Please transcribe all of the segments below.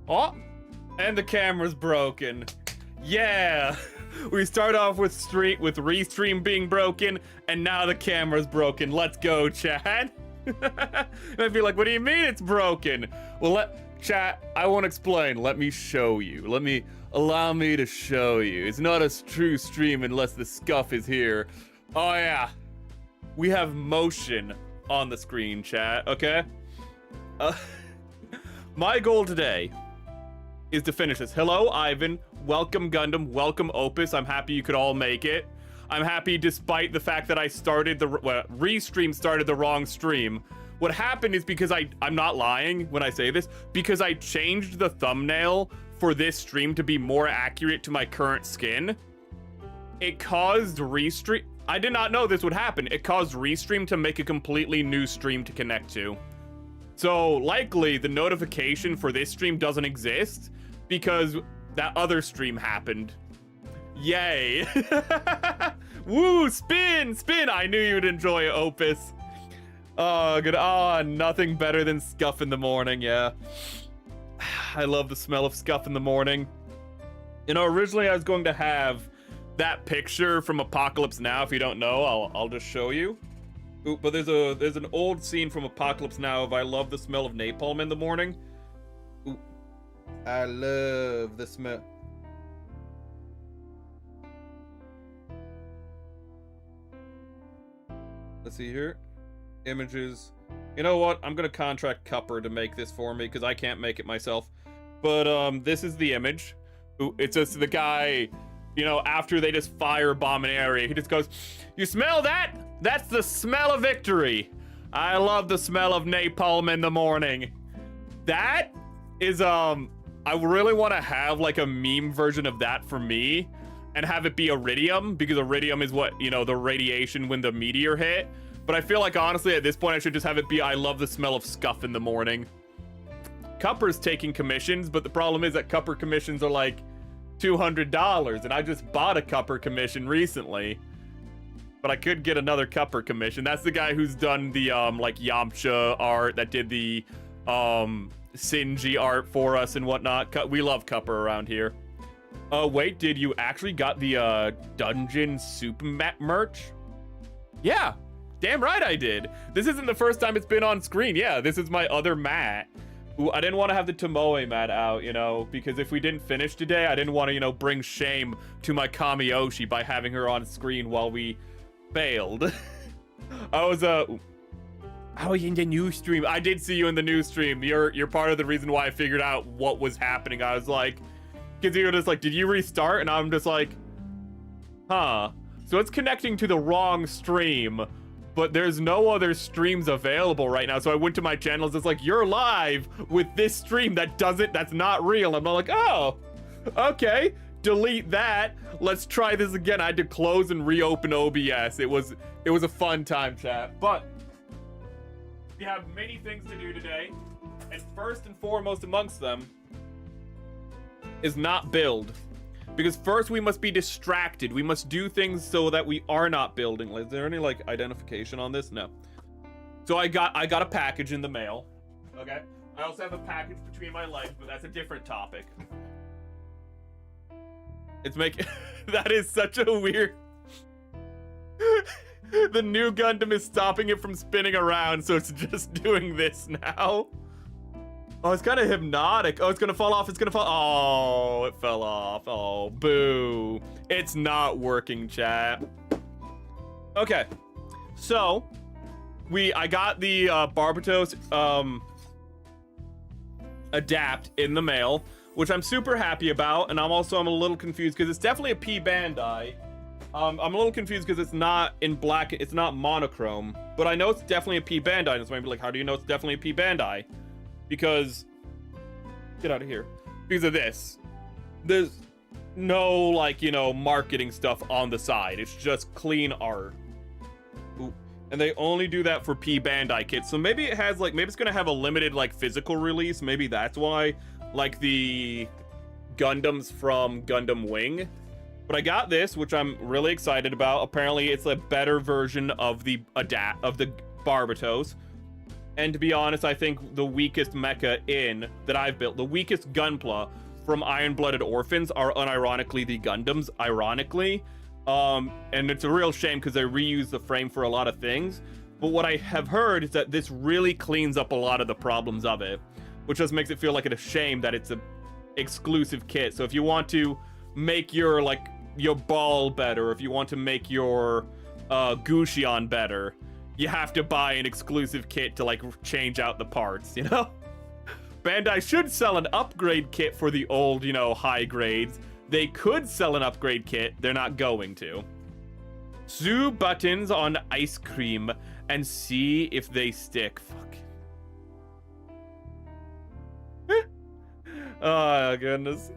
Oh, and the camera's broken. Yeah, we start off with restream being broken, and now the camera's broken. Let's go, chat. I'd be like, what do you mean it's broken? Well, chat, I won't explain. Let me show you. Allow me to show you. It's not a true stream unless the scuff is here. Oh yeah, we have motion on the screen, chat, okay? My goal today is to finish this. Hello, Ivan. Welcome, Gundam. Welcome, Opus. I'm happy you could all make it. I'm happy despite the fact that I started restream started the wrong stream. What happened is because I'm not lying when I say this, because I changed the thumbnail for this stream to be more accurate to my current skin. It caused restream. I did not know this would happen. It caused restream to make a completely new stream to connect to. So likely the notification for this stream doesn't exist because that other stream happened. Yay. Woo, spin. I knew you'd enjoy it, Opus. Oh, good. Oh, nothing better than scuff in the morning, yeah. I love the smell of scuff in the morning. You know, originally I was going to have that picture from Apocalypse Now. If you don't know, I'll just show you. Ooh, but there's an old scene from Apocalypse Now of I love the smell of napalm in the morning. Ooh, I love the smell. Let's see here. Images. You know what? I'm gonna contract Cupper to make this for me because I can't make it myself. But this is the image. Ooh, it's just the guy, you know, after they just firebomb an area, he just goes, "You smell that? That's the smell of victory. I love the smell of napalm in the morning." That is I really want to have like a meme version of that for me and have it be iridium, because iridium is what, you know, the radiation when the meteor hit. But I feel like honestly at this point I should just have it be I love the smell of scuff in the morning. Cupper's taking commissions, but the problem is that Cupper commissions are like $200, and I just bought a Cupper commission recently. But I could get another Cupper commission. That's the guy who's done the like Yamcha art, that did the Sinji art for us and whatnot. We love Cupper around here. Wait, did you actually got the Dungeon Soup merch? Yeah, damn right I did. This isn't the first time it's been on screen. Yeah, this is my other mat. Ooh, I didn't want to have the Tomoe mat out, you know, because if we didn't finish today, I didn't want to, you know, bring shame to my Kamiyoshi by having her on screen while we failed. I was oh, in the new stream. I did see you in the new stream. You're part of the reason why I figured out what was happening. I was like, because you were just like, did you restart? And I'm just like, huh. So it's connecting to the wrong stream, but there's no other streams available right now. So I went to my channels. It's like, you're live with this stream that's not real. I'm not like, oh, okay. Delete that. Let's try this again. I had to close and reopen OBS. It was a fun time, chat. But we have many things to do today, and first and foremost amongst them is not build, because first we must be distracted. We must do things so that we are not building. Is there any like identification on this? No. So I got a package in the mail. Okay. I also have a package between my legs, but that's a different topic. It's making that is such a weird. The new Gundam is stopping it from spinning around, so it's just doing this now. Oh, it's kind of hypnotic. Oh, it's gonna fall off. It's gonna fall. Oh, it fell off. Oh, boo. It's not working, chat. Okay, so I got the Barbatos Adapt in the mail, which I'm super happy about, and I'm a little confused because it's definitely a P Bandai. I'm a little confused because it's not in black. It's not monochrome, but I know it's definitely a P Bandai. And it's maybe like, how do you know it's definitely a P Bandai? Because, get out of here. Because of this. There's no, like, you know, marketing stuff on the side. It's just clean art. Ooh. And they only do that for P Bandai kits. So maybe it has, like, maybe it's going to have a limited, like, physical release. Maybe that's why, like, the Gundams from Gundam Wing. But I got this, which I'm really excited about. Apparently, it's a better version of the Barbatos. And to be honest, I think the weakest mecha that I've built, the weakest Gunpla from Iron-Blooded Orphans are unironically the Gundams, ironically. And it's a real shame because they reuse the frame for a lot of things. But what I have heard is that this really cleans up a lot of the problems of it, which just makes it feel like it's a shame that it's a exclusive kit. So if you want to make your ball better, if you want to make your Gushion better, you have to buy an exclusive kit to like change out the parts, you know? Bandai should sell an upgrade kit for the old, you know, high grades. They could sell an upgrade kit. They're not going to. Zoo buttons on ice cream and see if they stick. Fuck. Oh, goodness.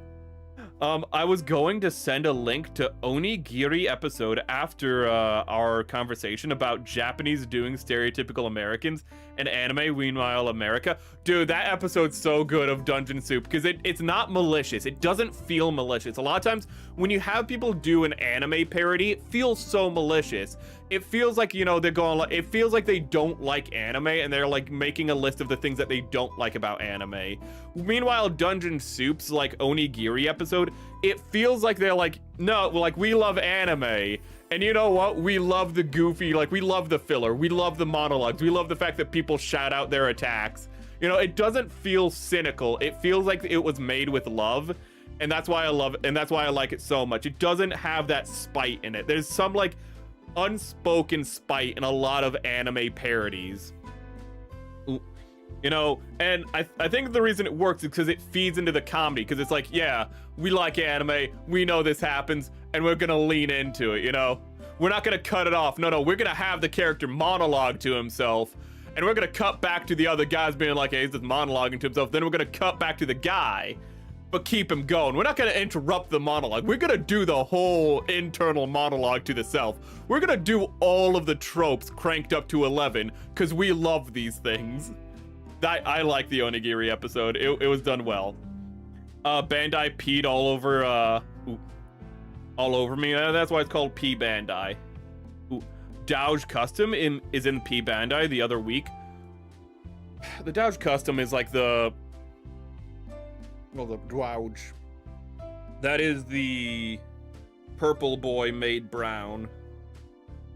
I was going to send a link to Onigiri episode after our conversation about Japanese doing stereotypical Americans and anime, meanwhile America. Dude, that episode's so good of Dungeon Soup because it's not malicious. It doesn't feel malicious. A lot of times when you have people do an anime parody, it feels so malicious. It feels like, you know, they're going like, it feels like they don't like anime and they're like making a list of the things that they don't like about anime. Meanwhile, Dungeon Soup's like Onigiri episode, it feels like they're like, no, like we love anime. And you know what? We love the goofy, like we love the filler. We love the monologues. We love the fact that people shout out their attacks. You know, it doesn't feel cynical. It feels like it was made with love. And that's why I love it. And that's why I like it so much. It doesn't have that spite in it. There's some like unspoken spite in a lot of anime parodies. You know, and I think the reason it works is because it feeds into the comedy. Because it's like, yeah, we like anime. We know this happens. And we're going to lean into it, you know? We're not going to cut it off. No, we're going to have the character monologue to himself. And we're going to cut back to the other guys being like, hey, he's just monologuing to himself. Then we're going to cut back to the guy, but keep him going. We're not going to interrupt the monologue. We're going to do the whole internal monologue to the self. We're going to do all of the tropes cranked up to 11 because we love these things. I like the Onigiri episode. It was done well. Bandai peed all over me. That's why it's called P Bandai. Ooh. Douge Custom is in P Bandai the other week. The Douge Custom is like the Douge. That is the purple boy made brown.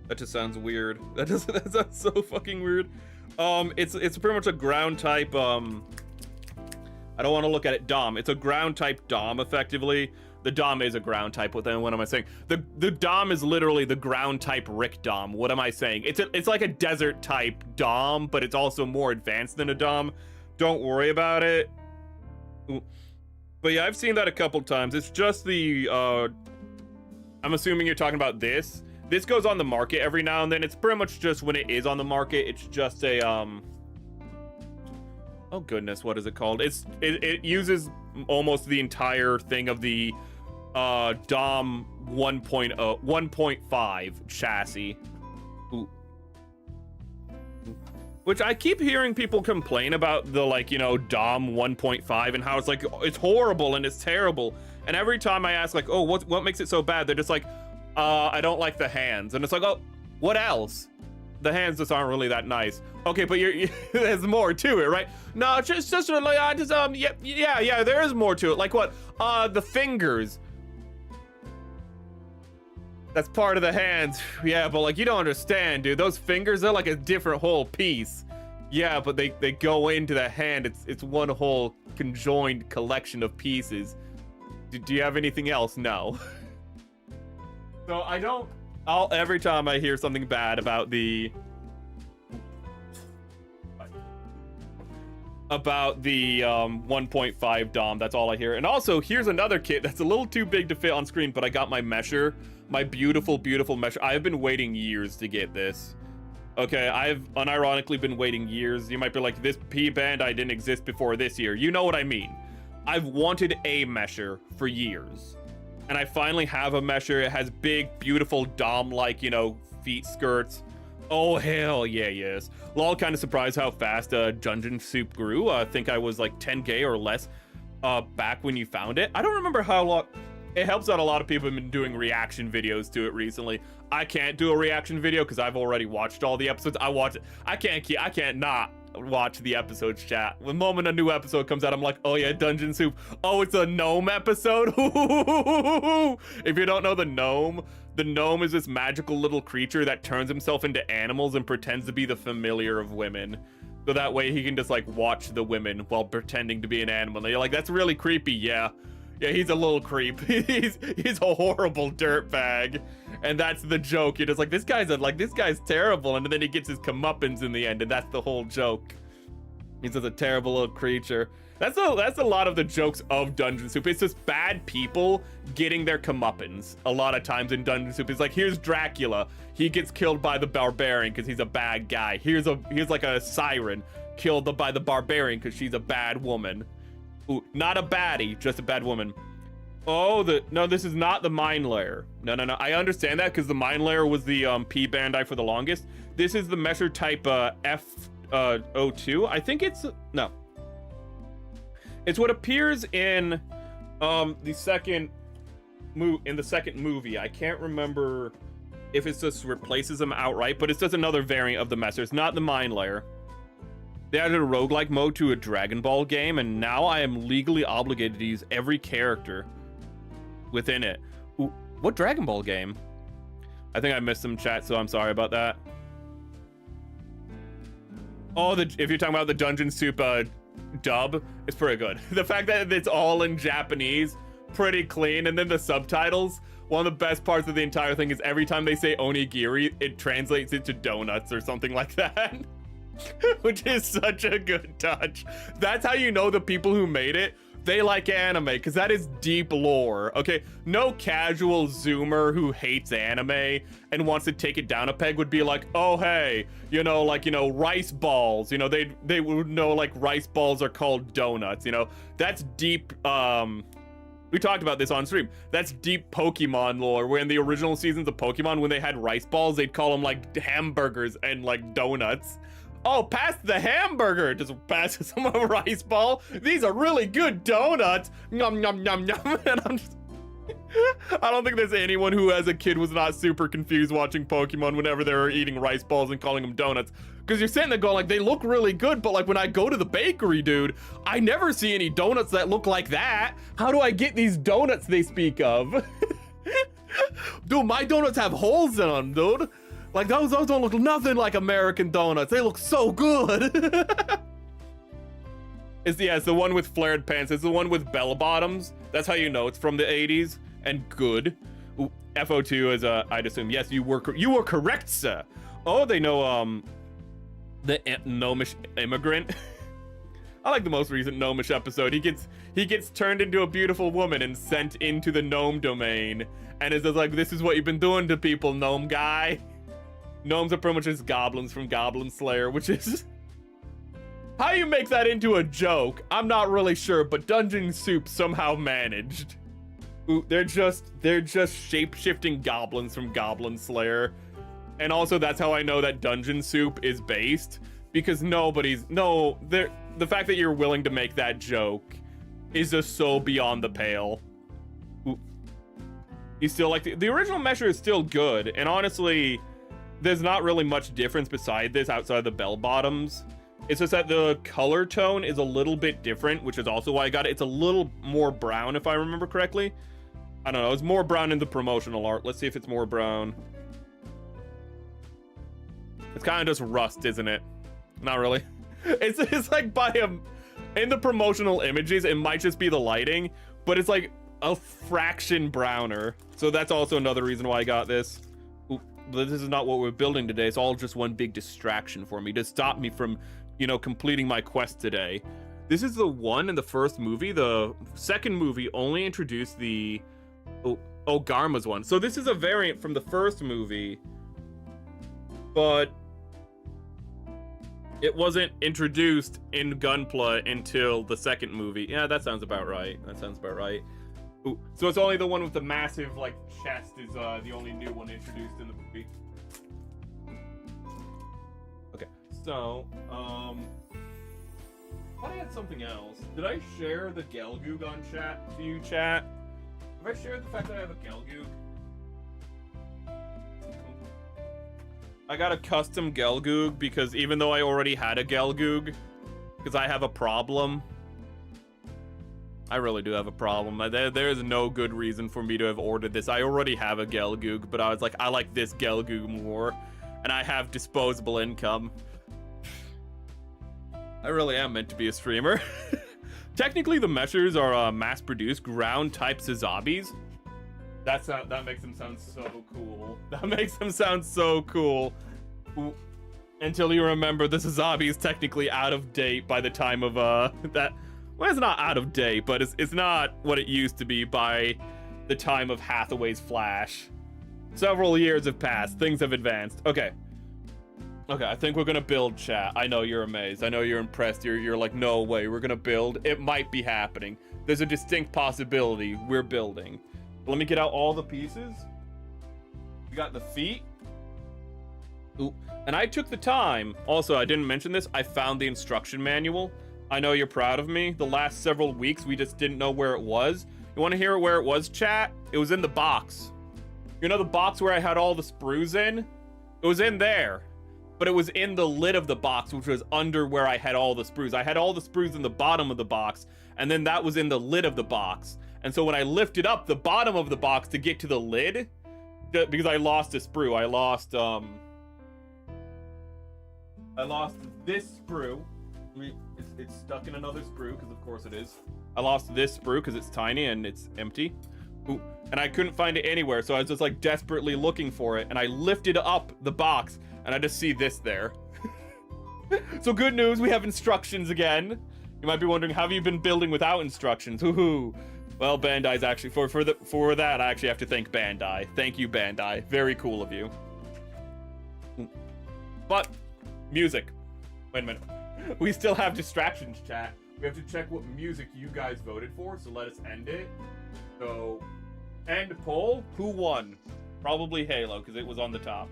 That just sounds weird. That sounds so fucking weird. It's pretty much a ground type. I don't want to look at it Dom. It's a ground type Dom effectively. The Dom is a ground type. What am I saying? The Dom is literally the ground type Rick Dom. What am I saying? It's like a desert type Dom, but it's also more advanced than a Dom. Don't worry about it. Ooh. But yeah, I've seen that a couple times. It's just the I'm assuming you're talking about this. This goes on the market every now and then. It's pretty much just when it is on the market, it's just a oh goodness, what is it called? It uses almost the entire thing of the Dom 1.5 chassis. Ooh. Which I keep hearing people complain about the, like, you know, Dom 1.5 and how it's like, it's horrible and it's terrible. And every time I ask, like, oh, what makes it so bad? They're just like, I don't like the hands. And it's like, oh, what else? The hands just aren't really that nice. Okay, but there's more to it, right? No, just like, yeah, there is more to it. Like what? The fingers. That's part of the hands. Yeah, but like, you don't understand, dude. Those fingers, they're like a different whole piece. Yeah, but they go into the hand. It's one whole conjoined collection of pieces. Do you have anything else? No. So every time I hear something bad about the 1.5 Dom, that's all I hear. And also, here's another kit that's a little too big to fit on screen, but I got my mesher, my beautiful, beautiful mesher. I've been waiting years to get this. Okay, I've unironically been waiting years. You might be like, this P Bandai didn't exist before this year. You know what I mean. I've wanted a mesher for years. And I finally have a mesher. It has big, beautiful Dom-like, you know, feet skirts. Oh, hell yeah, yes. Lol, kind of surprised how fast Dungeon Soup grew. I think I was like 10K or less back when you found it. I don't remember how long. It helps out a lot of people have been doing reaction videos to it recently. I can't do a reaction video because I've already watched all the episodes. I watch it. I can't not watch the episodes, chat. The moment a new episode comes out, I'm like, oh yeah, Dungeon Soup. Oh, it's a gnome episode? If you don't know the gnome is this magical little creature that turns himself into animals and pretends to be the familiar of women. So that way he can just like watch the women while pretending to be an animal. And you're like, that's really creepy. Yeah, he's a little creep. he's a horrible dirtbag. And that's the joke. You're just like, this guy's terrible. And then he gets his comeuppance in the end, and that's the whole joke. He's just a terrible little creature. That's a lot of the jokes of Dungeon Soup. It's just bad people getting their comeuppance a lot of times in Dungeon Soup. It's like, here's Dracula. He gets killed by the barbarian because he's a bad guy. Here's like a siren killed by the barbarian because she's a bad woman. Ooh, not a baddie, just a bad woman. Oh, no, this is not the Mine Layer. No. I understand that because the Mine Layer was the P Bandai for the longest. This is the Mesher type F02. I think it's no. It's what appears in the second movie. I can't remember if it just replaces them outright, but it's just another variant of the Messer. It's not the Mine Layer. They added a roguelike mode to a Dragon Ball game, and now I am legally obligated to use every character within it. Ooh, what Dragon Ball game? I think I missed some chat, so I'm sorry about that. Oh, if you're talking about the Dungeon Soup dub, it's pretty good. The fact that it's all in Japanese, pretty clean, and then the subtitles, one of the best parts of the entire thing is every time they say onigiri, it translates into donuts or something like that. Which is such a good touch. That's how you know the people who made it, they like anime, because that is deep lore. Okay, no casual zoomer who hates anime and wants to take it down a peg would be like, oh hey, rice balls, they would know like rice balls are called donuts. That's deep. We talked about this on stream. That's deep Pokemon lore, where in the original seasons of Pokemon, when they had rice balls, they'd call them like hamburgers and like donuts. Oh, pass the hamburger. Just pass some rice ball. These are really good donuts. Nom, nom, nom, nom. And I'm just... I don't think there's anyone who as a kid was not super confused watching Pokemon whenever they were eating rice balls and calling them donuts. Because you're sitting there going like, they look really good, but like when I go to the bakery, dude, I never see any donuts that look like that. How do I get these donuts they speak of? Dude, my donuts have holes in them, dude. Like, those don't look nothing like American donuts. They look so good. It's the one with flared pants. It's the one with bell bottoms. That's how you know it's from the 80s. And good. Ooh, FO2 is, I'd assume. Yes, you were correct, sir. Oh, they know, the gnomish immigrant. I like the most recent gnomish episode. He gets turned into a beautiful woman and sent into the gnome domain. And it's just like, this is what you've been doing to people, gnome guy. Gnomes are pretty much just goblins from Goblin Slayer, which is... How you make that into a joke, I'm not really sure, but Dungeon Soup somehow managed. Ooh, they're just shape-shifting goblins from Goblin Slayer. And also, that's how I know that Dungeon Soup is based, because the fact that you're willing to make that joke is just so beyond the pale. Ooh. You still like the original Mesher is still good, and honestly... There's not really much difference beside this outside of the bell bottoms. It's just that the color tone is a little bit different, which is also why I got it. It's a little more brown, if I remember correctly. I don't know. It's more brown in the promotional art. Let's see if it's more brown. It's kind of just rust, isn't it? Not really. It's like in the promotional images, it might just be the lighting, but it's like a fraction browner. So that's also another reason why I got this. This is not what we're building today. It's all just one big distraction for me to stop me from, completing my quest today. This is the one in the first movie. The second movie only introduced the Garma's one. So this is a variant from the first movie, but it wasn't introduced in Gunpla until the second movie. Yeah, that sounds about right. Ooh, so it's only the one with the massive, like, chest is the only new one introduced in the movie. Okay, so, I had something else. Did I share the Gelgoog on chat to you, chat? Have I shared the fact that I have a Gelgoog? I got a custom Gelgoog because even though I already had a Gelgoog, because I have a problem. I really do have a problem. There is no good reason for me to have ordered this. I already have a Gelgoog, but I was like, I like this Gelgoog more, and I have disposable income. I really am meant to be a streamer. Technically, the meshers are mass-produced ground-type Sazabis. That makes them sound so cool. That makes them sound so cool. Until you remember the Sazabi is technically out of date by the time of that. Well, it's not out of date, but it's not what it used to be by the time of Hathaway's Flash. Several years have passed. Things have advanced. Okay, I think we're gonna build, chat. I know you're amazed. I know you're impressed. You're like, no way, we're gonna build. It might be happening. There's a distinct possibility we're building. Let me get out all the pieces. We got the feet. Ooh. And I took the time. Also, I didn't mention this. I found the instruction manual. I know you're proud of me. The last several weeks, we just didn't know where it was. You want to hear where it was, chat? It was in the box. You know the box where I had all the sprues in? It was in there. But it was in the lid of the box, which was under where I had all the sprues. I had all the sprues in the bottom of the box, and then that was in the lid of the box. And so when I lifted up the bottom of the box to get to the lid, because I lost a sprue, I lost this sprue. It's stuck in another sprue, because of course it is. I lost this sprue because it's tiny and it's empty. Ooh, and I couldn't find it anywhere, so I was just like desperately looking for it, and I lifted up the box, and I just see this there. So good news, we have instructions again. You might be wondering, have you been building without instructions? Woohoo! Well, Bandai's actually for that I actually have to thank Bandai. Thank you, Bandai. Very cool of you. But music. Wait a minute. We still have distractions, chat. We have to check what music you guys voted for, so let us end it. So, end poll. Who won? Probably Halo, because it was on the top.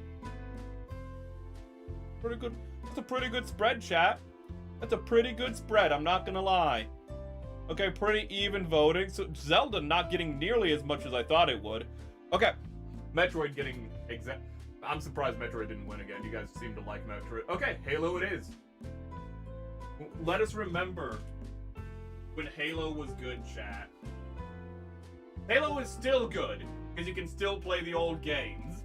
Pretty good. That's a pretty good spread, chat. That's a pretty good spread, I'm not gonna lie. Okay, pretty even voting. So Zelda not getting nearly as much as I thought it would. Okay, Metroid getting I'm surprised Metroid didn't win again. You guys seem to like Metroid. Okay, Halo it is. Let us remember when Halo was good, chat. Halo is still good, because you can still play the old games.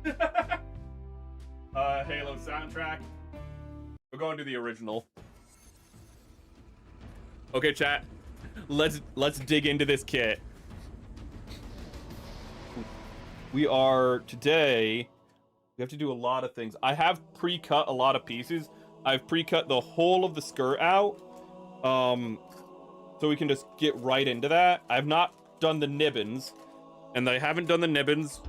Halo soundtrack. We're going to the original. Okay, chat. Let's dig into this kit. We have to do a lot of things. I have pre-cut a lot of pieces. I've pre-cut the whole of the skirt out. So we can just get right into that. I've not done the nibbins. And I haven't done the nibbins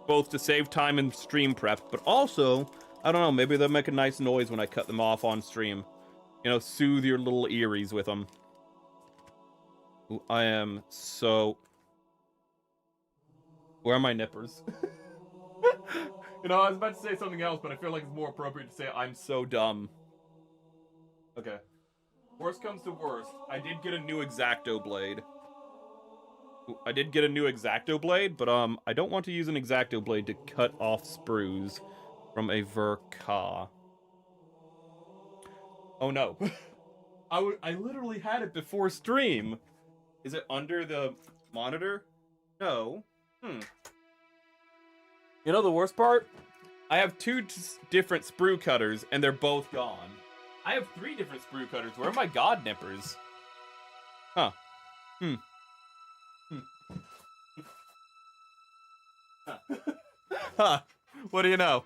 both to save time in stream prep, but also, I don't know, maybe they'll make a nice noise when I cut them off on stream. You know, soothe your little earies with them. Ooh, I am so... Where are my nippers? You know, I was about to say something else, but I feel like it's more appropriate to say I'm so dumb. Okay. Worst comes to worst, I did get a new X-Acto blade. Ooh, I did get a new X-Acto blade, but I don't want to use an X-Acto blade to cut off sprues from a Verka. Oh no. I literally had it before stream. Is it under the monitor? No. You know the worst part? I have two different sprue cutters, and they're both gone. I have 3 different sprue cutters. Where are my god nippers? Huh. Huh. What do you know?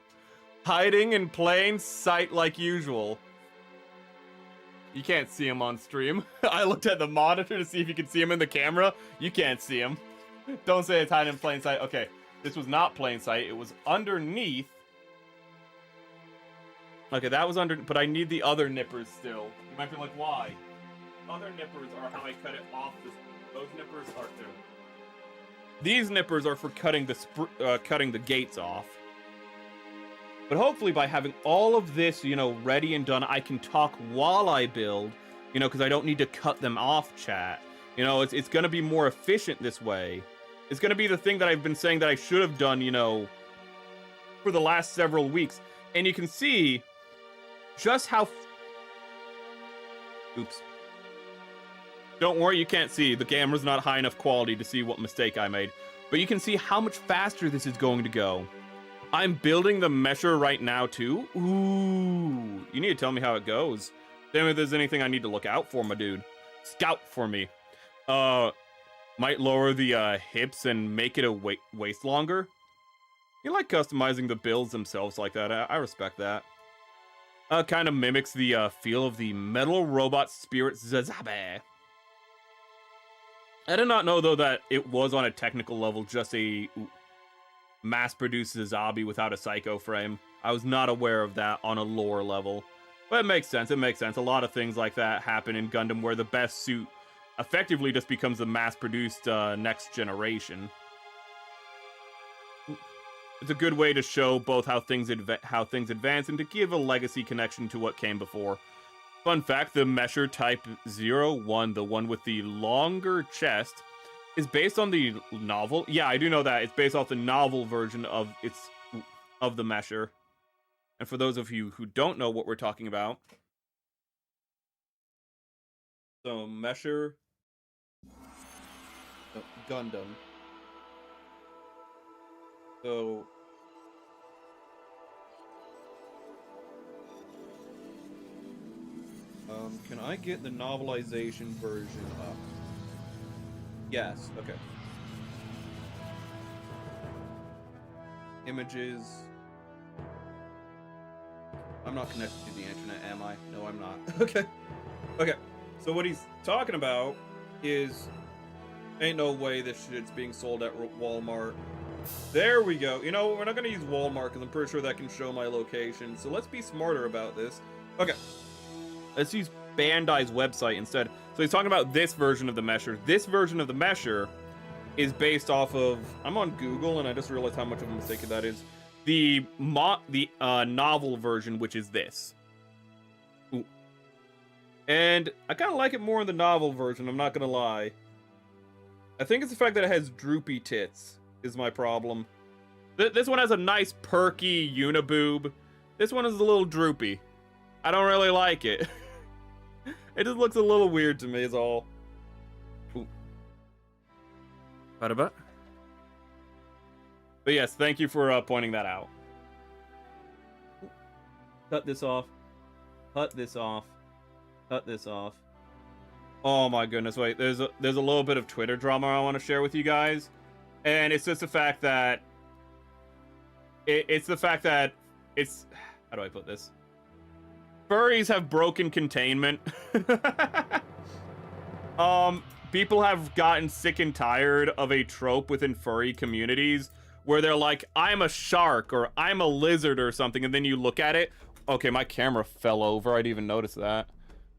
Hiding in plain sight like usual. You can't see him on stream. I looked at the monitor to see if you could see him in the camera. You can't see him. Don't say it's hiding in plain sight. Okay, this was not plain sight. It was underneath. Okay, that was under, but I need the other nippers still. You might be like, why? Other nippers are how I cut it off. Those nippers are too. These nippers are for cutting the gates off. But hopefully by having all of this, you know, ready and done, I can talk while I build, you know, because I don't need to cut them off, chat. You know, it's going to be more efficient this way. It's going to be the thing that I've been saying that I should have done, you know, for the last several weeks. And you can see just how... Oops. Don't worry, you can't see. The camera's not high enough quality to see what mistake I made. But you can see how much faster this is going to go. I'm building the mesher right now, too. Ooh. You need to tell me how it goes. Damn, if there's anything I need to look out for, my dude. Scout for me. Might lower the hips and make it a waist longer. You like customizing the builds themselves like that. I respect that. Kind of mimics the feel of the metal robot spirit Zazabe. I did not know, though, that it was on a technical level just a mass-produced Zazabi without a psycho frame. I was not aware of that on a lore level. But it makes sense, it makes sense. A lot of things like that happen in Gundam where the best suit effectively just becomes the mass-produced next generation. It's a good way to show both how things advance and to give a legacy connection to what came before. Fun fact, the Mesher Type 01, the one with the longer chest, is based on the novel. Yeah, I do know that. It's based off the novel version of the Mesher. And for those of you who don't know what we're talking about, so Mesher Gundam. So can I get the novelization version up? Yes, okay. Images. I'm not connected to the internet, am I? No, I'm not. Okay. Okay. So what he's talking about is... Ain't no way this shit's being sold at Walmart. There we go. You know, we're not going to use Walmart because I'm pretty sure that can show my location. So let's be smarter about this. Okay. Let's use Bandai's website instead. So he's talking about this version of the Mesher. This version of the Mesher is based off of... I'm on Google and I just realized how much of a mistake that is. The novel version, which is this. Ooh. And I kind of like it more in the novel version, I'm not going to lie. I think it's the fact that it has droopy tits is my problem. This one has a nice perky uniboob. This one is a little droopy. I don't really like it. It just looks a little weird to me is all. Ooh. But yes, thank you for pointing that out. Cut this off. Cut this off. Cut this off. Oh my goodness, wait, there's a little bit of Twitter drama I want to share with you guys. And it's just the fact that... It's the fact that it's... How do I put this? Furries have broken containment. People have gotten sick and tired of a trope within furry communities where they're like, I'm a shark or I'm a lizard or something, and then you look at it. Okay, my camera fell over. I didn't even notice that.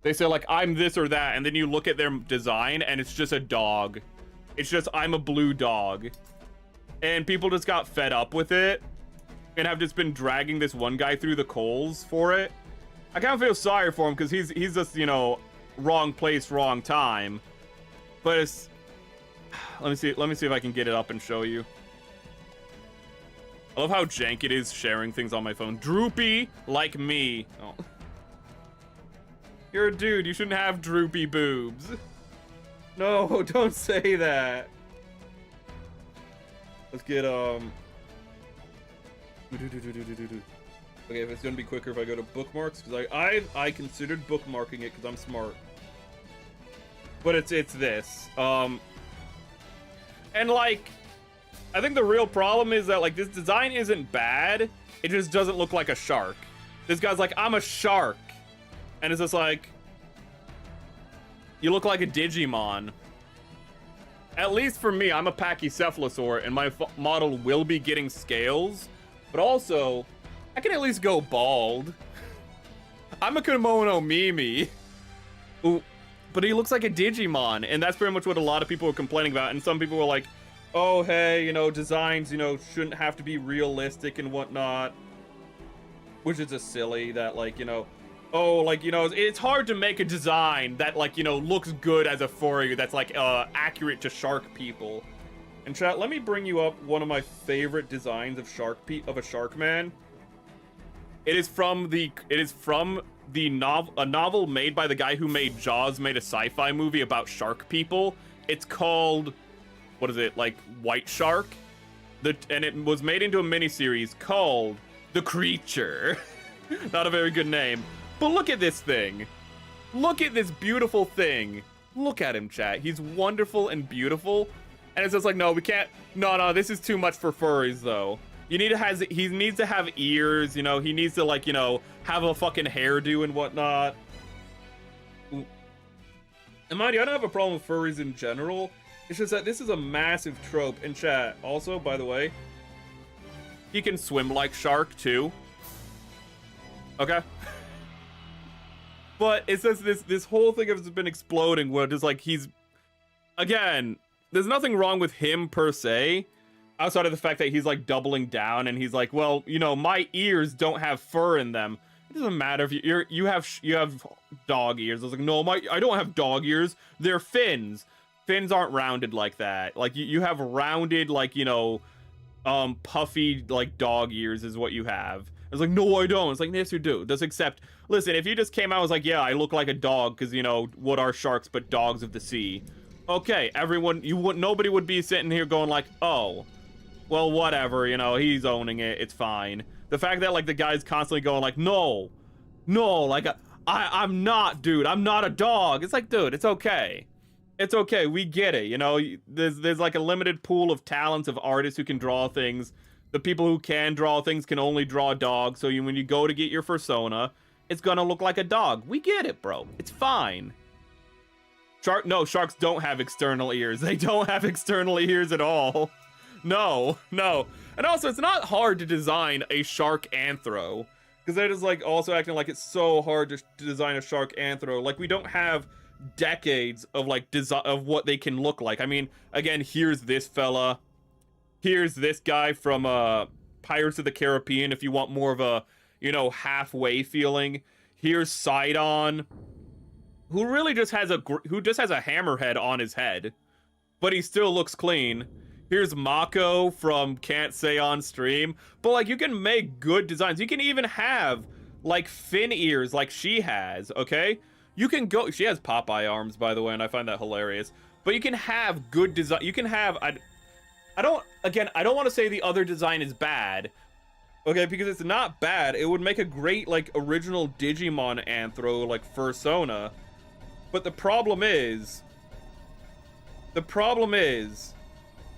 They say like, I'm this or that, and then you look at their design and it's just a dog. It's just, I'm a blue dog. And people just got fed up with it and have just been dragging this one guy through the coals for it. I kind of feel sorry for him because he's just, you know, wrong place, wrong time. But it's... Let me see if I can get it up and show you. I love how jank it is sharing things on my phone. Droopy like me. Oh. You're a dude, you shouldn't have droopy boobs. No, don't say that. Let's get, Okay, if it's gonna be quicker if I go to bookmarks, because I considered bookmarking it because I'm smart. But it's this. And like, I think the real problem is that like this design isn't bad, it just doesn't look like a shark. This guy's like, I'm a shark. And it's just like, you look like a Digimon. At least for me, I'm a Pachycephalosaur, and my model will be getting scales. But also, I can at least go bald. I'm a Kimono Mimi. Ooh, but he looks like a Digimon, and that's pretty much what a lot of people are complaining about. And some people were like, oh, hey, you know, designs, you know, shouldn't have to be realistic and whatnot. Which is just silly that, like, you know, oh, like, you know, it's hard to make a design that, like, you know, looks good as a furry that's, like, accurate to shark people. And chat, let me bring you up one of my favorite designs of a shark man. It is from the novel, a novel made by the guy who made Jaws, made a sci-fi movie about shark people. It's called, what is it, like White Shark? And it was made into a miniseries called The Creature. Not a very good name. But look at this thing. Look at this beautiful thing. Look at him, chat. He's wonderful and beautiful. And it's just like, no, we can't. No, this is too much for furries, though. He needs to have ears, you know. He needs to, like, you know, have a fucking hairdo and whatnot. Ooh. And mind you, I don't have a problem with furries in general. It's just that this is a massive trope. In chat, also, by the way, he can swim like shark, too. Okay? But it's just this whole thing has been exploding where it's like he's... Again, there's nothing wrong with him per se, outside of the fact that he's like doubling down and he's like, well, you know, my ears don't have fur in them. It doesn't matter if you have dog ears. I was like, no, I don't have dog ears. They're fins. Fins aren't rounded like that. Like you have rounded, like, you know, puffy like dog ears is what you have. I was like, no, I don't. It's like, yes, you do. Just accept. Listen, if you just came out and was like, yeah, I look like a dog because, you know, what are sharks but dogs of the sea? Okay, nobody would be sitting here going like, oh, well, whatever, you know, he's owning it. It's fine. The fact that, like, the guy's constantly going like, no, like, I'm not, dude. I'm not a dog. It's like, dude, it's okay. It's okay. We get it. You know, there's like a limited pool of talents of artists who can draw things. The people who can draw things can only draw dogs. So when you go to get your persona, it's gonna look like a dog. We get it, bro. It's fine. Sharks don't have external ears. They don't have external ears at all. No. And also, it's not hard to design a shark anthro. Because that is, like, also acting like it's so hard to design a shark anthro. Like, we don't have decades of, like, design of what they can look like. I mean, again, here's this fella. Here's this guy from Pirates of the Caribbean, if you want more of a, you know, halfway feeling. Here's Sidon, who really just has a hammerhead on his head, but he still looks clean. Here's Mako from Can't Say on Stream. But, like, you can make good designs. You can even have, like, fin ears like she has, okay? You can go... She has Popeye arms, by the way, and I find that hilarious. But you can have good design... You can have... I don't want to say the other design is bad, okay? Because it's not bad. It would make a great, like, original Digimon anthro, like, fursona. But the problem is...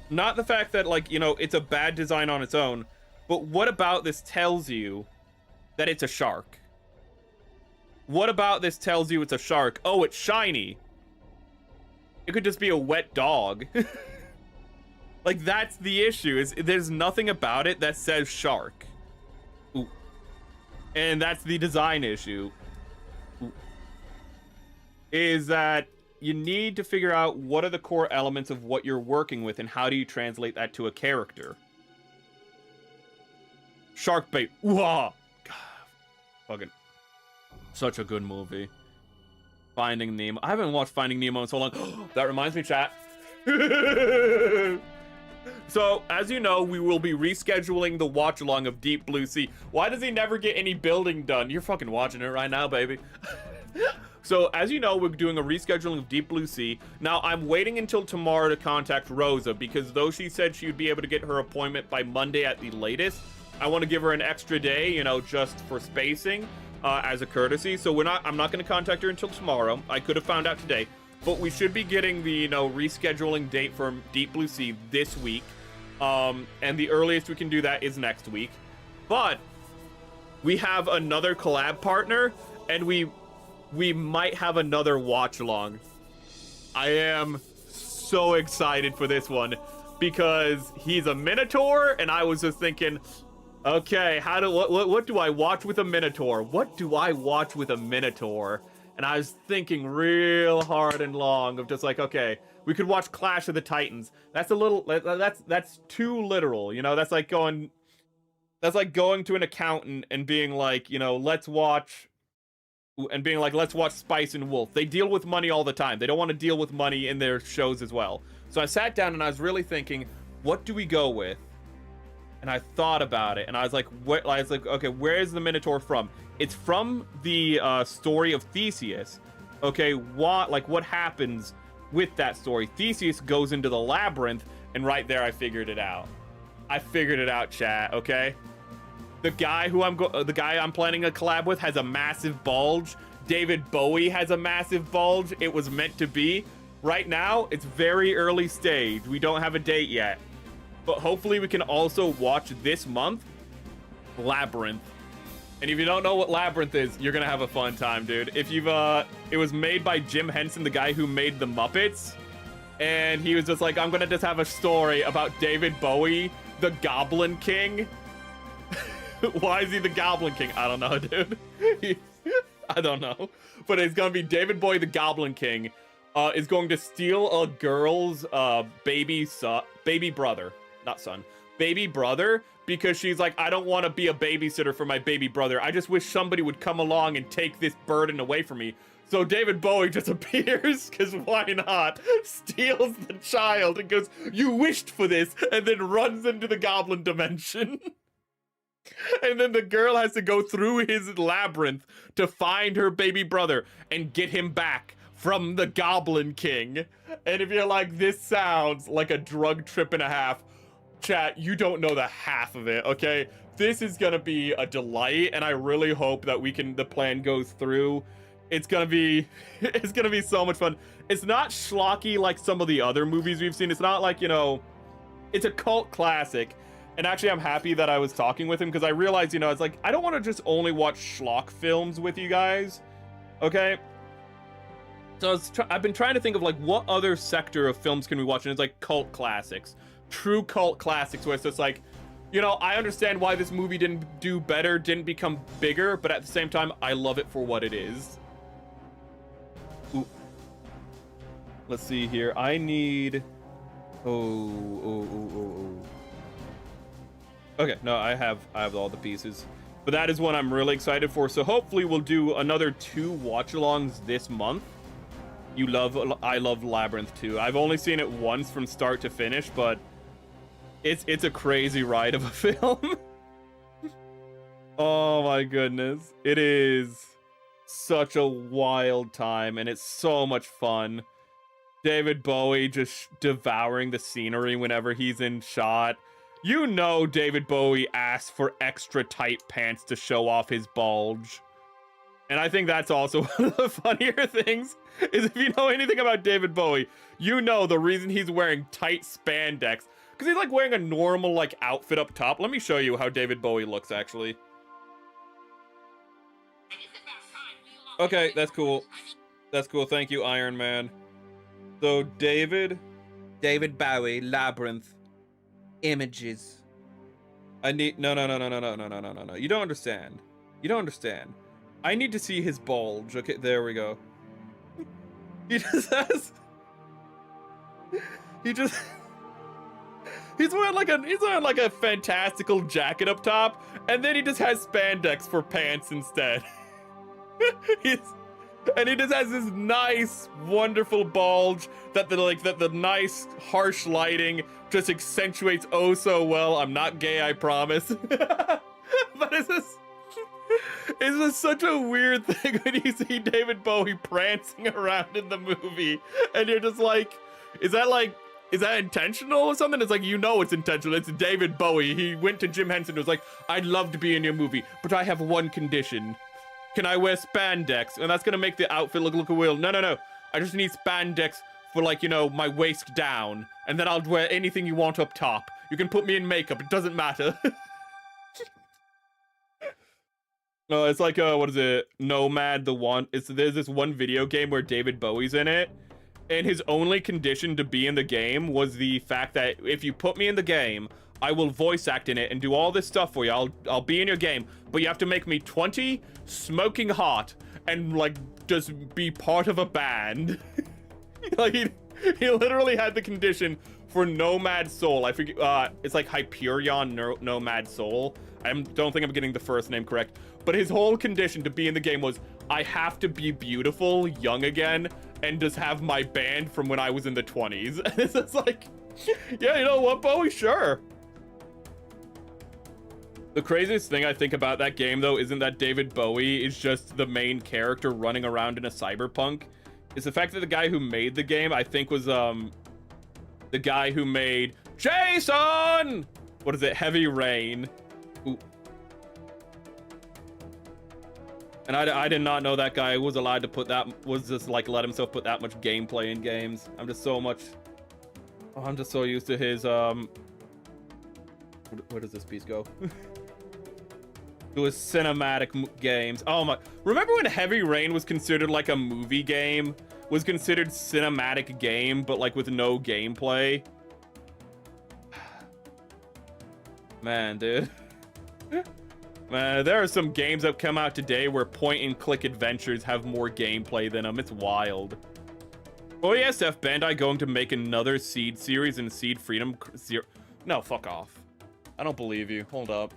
not the fact that, like, you know, it's a bad design on its own, but what about this tells you that it's a shark? What about this tells you it's a shark? Oh, it's shiny. It could just be a wet dog. Like, that's the issue, is there's nothing about it that says shark. Ooh. And that's the design issue. Ooh. Is that you need to figure out what are the core elements of what you're working with and how do you translate that to a character. Shark bait. Wah! God, fucking such a good movie. Finding Nemo. I haven't watched Finding Nemo in so long. That reminds me, chat. So, as you know, we will be rescheduling the watch-along of Deep Blue Sea. Why does he never get any building done? You're fucking watching it right now, baby. So, as you know, we're doing a rescheduling of Deep Blue Sea. Now, I'm waiting until tomorrow to contact Rosa, because though she said she would be able to get her appointment by Monday at the latest, I want to give her an extra day, you know, just for spacing, as a courtesy. So I'm not going to contact her until tomorrow. I could have found out today. But we should be getting the, you know, rescheduling date for Deep Blue Sea this week. And the earliest we can do that is next week. But we have another collab partner, and we might have another watch along. I am so excited for this one because he's a Minotaur, and I was just thinking, okay, what do I watch with a Minotaur? What do I watch with a Minotaur? And I was thinking real hard and long of just like, okay, we could watch Clash of the Titans. That's a little, that's too literal, you know? That's like going to an accountant and being like, you know, let's watch Spice and Wolf. They deal with money all the time. They don't want to deal with money in their shows as well. So I sat down and I was really thinking, what do we go with? and I thought about it, and I was like, okay, where is the Minotaur from? It's from the story of Theseus. Okay, what happens with that story? Theseus goes into the labyrinth, and right there I figured it out. I figured it out, chat, okay? The guy I'm planning a collab with has a massive bulge. David Bowie has a massive bulge. It was meant to be. Right now, it's very early stage. We don't have a date yet. But hopefully we can also watch this month Labyrinth. And if you don't know what Labyrinth is, you're gonna have a fun time, dude. If you've it was made by Jim Henson, the guy who made the Muppets. And he was just like, I'm gonna just have a story about David Bowie, the Goblin King. Why is he the Goblin King? I don't know, dude. I don't know. But it's gonna be David Bowie, the Goblin King, is going to steal a girl's baby brother. Not son. Baby brother, because she's like, I don't want to be a babysitter for my baby brother. I just wish somebody would come along and take this burden away from me. So David Bowie just appears, because why not? Steals the child and goes, you wished for this, and then runs into the goblin dimension. And then the girl has to go through his labyrinth to find her baby brother and get him back from the Goblin King. And if you're like, this sounds like a drug trip and a half, chat, you don't know the half of it, okay? This is gonna be a delight, and I really hope that the plan goes through. It's gonna be so much fun. It's not schlocky like some of the other movies we've seen. It's not like, you know, it's a cult classic. And actually, I'm happy that I was talking with him, because I realized, you know, it's like, I don't want to just only watch schlock films with you guys, okay? So I've been trying to think of, like, what other sector of films can we watch? And it's like cult classics. True cult classics, where it's just like, you know, I understand why this movie didn't do better, didn't become bigger, but at the same time, I love it for what it is. Ooh. Let's see here. I need... Okay, no, I have all the pieces. But that is one I'm really excited for. So hopefully we'll do another 2 watch-alongs this month. I love Labyrinth 2. I've only seen it once from start to finish, but it's a crazy ride of a film. Oh my goodness. It is such a wild time, and it's so much fun. David Bowie just devouring the scenery whenever he's in shot. You know David Bowie asked for extra tight pants to show off his bulge. And I think that's also one of the funnier things, is if you know anything about David Bowie, you know the reason he's wearing tight spandex, because he's like wearing a normal like outfit up top. Let me show you how David Bowie looks, actually. Okay, that's cool. That's cool. Thank you, Iron Man. So David Bowie, Labyrinth. Images. I need no. You don't understand. You don't understand. I need to see his bulge. Okay, there we go. He just has. He's wearing like a fantastical jacket up top, and then he just has spandex for pants instead. And he just has this nice, wonderful bulge that the nice, harsh lighting just accentuates oh so well. I'm not gay, I promise. But it's just such a weird thing when you see David Bowie prancing around in the movie, and you're just like, is that intentional or something? It's like, you know it's intentional. It's David Bowie. He went to Jim Henson and was like, I'd love to be in your movie, but I have one condition. Can I wear spandex? And that's gonna make the outfit look a wheel. No. I just need spandex for, like, you know, my waist down. And then I'll wear anything you want up top. You can put me in makeup. It doesn't matter. No, it's like, what is it? Nomad the One. There's this one video game where David Bowie's in it. And his only condition to be in the game was the fact that if you put me in the game, I will voice act in it and do all this stuff for you. I'll be in your game, but you have to make me 20, smoking hot, and like just be part of a band. Like he literally had the condition for Nomad Soul. I forget. It's like Hyperion Nomad Soul. I don't think I'm getting the first name correct, but his whole condition to be in the game was I have to be beautiful, young again, and just have my band from when I was in the 20s. And it's just like, yeah, you know what, Bowie? Sure. The craziest thing I think about that game, though, isn't that David Bowie is just the main character running around in a cyberpunk. It's the fact that the guy who made the game, I think, was the guy who made Jason. What is it? Heavy Rain. Ooh. And I did not know that guy was allowed to put that, was just like let himself put that much gameplay in games. I'm just so used to his where does this piece go? To his cinematic games. Oh my, remember when Heavy Rain was considered like a movie game? Was considered cinematic game, but like with no gameplay? Man, dude. Man, there are some games that come out today where point-and-click adventures have more gameplay than them. It's wild. Oh yeah, SF Bandai going to make another Seed series in Seed Freedom Zero. No, fuck off. I don't believe you. Hold up.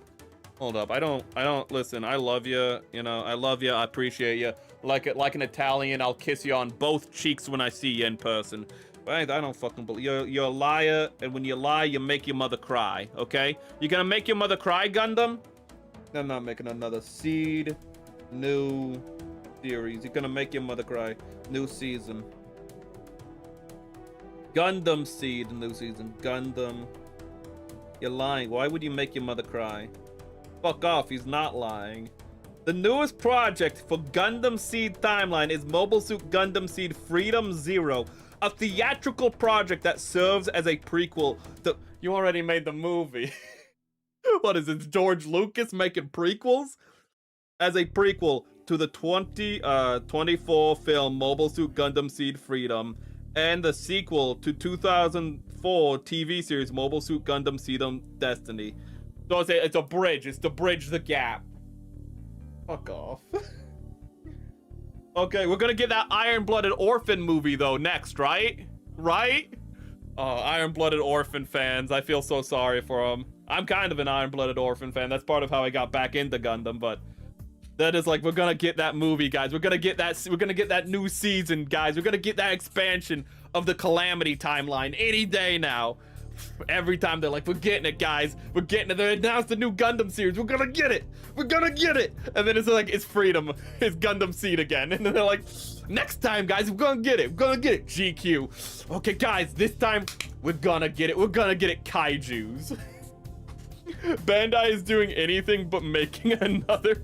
Hold up. I don't listen. I love you. You know, I love you. I appreciate you. Like an Italian, I'll kiss you on both cheeks when I see you in person. But I don't fucking believe you're a liar, and when you lie, you make your mother cry. Okay? You gonna make your mother cry, Gundam? I'm not making another Seed new series. You're gonna make your mother cry. New season. Gundam Seed new season. Gundam. You're lying. Why would you make your mother cry? Fuck off. He's not lying. The newest project for Gundam Seed Timeline is Mobile Suit Gundam Seed Freedom Zero, a theatrical project that serves as a prequel to... You already made the movie. What is it, George Lucas making prequels? As a prequel to the 2024 film Mobile Suit Gundam Seed Freedom, and the sequel to 2004 TV series Mobile Suit Gundam Seed Destiny. So it's a bridge. It's to bridge the gap. Fuck off. Okay, we're gonna get that Iron-Blooded Orphan movie though next, right? Right? Oh, Iron-Blooded Orphan fans, I feel so sorry for them. I'm kind of an Iron-Blooded Orphan fan. That's part of how I got back into Gundam, but that is like, we're gonna get that movie, guys. We're gonna get that new season, guys. We're gonna get that expansion of the Calamity timeline any day now. Every time they're like, we're getting it, guys. We're getting it. They announced the new Gundam series. We're gonna get it. We're gonna get it. And then it's like, it's Freedom. It's Gundam Seed again. And then they're like, next time, guys, we're gonna get it. We're gonna get it. GQ. Okay, guys, this time, we're gonna get it. We're gonna get it. Kaijus. Bandai is doing anything but making another...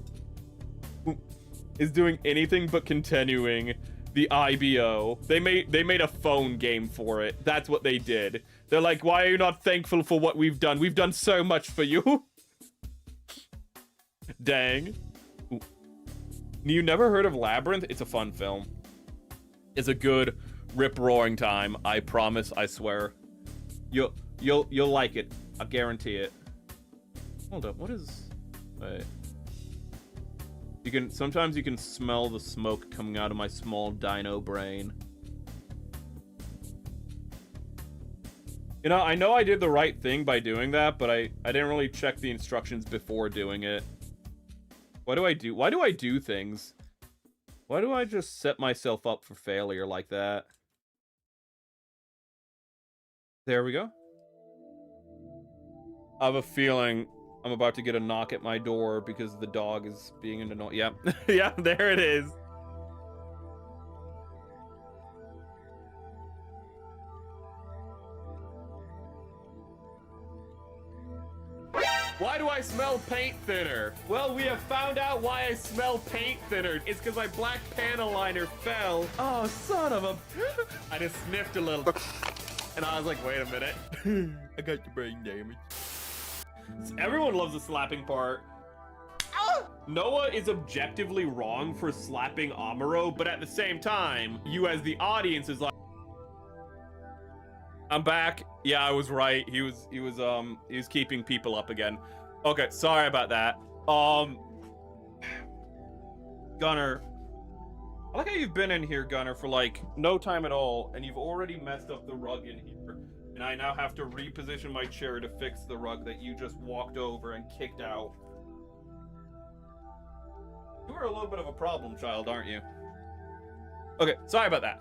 is doing anything but continuing the IBO. They made a phone game for it. That's what they did. They're like, why are you not thankful for what we've done? We've done so much for you. Dang. Ooh. You never heard of Labyrinth? It's a fun film. It's a good rip-roaring time. I promise, I swear. You'll like it. I guarantee it. Hold up, what is... Wait. Sometimes you can smell the smoke coming out of my small dino brain. You know I did the right thing by doing that, but I didn't really check the instructions before doing it. Why do I do things? Why do I just set myself up for failure like that? There we go. I have a feeling I'm about to get a knock at my door because the dog is being an annoying. Yep. Yeah, there it is. Why do I smell paint thinner? Well, we have found out why I smell paint thinner. It's because my black panel liner fell. Oh, son of a... I just sniffed a little. And I was like, wait a minute. I got the brain damage. Everyone loves the slapping part. Noah is objectively wrong for slapping Amuro, but at the same time, you as the audience is like, I'm back. Yeah, I was right. He was keeping people up again. Okay, sorry about that. Gunner, I like how you've been in here, Gunner, for like no time at all, and you've already messed up the rug in here. And I now have to reposition my chair to fix the rug that you just walked over and kicked out. You are a little bit of a problem child, aren't you? Okay, sorry about that.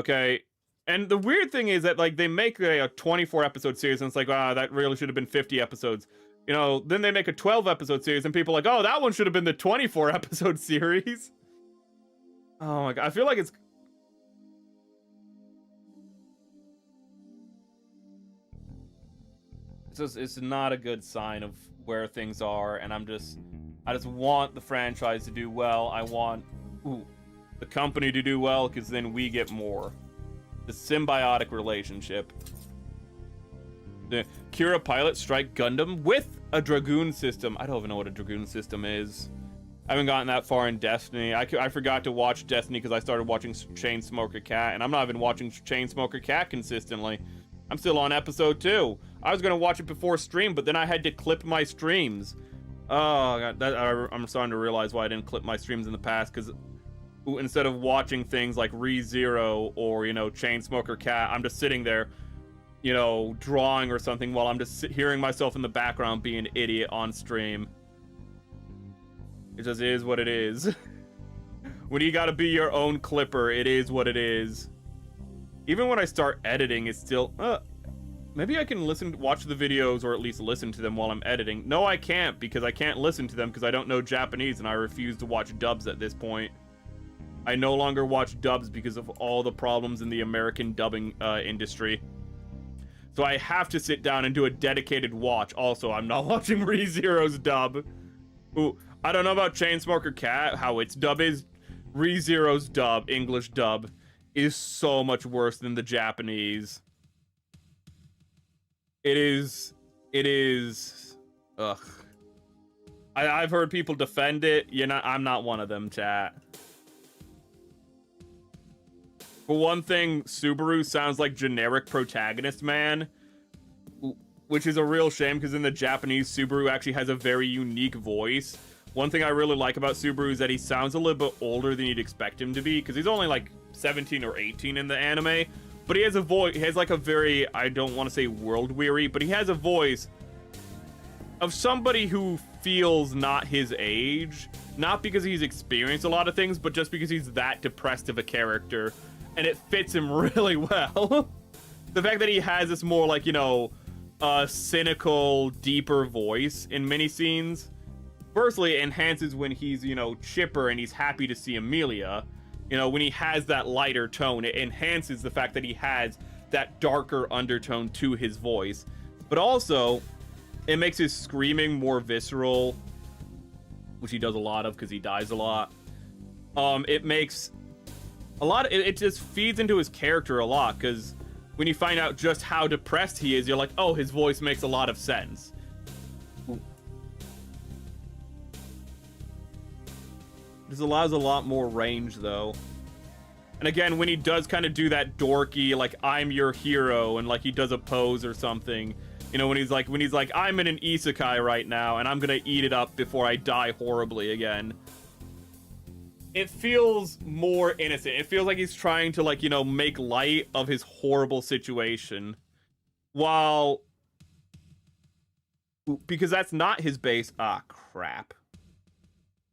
Okay. And the weird thing is that, like, they make a 24 episode series and it's like, ah, that really should have been 50 episodes. You know, then they make a 12 episode series and people are like, oh, that one should have been the 24 episode series. Oh my god, I feel like it's not a good sign of where things are, and I just want the franchise to do well. I want the company to do well, because then we get more. The symbiotic relationship. The Kira pilot strike Gundam with a Dragoon system. I don't even know what a Dragoon system is. I haven't gotten that far in Destiny. I forgot to watch Destiny because I started watching Chainsmoker Cat, and I'm not even watching Chainsmoker Cat consistently. I'm still on episode 2. I was gonna watch it before stream, but then I had to clip my streams. Oh god, I'm starting to realize why I didn't clip my streams in the past, because instead of watching things like ReZero or, you know, Chainsmoker Cat, I'm just sitting there, you know, drawing or something while I'm just hearing myself in the background being an idiot on stream. It just is what it is. When you gotta be your own clipper, it is what it is. Even when I start editing, it's still... maybe I can watch the videos, or at least listen to them while I'm editing. No, I can't, because I can't listen to them because I don't know Japanese, and I refuse to watch dubs at this point. I no longer watch dubs because of all the problems in the American dubbing industry. So I have to sit down and do a dedicated watch. Also, I'm not watching ReZero's dub. Ooh, I don't know about Chainsmoker Cat, how its dub is. ReZero's dub, English dub, is so much worse than the Japanese. It is... Ugh. I've heard people defend it. I'm not one of them, chat. For one thing, Subaru sounds like generic protagonist man, which is a real shame, because in the Japanese, Subaru actually has a very unique voice. One thing I really like about Subaru is that he sounds a little bit older than you'd expect him to be, because he's only like 17 or 18 in the anime, but he has a voice, he has like a very, I don't want to say world weary, but he has a voice of somebody who feels not his age, not because he's experienced a lot of things, but just because he's that depressed of a character. And it fits him really well. The fact that he has this more, like, you know, cynical, deeper voice in many scenes, firstly, it enhances when he's, you know, chipper and he's happy to see Amelia. You know, when he has that lighter tone, it enhances the fact that he has that darker undertone to his voice. But also, it makes his screaming more visceral, which he does a lot of because he dies a lot. It makes... it just feeds into his character a lot, because when you find out just how depressed he is, you're like, oh, his voice makes a lot of sense. This allows a lot more range, though. And again, when he does kind of do that dorky, like, I'm your hero, and like he does a pose or something, you know, when he's like, I'm in an isekai right now, and I'm gonna eat it up before I die horribly again. It feels more innocent. It feels like he's trying to, like, you know, make light of his horrible situation. While... because that's not his base... Ah, crap.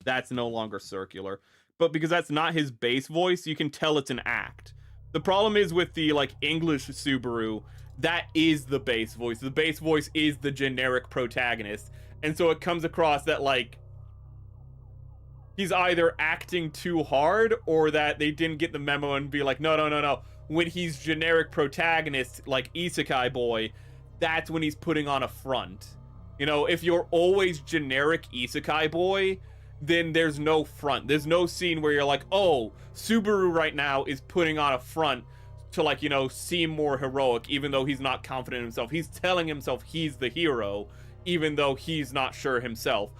That's no longer circular. But because that's not his base voice, you can tell it's an act. The problem is with the, like, English Subaru, that is the base voice. The base voice is the generic protagonist. And so it comes across that, like... he's either acting too hard, or that they didn't get the memo and be like, no. When he's generic protagonist, like Isekai Boy, that's when he's putting on a front. You know, if you're always generic Isekai Boy, then there's no front. There's no scene where you're like, oh, Subaru right now is putting on a front to, like, you know, seem more heroic, even though he's not confident in himself. He's telling himself he's the hero, even though he's not sure himself.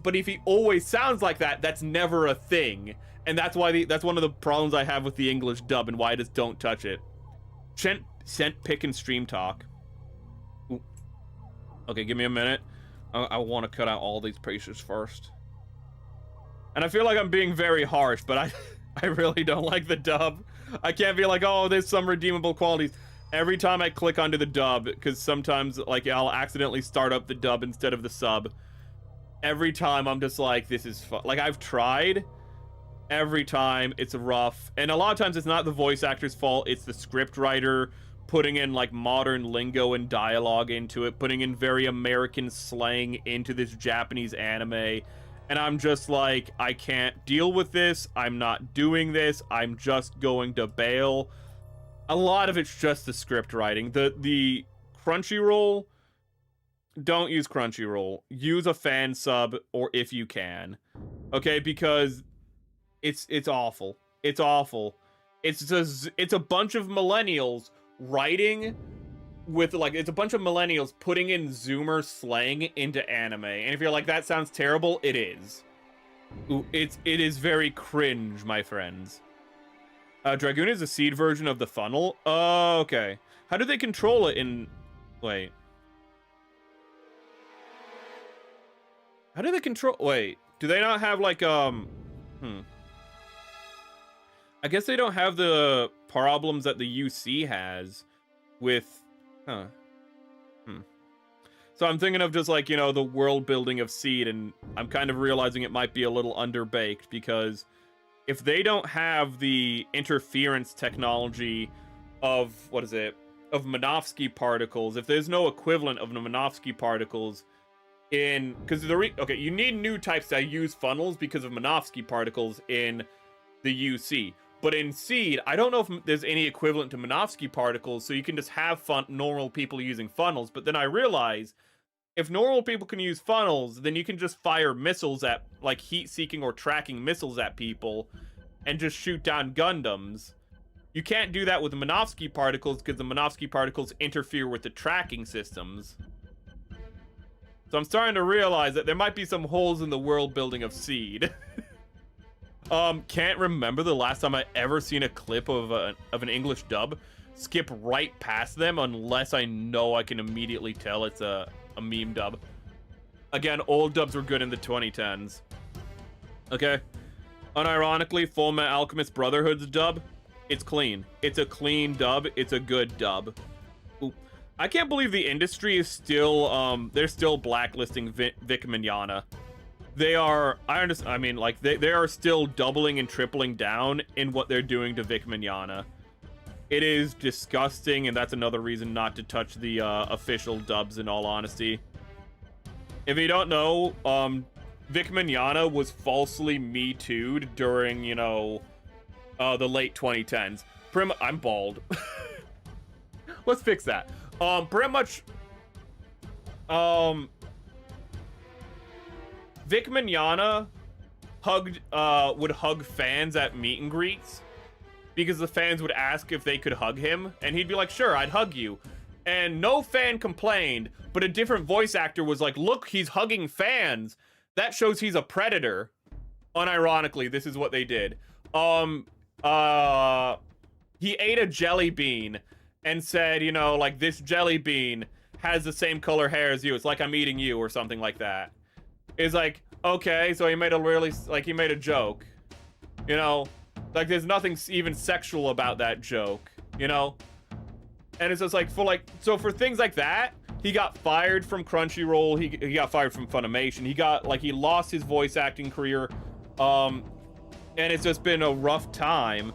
But if he always sounds like that, that's never a thing. And that's why that's one of the problems I have with the English dub and why I just don't touch it. Sent pick and stream talk. Ooh. Okay, give me a minute. I want to cut out all these pictures first. And I feel like I'm being very harsh, but I really don't like the dub. I can't be like, oh, there's some redeemable qualities. Every time I click onto the dub, because sometimes, like, I'll accidentally start up the dub instead of the sub. Every time I'm just like, this is fun. Like, I've tried, Every time it's rough, and a lot of times it's not the voice actor's fault, it's the script writer putting in like modern lingo and dialogue into it, putting in very American slang into this Japanese anime, and I'm just like, I can't deal with this, I'm not doing this, I'm just going to bail. A lot of it's just the script writing. The Crunchyroll, don't use Crunchyroll, use a fan sub, or if you can, okay, because it's awful. It's awful. It's a bunch of millennials writing with like, it's a bunch of millennials putting in Zoomer slang into anime. And if you're like, that sounds terrible, it is. Ooh, it is very cringe, my friends. Dragoon is a seed version of the funnel. Oh, okay. How do they control it in... Wait. How do they control... Wait. Do they not have like, I guess they don't have the problems that the UC has with... So I'm thinking of just like, you know, the world building of Seed, and I'm kind of realizing it might be a little underbaked, because if they don't have the interference technology of, what is it, of Minovsky particles, if there's no equivalent of the Minovsky particles in... Because okay, you need new types that use funnels because of Minovsky particles in the UC. But in Seed, I don't know if there's any equivalent to Minovsky particles, so you can just have normal people using funnels. But then I realize, if normal people can use funnels, then you can just fire missiles at, like, heat-seeking or tracking missiles at people, and just shoot down Gundams. You can't do that with the Minovsky particles, because the Minovsky particles interfere with the tracking systems. So I'm starting to realize that there might be some holes in the world building of Seed. Can't remember the last time I ever seen a clip of an English dub. Skip right past them unless I know I can immediately tell it's a meme dub. Again, old dubs were good in the 2010s. Okay. Unironically, Fullmetal Alchemist Brotherhood's dub, it's clean. It's a clean dub. It's a good dub. Ooh. I can't believe the industry is still, they're still blacklisting Vic Mignogna. They are, I mean, like, they are still doubling and tripling down in what they're doing to Vic Mignogna. It is disgusting, and that's another reason not to touch the official dubs, in all honesty. If you don't know, Vic Mignogna was falsely Me Too'd during, you know, the late 2010s. I'm bald. Let's fix that. Pretty much, Vic Mignogna would hug fans at meet and greets, because the fans would ask if they could hug him, and he'd be like, sure, I'd hug you. And no fan complained, but a different voice actor was like, look, he's hugging fans. That shows he's a predator. Unironically, this is what they did. He ate a jelly bean and said, you know, like, this jelly bean has the same color hair as you. It's like I'm eating you, or something like that. It's like, okay, so he made he made a joke, you know, like, there's nothing even sexual about that joke, you know, and it's just like, so for things like that, he got fired from Crunchyroll, he got fired from Funimation, he lost his voice acting career, and it's just been a rough time,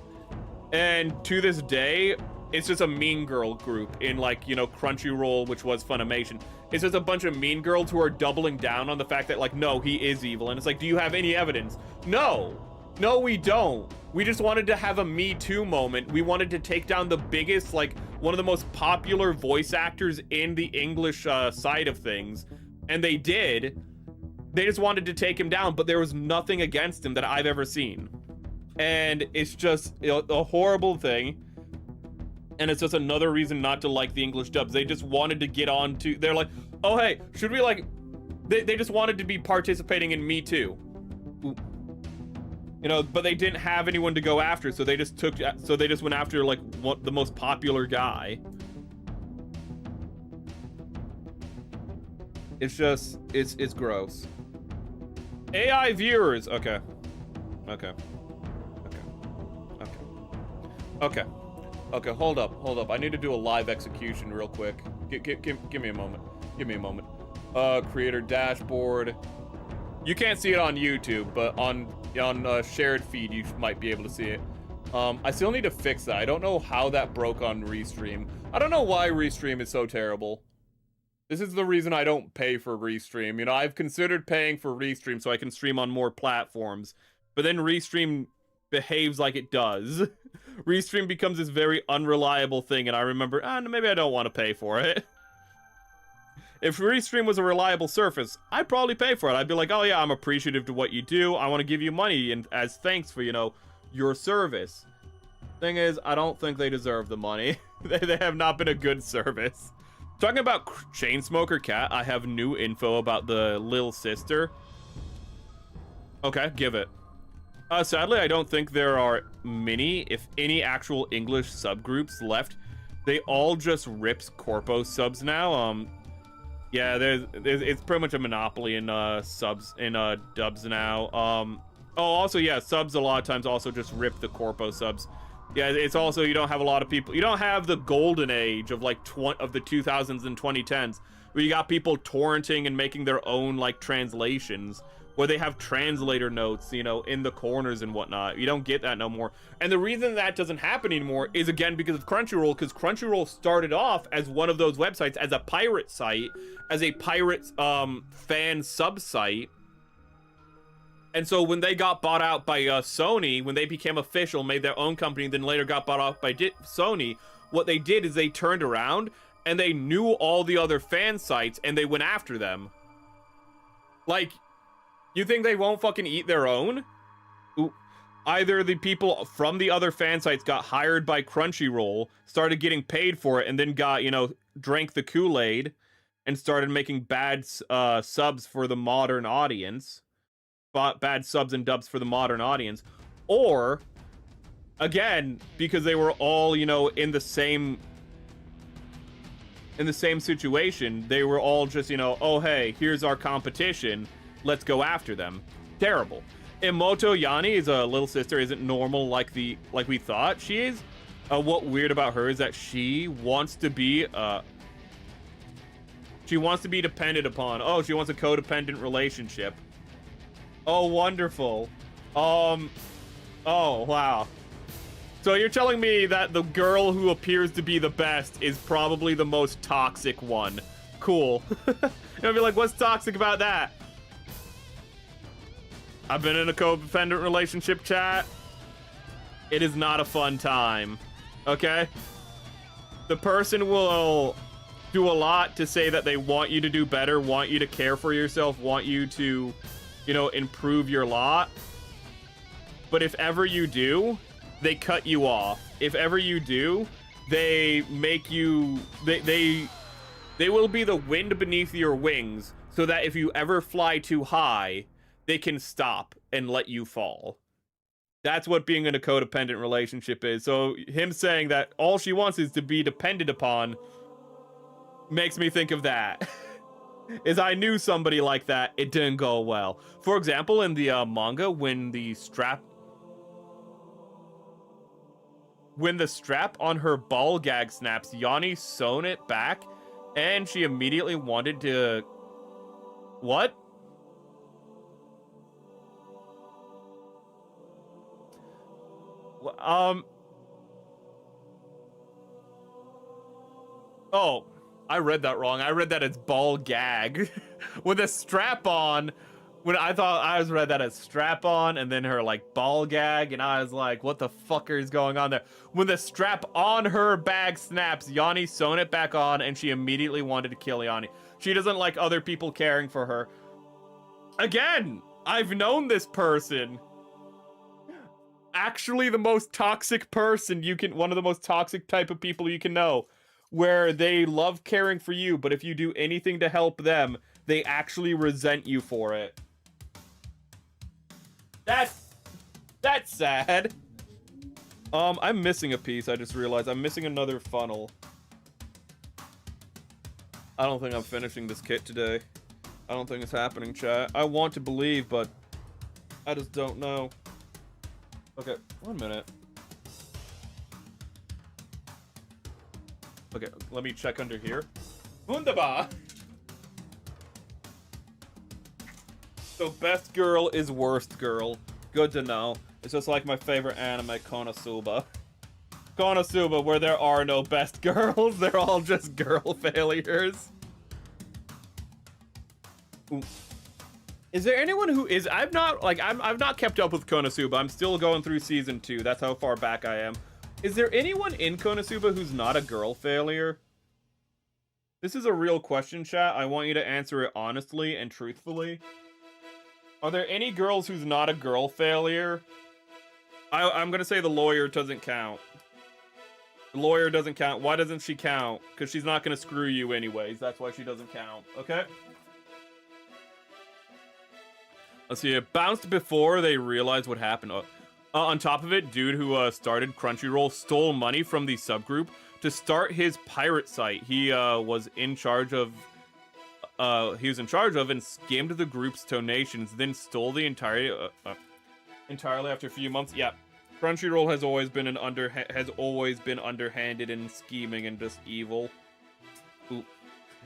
and to this day, it's just a mean girl group in, like, you know, Crunchyroll, which was Funimation. It's just a bunch of mean girls who are doubling down on the fact that, like, no, he is evil. And it's like, do you have any evidence? No, we don't. We just wanted to have a Me Too moment. We wanted to take down the biggest, like, one of the most popular voice actors in the English side of things. And they did. They just wanted to take him down, but there was nothing against him that I've ever seen. And it's just a horrible thing. And it's just another reason not to like the English dubs. They just wanted to get on to... They're like, oh, hey, should we, like... They just wanted to be participating in Me Too. Ooh. You know, but they didn't have anyone to go after, so they just went after, like, the most popular guy. It's just... It's gross. AI viewers! Okay. Okay, hold up. I need to do a live execution real quick. Give me a moment. Creator dashboard. You can't see it on YouTube, but on on shared feed, you might be able to see it. I still need to fix that. I don't know how that broke on Restream. I don't know why Restream is so terrible. This is the reason I don't pay for Restream. You know, I've considered paying for Restream so I can stream on more platforms, but then Restream behaves like it does. Restream becomes this very unreliable thing, and I remember, maybe I don't want to pay for it. If Restream was a reliable service, I'd probably pay for it. I'd be like, oh yeah, I'm appreciative to what you do. I want to give you money and as thanks for, you know, your service. Thing is, I don't think they deserve the money. They have not been a good service. Talking about Chainsmoker Cat, I have new info about the little sister. Okay, give it. Sadly, I don't think there are many, if any, actual English subgroups left. They all just rips corpo subs now. Yeah, it's pretty much a monopoly in subs in dubs now. Oh, also yeah, subs a lot of times also just rip the corpo subs. Yeah, it's also, you don't have a lot of people. You don't have the golden age of like of the 2000s and 2010s where you got people torrenting and making their own like translations where they have translator notes, you know, in the corners and whatnot. You don't get that no more. And the reason that doesn't happen anymore is again because of Crunchyroll, because Crunchyroll started off as one of those websites as a pirate site, as a pirate fan sub site. And so when they got bought out by Sony, when they became official, made their own company, then later got bought off by Sony, what they did is they turned around and they knew all the other fan sites and they went after them. Like, you think they won't fucking eat their own? Ooh. Either the people from the other fan sites got hired by Crunchyroll, started getting paid for it, and then got, you know, drank the Kool-Aid and started making bad subs for the modern audience. Bad subs and dubs for the modern audience, or again because they were all, you know, in the same situation, they were all just, you know, oh hey, here's our competition, let's go after them. Terrible. Imoto Yanni is a little sister, isn't normal like we thought she is. What weird about her is that she wants to be dependent upon. Oh, she wants a codependent relationship. Oh, wonderful. Oh, wow. So you're telling me that the girl who appears to be the best is probably the most toxic one. Cool. You'll be like, what's toxic about that? I've been in a codependent relationship, chat. It is not a fun time. Okay? The person will do a lot to say that they want you to do better, want you to care for yourself, want you to, you know, improve your lot. But if ever you do, they cut you off. If ever you do, they make you, they will be the wind beneath your wings so that if you ever fly too high, they can stop and let you fall. That's what being in a codependent relationship is. So him saying that all she wants is to be depended upon makes me think of that. Is I knew somebody like that, it didn't go well. For example, in the manga, when the strap on her ball gag snaps, Yanni sewn it back, and she immediately wanted to... What? Oh, I read that wrong. I read that as ball gag. With a strap on, when I thought I was read that as strap on and then her like ball gag, and I was like, what the fucker is going on there? When the strap on her bag snaps, Yanni sewn it back on and she immediately wanted to kill Yanni. She doesn't like other people caring for her. Again, I've known this person. Actually the most toxic person one of the most toxic type of people you can know. Where they love caring for you, but if you do anything to help them, they actually resent you for it. That's sad. I'm missing a piece. I just realized I'm missing another funnel. I don't think I'm finishing this kit today. I don't think it's happening, chat. I want to believe, but I just don't know. Okay, 1 minute. Okay, let me check under here. Wunderbar! So best girl is worst girl. Good to know. It's just like my favorite anime, Konosuba. Konosuba, where there are no best girls. They're all just girl failures. Ooh. Is there anyone who is... I've not kept up with Konosuba. I'm still going through season 2. That's how far back I am. Is there anyone in Konosuba who's not a girl failure? This is a real question, chat. I want you to answer it honestly and truthfully. Are there any girls who's not a girl failure? I'm gonna say the lawyer doesn't count. The lawyer doesn't count. Why doesn't she count? Because she's not gonna screw you anyways. That's why she doesn't count. Okay? Let's see. It bounced before they realized what happened. On top of it, dude who started Crunchyroll stole money from the subgroup to start his pirate site. He was in charge of and skimmed the group's donations, then stole the entirely after a few months. Yeah, Crunchyroll has always been underhanded and scheming and just evil. Ooh.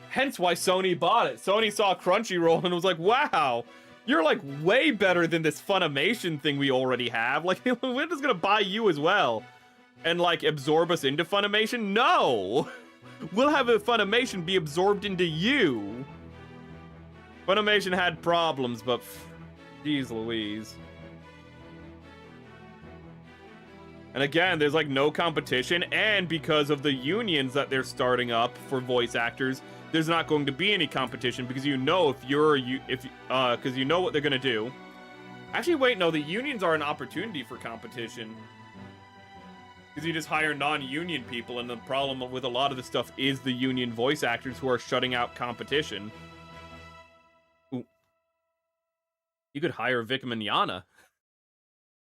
Hence why Sony bought it. Sony saw Crunchyroll and was like, "Wow, you're like way better than this Funimation thing we already have. Like, we're just gonna buy you as well, and like absorb us into Funimation. No, we'll have a Funimation be absorbed into you." Funimation had problems, but geez Louise. And again, there's like no competition, and because of the unions that they're starting up for voice actors, there's not going to be any competition because you know because you know what they're gonna do. Actually, wait, no, the unions are an opportunity for competition because you just hire non-union people, and the problem with a lot of this stuff is the union voice actors who are shutting out competition. You could hire Vic Mignogna.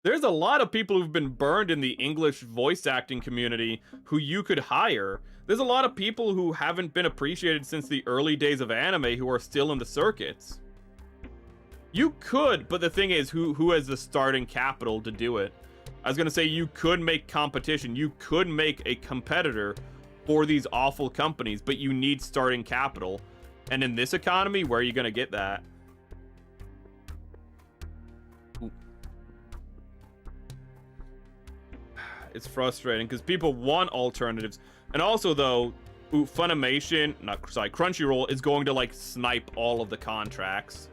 There's a lot of people who've been burned in the English voice acting community who you could hire. There's a lot of people who haven't been appreciated since the early days of anime who are still in the circuits. You could, but the thing is, who has the starting capital to do it? I was gonna say you could make competition. You could make a competitor for these awful companies, but you need starting capital. And in this economy, where are you gonna get that? It's frustrating because people want alternatives. And also, though, Crunchyroll is going to, like, snipe all of the contracts.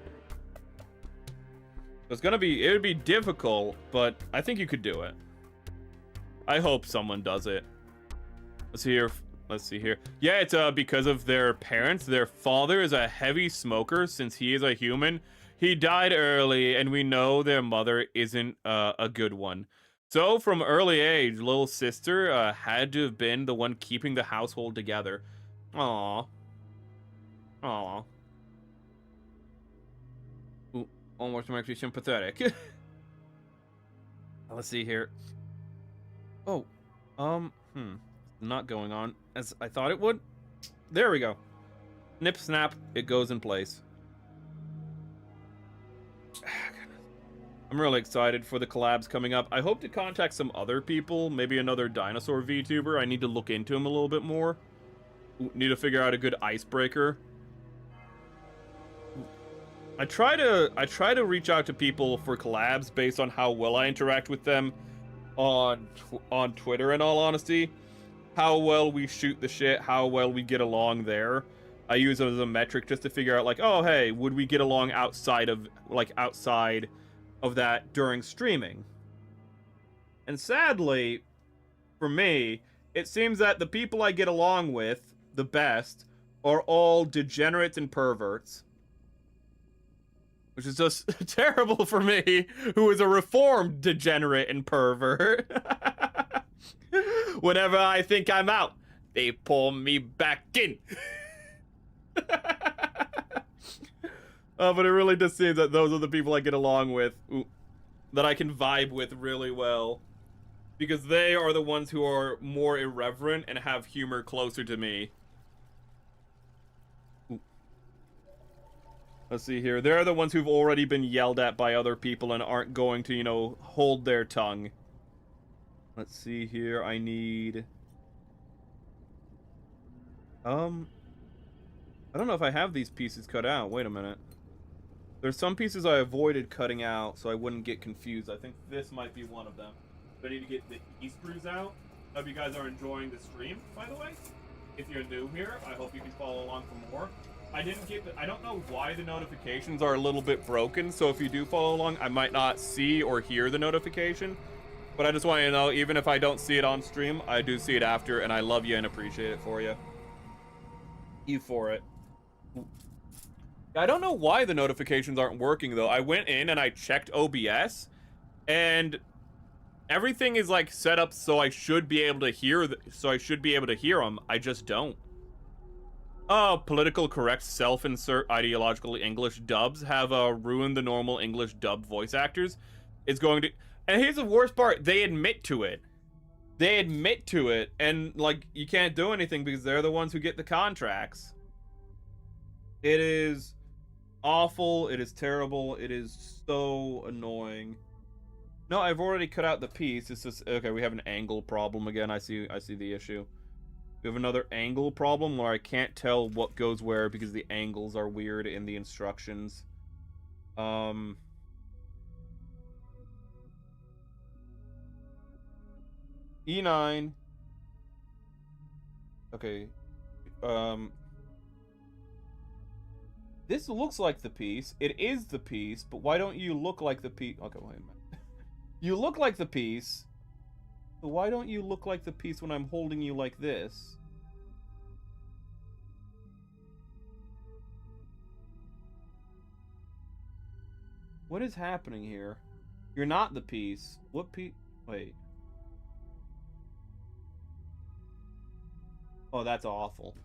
So it would be difficult, but I think you could do it. I hope someone does it. Let's see here. Yeah, it's because of their parents. Their father is a heavy smoker since he is a human. He died early, and we know their mother isn't a good one. So, from early age, little sister had to have been the one keeping the household together. Aww. Aww. Ooh, almost makes me sympathetic. Let's see here. Oh, not going on as I thought it would. There we go. Nip snap, it goes in place. I'm really excited for the collabs coming up. I hope to contact some other people, maybe another dinosaur VTuber. I need to look into him a little bit more. Need to figure out a good icebreaker. I try to reach out to people for collabs based on how well I interact with them on Twitter, in all honesty. How well we shoot the shit, how well we get along there. I use it as a metric just to figure out, like, oh hey, would we get along outside of that during streaming? And sadly, for me, it seems that the people I get along with the best are all degenerates and perverts. Which is just terrible for me, who is a reformed degenerate and pervert. Whenever I think I'm out, they pull me back in. But it really does seem that those are the people I get along with, that I can vibe with really well. Because they are the ones who are more irreverent and have humor closer to me. Let's see here. They're the ones who've already been yelled at by other people and aren't going to, you know, hold their tongue. Let's see here. I need... I don't know if I have these pieces cut out. Wait a minute. There's some pieces I avoided cutting out so I wouldn't get confused. I think this might be one of them. I need to get the E-screws out. I hope you guys are enjoying the stream, by the way. If you're new here, I hope you can follow along for more. I don't know why the notifications are a little bit broken, so if you do follow along, I might not see or hear the notification. But I just want you to know, even if I don't see it on stream, I do see it after, and I love you and appreciate it for you. You for it. I don't know why the notifications aren't working, though. I went in and I checked OBS, and everything is like set up so I should be able to hear them. I just don't. Oh, political correct self-insert ideological English dubs have ruined the normal English dub voice actors. It's going to, and here's the worst part: they admit to it. They admit to it, and like you can't do anything because they're the ones who get the contracts. It is awful. It is terrible. It is so annoying. No, I've already cut out the piece. It's just okay. We have an angle problem again. I see the issue. We have another angle problem where I can't tell what goes where because the angles are weird in the instructions. E9. Okay. This looks like the piece. It is the piece, but why don't you look like the piece? Okay, wait a minute. You look like the piece. So why don't you look like the piece when I'm holding you like this? What is happening here? You're not the piece. What piece? Wait. Oh, that's awful.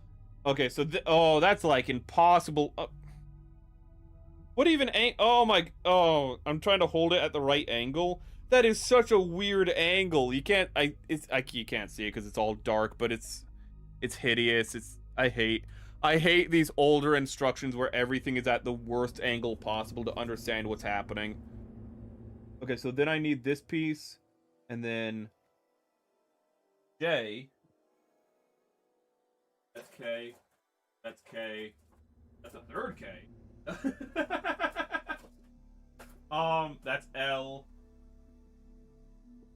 Okay, so oh, that's like impossible. What even? Oh my! Oh, I'm trying to hold it at the right angle. That is such a weird angle. You can't. You can't see it because it's all dark, but it's hideous. I hate these older instructions where everything is at the worst angle possible to understand what's happening. Okay, so then I need this piece, and then J. That's K. That's K. That's a third K. That's L.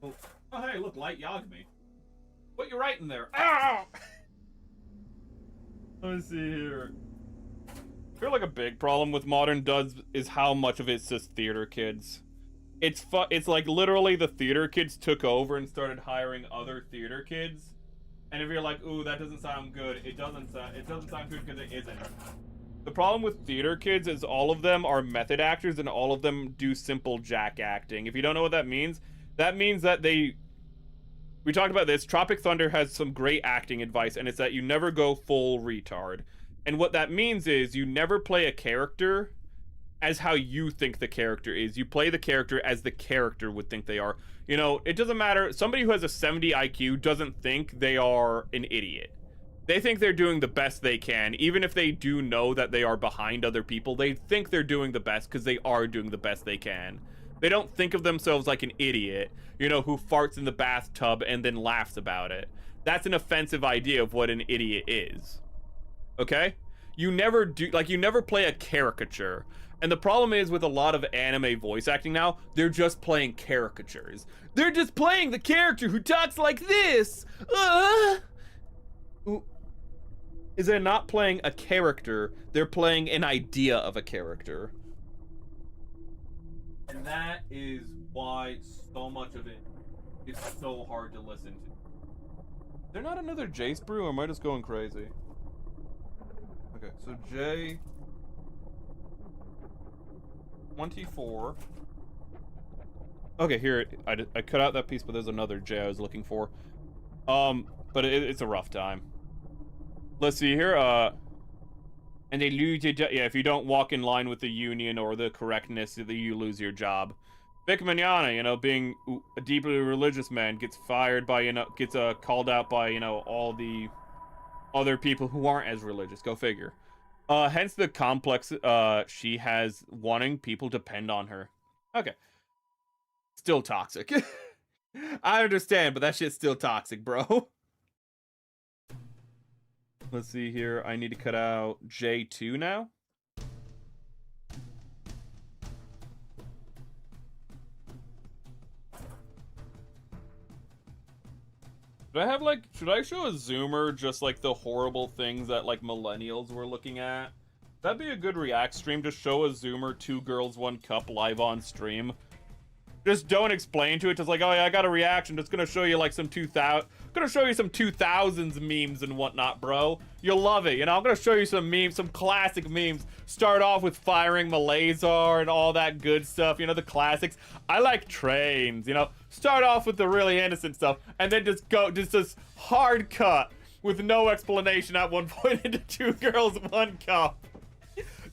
Oh, hey, look, Light Yagami. What you writing there? Ow! Let me see here. I feel like a big problem with modern dubs is how much of it's just theater kids. It's like literally the theater kids took over and started hiring other theater kids. And if you're like, ooh, that doesn't sound good, it doesn't sound good because it isn't. The problem with theater kids is all of them are method actors and all of them do simple jack acting. If you don't know what that means that we talked about this. Tropic Thunder has some great acting advice, and it's that you never go full retard. And what that means is you never play a character as how you think the character is. You play the character as the character would think they are. You know, it doesn't matter. Somebody who has a 70 IQ doesn't think they are an idiot. They think they're doing the best they can. Even if they do know that they are behind other people, they think they're doing the best because they are doing the best they can. They don't think of themselves like an idiot, you know, who farts in the bathtub and then laughs about it. That's an offensive idea of what an idiot is. Okay? You never play a caricature. And the problem is with a lot of anime voice acting now, they're just playing caricatures. They're just playing the character who talks like this. Is they're not playing a character, they're playing an idea of a character. And that is why so much of it is so hard to listen to. Is there not another J sprue, or am I just going crazy? Okay, so J 24. Okay, here I cut out that piece, but there's another J I was looking for. But it's a rough time. Let's see here. And they lose your job. Yeah, if you don't walk in line with the union or the correctness, you lose your job. Vic Mignogna, you know, being a deeply religious man, gets fired by, you know, gets called out by, you know, all the other people who aren't as religious. Go figure. Hence the complex she has wanting people to depend on her. Okay. Still toxic. I understand, but that shit's still toxic, bro. Let's see here. I need to cut out J2 now. should I show a zoomer just like the horrible things that like millennials were looking at? That'd be a good react stream, to show a zoomer 2 girls 1 cup live on stream. Just don't explain to it, just like, oh yeah, I got a reaction, just gonna show you like some 2000s memes and whatnot, bro. You'll love it, you know? I'm gonna show you some memes, some classic memes. Start off with firing Malazar and all that good stuff, you know, the classics. I like trains, you know? Start off with the really innocent stuff, and then just go, just this hard cut with no explanation at one point into 2 girls 1 cup.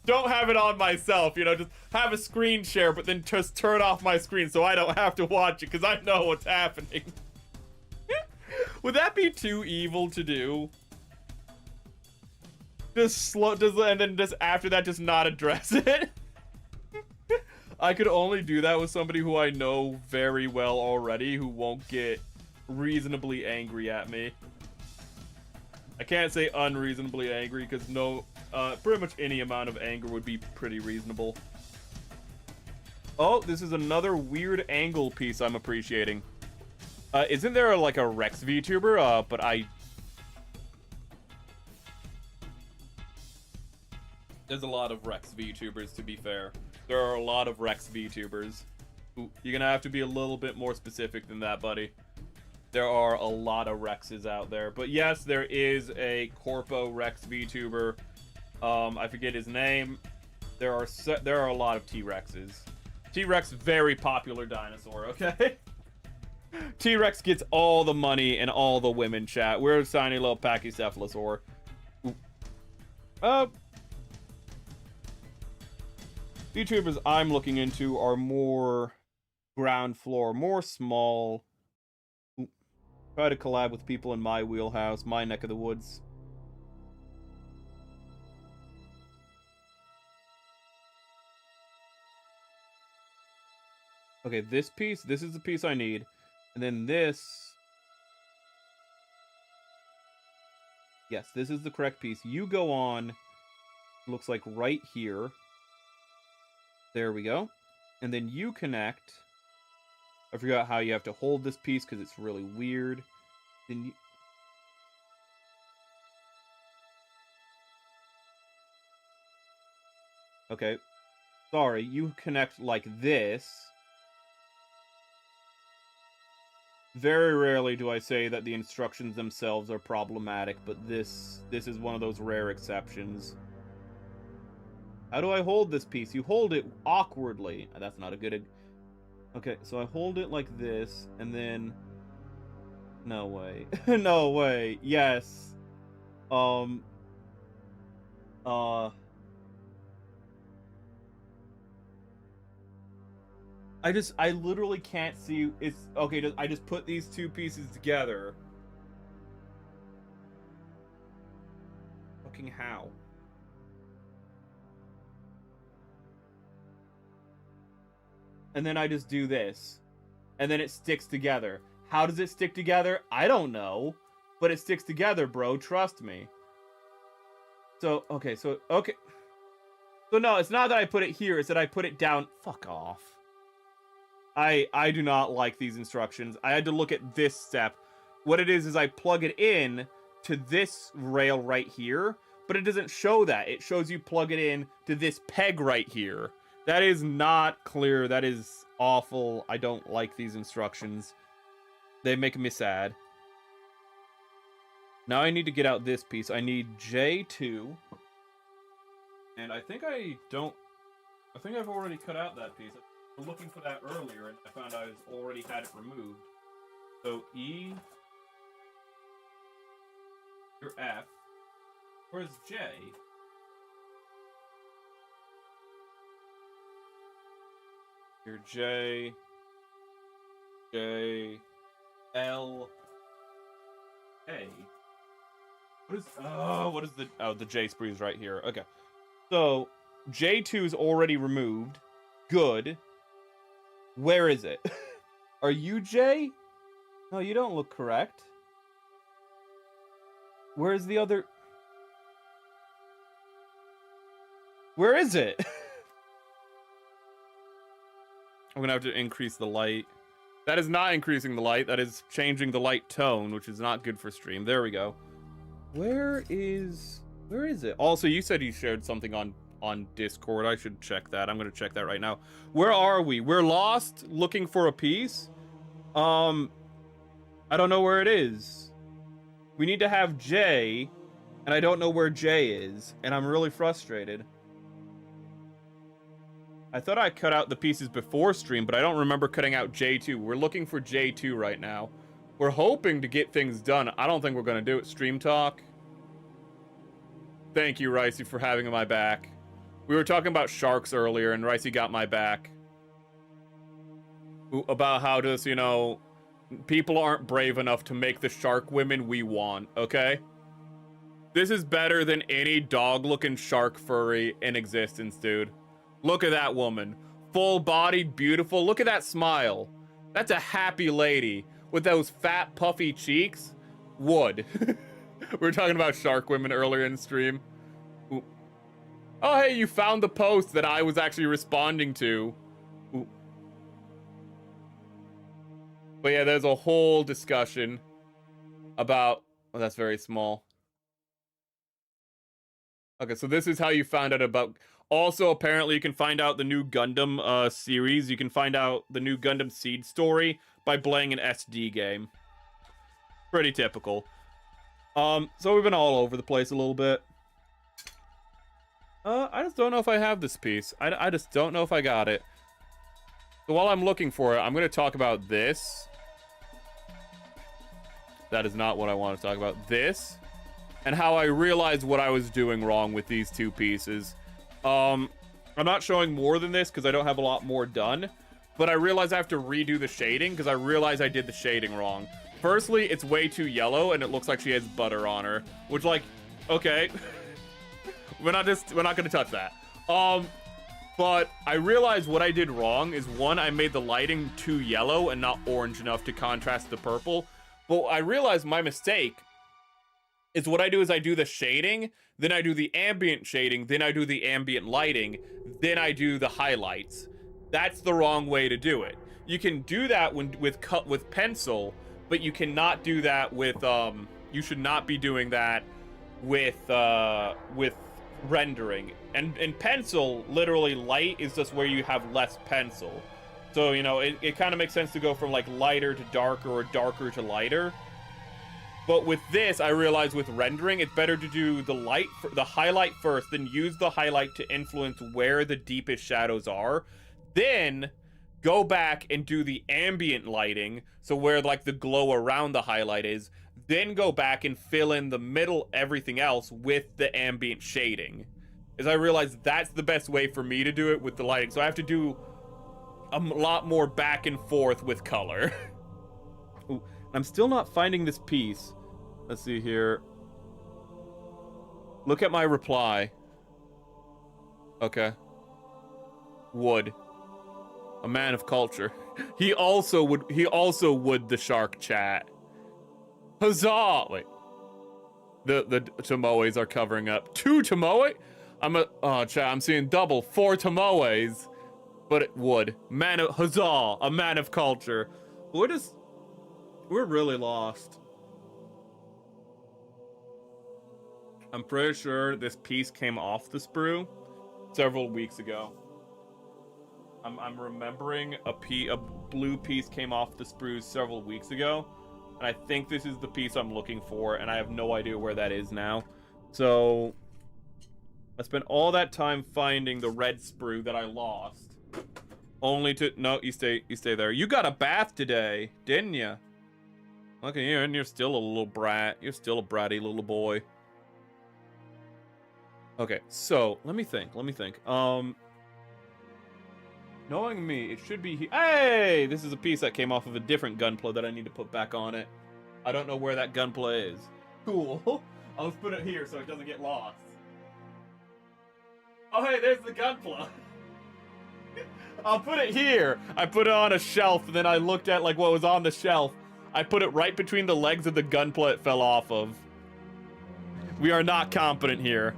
Don't have it on myself, you know, just have a screen share, but then just turn off my screen so I don't have to watch it, because I know what's happening. Would that be too evil to do? And then just after that, just not address it? I could only do that with somebody who I know very well already, who won't get reasonably angry at me. I can't say unreasonably angry, because pretty much any amount of anger would be pretty reasonable. Oh, this is another weird angle piece I'm appreciating. Isn't there like a Rex VTuber? But there's a lot of Rex VTubers, to be fair. There are a lot of Rex VTubers. Ooh, you're gonna have to be a little bit more specific than that, buddy. There are a lot of Rexes out there. But yes, there is a Corpo Rex VTuber. I forget his name. There are a lot of T-Rexes. T-Rex, very popular dinosaur, okay? T-Rex gets all the money and all the women, chat. We're a tiny little pachycephalosaur. VTubers I'm looking into are more ground floor, more small. Try to collab with people in my wheelhouse, my neck of the woods. Okay, this piece, this is the piece I need. And then this... Yes, this is the correct piece. You go on, looks like right here. There we go. And then you connect... I forgot how you have to hold this piece because it's really weird. Then you... Okay. Sorry, you connect like this. Very rarely do I say that the instructions themselves are problematic, but this is one of those rare exceptions. How do I hold this piece? You hold it awkwardly. That's not a good... Okay, so I hold it like this, and then... No way. No way. Yes. I literally can't see... It's... Okay, I just put these 2 pieces together. Fucking how? And then I just do this. And then it sticks together. How does it stick together? I don't know. But it sticks together, bro. Trust me. So, okay. So no, it's not that I put it here. It's that I put it down. Fuck off. I do not like these instructions. I had to look at this step. What it is I plug it in to this rail right here. But it doesn't show that. It shows you plug it in to this peg right here. That is not clear. That is awful. I don't like these instructions. They make me sad. Now I need to get out this piece. I need J2. And I think I've already cut out that piece. I was looking for that earlier and I found I already had it removed. So E, your F. Where's J? Your J, L, A. What is the J spree is right here. Okay. So, J2 is already removed. Good. Where is it? Are you J? No, you don't look correct. Where's the other... Where is it? I'm gonna have to increase the light. That is not increasing the light. That is changing the light tone, which is not good for stream. There we go. Where is it? Also, you said you shared something on Discord. I should check that. I'm gonna check that right now. Where are we? We're lost looking for a piece. I don't know where it is. We need to have J, and I don't know where J is, and I'm really frustrated. I thought I cut out the pieces before stream, but I don't remember cutting out J2. We're looking for J2 right now. We're hoping to get things done. I don't think we're gonna do it. Stream talk. Thank you, Ricey, for having my back. We were talking about sharks earlier, and Ricey got my back. About how just, you know, people aren't brave enough to make the shark women we want, okay? This is better than any dog-looking shark furry in existence, dude. Look at that woman. Full-bodied, beautiful. Look at that smile. That's a happy lady with those fat, puffy cheeks. Would. We were talking about shark women earlier in the stream. Ooh. Oh, hey, you found the post that I was actually responding to. Ooh. But yeah, there's a whole discussion about... Oh, that's very small. Okay, so this is how you found out about... Also, apparently, you can find out the new Gundam series. You can find out the new Gundam Seed story by playing an SD game. Pretty typical. So we've been all over the place a little bit. I just don't know if I have this piece. I just don't know if I got it. So while I'm looking for it, I'm going to talk about this. That is not what I want to talk about. This. And how I realized what I was doing wrong with these two pieces. I'm not showing more than this because I don't have a lot more done. But I realize I have to redo the shading because I realize I did the shading wrong. Firstly, it's way too yellow and it looks like she has butter on her. Which, like, okay. we're not gonna touch that. But I realized what I did wrong is, one, I made the lighting too yellow and not orange enough to contrast the purple. But I realized my mistake is what I do is I do the shading, then I do the ambient shading, then I do the ambient lighting, then I do the highlights. That's the wrong way to do it. You can do that with pencil, but you cannot do that with you should not be doing that with rendering. And in pencil, literally light is just where you have less pencil. So, you know, it kind of makes sense to go from like lighter to darker or darker to lighter. But with this, I realized with rendering, it's better to do the highlight first, then use the highlight to influence where the deepest shadows are. Then go back and do the ambient lighting, so where like the glow around the highlight is. Then go back and fill in the middle, everything else with the ambient shading. As I realized that's the best way for me to do it with the lighting. So I have to do a lot more back and forth with color. Ooh. I'm still not finding this piece. Let's see here. Look at my reply. Okay. Would. A man of culture. He also would the shark chat. Huzzah! Wait. The Tomoes are covering up. 2 Tomoe? Chat, I'm seeing double. 4 Tomoes. But it would. Huzzah! A man of culture. We're really lost. I'm pretty sure this piece came off the sprue several weeks ago. I'm remembering a blue piece came off the sprues several weeks ago, and I think this is the piece I'm looking for, and I have no idea where that is now. So I spent all that time finding the red sprue that I lost, only to you stay there. You got a bath today, didn't you? Look at you, and you're still a little brat. You're still a bratty little boy. Okay, so let me think. Knowing me, it should be hey! This is a piece that came off of a different Gunpla that I need to put back on it. I don't know where that Gunpla is. Cool. I'll just put it here so it doesn't get lost. Oh, hey, there's the Gunpla. I'll put it here. I put it on a shelf, and then I looked at like what was on the shelf. I put it right between the legs of the Gunpla it fell off of. We are not competent here.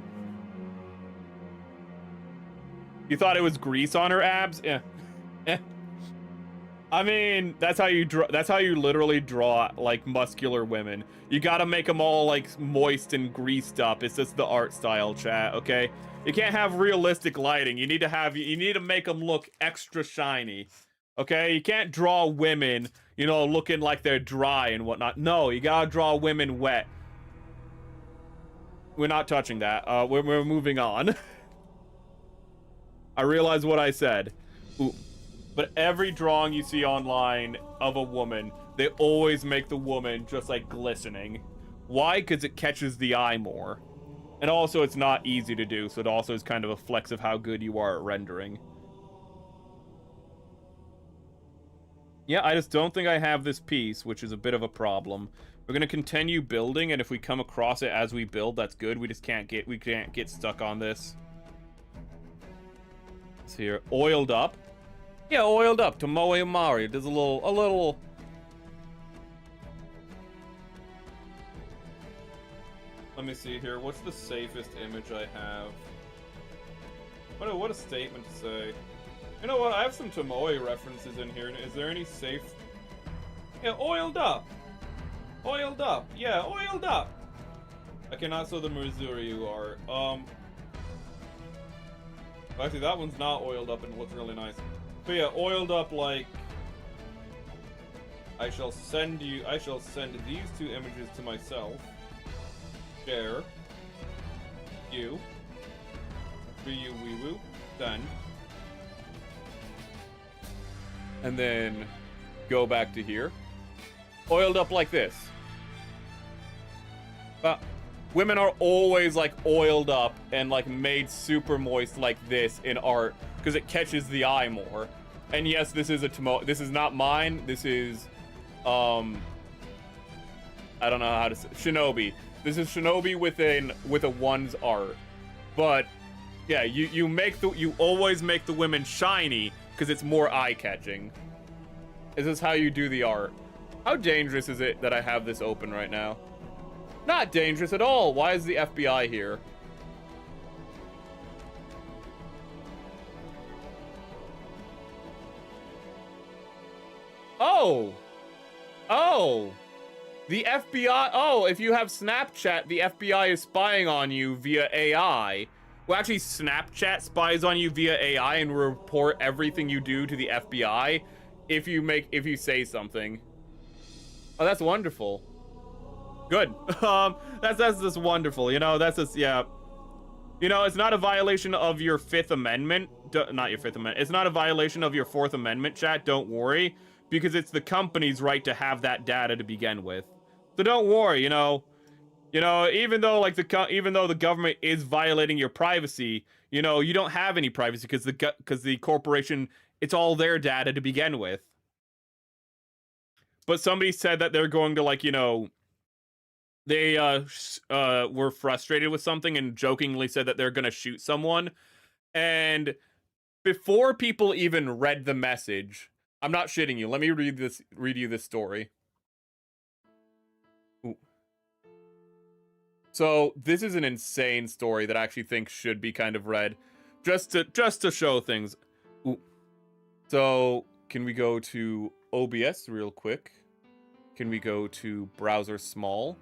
You thought it was grease on her abs? Yeah. I mean, that's how you draw. That's how you literally draw like muscular women. You gotta make them all like moist and greased up. It's just the art style, chat. Okay, you can't have realistic lighting. You need to make them look extra shiny. Okay, you can't draw women, you know, looking like they're dry and whatnot. No, you gotta draw women wet. We're not touching that. We're moving on. I realize what I said. Ooh. But every drawing you see online of a woman, they always make the woman just like glistening. Why? Because it catches the eye more. And also it's not easy to do, so it also is kind of a flex of how good you are at rendering. Yeah, I just don't think I have this piece, which is a bit of a problem. We're gonna continue building, and if we come across it as we build, that's good. We just can't get stuck on this. It's here, oiled up. Yeah, oiled up to Moe Mari. There's a little. Let me see here. What's the safest image I have? What a statement to say. You know what? I have some Tomoe references in here. Is there any safe? Yeah, oiled up. Oiled up. Yeah, oiled up. I cannot show the Missouri art. Actually, that one's not oiled up and looks really nice. But yeah, oiled up, like, I shall send these two images to myself. Share. You. Ryu Wee Woo. Send. And then go back to here. Oiled up like this. Women are always like oiled up and like made super moist like this in art because it catches the eye more. And yes, this is this is not mine. This is I don't know how to say Shinobi. This is Shinobi with a one's art. But yeah, you always make the women shiny because it's more eye-catching. This is how you do the art. How dangerous is it that I have this open right now? Not dangerous at all. Why is the FBI here? Oh. Oh. The FBI. Oh, if you have Snapchat, the FBI is spying on you via AI. Well, actually, Snapchat spies on you via AI and will report everything you do to the FBI if you say something. Oh, that's wonderful. Good. That's just wonderful. You know, that's just, yeah. You know, it's not a violation of your Fifth Amendment. Not your Fifth Amendment. It's not a violation of your Fourth Amendment, chat. Don't worry, because it's the company's right to have that data to begin with. So don't worry. You know, even though like the government is violating your privacy, you know, you don't have any privacy because the corporation, it's all their data to begin with. But somebody said that they're going to, like, you know, they were frustrated with something and jokingly said that they're going to shoot someone. And before people even read the message, I'm not shitting you. Let me read you this story. Ooh. So this is an insane story that I actually think should be kind of read just to show things. Ooh. So can we go to OBS real quick? Can we go to browser small?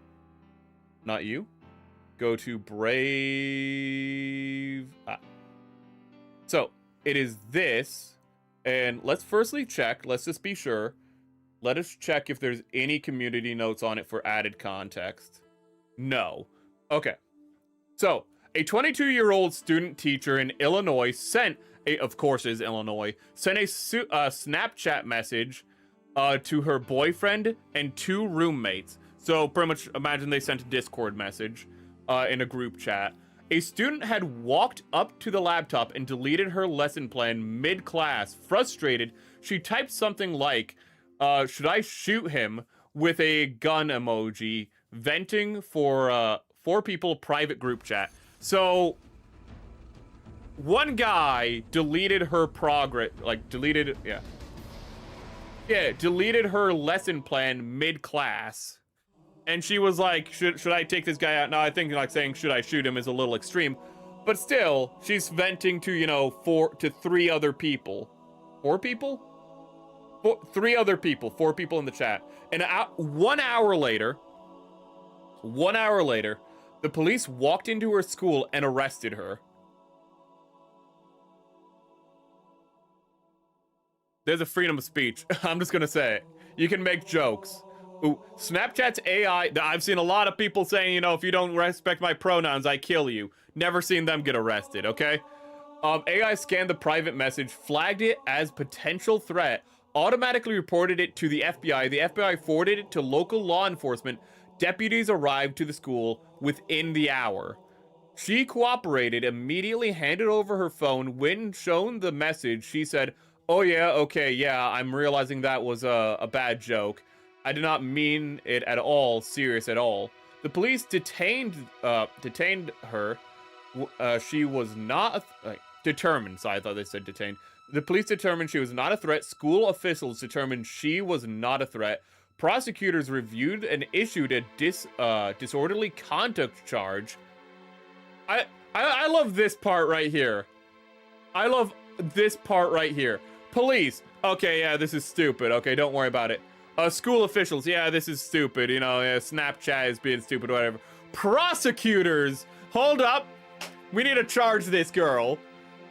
Not you. Go to Brave. So it is this, and let's firstly check. Let's just be sure. Let us check if there's any community notes on it for added context. No. Okay. So a 22-year-old student teacher in Illinois sent a Snapchat message to her boyfriend and two roommates. So pretty much imagine they sent a Discord message in a group chat. A student had walked up to the laptop and deleted her lesson plan mid-class. Frustrated, she typed something like, should I shoot him, with a gun emoji, venting for 4 people private group chat. So one guy deleted her deleted her lesson plan mid-class. And she was like, should I take this guy out? Now, I think like saying, should I shoot him is a little extreme. But still, she's venting to, you know, 3 other people. 4 people? Three other people, 4 people in the chat. And 1 hour later, the police walked into her school and arrested her. There's a freedom of speech. I'm just gonna say it. You can make jokes. Ooh, Snapchat's AI, I've seen a lot of people saying, you know, if you don't respect my pronouns, I kill you. Never seen them get arrested, okay? AI scanned the private message, flagged it as potential threat, automatically reported it to the FBI. The FBI forwarded it to local law enforcement. Deputies arrived to the school within the hour. She cooperated, immediately handed over her phone. When shown the message, she said, "Oh yeah, okay, yeah, I'm realizing that was a bad joke. I did not mean it at all serious at all." The police detained her. She was not determined. So I thought they said detained. The police determined she was not a threat. School officials determined she was not a threat. Prosecutors reviewed and issued a disorderly conduct charge. I love this part right here. I love this part right here. Police, okay, yeah, this is stupid. Okay, don't worry about it. School officials, yeah, this is stupid. You know, yeah, Snapchat is being stupid, whatever. Prosecutors, hold up. We need to charge this girl.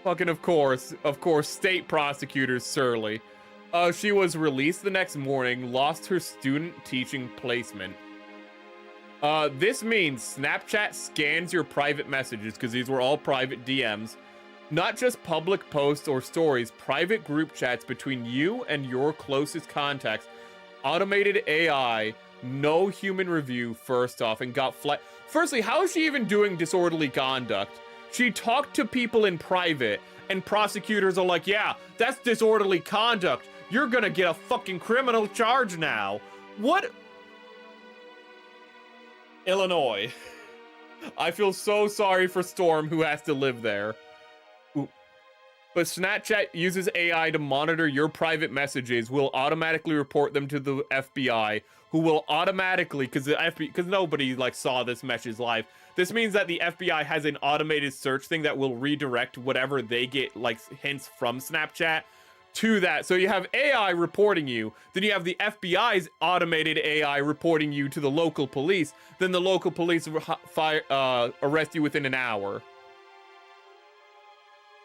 Fucking of course, state prosecutors, surly. She was released the next morning, lost her student teaching placement. This means Snapchat scans your private messages, because these were all private DMs. Not just public posts or stories, private group chats between you and your closest contacts. Automated AI, no human review, first off, and got flat. Firstly, how is she even doing disorderly conduct? She talked to people in private, and prosecutors are like, yeah, that's disorderly conduct. You're gonna get a fucking criminal charge now. What? Illinois. I feel so sorry for Storm, who has to live there. But Snapchat uses AI to monitor your private messages, will automatically report them to the FBI, who will automatically, because nobody like saw this message live. This means that the FBI has an automated search thing that will redirect whatever they get like hints from Snapchat to that. So you have AI reporting you, then you have the FBI's automated AI reporting you to the local police, then the local police arrest you within an hour.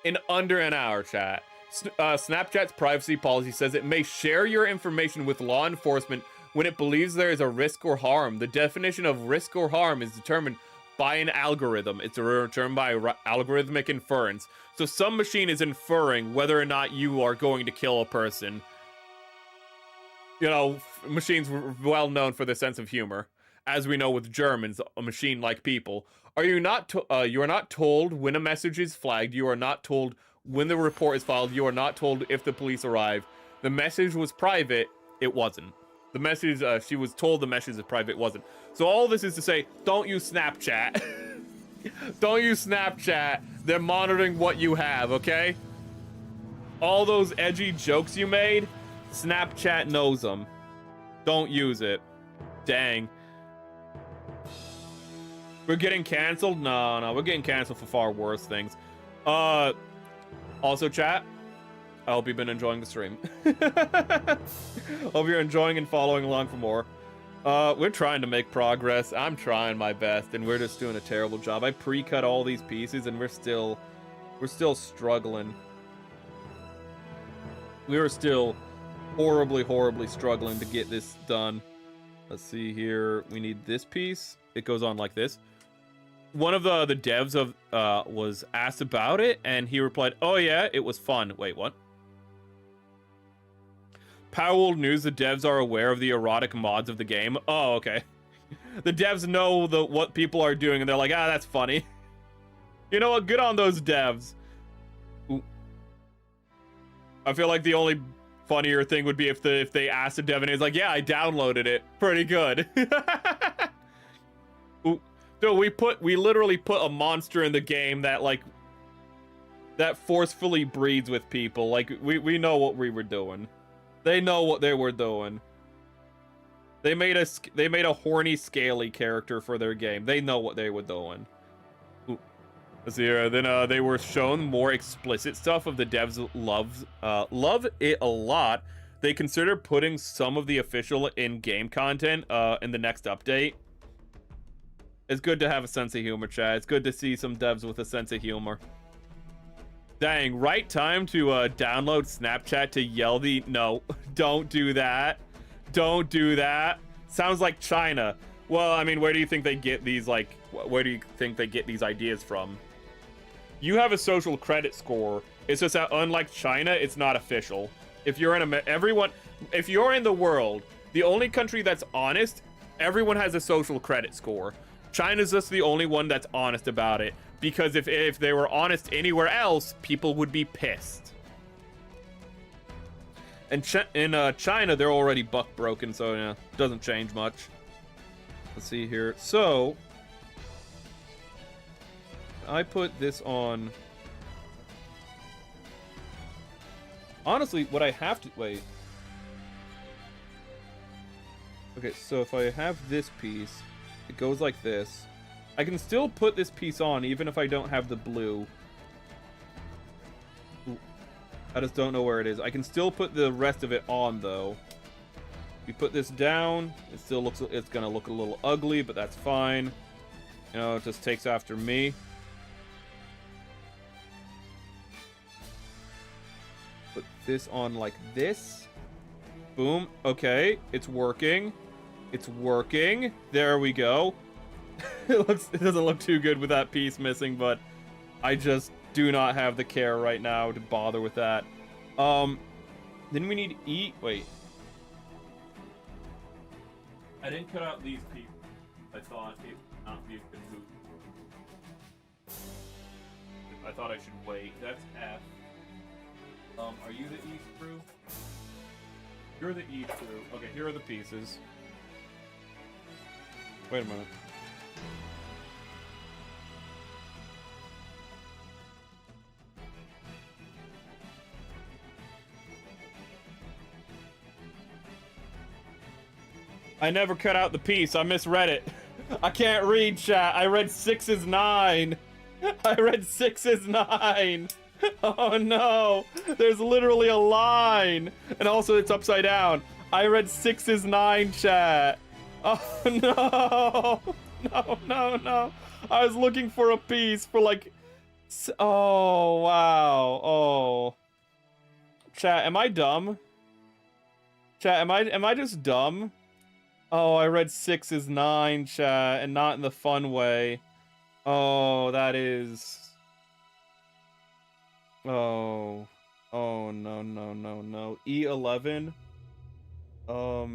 In under an hour, chat. Snapchat's privacy policy says it may share your information with law enforcement when it believes there is a risk or harm. The definition of risk or harm is determined by an algorithm. It's determined by algorithmic inference. So some machine is inferring whether or not you are going to kill a person. You know, machines were well known for their sense of humor. As we know with Germans, a machine like people. You are not told when a message is flagged. You are not told when the report is filed. You are not told if the police arrive. The message was private. It wasn't. The message, she was told the message is private. It wasn't. So all this is to say, don't use Snapchat. Don't use Snapchat. They're monitoring what you have, okay? All those edgy jokes you made, Snapchat knows them. Don't use it. Dang. We're getting canceled? No, we're getting canceled for far worse things. Also, chat, I hope you've been enjoying the stream. Hope you're enjoying and following along for more. We're trying to make progress. I'm trying my best, and we're just doing a terrible job. I pre-cut all these pieces, and we're still struggling. We are still horribly struggling to get this done. Let's see here. We need this piece. It goes on like this. One of the devs of was asked about it, and he replied, "Oh yeah, it was fun." Wait, what? Power News: the devs are aware of the erotic mods of the game. Oh, okay. The devs know what people are doing, and they're like, ah, that's funny. You know what? Good on those devs. Ooh. I feel like the only funnier thing would be if they asked a dev and he's like, yeah, I downloaded it. Pretty good. Ooh. So we literally put a monster in the game that that forcefully breeds with people. Like we know what we were doing. They know what they were doing. They made a horny, scaly character for their game. They know what they were doing. Ooh. Let's see here. Then they were shown more explicit stuff of the devs love it a lot. they consider putting some of the official in-game content in the next update. It's good to have a sense of humor, chat. It's good to see some devs with a sense of humor. Dang, right time to download Snapchat to yell the... No, don't do that. Don't do that. Sounds like China. Well, I mean, where do you think they get these, like... Where do you think they get these ideas from? You have a social credit score. It's just that, unlike China, it's not official. If you're in if you're in the world, the only country that's honest, everyone has a social credit score. China's just the only one that's honest about it. Because if they were honest anywhere else, people would be pissed. And in China, they're already buck broken, so yeah, it doesn't change much. Let's see here. So, I put this on... Honestly, what I have to... Wait. Okay, so if I have this piece, it goes like this. I can still put this piece on, even if I don't have the blue. Ooh, I just don't know where it is. I can still put the rest of it on, though. We put this down. It still looks... It's gonna look a little ugly, but that's fine. You know, it just takes after me. Put this on like this. Boom. Okay, it's working. It's working. There we go. It doesn't look too good with that piece missing, but I just do not have the care right now to bother with that. Then we need E. Wait. I didn't cut out these pieces. I thought it would not be a good move. I thought I should wait. That's F. Are you the E screw? You're the E screw. Okay, here are the pieces. Wait a minute. I never cut out the piece. I misread it. I can't read, chat. I read 6 is 9. I read 6 is 9. Oh no. There's literally a line. And also it's upside down. I read 6 is 9, chat. Oh no. No, no, no. I was looking for a piece for like... Oh, wow. Oh. Chat, am I dumb? Chat, am I just dumb? Oh, I read 6 is 9, chat, and not in the fun way. Oh, that is... Oh. Oh, no, no, no, no. E11? Oh,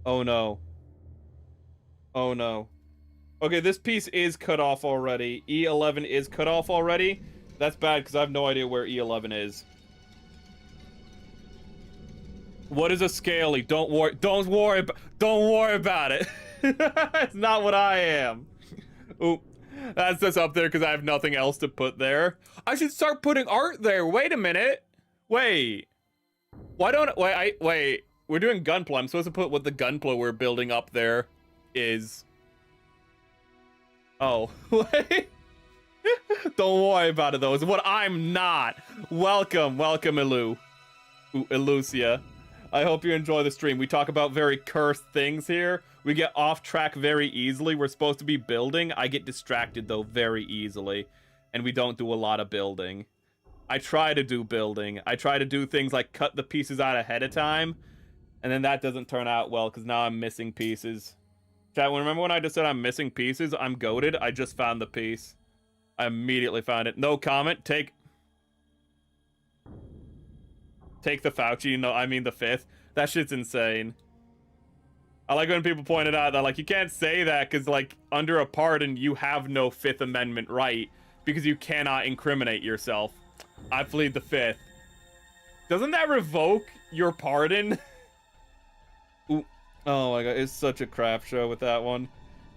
no. Oh, no. Okay, this piece is cut off already. E11 is cut off already. That's bad, because I have no idea where E11 is. What is a scaly? Don't worry about it. It's not what I am. Oop. That's just up there because I have nothing else to put there. I should start putting art there. Wait a minute. Wait. Why don't... Wait. We're doing Gunpla. I'm supposed to put what the Gunpla we're building up there is. Oh. Wait. Don't worry about it, though. It's what I'm not. Welcome, Elu. Ooh, Elucia. I hope you enjoy the stream. We talk about very cursed things here. We get off track very easily. We're supposed to be building. I get distracted, though, very easily. And we don't do a lot of building. I try to do building. I try to do things like cut the pieces out ahead of time. And then that doesn't turn out well, because now I'm missing pieces. Chat, remember when I just said I'm missing pieces? I'm goated. I just found the piece. I immediately found it. No comment. Take the Fauci. No, I mean the 5th. That shit's insane. I like when people pointed out that, like, you can't say that because, like, under a pardon, you have no 5th Amendment right because you cannot incriminate yourself. I plead the 5th. Doesn't that revoke your pardon? Ooh. Oh my god, it's such a crap show with that one.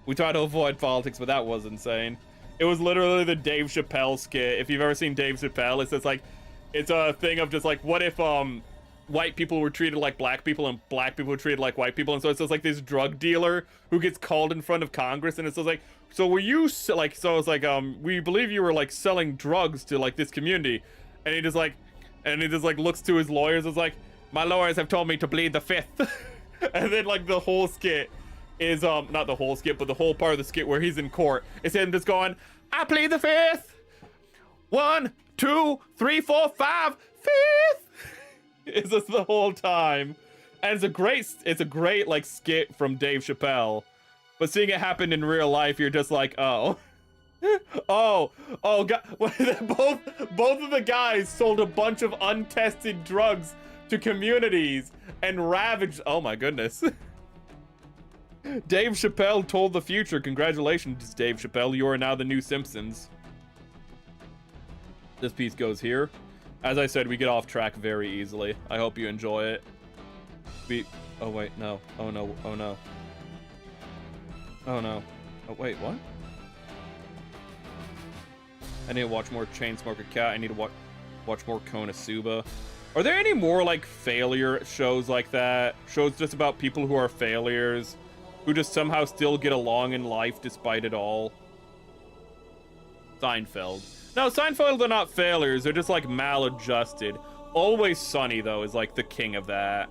We try to avoid politics, but that was insane. It was literally the Dave Chappelle skit. If you've ever seen Dave Chappelle, it's just like... It's a thing of just like, what if white people were treated like black people and black people were treated like white people? And so it's just like this drug dealer who gets called in front of Congress, and it's just like, so were you like, so it's like, we believe you were like selling drugs to like this community, and he just like, And he just like looks to his lawyers and is like, my lawyers have told me to plead the fifth. And then like the whole skit is not the whole skit, but the whole part of the skit where he's in court is him just going, I plead the fifth. 1, 2, 3, 4, 5, fifth. It's just the whole time. And it's a great like skit from Dave Chappelle. But seeing it happen in real life, you're just like, oh. oh god. both of the guys sold a bunch of untested drugs to communities and ravaged. Oh my goodness. Dave Chappelle told the future. Congratulations, Dave Chappelle. You are now the new Simpsons. This piece goes here. As I said, we get off track very easily. I hope you enjoy it. Oh wait, no. Oh no, oh no. Oh no. Oh wait, what? I need to watch more Chainsmoker Cat. I need to watch more Konosuba. Are there any more like failure shows like that? Shows just about people who are failures, who just somehow still get along in life despite it all? Seinfeld. No, Seinfeld are not failures. They're just like maladjusted. Always Sunny though is like the king of that.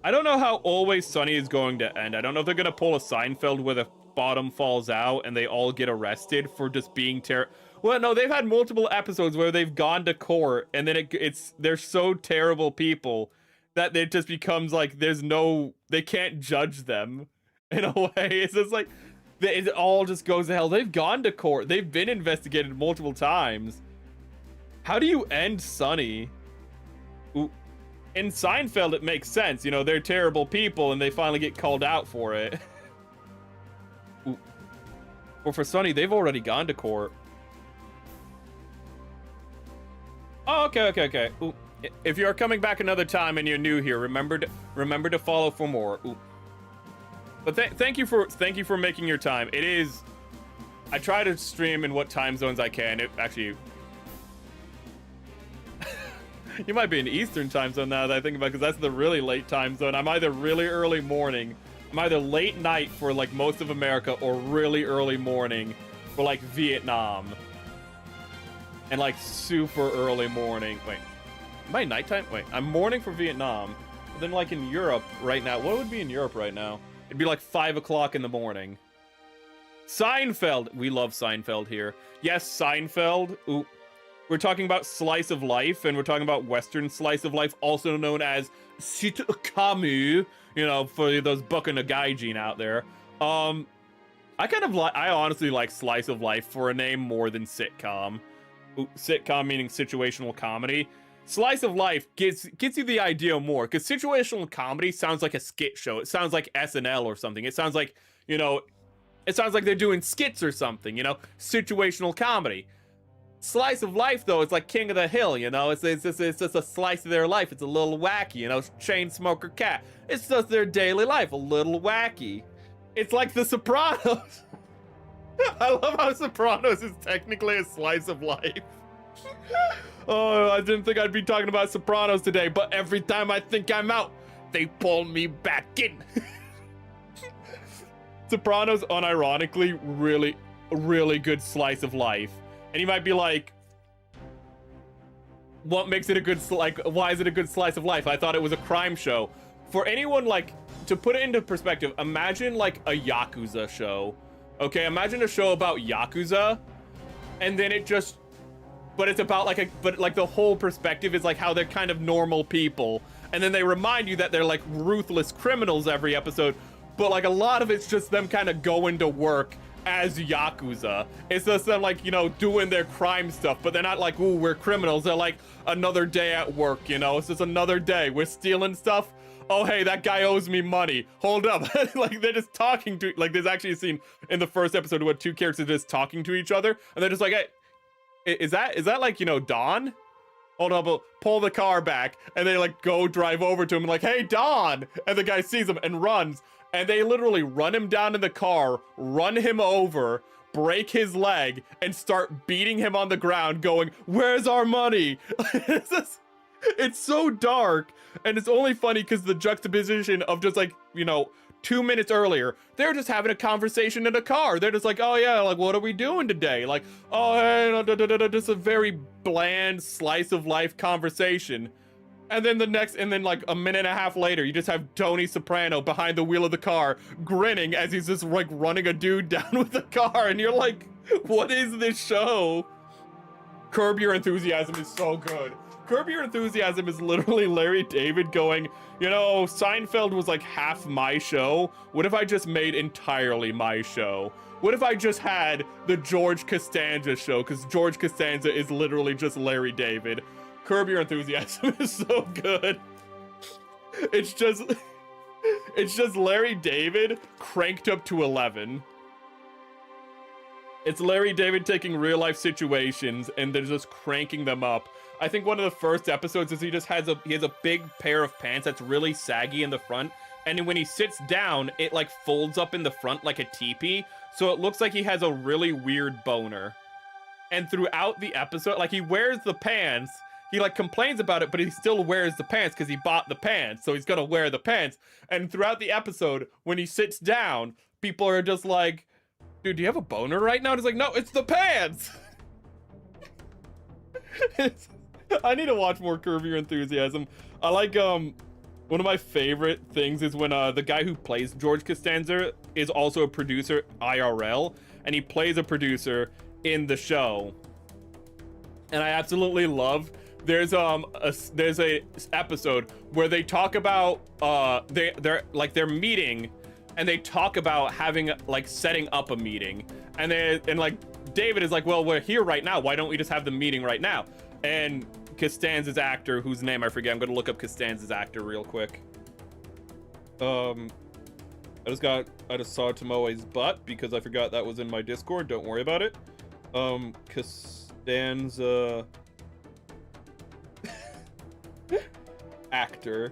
I don't know how Always Sunny is going to end. I don't know if they're gonna pull a Seinfeld where the bottom falls out and they all get arrested for just being well, no, they've had multiple episodes where they've gone to court and then they're so terrible people that it just becomes like they can't judge them in a way. It's just like it all just goes to hell. They've gone to court. They've been investigated multiple times. How do you end Sunny? Ooh. In Seinfeld, it makes sense. You know, they're terrible people and they finally get called out for it. Ooh. Well, for Sunny, they've already gone to court. Oh, okay. Ooh. If you are coming back another time and you're new here, remember to follow for more. Ooh. But thank you for making your time. It is. I try to stream in what time zones I can. It actually. You might be in Eastern time zone now that I think about it, because that's the really late time zone. I'm either really early morning, I'm either late night for like most of America, or really early morning for like Vietnam. And like super early morning. Wait, am I nighttime? Wait, I'm morning for Vietnam. But then like in Europe right now, what would be in Europe right now? It'd be like 5 o'clock in the morning. Seinfeld. We love Seinfeld here. Yes, Seinfeld. Ooh. We're talking about slice of life, and we're talking about Western slice of life, also known as sitcom, you know, for those Buck and a Gaijin out there. I honestly like slice of life for a name more than sitcom. Ooh, sitcom meaning situational comedy. Slice of life gets you the idea more, because situational comedy sounds like a skit show. It sounds like SNL or something. It sounds like, you know, it sounds like they're doing skits or something, you know, situational comedy. Slice of life though, it's like King of the Hill, you know. It's just a slice of their life. It's a little wacky, you know. Chainsmoker Cat. It's just their daily life, a little wacky. It's like The Sopranos. I love how Sopranos is technically a slice of life. Oh, I didn't think I'd be talking about Sopranos today, but every time I think I'm out, they pull me back in. Sopranos, unironically, really good slice of life. And you might be like, what makes it a good, why is it a good slice of life? I thought it was a crime show. For anyone, like, to put it into perspective, imagine like a Yakuza show. Okay, imagine a show about Yakuza, and then but it's about like the whole perspective is like how they're kind of normal people. And then they remind you that they're like ruthless criminals every episode. But like a lot of it's just them kind of going to work as Yakuza. It's just them like, you know, doing their crime stuff, but they're not like, ooh, we're criminals. They're like, another day at work, you know? It's just another day. We're stealing stuff. Oh, hey, that guy owes me money. Hold up. Like, they're just talking to, like, there's actually a scene in the first episode where two characters are just talking to each other, and they're just like, hey, is that like, you know, Don? Hold up, pull the car back, and they like go drive over to him and like, hey, Don! And the guy sees him and runs. And they literally run him down in the car, run him over, break his leg, and start beating him on the ground going, where's our money? It's so dark, and it's only funny because the juxtaposition of just like, you know, 2 minutes earlier, they're just having a conversation in a car. They're just like, oh yeah, like, what are we doing today? Like, oh, hey, just a very bland slice of life conversation. And then like a minute and a half later, you just have Tony Soprano behind the wheel of the car, grinning as he's just like running a dude down with the car. And you're like, what is this show? Curb Your Enthusiasm is so good. Curb Your Enthusiasm is literally Larry David going, you know, Seinfeld was like half my show. What if I just made entirely my show? What if I just had the George Costanza show? Because George Costanza is literally just Larry David. Curb Your Enthusiasm is so good. It's just Larry David cranked up to 11. It's Larry David taking real life situations and they're just cranking them up. I think one of the first episodes is he has a big pair of pants that's really saggy in the front, and when he sits down, it like folds up in the front like a teepee, so it looks like he has a really weird boner. And throughout the episode, like, he wears the pants, he like complains about it, but he still wears the pants because he bought the pants, so he's gonna wear the pants. And throughout the episode, when he sits down, people are just like, dude, do you have a boner right now? And he's like, no, it's the pants. I need to watch more Curb Your Enthusiasm. I like, one of my favorite things is when the guy who plays George Costanza is also a producer IRL, and he plays a producer in the show. And I absolutely love, there's a episode where they talk about they're meeting, and they talk about having like setting up a meeting, and like David is like, well, we're here right now, why don't we just have the meeting right now? And Costanza's actor, whose name I forget, I'm gonna look up Costanza's actor real quick. I just saw Tomoe's butt because I forgot that was in my Discord. Don't worry about it. Costanza actor.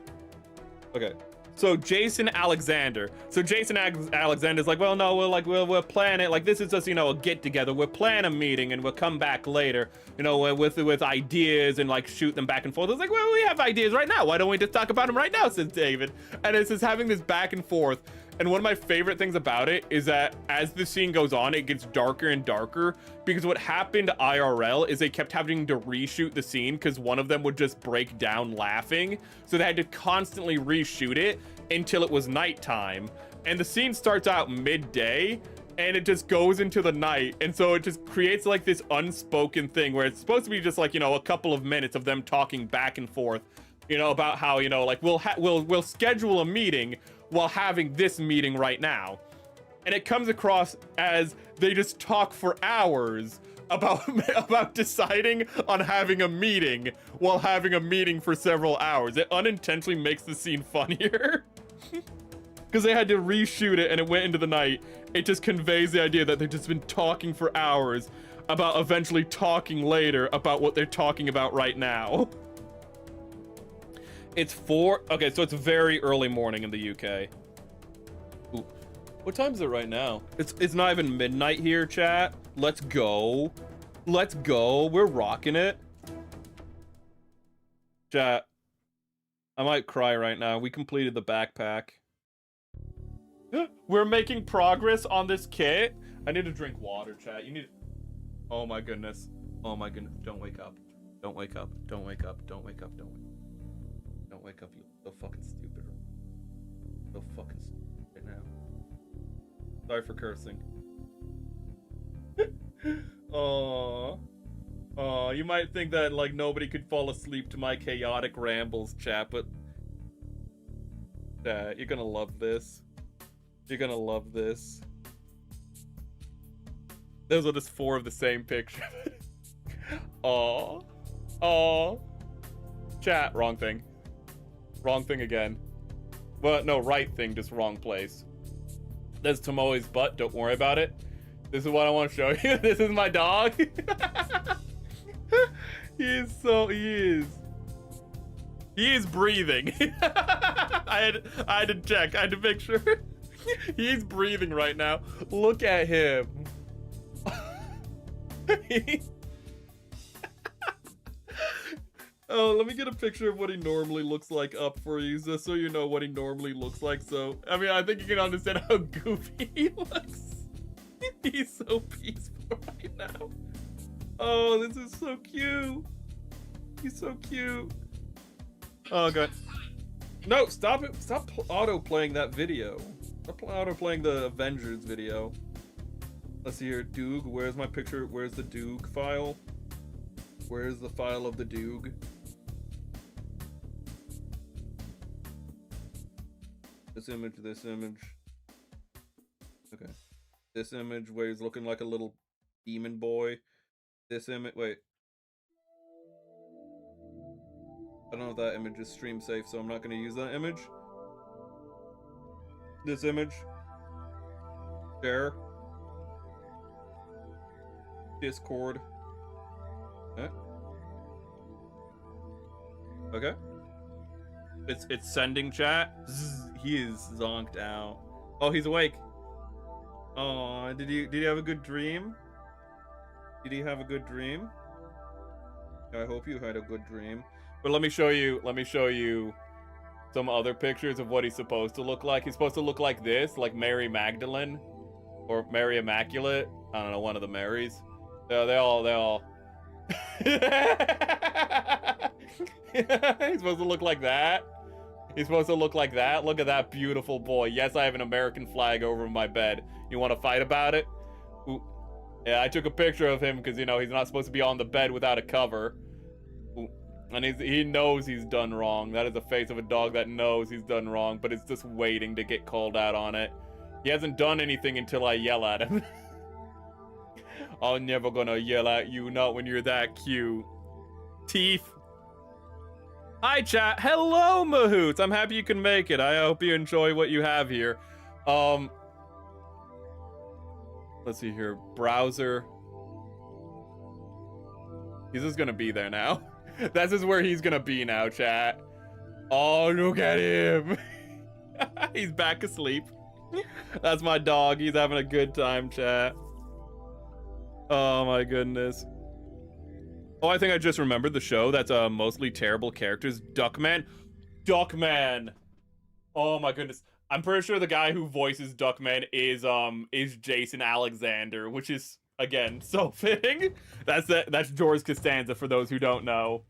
Okay. So Jason Alexander. So Jason Alexander's like, well, no, we'll plan it. Like, this is just, you know, a get together. We'll plan a meeting and we'll come back later, you know, with ideas and like shoot them back and forth. It's like, well, we have ideas right now. Why don't we just talk about them right now, says David. And it's just having this back and forth. And one of my favorite things about it is that as the scene goes on, it gets darker and darker, because what happened IRL is they kept having to reshoot the scene because one of them would just break down laughing. So they had to constantly reshoot it until it was nighttime. And the scene starts out midday and it just goes into the night. And so it just creates like this unspoken thing where it's supposed to be just like, you know, a couple of minutes of them talking back and forth, you know, about how, you know, like we'll schedule a meeting while having this meeting right now. And it comes across as they just talk for hours about deciding on having a meeting while having a meeting for several hours. It unintentionally makes the scene funnier because they had to reshoot it and it went into the night. It just conveys the idea that they've just been talking for hours about eventually talking later about what they're talking about right now. Okay, so it's very early morning in the UK. Ooh. What time is it right now? It's not even midnight here, chat. Let's go. Let's go. We're rocking it. Chat. I might cry right now. We completed the backpack. We're making progress on this kit. I need to drink water, chat. You need... Oh my goodness. Oh my goodness. Don't wake up. Don't wake up. Don't wake up. Don't wake up. Don't wake up. Don't wake up, you so fucking stupid. So fucking stupid right now. Sorry for cursing. Aww. Aw, you might think that, like, nobody could fall asleep to my chaotic rambles, chat, but... you're gonna love this. You're gonna love this. Those are just 4 of the same picture. Aw. Aw. Chat, wrong thing. Wrong thing again. Well, no, right thing, just wrong place. There's Tomoe's butt, don't worry about it. This is what I want to show you. This is my dog. He is breathing. I had to check, I had to make sure. He's breathing right now. Look at him. Oh, let me get a picture of what he normally looks like up for you, just so you know what he normally looks like. So, I mean, I think you can understand how goofy he looks. He's so peaceful right now. Oh, this is so cute. He's so cute. Oh, God. No, stop it. Stop auto-playing that video. Stop auto-playing the Avengers video. Let's see here. Doog, where's my picture? Where's the Doog file? Where's the file of the Doog? This image, this image. Okay. This image where he's looking like a little demon boy. This image, wait. I don't know if that image is stream safe, so I'm not going to use that image. This image. Share. Discord. Okay. It's sending chat. Zzz, he is zonked out. Oh, he's awake. Oh, did he have a good dream? Did he have a good dream? I hope you had a good dream. But let me show you some other pictures of what he's supposed to look like. He's supposed to look like this, like Mary Magdalene or Mary Immaculate. I don't know, one of the Marys. They all He's supposed to look like that. He's supposed to look like that. Look at that beautiful boy. Yes, I have an American flag over my bed. You want to fight about it? Ooh. Yeah, I took a picture of him because, you know, he's not supposed to be on the bed without a cover. Ooh. And he knows he's done wrong. That is the face of a dog that knows he's done wrong, but it's just waiting to get called out on it. He hasn't done anything until I yell at him. I'm never gonna yell at you, not when you're that cute. Teeth. Hi, chat. Hello, Mahoots. I'm happy you can make it. I hope you enjoy what you have here. Let's see here. Browser. He's just gonna be there now. This is where he's gonna be now, chat. Oh, look at him. He's back asleep. That's my dog. He's having a good time, chat. Oh, my goodness. Oh, I think I just remembered the show that's mostly terrible characters. Duckman. Duckman. Oh my goodness. I'm pretty sure the guy who voices Duckman is Jason Alexander, which is, again, so fitting. That's George Costanza for those who don't know.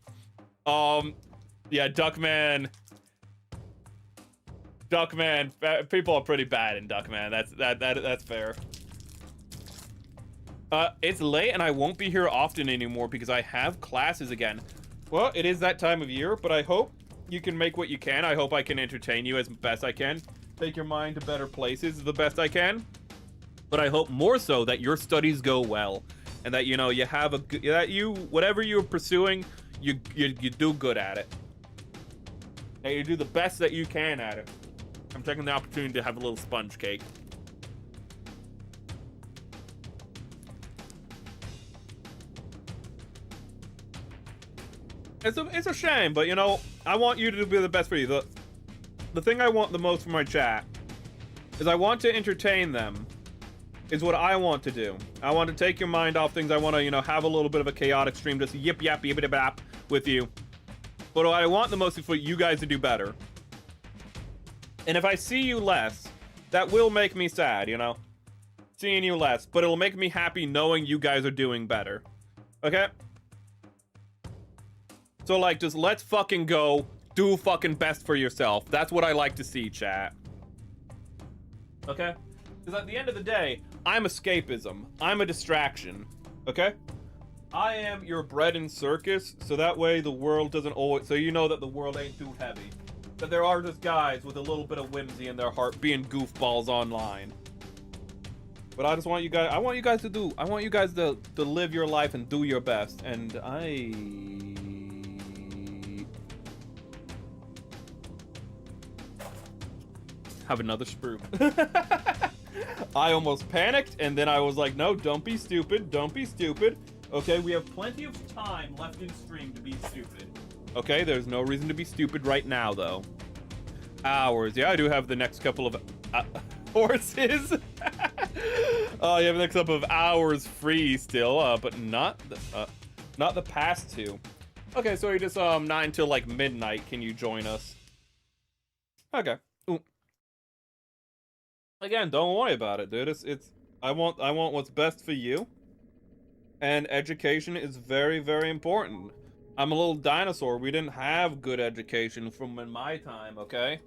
Yeah, Duckman. Duckman. People are pretty bad in Duckman. That's fair. It's late and I won't be here often anymore because I have classes again. Well, it is that time of year, but I hope you can make what you can. I hope I can entertain you as best I can. Take your mind to better places the best I can. But I hope more so that your studies go well and that, you know, you have whatever you're pursuing, you do good at it. And you do the best that you can at it. I'm taking the opportunity to have a little sponge cake. It's a shame, but, you know, I want you to be the best for you. The thing I want the most from my chat is I want to entertain them, is what I want to do. I want to take your mind off things. I want to, you know, have a little bit of a chaotic stream, just yip yap yip yap with you. But what I want the most is for you guys to do better. And if I see you less, that will make me sad, you know? Seeing you less, but it'll make me happy knowing you guys are doing better. Okay? So, like, just let's fucking go. Do fucking best for yourself. That's what I like to see, chat. Okay? Because at the end of the day, I'm escapism. I'm a distraction. Okay? I am your bread and circus, so that way the world doesn't always... So you know that the world ain't too heavy. That there are just guys with a little bit of whimsy in their heart being goofballs online. But I just want you guys... I want you guys to live your life and do your best. And I... have another sprue. I almost panicked, and then I was like, no, don't be stupid. Don't be stupid. Okay, we have plenty of time left in stream to be stupid. Okay, there's no reason to be stupid right now, though. Hours. Yeah, I do have the next couple of horses. Oh, you have the next couple of hours free still, but not the past two. Okay, so you just not until like midnight can you join us. Okay. Ooh. Again, don't worry about it, dude. It's I want what's best for you. And education is very, very important. I'm a little dinosaur. We didn't have good education from in my time, okay?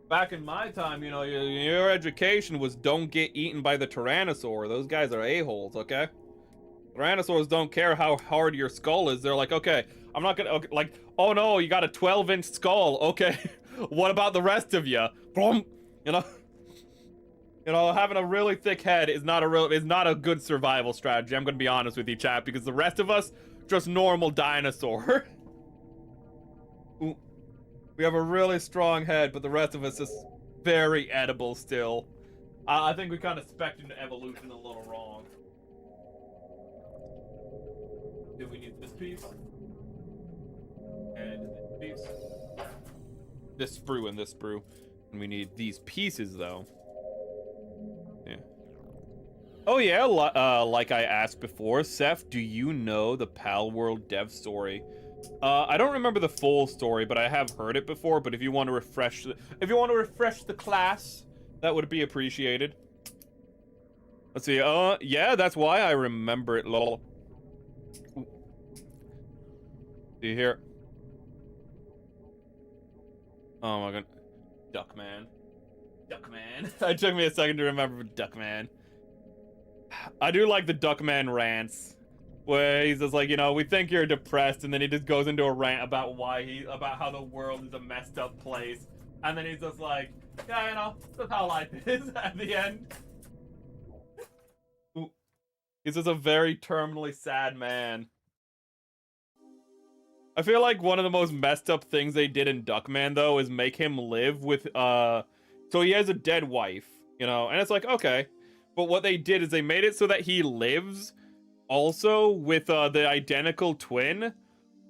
Back in my time, you know, your education was don't get eaten by the Tyrannosaur. Those guys are a-holes, okay? Tyrannosaurs don't care how hard your skull is. They're like, okay, I'm not gonna, okay, like, oh no, you got a 12-inch skull. Okay, what about the rest of you? Boom, you know? You know, having a really thick head is not a good survival strategy. I'm gonna be honest with you, chat, because the rest of us, just normal dinosaur. Ooh. We have a really strong head, but the rest of us is very edible still. I think we kind of spec'd into evolution a little wrong. Do we need this piece? And this piece. This sprue and this sprue. And we need these pieces, though. Yeah. Oh yeah, like I asked before, SEPH, do you know the Pal World dev story? I don't remember the full story, but I have heard it before. But if you want to refresh the class, that would be appreciated. Let's see. Yeah, that's why I remember it. Lol. Ooh. See here. Oh my god, Duckman. Duckman. It took me a second to remember Duckman. I do like the Duckman rants. Where he's just like, you know, we think you're depressed, and then he just goes into a rant about about how the world is a messed up place. And then he's just like, yeah, you know, that's how life is at the end. Ooh. He's just a very terminally sad man. I feel like one of the most messed up things they did in Duckman, though, is make him live with, so he has a dead wife, you know, and it's like, okay. But what they did is they made it so that he lives also with the identical twin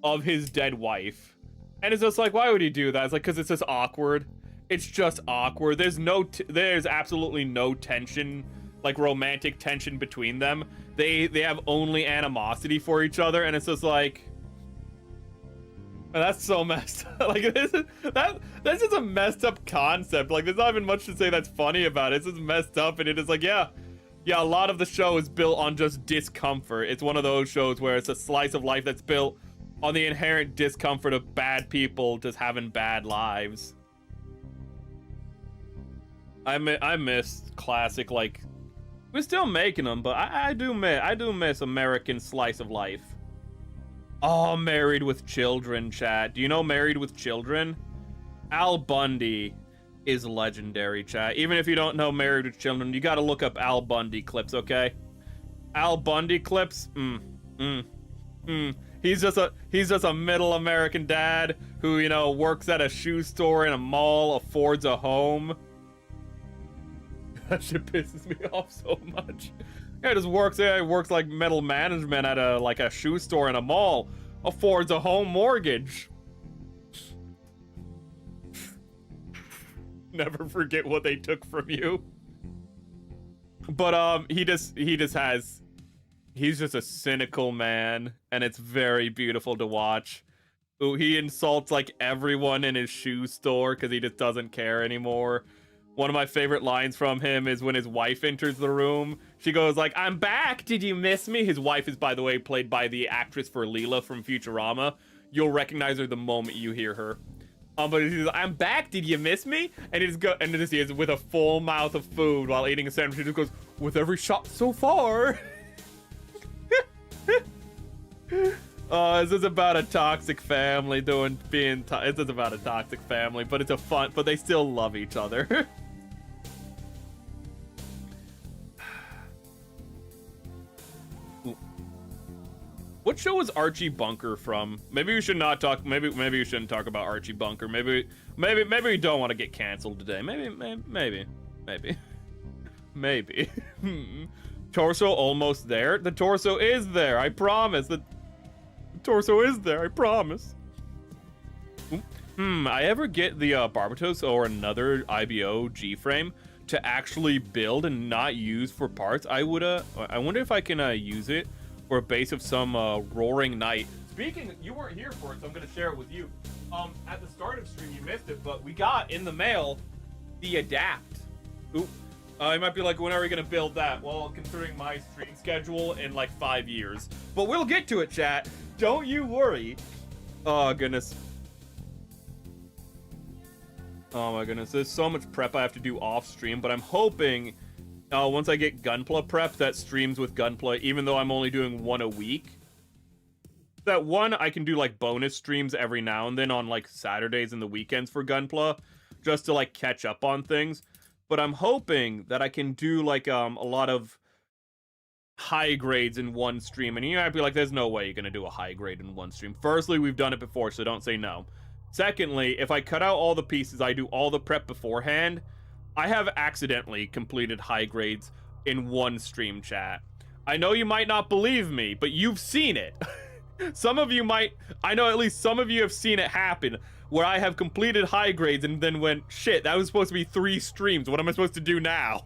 of his dead wife. And it's just like, why would he do that? It's like, because it's just awkward. It's just awkward. There's absolutely no tension, like romantic tension between them. They have only animosity for each other, and it's just like, that's so messed up. Like, that's just a messed up concept. Like, there's not even much to say that's funny about it. It's just messed up, and it is like, yeah, a lot of the show is built on just discomfort. It's one of those shows where it's a slice of life that's built on the inherent discomfort of bad people just having bad lives. I miss classic, like, we're still making them, but I do miss American slice of life. Oh, Married with Children, chat. Do you know Married with Children? Al Bundy is legendary, chat. Even if you don't know Married with Children, you gotta look up Al Bundy clips, okay? Al Bundy clips? He's just a middle American dad who, you know, works at a shoe store in a mall, affords a home. That shit pisses me off so much. Yeah, just works like middle management at a shoe store in a mall, affords a home mortgage. Never forget what they took from you. But he's just a cynical man, and it's very beautiful to watch. Ooh, he insults like everyone in his shoe store because he just doesn't care anymore. One of my favorite lines from him is when his wife enters the room. She goes like, "I'm back, did you miss me?" His wife is, by the way, played by the actress for Leela from Futurama. You'll recognize her the moment you hear her. But he's like, "I'm back, did you miss me?" And he is with a full mouth of food while eating a sandwich. He just goes, "With every shot so far." This is about a toxic family it's just about a toxic family, but it's but they still love each other. What show is Archie Bunker from? Maybe we should not talk. Maybe we shouldn't talk about Archie Bunker. Maybe we don't want to get canceled today. Maybe. Torso almost there. The torso is there. I promise. The torso is there. I promise. I ever get the Barbatos or another IBO G-frame to actually build and not use for parts? I wonder if I can use it for a base of some Roaring Knight speaking, you weren't here for it, so I'm gonna share it with you. At the start of stream, you missed it, but we got in the mail the Adapt. Oop. You might be like, when are we gonna build that? Well, considering my stream schedule, in like 5 years. But we'll get to it, chat. Don't you worry. Oh, goodness. Oh my goodness, there's so much prep I have to do off stream, but I'm hoping once I get Gunpla prep that streams with Gunpla, even though I'm only doing one a week. That one, I can do like bonus streams every now and then on like Saturdays and the weekends for Gunpla, just to like catch up on things. But I'm hoping that I can do like a lot of high grades in one stream, and you might be like, there's no way you're gonna do a high grade in one stream. Firstly, we've done it before, so don't say no. Secondly, if I cut out all the pieces, I do all the prep beforehand, I have accidentally completed high grades in one stream, chat. I know you might not believe me, but you've seen it. Some of you might, I know at least some of you have seen it happen, where I have completed high grades and then went, shit, that was supposed to be 3 streams, what am I supposed to do now?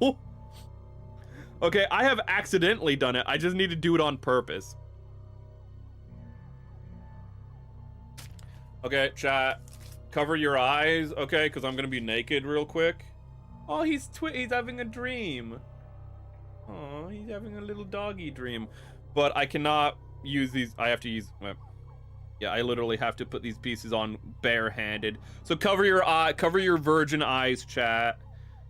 Okay, I have accidentally done it, I just need to do it on purpose. Okay, chat, cover your eyes, okay, because I'm gonna be naked real quick. Oh, he's having a dream. Oh, he's having a little doggy dream. But I cannot use these, I have to use, yeah, I literally have to put these pieces on barehanded. So cover your virgin eyes, chat.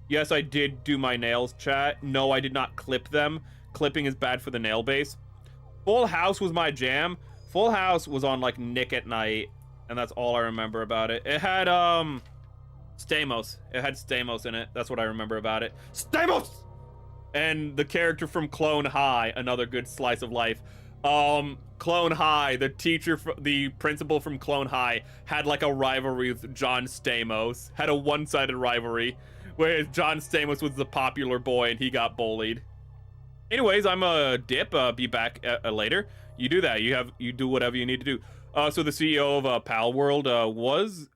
Yes, I did do my nails, chat. No, I did not clip them. Clipping is bad for the nail base. Full House was my jam. Full House was on like Nick at Night. And that's all I remember about it. It had, Stamos. It had Stamos in it. That's what I remember about it. Stamos! And the character from Clone High, another good slice of life. Clone High, the principal from Clone High, had like a rivalry with John Stamos. Had a one-sided rivalry, whereas John Stamos was the popular boy and he got bullied. Anyways, I'm a dip. Be back later. You do that. You do whatever you need to do. So the CEO of Pal World was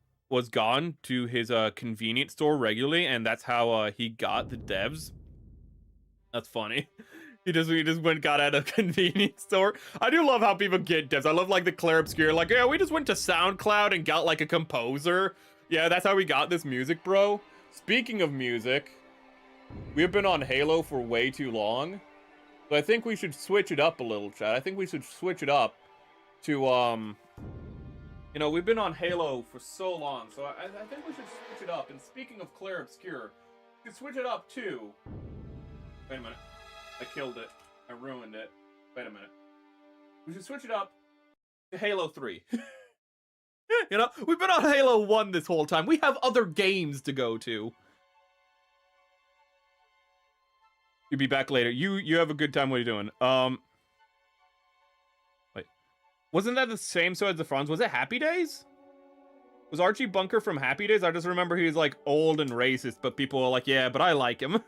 gone to his convenience store regularly, and that's how he got the devs. That's funny. He just went got at a convenience store. I do love how people get devs. I love like the Claire Obscure, like, yeah, we just went to SoundCloud and got like a composer. Yeah, that's how we got this music, bro. Speaking of music, we've been on Halo for way too long. So I think we should switch it up a little, chat. I think we should switch it up to, you know, we've been on Halo for so long, so I think we should switch it up. And speaking of Claire Obscure, we could switch it up to... Wait a minute. I killed it. I ruined it. Wait a minute. We should switch it up to Halo 3. You know, we've been on Halo 1 this whole time. We have other games to go to. You'll be back later. You have a good time. What are you doing? Wait. Wasn't that the same so as the Franz? Was it Happy Days? Was Archie Bunker from Happy Days? I just remember he was like old and racist, but people were like, yeah, but I like him.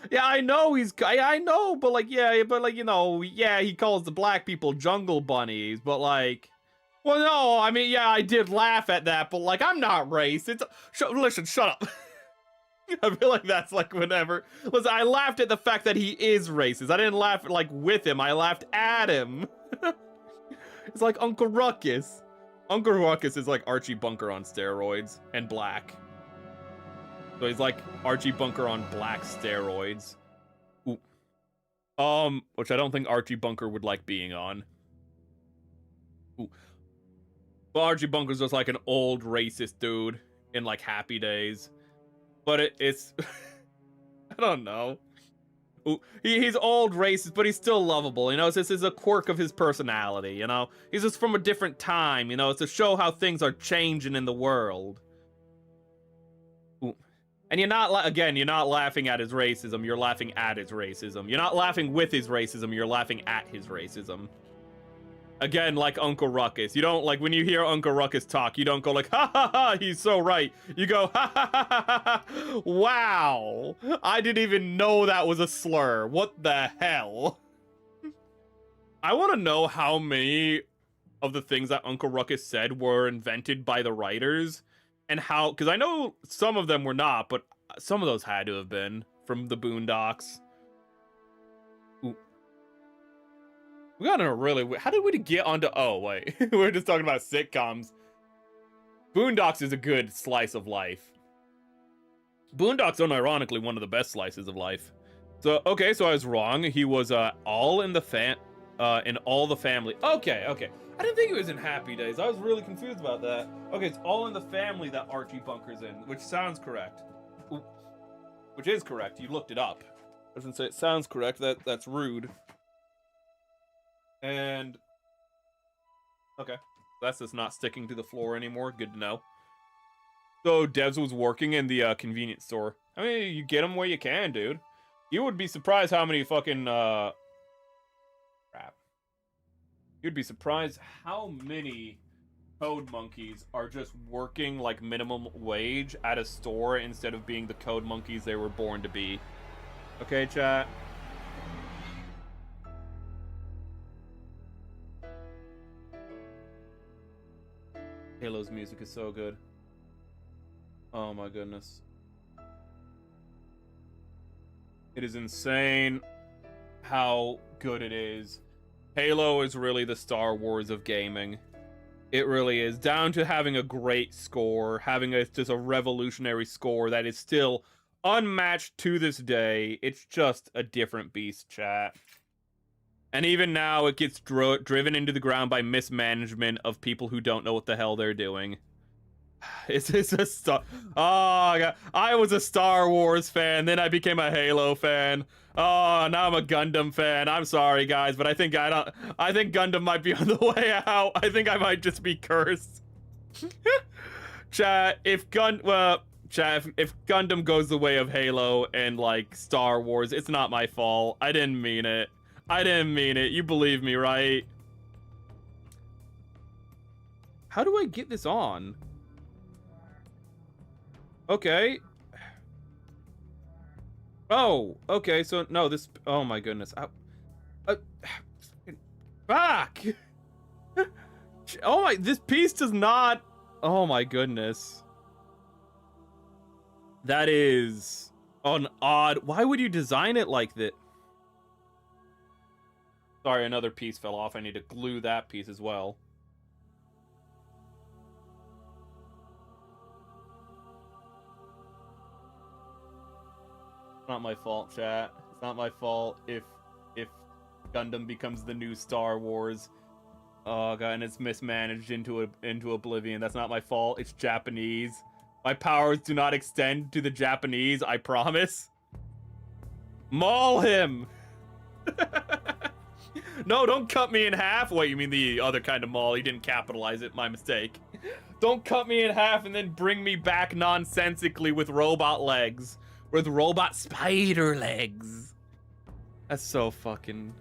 Yeah, I know I know, but like, yeah, but like, you know, yeah, he calls the black people jungle bunnies, but like, well, no, I mean, yeah, I did laugh at that, but like, I'm not racist. Listen, shut up. I feel like that's like whenever. Listen, I laughed at the fact that he is racist. I didn't laugh like with him. I laughed at him. It's like Uncle Ruckus. Uncle Ruckus is like Archie Bunker on steroids and black. So he's like Archie Bunker on black steroids. Ooh. Which I don't think Archie Bunker would like being on. Ooh. Well, Archie Bunker's just like an old racist dude in like Happy Days. But it's I don't know. Ooh, he's old racist, but he's still lovable, you know? This is a quirk of his personality, you know? He's just from a different time, you know? It's to show how things are changing in the world. Ooh. And you're not, again, you're not laughing at his racism, you're laughing at his racism. You're not laughing with his racism, you're laughing at his racism. Again, like Uncle Ruckus. You don't, like, when you hear Uncle Ruckus talk, you don't go like, ha ha ha, he's so right. You go, ha ha ha ha ha, wow. I didn't even know that was a slur. What the hell? I want to know how many of the things that Uncle Ruckus said were invented by the writers. And how, because I know some of them were not, but some of those had to have been from the Boondocks. Ooh. We got in a really... How did we get onto... Oh, wait. We were just talking about sitcoms. Boondocks is a good slice of life. Boondocks, unironically, one of the best slices of life. So, okay, so I was wrong. He was all in the in all the family. Okay. I didn't think he was in Happy Days. I was really confused about that. Okay, it's all in the family that Archie bunkers in, which sounds correct. Which is correct. You looked it up. I was gonna say it sounds correct. That's rude. And okay, that's just not sticking to the floor anymore. Good to know. So Devs was working in the convenience store. I mean, you get them where you can, dude. You would be surprised how many fucking crap. You'd be surprised how many code monkeys are just working like minimum wage at a store instead of being the code monkeys they were born to be. Okay, chat. Halo's music is so good. Oh my goodness. It is insane how good it is. Halo is really the Star Wars of gaming. It really is. Down to having a great score, having just a revolutionary score that is still unmatched to this day. It's just a different beast, chat. And even now, it gets driven into the ground by mismanagement of people who don't know what the hell they're doing. It's a Star... Oh, God. I was a Star Wars fan, then I became a Halo fan. Oh, now I'm a Gundam fan. I'm sorry, guys, but I think Gundam might be on the way out. I think I might just be cursed. Chat, if Gundam goes the way of Halo and, like, Star Wars, it's not my fault. I didn't mean it. You believe me, right? How do I get this on? Okay. Oh, okay, so, no, this... Oh, my goodness. Back! Oh, my... This piece does not... Oh, my goodness. That is an odd... Why would you design it like that? Sorry, another piece fell off. I need to glue that piece as well. It's not my fault, chat. It's not my fault if Gundam becomes the new Star Wars. Oh god, and it's mismanaged into oblivion. That's not my fault. It's Japanese. My powers do not extend to the Japanese, I promise. Maul him! No, don't cut me in half. Wait, you mean the other kind of maul? You didn't capitalize it. My mistake. Don't cut me in half and then bring me back nonsensically with robot legs. With robot spider legs. That's so fucking...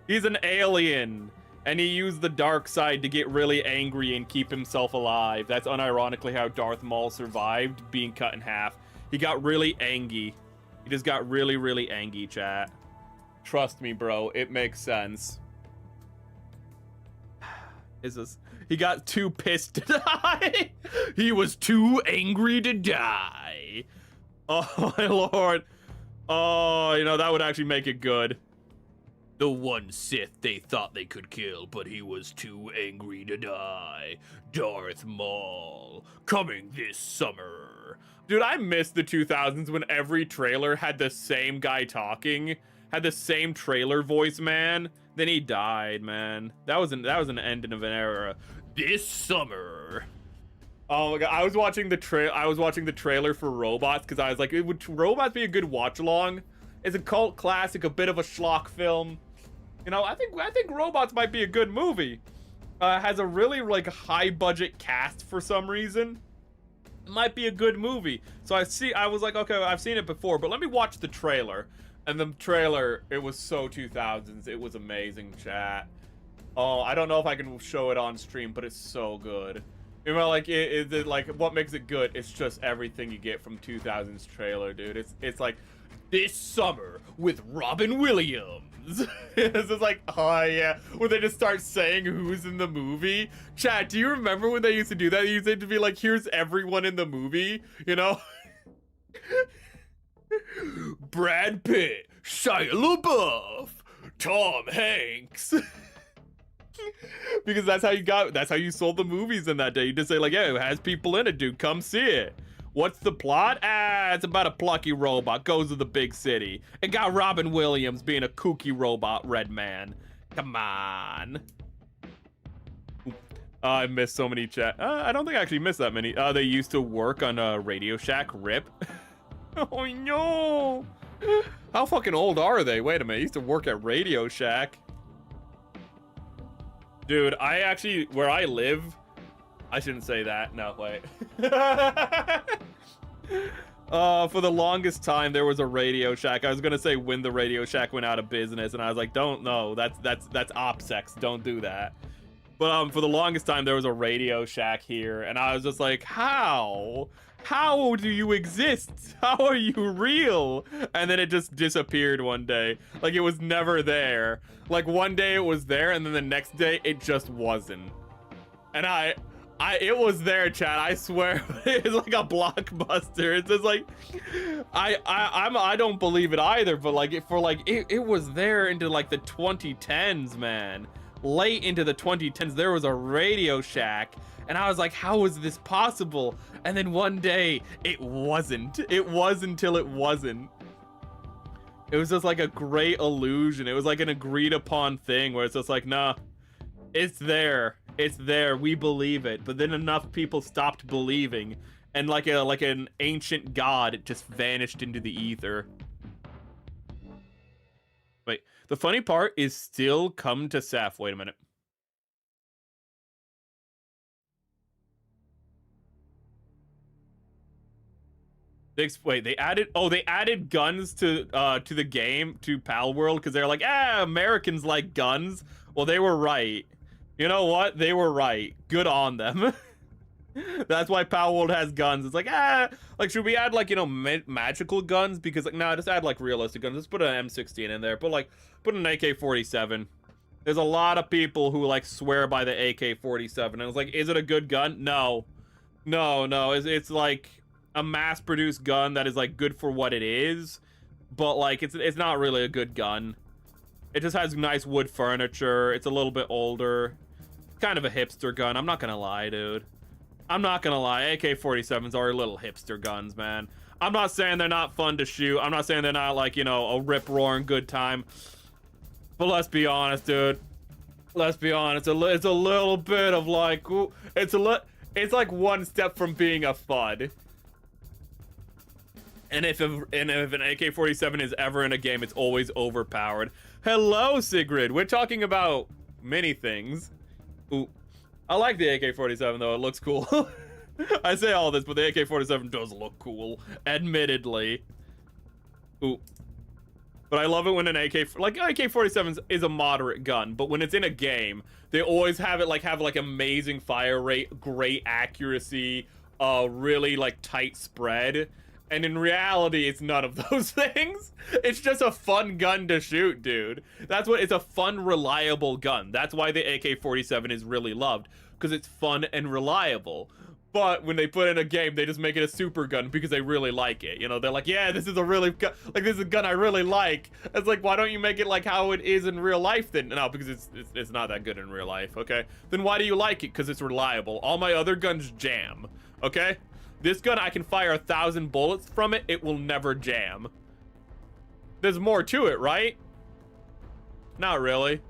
He's an alien. And he used the dark side to get really angry and keep himself alive. That's unironically how Darth Maul survived being cut in half. He got really angry. He just got really, really angry, chat. Trust me, bro. It makes sense. He got too pissed to die. He was too angry to die. Oh, my lord. Oh, you know, that would actually make it good. The one Sith they thought they could kill, but he was too angry to die. Darth Maul, coming this summer. Dude, I miss the 2000s when every trailer had the same guy talking. Had the same trailer voice, man. Then he died, man. That was an ending of an era. This summer. Oh my god, I was watching the trailer for Robots because I was like, would Robots be a good watch along? It's a cult classic, a bit of a schlock film. You know, I think Robots might be a good movie. Has a really like high budget cast for some reason. It might be a good movie. So I was like, okay, I've seen it before, but let me watch the trailer. And the trailer, it was so 2000s. It was amazing, chat. Oh, I don't know if I can show it on stream, but it's so good. You know, like, like, what makes it good? It's just everything you get from 2000s trailer, dude. It's like, this summer with Robin Williams. It's just like, oh, yeah. When they just start saying who's in the movie. Chat, do you remember when they used to do that? They used to be like, here's everyone in the movie, you know? Brad Pitt, Shia LaBeouf, Tom Hanks. Because that's how you sold the movies in that day. You just say like, yeah, it has people in it, dude. Come see it. What's the plot? It's about a plucky robot goes to the big city. It got Robin Williams being a kooky robot red man. Come on. I missed so many chat. I don't think I actually missed that many. They used to work on Radio Shack. RIP. Oh no. How fucking old are they? Wait a minute. He used to work at Radio Shack. Dude, where I live, I shouldn't say that. No, wait. For the longest time, there was a Radio Shack. I was gonna say when the Radio Shack went out of business, and I was like, don't know. That's OPSEX. Don't do that. But for the longest time, there was a Radio Shack here, and I was just like, how? How do you exist? How are you real? And then it just disappeared one day. Like, it was never there. Like, one day it was there, and then the next day it just wasn't. And it was there, chat. I swear, it's like a blockbuster. It's just like, I don't believe it either. But like, it was there into like the 2010s, man. Late into the 2010s, there was a Radio Shack, and I was like, how is this possible? And then one day, it wasn't. It was until it wasn't. It was just like a great illusion. It was like an agreed upon thing where it's just like, nah, it's there. It's there. We believe it. But then enough people stopped believing, and like an ancient god, it just vanished into the ether. Wait, the funny part is still come to SEPH. Wait a minute. Wait, they added guns to the game, to Pal World, because they're like, Americans like guns. Well, they were right. You know what? They were right. Good on them. That's why Pal World has guns. It's like, like, should we add, like, you know, magical guns? Because, like, nah, just add, like, realistic guns. Just put an M16 in there. Put an AK-47. There's a lot of people who, like, swear by the AK-47. And it's like, is it a good gun? No. No. It's like a mass-produced gun that is, like, good for what it is. But, like, it's not really a good gun. It just has nice wood furniture. It's a little bit older. Kind of a hipster gun. I'm not gonna lie, dude. I'm not gonna lie, AK-47s are little hipster guns, man. I'm not saying they're not fun to shoot. I'm not saying they're not, like, you know, a rip-roaring good time. But let's be honest, dude. Let's be honest. It's a little bit of, like, it's like one step from being a FUD. And if an AK-47 is ever in a game, it's always overpowered. Hello, Sigrid. We're talking about many things. Ooh. I like the AK-47, though. It looks cool. I say all this, but the AK-47 does look cool. Admittedly. Ooh. But I love it when an AK-47 is a moderate gun, but when it's in a game, they always have amazing fire rate, great accuracy, really, like, tight spread. And in reality, it's none of those things. It's just a fun gun to shoot, dude. It's a fun, reliable gun. That's why the AK-47 is really loved, because it's fun and reliable. But when they put in a game, they just make it a super gun because they really like it. You know, they're like, yeah, this is a gun I really like. It's like, why don't you make it like how it is in real life then? No, because it's not that good in real life, okay? Then why do you like it? Because it's reliable. All my other guns jam, okay? This gun, I can fire 1,000 bullets from it. It will never jam. There's more to it, right? Not really.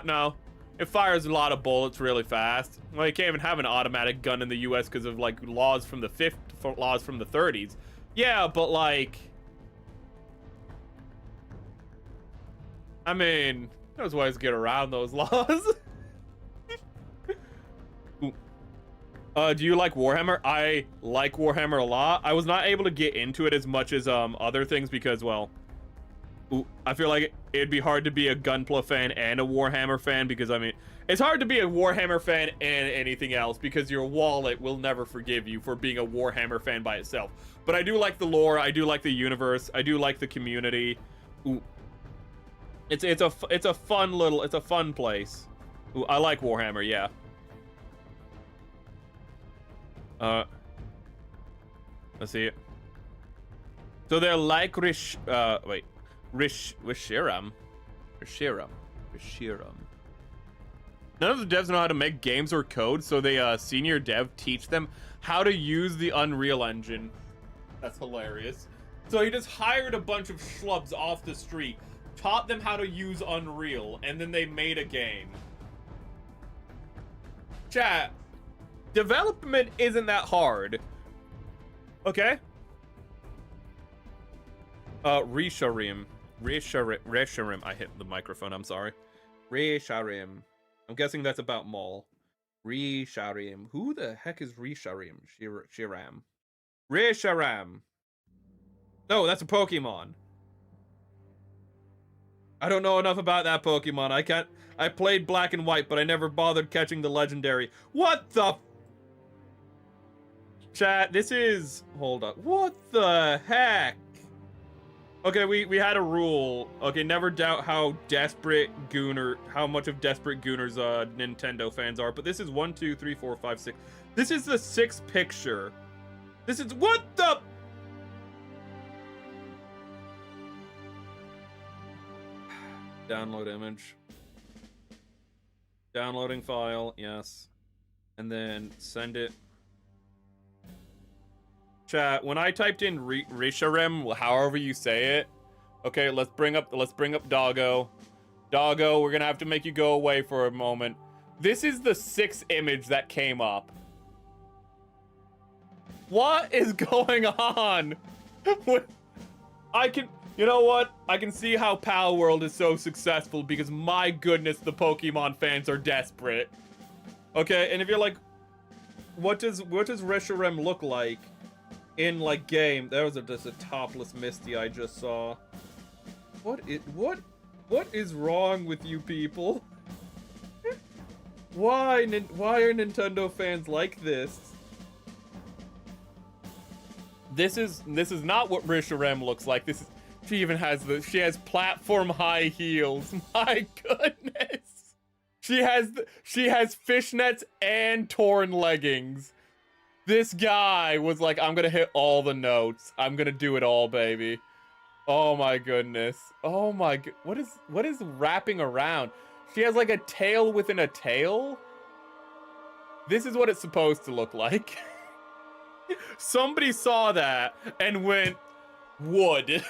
No. It fires a lot of bullets really fast. Well, you can't even have an automatic gun in the US because of, like, laws from the 30s. Yeah, but, like, I mean, there's ways to get around those laws. Do you like Warhammer? I like Warhammer a lot. I was not able to get into it as much as other things because, well, I feel like it'd be hard to be a Gunpla fan and a Warhammer fan because, I mean, it's hard to be a Warhammer fan and anything else because your wallet will never forgive you for being a Warhammer fan by itself. But I do like the lore. I do like the universe. I do like the community. Ooh. It's a fun place. Ooh, I like Warhammer, yeah. Let's see it. So they're like Rishiram. Bashiram. None of the devs know how to make games or code, so they senior dev teach them how to use the Unreal Engine. That's hilarious. So he just hired a bunch of schlubs off the street, taught them how to use Unreal, and then they made a game. Chat, development isn't that hard. Okay? Resharim. I hit the microphone, I'm sorry. Resharim. I'm guessing that's about Maul. Resharim. Who the heck is Resharim? Shiram. Resharam. No, that's a Pokemon. I don't know enough about that Pokemon. I played Black and White, but I never bothered catching the legendary. What the? Chat, this is... Hold up. What the heck? Okay, we had a rule. Okay, never doubt how much of desperate Gooners Nintendo fans are. But this is 1, 2, 3, 4, 5, 6. This is the 6th picture. This is... What the... Download image. Downloading file, yes. And then send it. Chat, when I typed in Risharem, however you say it. Okay, let's bring up Doggo. Doggo, we're gonna have to make you go away for a moment. This is the 6th image that came up. What is going on? You know what? I can see how Pal World is so successful because my goodness, the Pokemon fans are desperate. Okay, and if you're like, what does Reshiram look like in like game? There was just a topless Misty I just saw. What is wrong with you people? Why are Nintendo fans like this? This is not what Reshiram looks like. She even has she has platform high heels. My goodness. She has fishnets and torn leggings. This guy was like, I'm gonna hit all the notes. I'm gonna do it all, baby. Oh my goodness. Oh my what is wrapping around? She has like a tail within a tail? This is what it's supposed to look like. Somebody saw that and went, wood.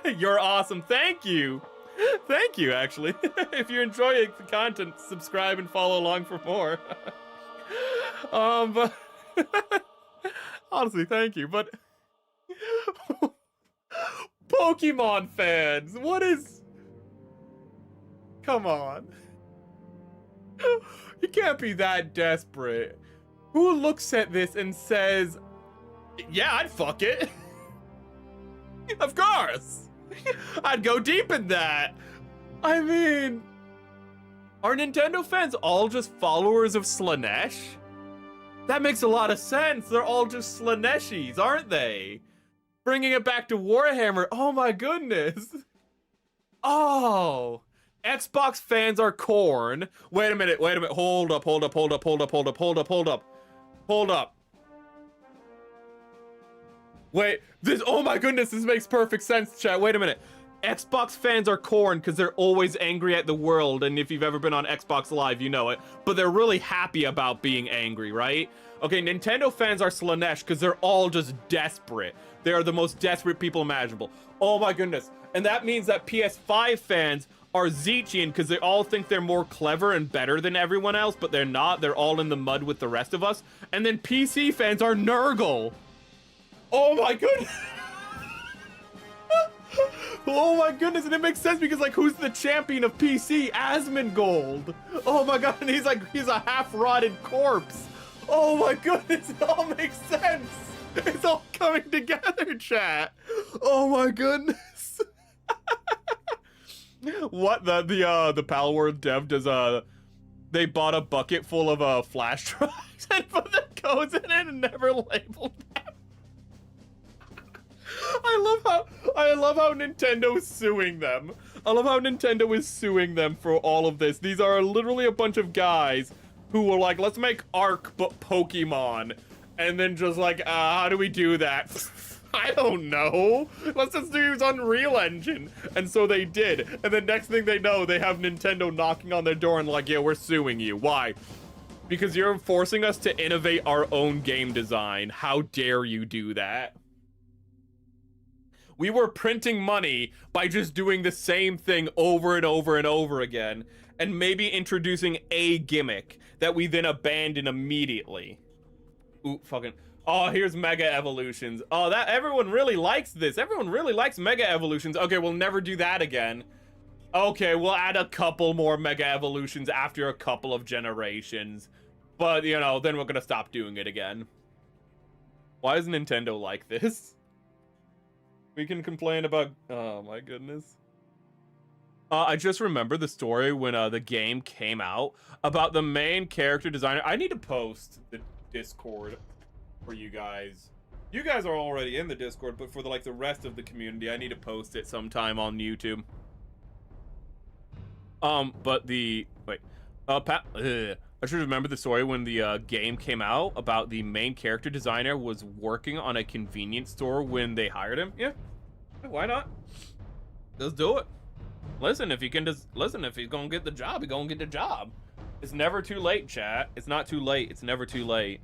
You're awesome. Thank you. Thank you, actually. If you enjoy the content, subscribe and follow along for more. But honestly, thank you. But Pokemon fans, what is... Come on. You can't be that desperate. Who looks at this and says, yeah, I'd fuck it. Of course! I'd go deep in that! I mean... Are Nintendo fans all just followers of Slanesh? That makes a lot of sense. They're all just Slaneshis, aren't they? Bringing it back to Warhammer. Oh my goodness. Oh. Xbox fans are corn. Wait a minute. Hold up. Wait, oh my goodness, this makes perfect sense, chat. Wait a minute. Xbox fans are corn because they're always angry at the world, and if you've ever been on Xbox Live, you know it. But they're really happy about being angry, right? Okay, Nintendo fans are Slanesh because they're all just desperate. They are the most desperate people imaginable. Oh my goodness. And that means that PS5 fans are Zechian because they all think they're more clever and better than everyone else, but they're not. They're all in the mud with the rest of us. And then PC fans are Nurgle. Oh my goodness. Oh my goodness, and it makes sense because like who's the champion of PC? Asmongold. Oh my god, and he's a half-rotted corpse. Oh my goodness, it all makes sense. It's all coming together, chat. Oh my goodness. What the Palworld dev does they bought a bucket full of flash drives and put the codes in it and never labeled them. I love how Nintendo is suing them. I love how Nintendo is suing them for all of this. These are literally a bunch of guys who were like, let's make Ark but Pokemon. And then just like, how do we do that? I don't know. Let's just use Unreal Engine. And so they did. And the next thing they know, they have Nintendo knocking on their door and like, yeah, we're suing you. Why? Because you're forcing us to innovate our own game design. How dare you do that? We were printing money by just doing the same thing over and over and over again, and maybe introducing a gimmick that we then abandon immediately. Ooh, fucking. Oh, here's Mega Evolutions. Oh, that everyone really likes this. Everyone really likes Mega Evolutions. Okay, we'll never do that again. Okay, we'll add a couple more Mega Evolutions after a couple of generations. But, you know, then we're gonna stop doing it again. Why is Nintendo like this? We can complain about... Oh, my goodness. I just remember the story when the game came out about the main character designer. I need to post the Discord for you guys. You guys are already in the Discord, but for the, like, the rest of the community, I need to post it sometime on YouTube. But the... Wait. I should remember the story when the game came out about the main character designer was working on a convenience store when they hired him. Yeah, why not? Let's do it. Listen, if you can just listen, if he's gonna get the job, he's gonna get the job. It's never too late, chat. It's not too late. It's never too late.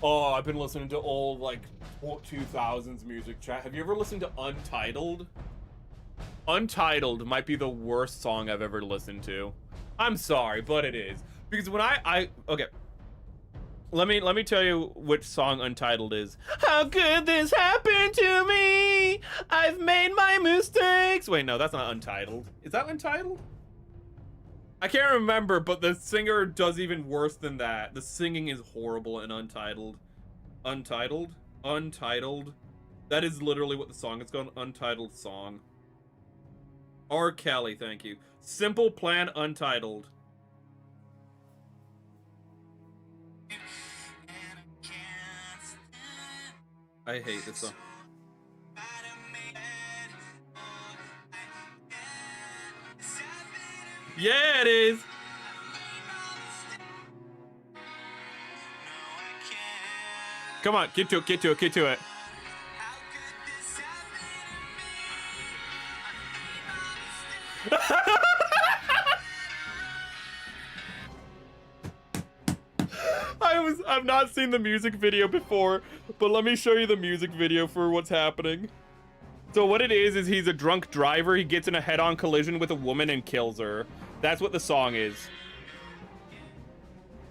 Oh, I've been listening to old like 2000s music, chat. Have you ever listened to Untitled? Untitled might be the worst song I've ever listened to. I'm sorry, but it is. Because when okay. Let me tell you which song Untitled is. How could this happen to me? I've made my mistakes. Wait, no, that's not Untitled. Is that Untitled? I can't remember, but the singer does even worse than that. The singing is horrible in Untitled. Untitled? Untitled. That is literally what the song is called. Untitled song. R. Kelly, thank you. Simple Plan Untitled. I hate this song. Yeah, it is. Come on, get to it, get to it, get to it. I've not seen the music video before, but let me show you the music video for what's happening. So what it is he's a drunk driver. He gets in a head-on collision with a woman and kills her. That's what the song is.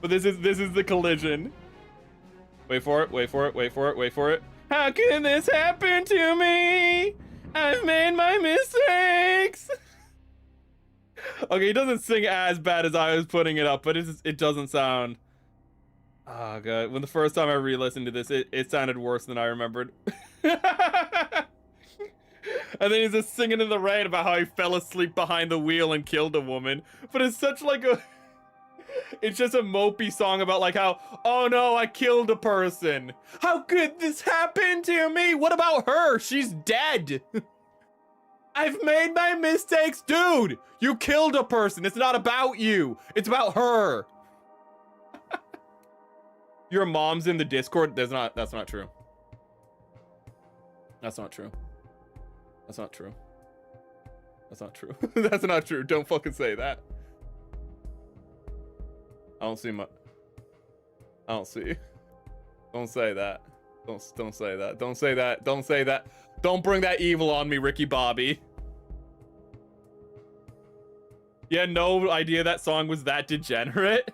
But this is the collision. Wait for it, wait for it, wait for it, wait for it. How can this happen to me? I've made my mistakes. Okay, he doesn't sing as bad as I was putting it up, but it doesn't sound... Oh god, when the first time I re-listened to this, it sounded worse than I remembered. And then he's just singing in the rain about how he fell asleep behind the wheel and killed a woman. But it's such like a... It's just a mopey song about like how, oh no, I killed a person. How could this happen to me? What about her? She's dead. I've made my mistakes. Dude, you killed a person. It's not about you. It's about her. Your mom's in the Discord. That's not true. That's not true. That's not true. That's not true. That's not true. Don't fucking say that. I don't see my... I don't see. Don't say that. Don't say that. Don't say that. Don't say that. Don't bring that evil on me, Ricky Bobby. Yeah, no idea that song was that degenerate.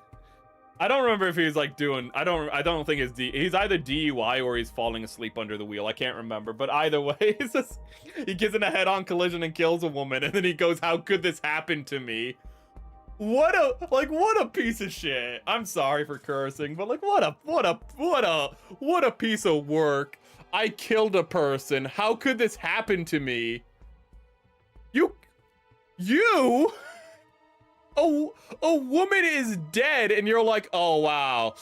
I don't remember if he was like doing... I don't think he's either DUI or he's falling asleep under the wheel. I can't remember. But either way, it's just, he gets in a head-on collision and kills a woman, and then he goes, how could this happen to me? What a piece of shit. I'm sorry for cursing, but like what a piece of work. I killed a person. How could this happen to me? You a woman is dead and you're like, oh wow,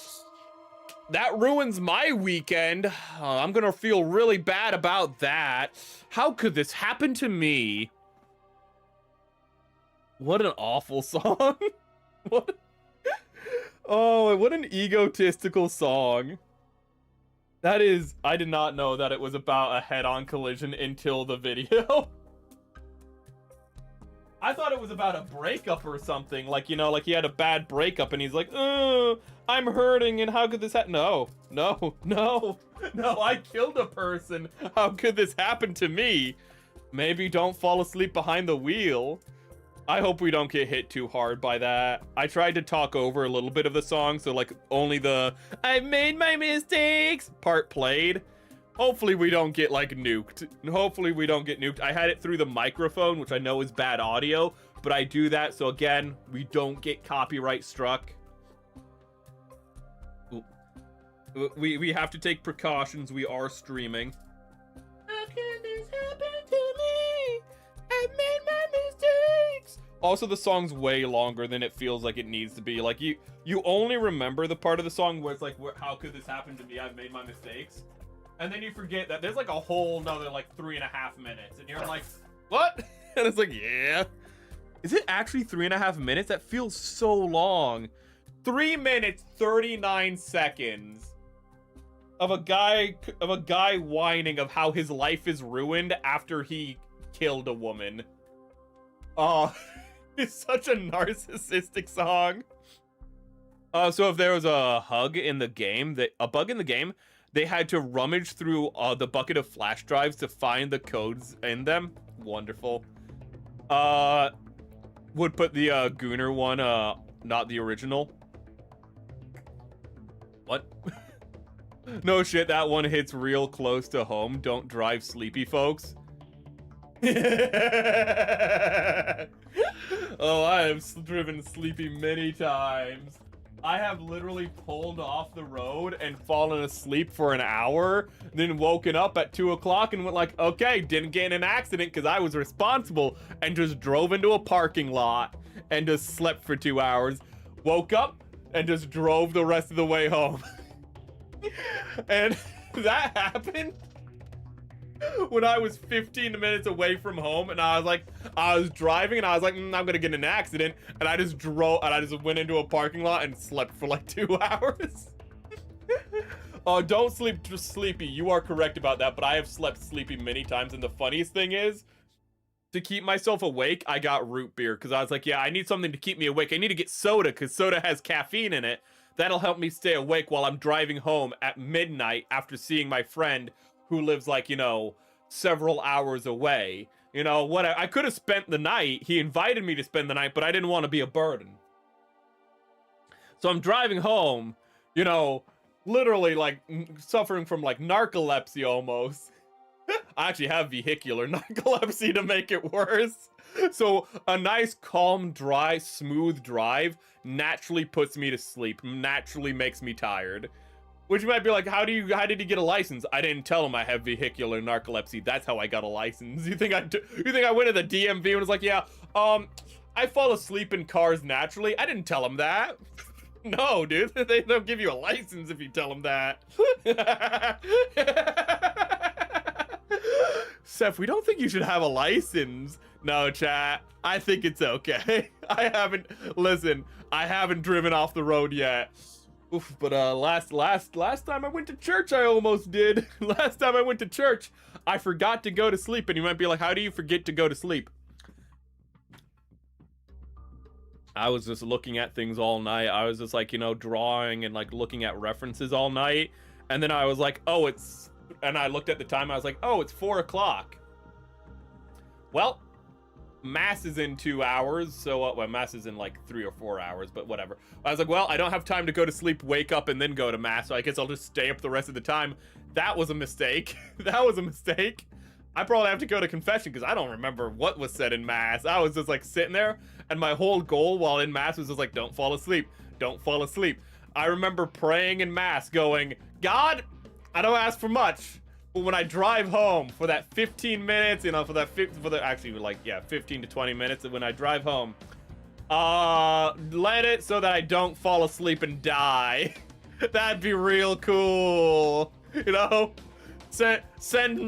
that ruins my weekend. I'm gonna feel really bad about that. How could this happen to me? What an awful song. What? Oh, what an egotistical song. That is, I did not know that it was about a head-on collision until the video. I thought it was about a breakup or something, like, you know, like he had a bad breakup and he's like, I'm hurting and how could this happen? No, I killed a person. How could this happen to me? Maybe don't fall asleep behind the wheel. I hope we don't get hit too hard by that. I tried to talk over a little bit of the song, so like only the "I made my mistakes" part played. Hopefully we don't get like nuked. Hopefully we don't get nuked. I had it through the microphone, which I know is bad audio, but I do that so again, we don't get copyright struck. We have to take precautions. We are streaming. How can this happen to me? I made my mistakes. Also, the song's way longer than it feels like it needs to be. Like, you only remember the part of the song where it's like, how could this happen to me? I've made my mistakes. And then you forget that there's like a whole nother like 3.5 minutes. And you're like, what? And it's like, yeah. Is it actually 3.5 minutes? That feels so long. 3 minutes, 39 seconds of a guy whining of how his life is ruined after he killed a woman. Oh, it's such a narcissistic song. So if there was a bug in the game, they had to rummage through the bucket of flash drives to find the codes in them. Wonderful. Would put the Gooner one, not the original. What? No shit, that one hits real close to home. Don't drive sleepy, folks. Oh, I have driven sleepy many times. I have literally pulled off the road and fallen asleep for an hour, then woken up at 2 o'clock and went like, okay, didn't get in an accident because I was responsible, and just drove into a parking lot and just slept for 2 hours, woke up and just drove the rest of the way home. And that happened when I was 15 minutes away from home, and I was driving and I was like, I'm gonna get in an accident, and I just went into a parking lot and slept for like 2 hours. Oh, don't sleep sleepy. You are correct about that, but I have slept sleepy many times, and the funniest thing is, to keep myself awake, I got root beer, because I was like, yeah, I need something to keep me awake. I need to get soda, because soda has caffeine in it. That'll help me stay awake while I'm driving home at midnight after seeing my friend who lives like, you know, several hours away. You know, what I could have spent the night. He invited me to spend the night, but I didn't want to be a burden. So I'm driving home, you know, literally like suffering from like narcolepsy almost. I actually have vehicular narcolepsy to make it worse. So a nice, calm, dry, smooth drive naturally puts me to sleep, naturally makes me tired. Which you might be like, how did he get a license? I didn't tell him I have vehicular narcolepsy. That's how I got a license. You think I went to the DMV and was like, yeah, I fall asleep in cars naturally? I didn't tell him that. No, dude, they don't give you a license if you tell them that. Seth, we don't think you should have a license. No, chat, I think it's okay. I haven't driven off the road yet. Oof, but last time I went to church, I almost did. Last time I went to church, I forgot to go to sleep. And you might be like, how do you forget to go to sleep? I was just looking at things all night. I was just like, you know, drawing and like looking at references all night. And then I was like, and I looked at the time, I was like, oh, it's 4 o'clock. Well, mass is in 2 hours, so well, mass is in like 3 or 4 hours, but whatever. I was like, well, I don't have time to go to sleep, wake up, and then go to mass, so I guess I'll just stay up the rest of the time. That was a mistake. That was a mistake. I probably have to go to confession because I don't remember what was said in mass. I was just like sitting there, and my whole goal while in mass was just like, don't fall asleep, don't fall asleep. I remember praying in mass going, God, I don't ask for much, but when I drive home for that 15 minutes, you know, actually like, yeah, 15 to 20 minutes, when I drive home, let it so that I don't fall asleep and die. That'd be real cool, you know? Send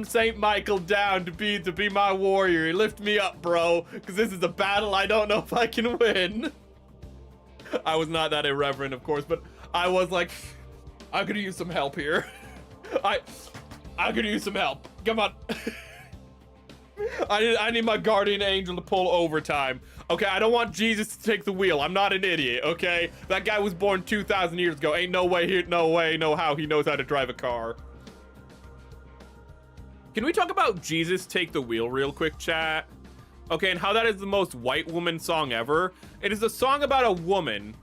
Saint Michael down to be my warrior. Lift me up, bro, because this is a battle I don't know if I can win. I was not that irreverent, of course, but I was like, I'm gonna use some help here. I could use some help. Come on. I need my guardian angel to pull overtime. Okay, I don't want Jesus to take the wheel. I'm not an idiot, okay? That guy was born 2,000 years ago. Ain't no way, no how he knows how to drive a car. Can we talk about Jesus Take the Wheel real quick, chat? Okay, and how that is the most white woman song ever. It is a song about a woman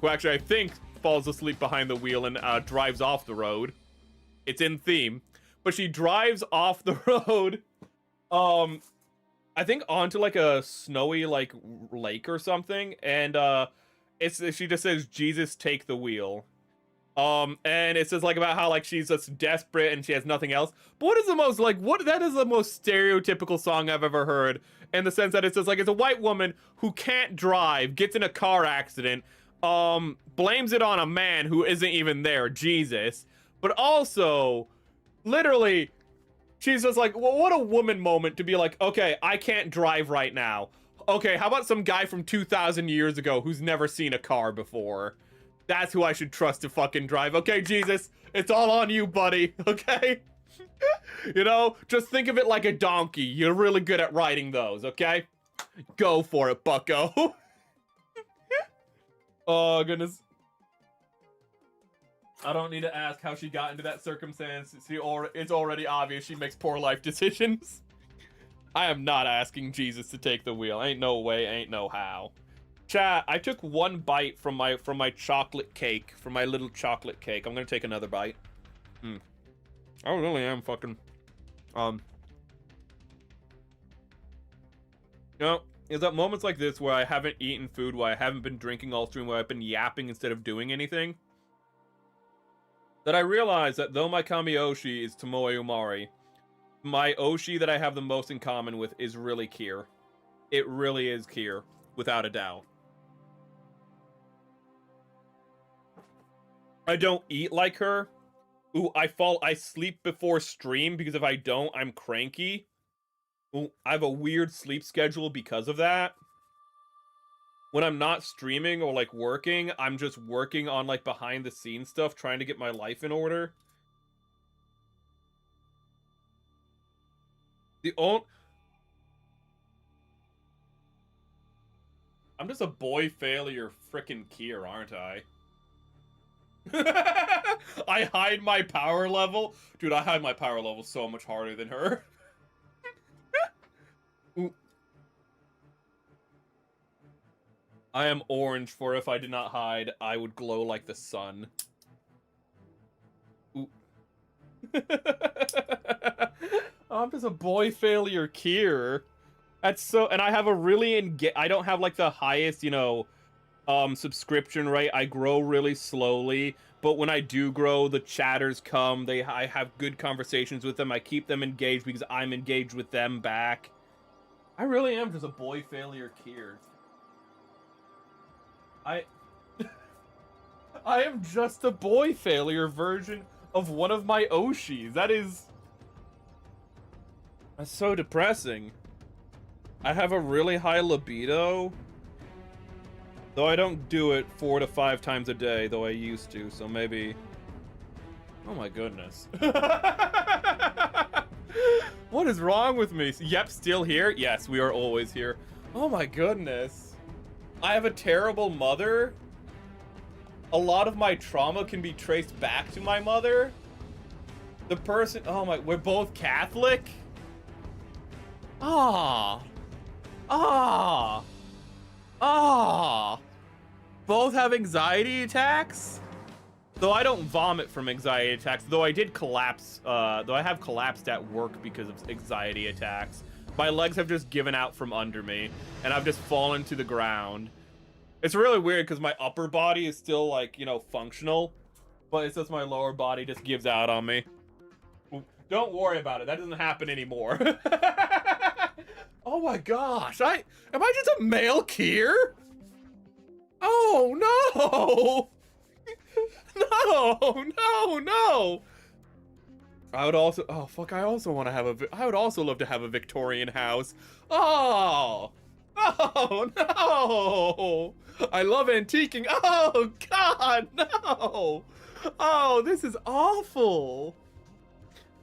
who actually, I think, falls asleep behind the wheel and drives off the road. It's in theme. But she drives off the road, I think onto like a snowy like lake or something. And she just says, Jesus, take the wheel. And it says like about how like she's just desperate and she has nothing else. But what is the most that is the most stereotypical song I've ever heard, in the sense that it says like it's a white woman who can't drive, gets in a car accident, blames it on a man who isn't even there, Jesus. But also, literally, she's just like, well, what a woman moment to be like, okay, I can't drive right now. Okay, how about some guy from 2,000 years ago who's never seen a car before? That's who I should trust to fucking drive. Okay, Jesus, it's all on you, buddy, okay? You know, just think of it like a donkey. You're really good at riding those, okay? Go for it, bucko. Oh, goodness. I don't need to ask how she got into that circumstance. It's already obvious she makes poor life decisions. I am not asking Jesus to take the wheel. Ain't no way, ain't no how. Chat, I took one bite from my chocolate cake, from my little chocolate cake. I'm gonna take another bite. I really am fucking, you know, it's at moments like this where I haven't eaten food, where I haven't been drinking all stream, where I've been yapping instead of doing anything, that I realize that though my Kami Oshi is Tomoe Umari, my Oshi that I have the most in common with is really Kier. It really is Kier, without a doubt. I don't eat like her. Ooh, I sleep before stream because if I don't, I'm cranky. Ooh, I have a weird sleep schedule because of that. When I'm not streaming or like working, I'm just working on like behind the scenes stuff, trying to get my life in order. I'm just a boy failure frickin' Kier, aren't I? I hide my power level? Dude, I hide my power level so much harder than her. Ooh. I am orange, for if I did not hide, I would glow like the sun. Ooh. I'm just a boy failure Kier. That's so, and I have a really I don't have like the highest, you know, subscription rate. I grow really slowly, but when I do grow, the chatters come. I have good conversations with them. I keep them engaged because I'm engaged with them back. I really am just a boy failure Kier. I am just a boy failure version of one of my Oshis. That's so depressing. I have a really high libido, though I don't do it 4 to 5 times a day, though I used to, so maybe... Oh my goodness. What is wrong with me? Yep, still here? Yes, we are always here. Oh my goodness. I have a terrible mother. A lot of my trauma can be traced back to my mother. The person... Oh my... We're both Catholic? Ah. Both have anxiety attacks? Though I don't vomit from anxiety attacks, though I did collapse, though I have collapsed at work because of anxiety attacks. My legs have just given out from under me, and I've just fallen to the ground. It's really weird because my upper body is still, like, you know, functional, but it's just my lower body just gives out on me. Don't worry about it. That doesn't happen anymore. Oh my gosh. Am I just a male Kier? Oh no. No. I would also, oh fuck, I also want to have I would also love to have a Victorian house. Oh no. I love antiquing. Oh god, no. Oh, this is awful.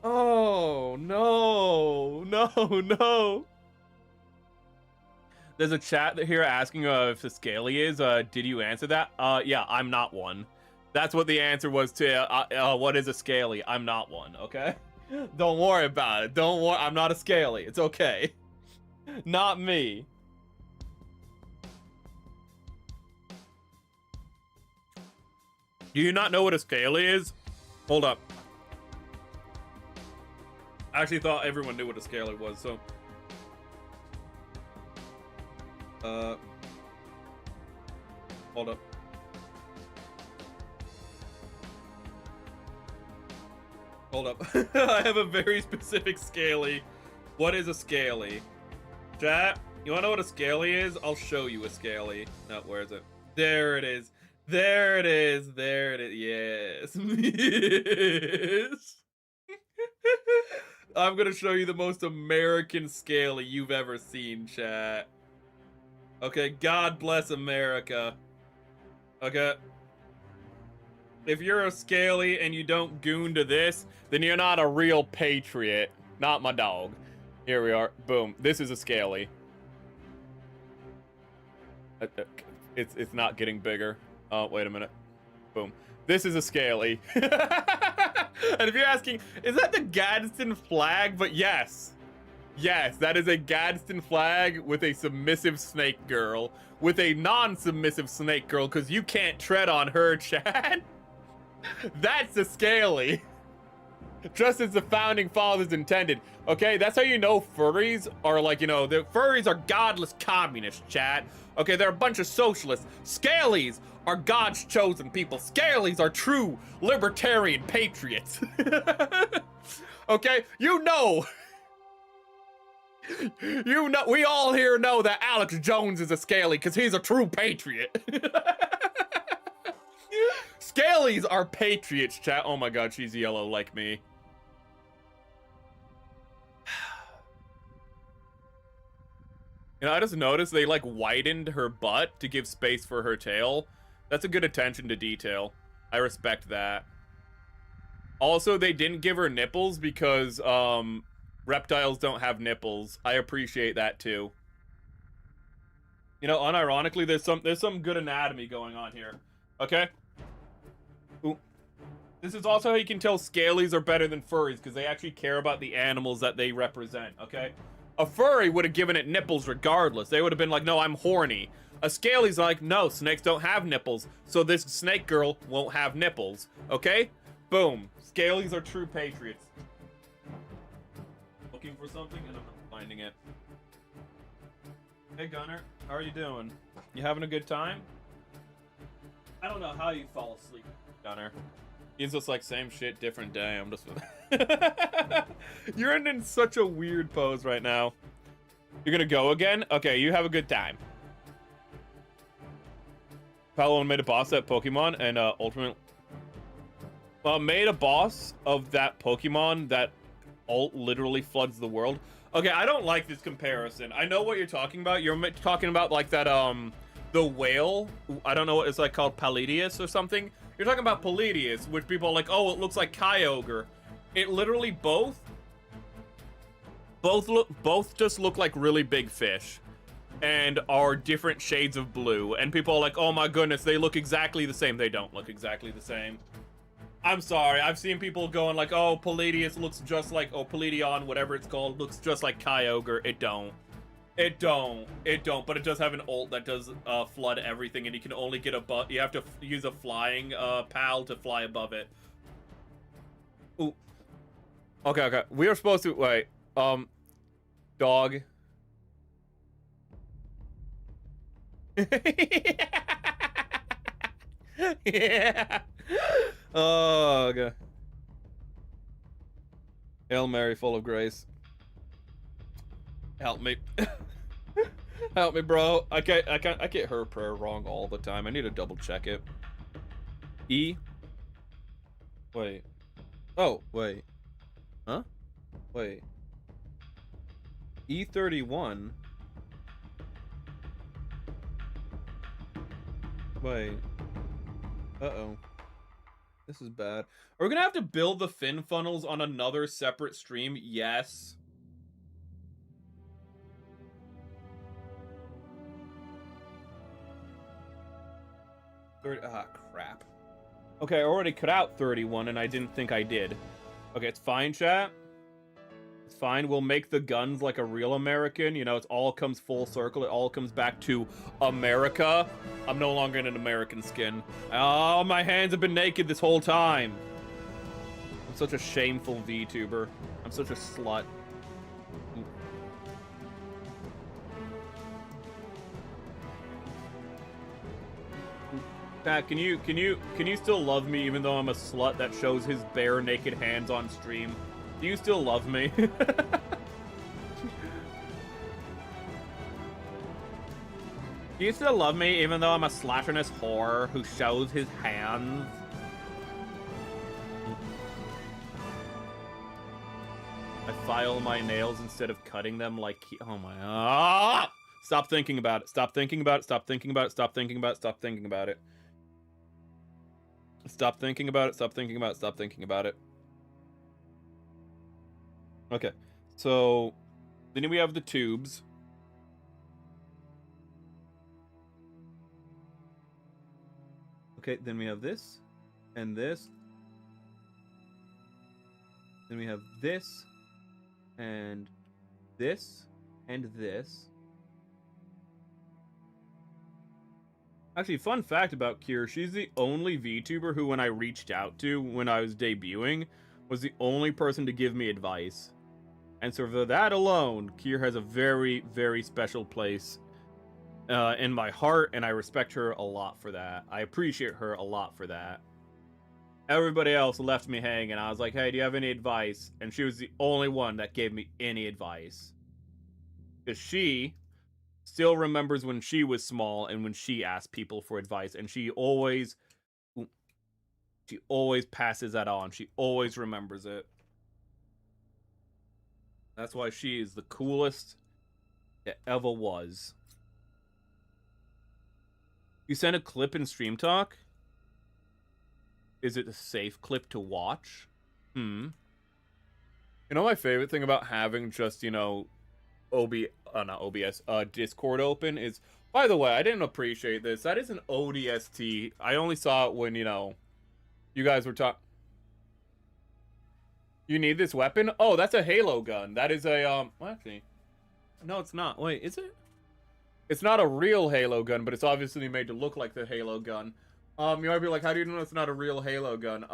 Oh, no. No, no. There's a chat here asking if the scaly is. Did you answer that? Yeah, I'm not one. That's what the answer was to what is a scaly. I'm not one, okay? Don't worry about it. Don't worry. I'm not a scaly. It's okay. Not me. Do you not know what a scaly is? Hold up. I actually thought everyone knew what a scaly was, so... Hold up. Hold up. I have a very specific scaly. What is a scaly? Chat, you wanna know what a scaly is? I'll show you a scaly. No, where is it? There it is. There it is. There it is. Yes. Yes. I'm gonna show you the most American scaly you've ever seen, chat. Okay, God bless America. Okay. If you're a scaly and you don't goon to this, then you're not a real patriot. Not my dog. Here we are. Boom. This is a scaly. It's not getting bigger. Oh, wait a minute. Boom. This is a scaly. And if you're asking, is that the Gadsden flag? But yes. Yes, that is a Gadsden flag with a submissive snake girl. With a non-submissive snake girl, because you can't tread on her, Chad. That's a scaly. Just as the founding fathers intended. Okay, that's how you know furries are like, you know, the furries are godless communists, Chad. Okay, they're a bunch of socialists. Scalies are God's chosen people. Scalies are true libertarian patriots. Okay, you know. You know, we all here know that Alex Jones is a scaly because he's a true patriot. Scalies are patriots, chat. Oh my god, she's yellow like me. You know, I just noticed they like widened her butt to give space for her tail. That's a good attention to detail. I respect that. Also, they didn't give her nipples because reptiles don't have nipples. I appreciate that too. You know, unironically, there's some good anatomy going on here. Okay? Ooh. This is also how you can tell scalies are better than furries, because they actually care about the animals that they represent, okay? A furry would have given it nipples regardless. They would have been like, no, I'm horny. A scaly's like, no, snakes don't have nipples, so this snake girl won't have nipples, okay? Boom. Scalies are true patriots. Looking for something and I'm not finding it. Hey Gunner, how are you doing? You having a good time? I don't know how you fall asleep, Gunner. He's just like, same shit, different day. I'm just... You're in such a weird pose right now. You're gonna go again? Okay, you have a good time. Paolo made a boss at Pokemon and Ultimate... made a boss of that Pokemon that ult literally floods the world. Okay, I don't like this comparison. I know what you're talking about. You're talking about like that, the whale. I don't know what it's like called, Palladius or something. You're talking about Palladius, which people are like, oh, it looks like Kyogre. It literally both just look like really big fish and are different shades of blue. And people are like, oh my goodness, they look exactly the same. They don't look exactly the same. I'm sorry, I've seen people going like, oh, Palladius looks just like, oh, Palladion, whatever it's called, looks just like Kyogre. It don't. It don't, but it does have an ult that does flood everything, and you can only get above, you have to use a flying pal to fly above it. Ooh. Okay, we are supposed to, wait, dog. Yeah. Oh, okay. Hail Mary, full of grace. Help me. Help me, bro. I get her prayer wrong all the time. I need to double check it. E. Wait. Oh, wait. Huh? Wait. E31. Wait. Uh-oh. This is bad. Are we gonna have to build the fin funnels on another separate stream? Yes. Crap. Okay, I already cut out 31 and I didn't think I did. Okay, it's fine, chat. It's fine. We'll make the guns like a real American. You know, it all comes full circle. It all comes back to America. I'm no longer in an American skin. Oh, my hands have been naked this whole time. I'm such a shameful VTuber. I'm such a slut. Pat, can you still love me even though I'm a slut that shows his bare naked hands on stream? Do you still love me? Do you still love me even though I'm a slatternous whore who shows his hands? I file my nails instead of cutting them like oh my Stop thinking about it. Stop thinking about it. Stop thinking about it. Stop thinking about it. Stop thinking about it. Stop thinking about it. Stop thinking about it. Stop thinking about it. Okay, so then we have the tubes. Okay, then we have this and this. Then we have this and this and this. Actually, fun fact about Kier, she's the only VTuber who, when I reached out to when I was debuting, was the only person to give me advice. And so for that alone, Kier has a very, very special place in my heart, and I respect her a lot for that. I appreciate her a lot for that. Everybody else left me hanging. I was like, hey, do you have any advice? And she was the only one that gave me any advice. Because she still remembers when she was small and when she asked people for advice, and she always passes that on. She always remembers it. That's why she is the coolest it ever was. You sent a clip in Stream Talk? Is it a safe clip to watch? You know my favorite thing about having just, you know, not OBS, Discord open is, by the way, I didn't appreciate this. That is an ODST. I only saw it when, you know, you guys were talking. You need this weapon? Oh, that's a Halo gun. That is a, well, actually, no, it's not. Wait, is it? It's not a real Halo gun, but it's obviously made to look like the Halo gun. You might be like, how do you know it's not a real Halo gun?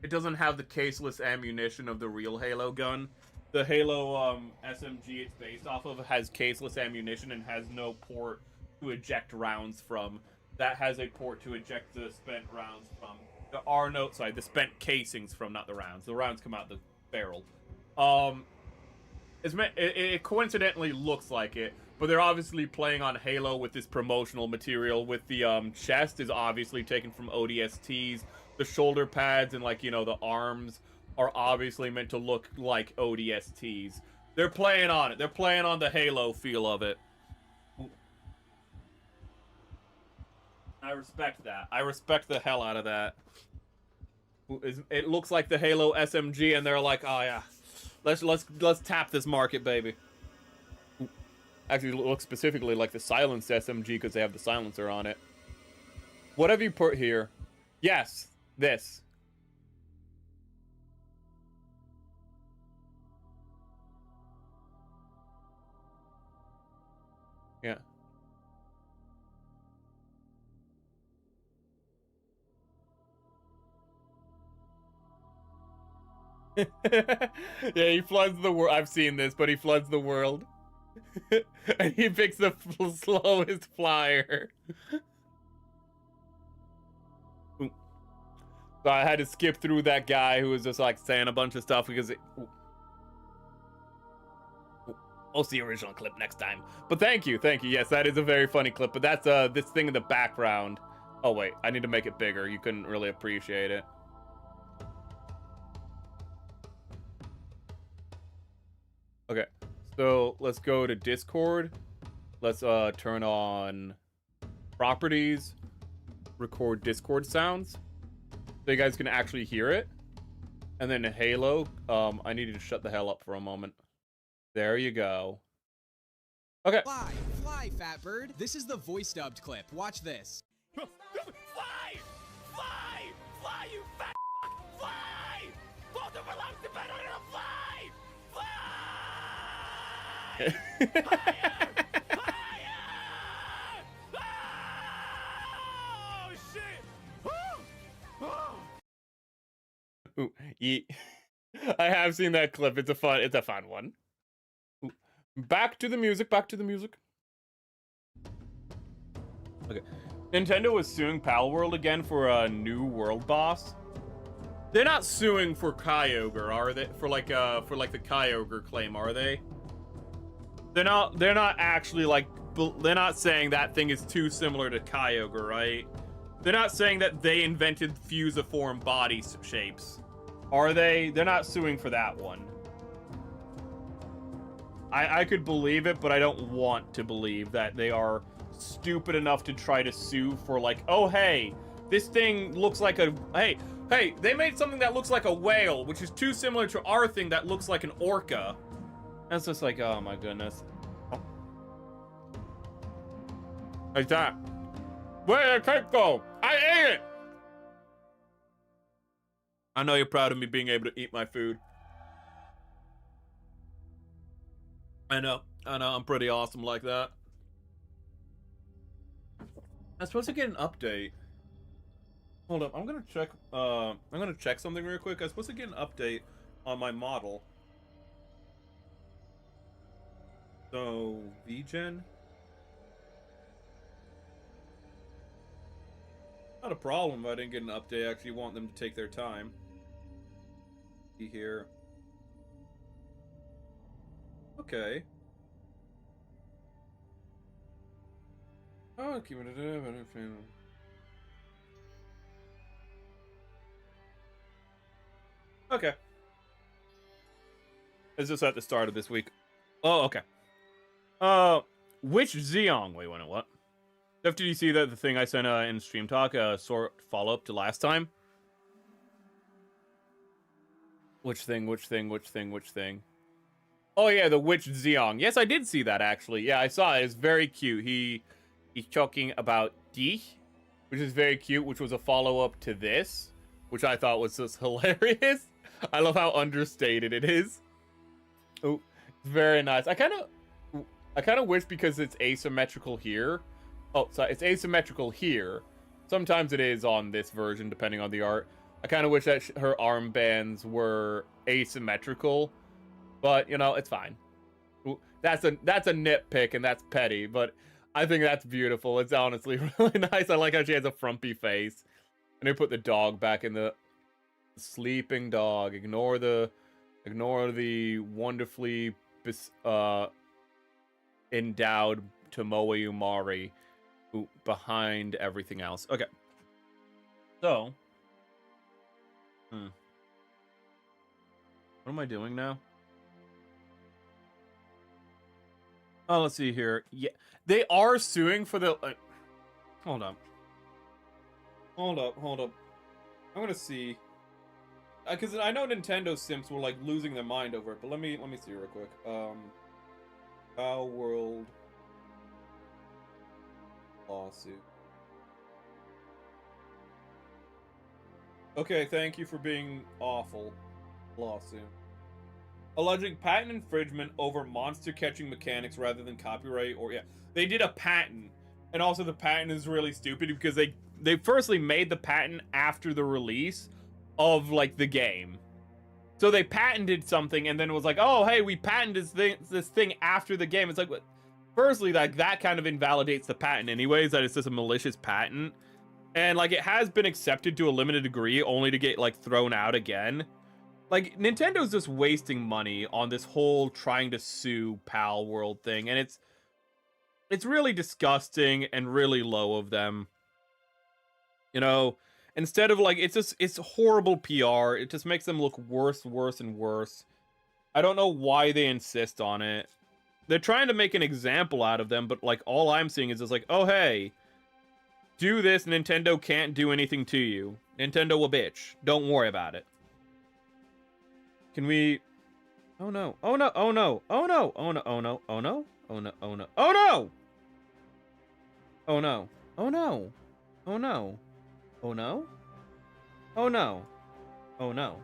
It doesn't have the caseless ammunition of the real Halo gun. The Halo, SMG it's based off of has caseless ammunition and has no port to eject rounds from. That has a port to eject the spent rounds from. There are no, sorry, the spent casings from, not the rounds. The rounds come out the barrel. It coincidentally looks like it, but they're obviously playing on Halo with this promotional material. With the chest is obviously taken from ODSTs. The shoulder pads and, like, you know, the arms are obviously meant to look like ODSTs. They're playing on it. They're playing on the Halo feel of it. I respect that. I respect the hell out of that. It looks like the Halo SMG, and they're like, oh yeah, let's tap this market, baby. Actually, it looks specifically like the silenced SMG because they have the silencer on it. What have you put here? Yes, this. Yeah. Yeah, he floods the world. I've seen this, but he floods the world. And he picks the slowest flyer. So I had to skip through that guy who was just like saying a bunch of stuff because I'll see the original clip next time. But thank you. Yes, that is a very funny clip. But that's this thing in the background. Oh wait, I need to make it bigger. You couldn't really appreciate it. Okay, so let's go to Discord. Let's turn on properties, record Discord sounds so you guys can actually hear it. And then Halo, I needed to shut the hell up for a moment. There you go. Okay. Fly, fly, fat bird. This is the voice dubbed clip. Watch this. Fly! Fly! Fly, you fat fly! Both belongs to better than a fly! Fly! Higher! Higher! Oh, shit! Ooh, I have seen that clip. It's a fun one. Ooh. Back to the music. Okay. Nintendo is suing Palworld again for a new world boss. They're not suing for Kyogre, are they? For like the Kyogre claim, are they? They're not actually like, they're not saying that thing is too similar to Kyogre, right? They're not saying that they invented fusiform body shapes, are they? They're not suing for that one. I could believe it, but I don't want to believe that they are stupid enough to try to sue for like, oh hey, this thing looks like a, hey, they made something that looks like a whale, which is too similar to our thing that looks like an orca. That's just like, oh my goodness. Like that. Where did the cake go? I ate it! I know you're proud of me being able to eat my food. I know, I'm pretty awesome like that. I'm supposed to get an update. Hold up, I'm gonna check something real quick. I'm supposed to get an update on my model. So, Vgen? Not a problem if I didn't get an update. I actually want them to take their time. See here. Okay. Oh, keep it. Okay. It's just at the start of this week. Oh, okay. Which Zeong? Wait, what? Did you see that the thing I sent in Stream Talk, sort follow-up to last time? Which thing? Oh yeah, the Witch Zeong. Yes, I did see that actually. Yeah, I saw it. It's very cute. He's talking about Dich, which is very cute, which was a follow-up to this, which I thought was just hilarious. I love how understated it is. Oh, it's very nice. I kind of wish, because it's asymmetrical here. Oh, sorry, it's asymmetrical here. Sometimes it is on this version, depending on the art. I kind of wish that her armbands were asymmetrical, but you know, it's fine. That's a nitpick, and that's petty, but I think that's beautiful. It's honestly really nice. I like how she has a frumpy face, and they put the dog back in the sleeping dog. Ignore the wonderfully endowed Tomoe Umari behind everything else. Okay. So, what am I doing now? Oh, let's see here. Yeah, they are suing for the. Hold up. I'm gonna see. Because I know Nintendo simps were like losing their mind over it, but let me see real quick. Pow World lawsuit. Okay, thank you for being awful. Lawsuit. Alleging patent infringement over monster catching mechanics rather than copyright, or yeah. They did a patent. And also the patent is really stupid because they firstly made the patent after the release of like the game. So they patented something and then it was like, oh hey, we patented this thing after the game. It's like, firstly, like that kind of invalidates the patent anyways, that it's just a malicious patent. And like it has been accepted to a limited degree only to get like thrown out again. Like Nintendo's just wasting money on this whole trying to sue Pal World thing, and it's really disgusting and really low of them. You know, instead of like, it's horrible PR. It just makes them look worse and worse. I don't know why they insist on it. They're trying to make an example out of them, but like all I'm seeing is just like, oh hey, do this, Nintendo can't do anything to you. Nintendo a bitch. Don't worry about it. Can we... Oh no. Oh no. Oh no. Oh no. Oh no. Oh no. Oh no. Oh no. Oh no. Oh no! Oh no. Oh no. Oh no. Oh no. Oh no.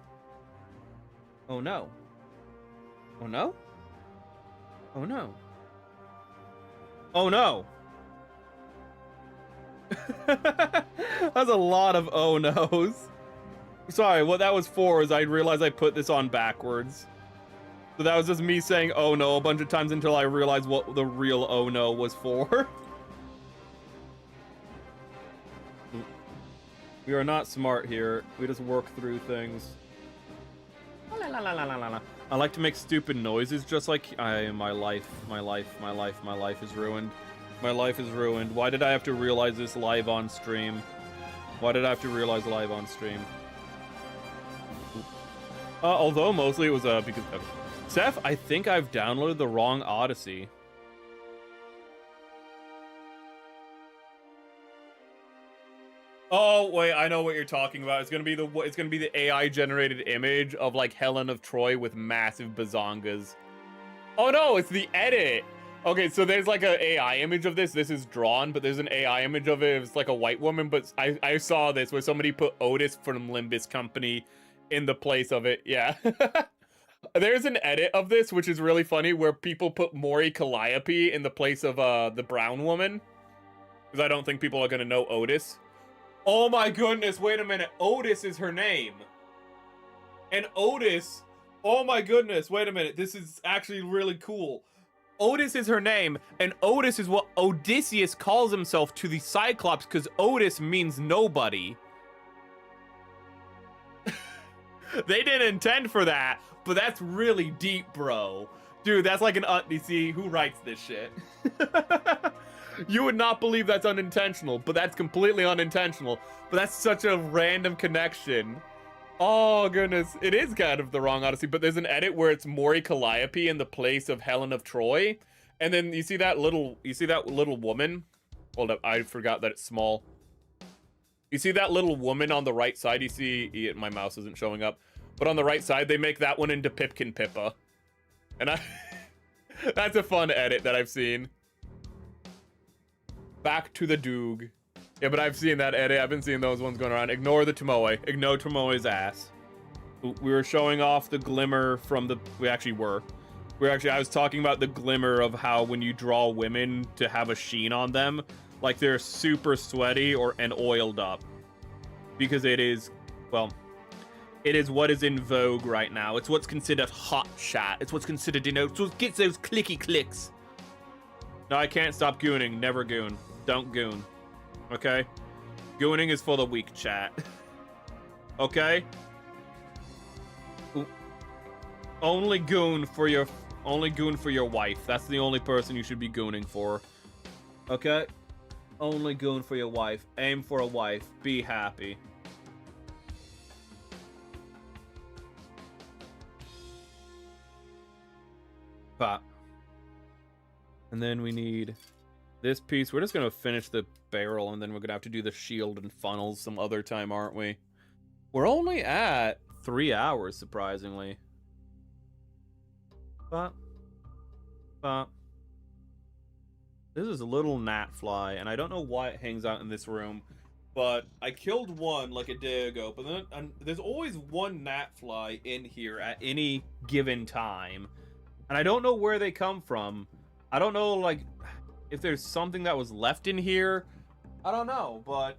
Oh no. Oh no. Oh no. Oh no. Oh no. That's a lot of oh no's. Sorry, what that was for is I realized I put this on backwards. So that was just me saying oh no a bunch of times until I realized what the real oh no was for. We are not smart here. We just work through things. La, la, la, la, la, la. I like to make stupid noises just like my life is ruined. My life is ruined. Why did I have to realize this live on stream? Why did I have to realize live on stream? Although mostly it was because Seth, I think I've downloaded the wrong Odyssey. Oh wait, I know what you're talking about. It's gonna be the AI generated image of like Helen of Troy with massive bazongas. Oh no, it's the edit. Okay, so there's like a AI image of this. This is drawn, but there's an AI image of it. It's like a white woman, but I saw this where somebody put Otis from Limbus Company in the place of it. Yeah. There's an edit of this, which is really funny, where people put Mori Calliope in the place of the brown woman. Because I don't think people are gonna know Otis. Oh my goodness, wait a minute. Otis is her name. And Otis, oh my goodness, wait a minute. This is actually really cool. Otis is her name, and Otis is what Odysseus calls himself to the Cyclops because Otis means nobody. They didn't intend for that, but that's really deep, bro. Dude, that's like an you see, who writes this shit? You would not believe that's unintentional, but that's completely unintentional. But that's such a random connection. Oh, goodness. It is kind of the wrong Odyssey, but there's an edit where it's Mori Calliope in the place of Helen of Troy. And then you see that little woman? Hold up, I forgot that it's small. You see that little woman on the right side? You see, my mouse isn't showing up. But on the right side, they make that one into Pipkin Pippa. And that's a fun edit that I've seen. Back to the Doog. Yeah, but I've seen that edit. I've been seeing those ones going around. Ignore the Tomoe. Ignore Tomoe's ass. We were showing off the glimmer from the... I was talking about the glimmer of how when you draw women to have a sheen on them, like they're super sweaty and oiled up. Because it is, well, it is what is in vogue right now. It's what's considered hot shot. It's what's considered, it's what gets those clicky clicks. No, I can't stop gooning. Never goon. Don't goon. Okay? Gooning is for the weak, chat. Okay? Only goon for your wife. That's the only person you should be gooning for. Okay? Only goon for your wife. Aim for a wife. Be happy. Pop. And then we need this piece. We're just going to finish the barrel, and then we're going to have to do the shield and funnels some other time, aren't we? We're only at 3 hours, surprisingly. But this is a little gnat fly, and I don't know why it hangs out in this room, but I killed one like a day ago, but then there's always one gnat fly in here at any given time, and I don't know where they come from. I don't know, like, if there's something that was left in here. I don't know, but...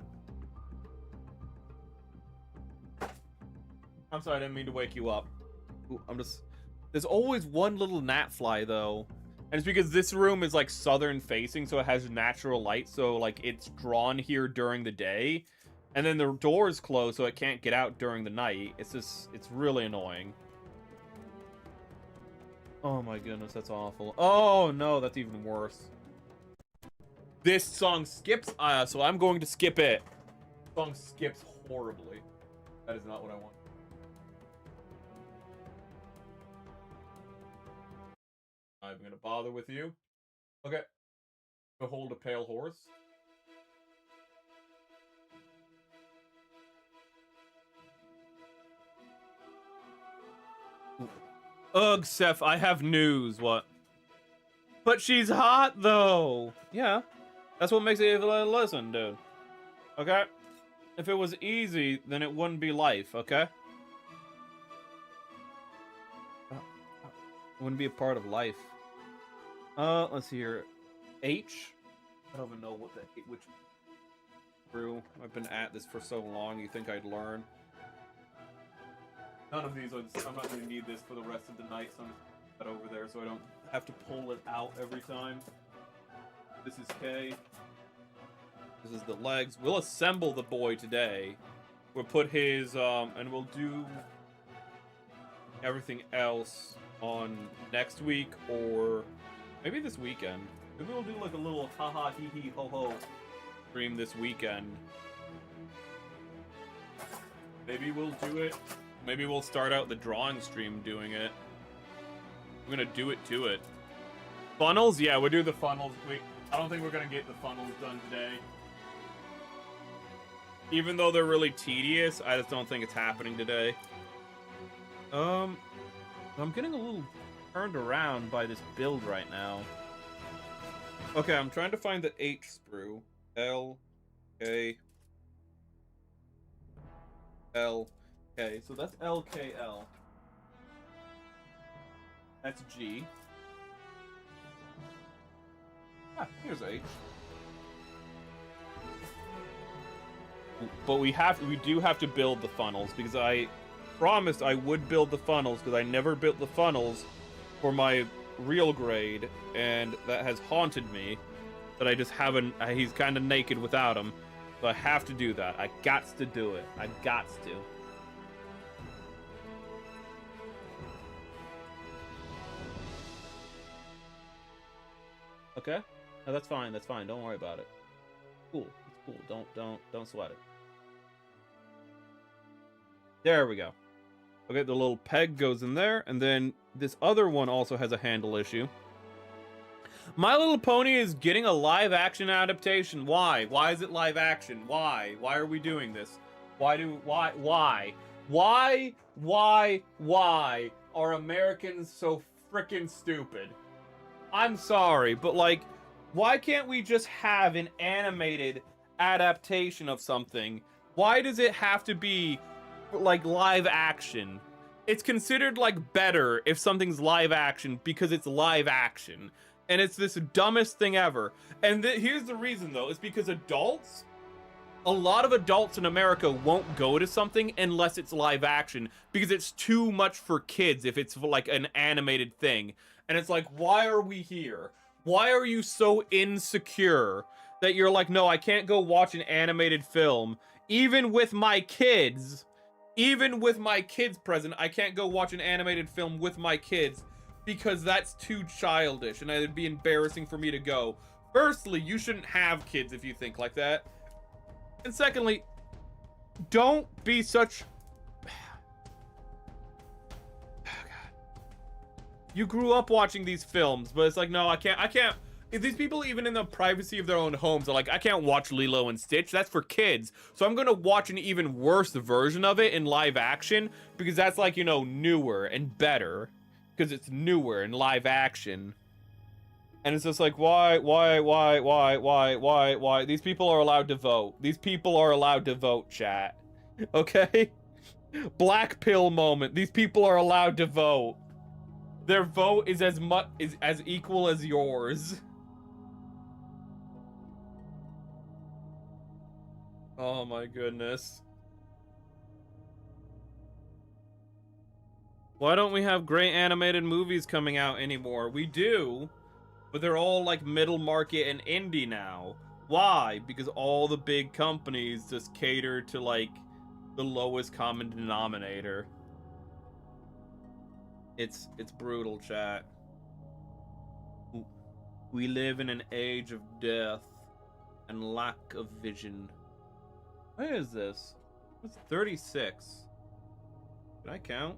I'm sorry, I didn't mean to wake you up. Ooh, there's always one little gnat fly, though. And it's because this room is, like, southern facing, so it has natural light, so, like, it's drawn here during the day. And then the door is closed, so it can't get out during the night. It's just, it's really annoying. Oh my goodness, that's awful. Oh no, that's even worse. This song skips, so I'm going to skip it. The song skips horribly. That is not what I want. I'm gonna bother with you. Okay. Behold a pale horse. Ugh, Seth, I have news. What? But she's hot, though. Yeah. That's what makes it a listen, dude. Okay? If it was easy, then it wouldn't be life, okay? It wouldn't be a part of life. Let's see here. H? I don't even know what which brew. I've been at this for so long, you think I'd learn. None of these I'm not going to need this for the rest of the night, so I'm just put that over there so I don't have to pull it out every time. This is K. This is the legs. We'll assemble the boy today. We'll put his, and we'll do everything else on next week, or maybe this weekend. Maybe we'll do like a little haha hee hee ho ho stream this weekend. Maybe we'll do it. Maybe we'll start out the drawing stream doing it. I'm gonna do it to it. Funnels? Yeah, we'll do the funnels. I don't think we're gonna get the funnels done today. Even though they're really tedious, I just don't think it's happening today. I'm getting a little turned around by this build right now. Okay, I'm trying to find the H sprue. L, K, L, K. So that's LKL. That's G. Ah, here's H. But we do have to build the funnels, because I promised I would build the funnels, because I never built the funnels for my real grade, and that has haunted me, that I just haven't. He's kind of naked without him, so I have to do that. I gots to do it. I gots to. Okay, no, that's fine. That's fine. Don't worry about it. Cool. It's cool. Don't sweat it. There we go. Okay, the little peg goes in there, and then this other one also has a handle issue. My Little Pony is getting a live action adaptation. Why? Why is it live action? Why? Why are we doing this? Why are Americans so frickin' stupid? I'm sorry, but like, why can't we just have an animated adaptation of something? Why does it have to be like live action? It's considered like better if something's live action because it's live action, and it's this dumbest thing ever. And here's the reason though, it's because a lot of adults in America won't go to something unless it's live action, because it's too much for kids if it's like an animated thing. And it's like, why are we here? Why are you so insecure that you're like, no, I can't go watch an animated film, even with my kids. Even with my kids present, I can't go watch an animated film with my kids because that's too childish and it'd be embarrassing for me to go. Firstly, you shouldn't have kids if you think like that. And secondly, don't be such... You grew up watching these films, but it's like, no, I can't. If these people, even in the privacy of their own homes, are like, I can't watch Lilo and Stitch. That's for kids. So I'm gonna watch an even worse version of it in live action, because that's like, you know, newer and better, because it's newer and live action. And it's just like, why? These people are allowed to vote. These people are allowed to vote, chat. Okay? Black pill moment. These people are allowed to vote. Their vote is as equal as yours. Oh my goodness. Why don't we have great animated movies coming out anymore? We do, but they're all like middle market and indie now. Why? Because all the big companies just cater to like the lowest common denominator. It's brutal, chat. We live in an age of death and lack of vision. What is this? What's 36? Can I count?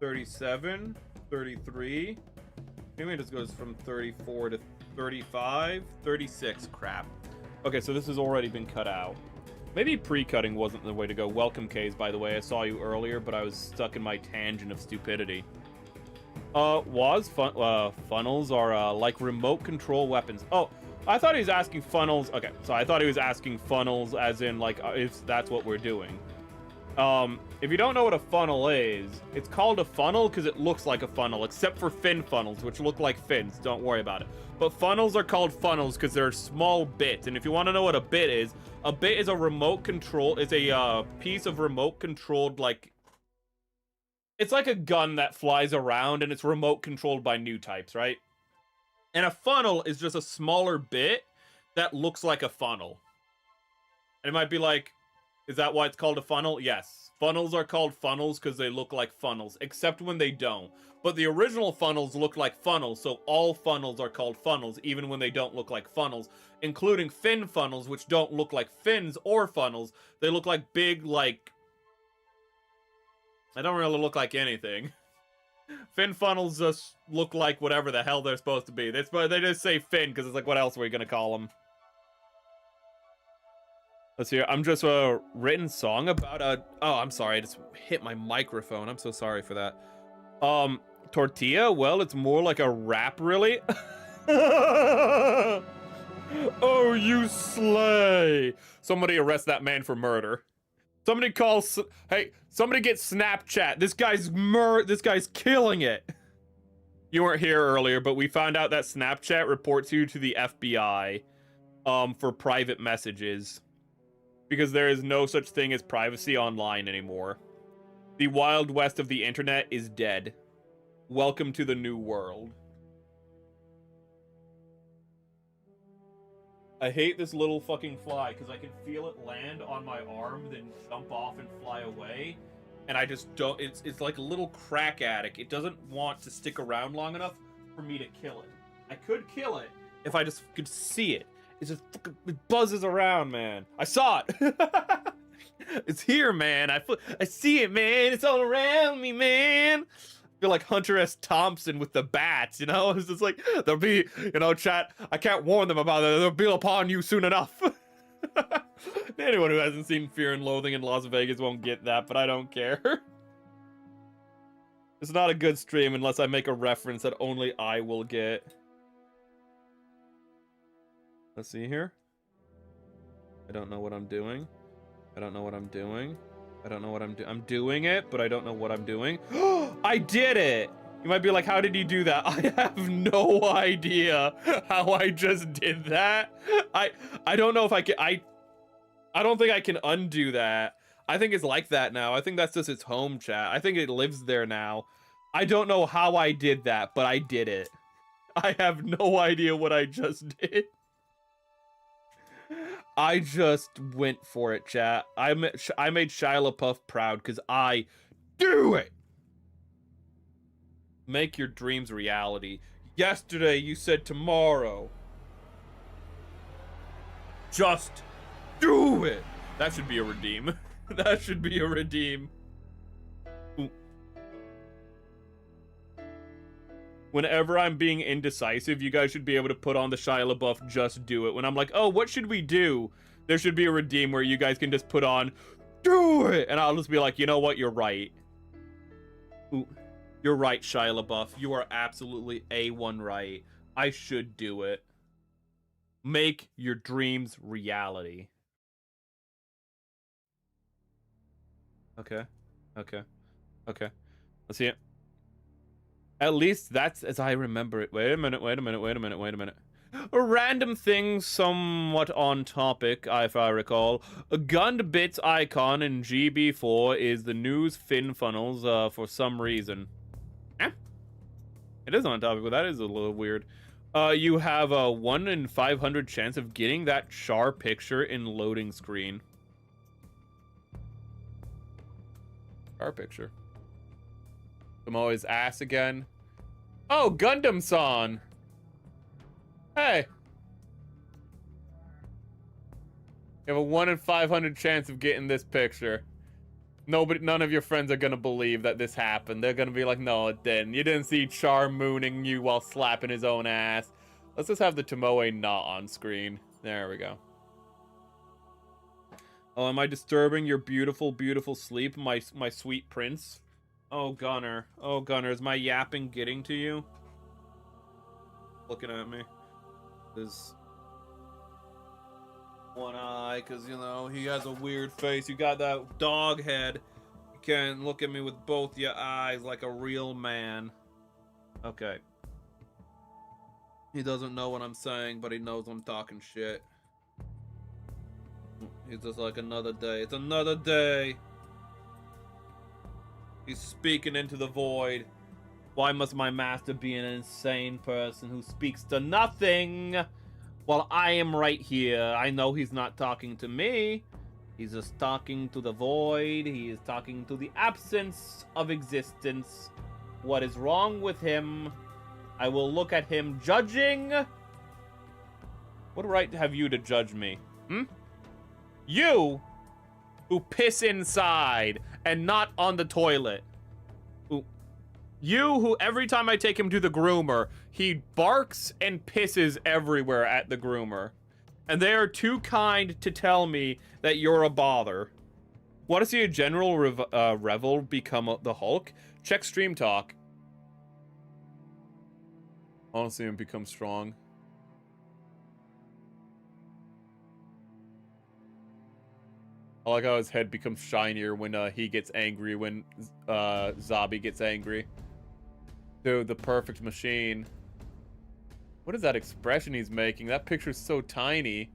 37, 33. Maybe it just goes from 34 to 35, 36. Crap. Okay, so this has already been cut out. Maybe pre-cutting wasn't the way to go. Welcome, Kays, by the way. I saw you earlier, but I was stuck in my tangent of stupidity. Funnels are, like remote control weapons. Oh, I thought he was asking funnels. Okay, so I thought he was asking funnels as in, like, if that's what we're doing. If you don't know what a funnel is, it's called a funnel because it looks like a funnel, except for fin funnels, which look like fins. Don't worry about it. But funnels are called funnels because they're small bits. And if you want to know what a bit is a remote control. It's a piece of remote controlled, like, it's like a gun that flies around and it's remote controlled by new types, right? And a funnel is just a smaller bit that looks like a funnel. And it might be like, is that why it's called a funnel? Yes. Funnels are called funnels because they look like funnels, except when they don't. But the original funnels look like funnels, so all funnels are called funnels, even when they don't look like funnels, including fin funnels, which don't look like fins or funnels. They look like big, like... They don't really look like anything. Fin funnels just look like whatever the hell they're supposed to be. They just say fin, because it's like, what else are we going to call them? Let's see here. I'm just a written song about a... Oh, I'm sorry. I just hit my microphone. I'm so sorry for that. Tortilla? Well, it's more like a rap, really. Oh, you slay. Somebody arrest that man for murder. Somebody calls... Hey, somebody get Snapchat. This guy's killing it. You weren't here earlier, but we found out that Snapchat reports you to the FBI for private messages. Because there is no such thing as privacy online anymore. The Wild West of the internet is dead. Welcome to the new world. I hate this little fucking fly because I can feel it land on my arm, then jump off and fly away. And I just don't... It's like a little crack addict. It doesn't want to stick around long enough for me to kill it. I could kill it if I just could see it. It just fucking, it buzzes around, man. I saw it. It's here, man. I see it, man. It's all around me, man. I feel like Hunter S. Thompson with the bats, you know? It's just like, there'll be, you know, chat, I can't warn them about it. They'll be upon you soon enough. Anyone who hasn't seen Fear and Loathing in Las Vegas won't get that, but I don't care. It's not a good stream unless I make a reference that only I will get. Let's see here. I don't know what I'm doing. I don't know what I'm doing. I don't know what I'm doing. I'm doing it, but I don't know what I'm doing. I did it! You might be like, how did you do that? I have no idea how I just did that. I don't know if I can... I don't think I can undo that. I think it's like that now. I think that's just its home chat. I think it lives there now. I don't know how I did that, but I did it. I have no idea what I just did. I just went for it, chat. I made Shia LaBeouf proud because I do it. Make your dreams reality. Yesterday you said tomorrow. Just do it. That should be a redeem. That should be a redeem. Ooh. Whenever I'm being indecisive, you guys should be able to put on the Shia LaBeouf just do it. When I'm like, oh, what should we do? There should be a redeem where you guys can just put on, do it! And I'll just be like, you know what? You're right. Ooh. You're right, Shia LaBeouf. You are absolutely A1 right. I should do it. Make your dreams reality. Okay. Okay. Okay. Let's see it. At least that's as I remember it. Wait a minute, wait a minute, wait a minute, wait a minute. A random thing somewhat on topic, if I recall. A Gundbits icon in GB4 is the news fin funnels for some reason. Eh? It is on topic, but that is a little weird. You have a 1 in 500 chance of getting that Char picture in loading screen. Char picture. Samoa's ass again. Oh, Gundam-san. Hey. You have a 1 in 500 chance of getting this picture. None of your friends are gonna believe that this happened. They're gonna be like, no, it didn't. You didn't see Char mooning you while slapping his own ass. Let's just have the Tomoe not on screen. There we go. Oh, am I disturbing your beautiful, beautiful sleep, my sweet prince? Oh, Gunner. Oh, Gunner, is my yapping getting to you? Looking at me. His one eye, because, you know, he has a weird face. You got that dog head. You can't look at me with both your eyes like a real man. Okay. He doesn't know what I'm saying, but he knows I'm talking shit. He's just like another day. It's another day. He's speaking into the void. Why must my master be an insane person who speaks to nothing while I am right here? I know he's not talking to me. He's just talking to the void. He is talking to the absence of existence. What is wrong with him? I will look at him judging. What right have you to judge me? You, who piss inside and not on the toilet. You, who every time I take him to the groomer, he barks and pisses everywhere at the groomer. And they are too kind to tell me that you're a bother. Want to see a general revel become the Hulk? Check Stream Talk. I want to see him become strong. I like how his head becomes shinier when he gets angry, when Zabi gets angry. Dude, the perfect machine. What is that expression he's making? That picture's so tiny.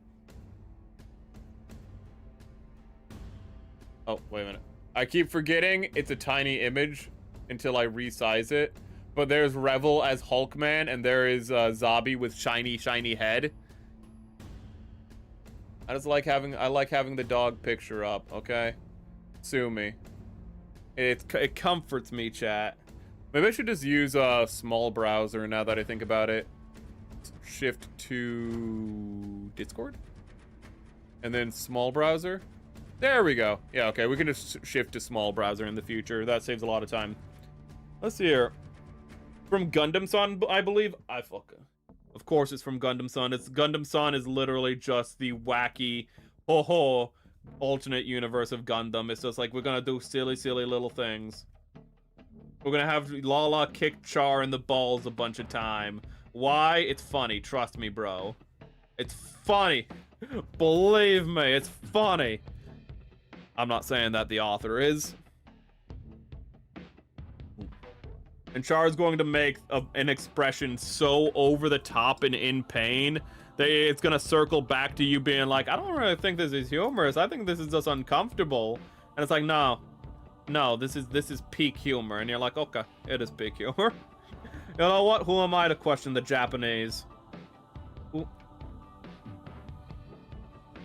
Oh, wait a minute. I keep forgetting it's a tiny image until I resize it. But there's Revel as Hulkman, and there is Zabi with shiny, shiny head. I like having the dog picture up, okay? Sue me. It comforts me, chat. Maybe I should just use a small browser now that I think about it. Shift to Discord. And then small browser. There we go. Yeah, okay, we can just shift to small browser in the future. That saves a lot of time. Let's see here. From Gundam Son, I believe. Of course it's from Gundam Son. Gundam Son is literally just the wacky, alternate universe of Gundam. It's just like, we're gonna do silly, silly little things. We're gonna have Lala kick Char in the balls a bunch of time. Why? It's funny. Trust me, bro. It's funny. Believe me, it's funny. I'm not saying that the author is. And Char is going to make an expression so over the top and in pain that it's going to circle back to you being like, I don't really think this is humorous. I think this is just uncomfortable. And it's like, no, this is peak humor. And you're like, okay, it is peak humor. You know what? Who am I to question the Japanese? Ooh.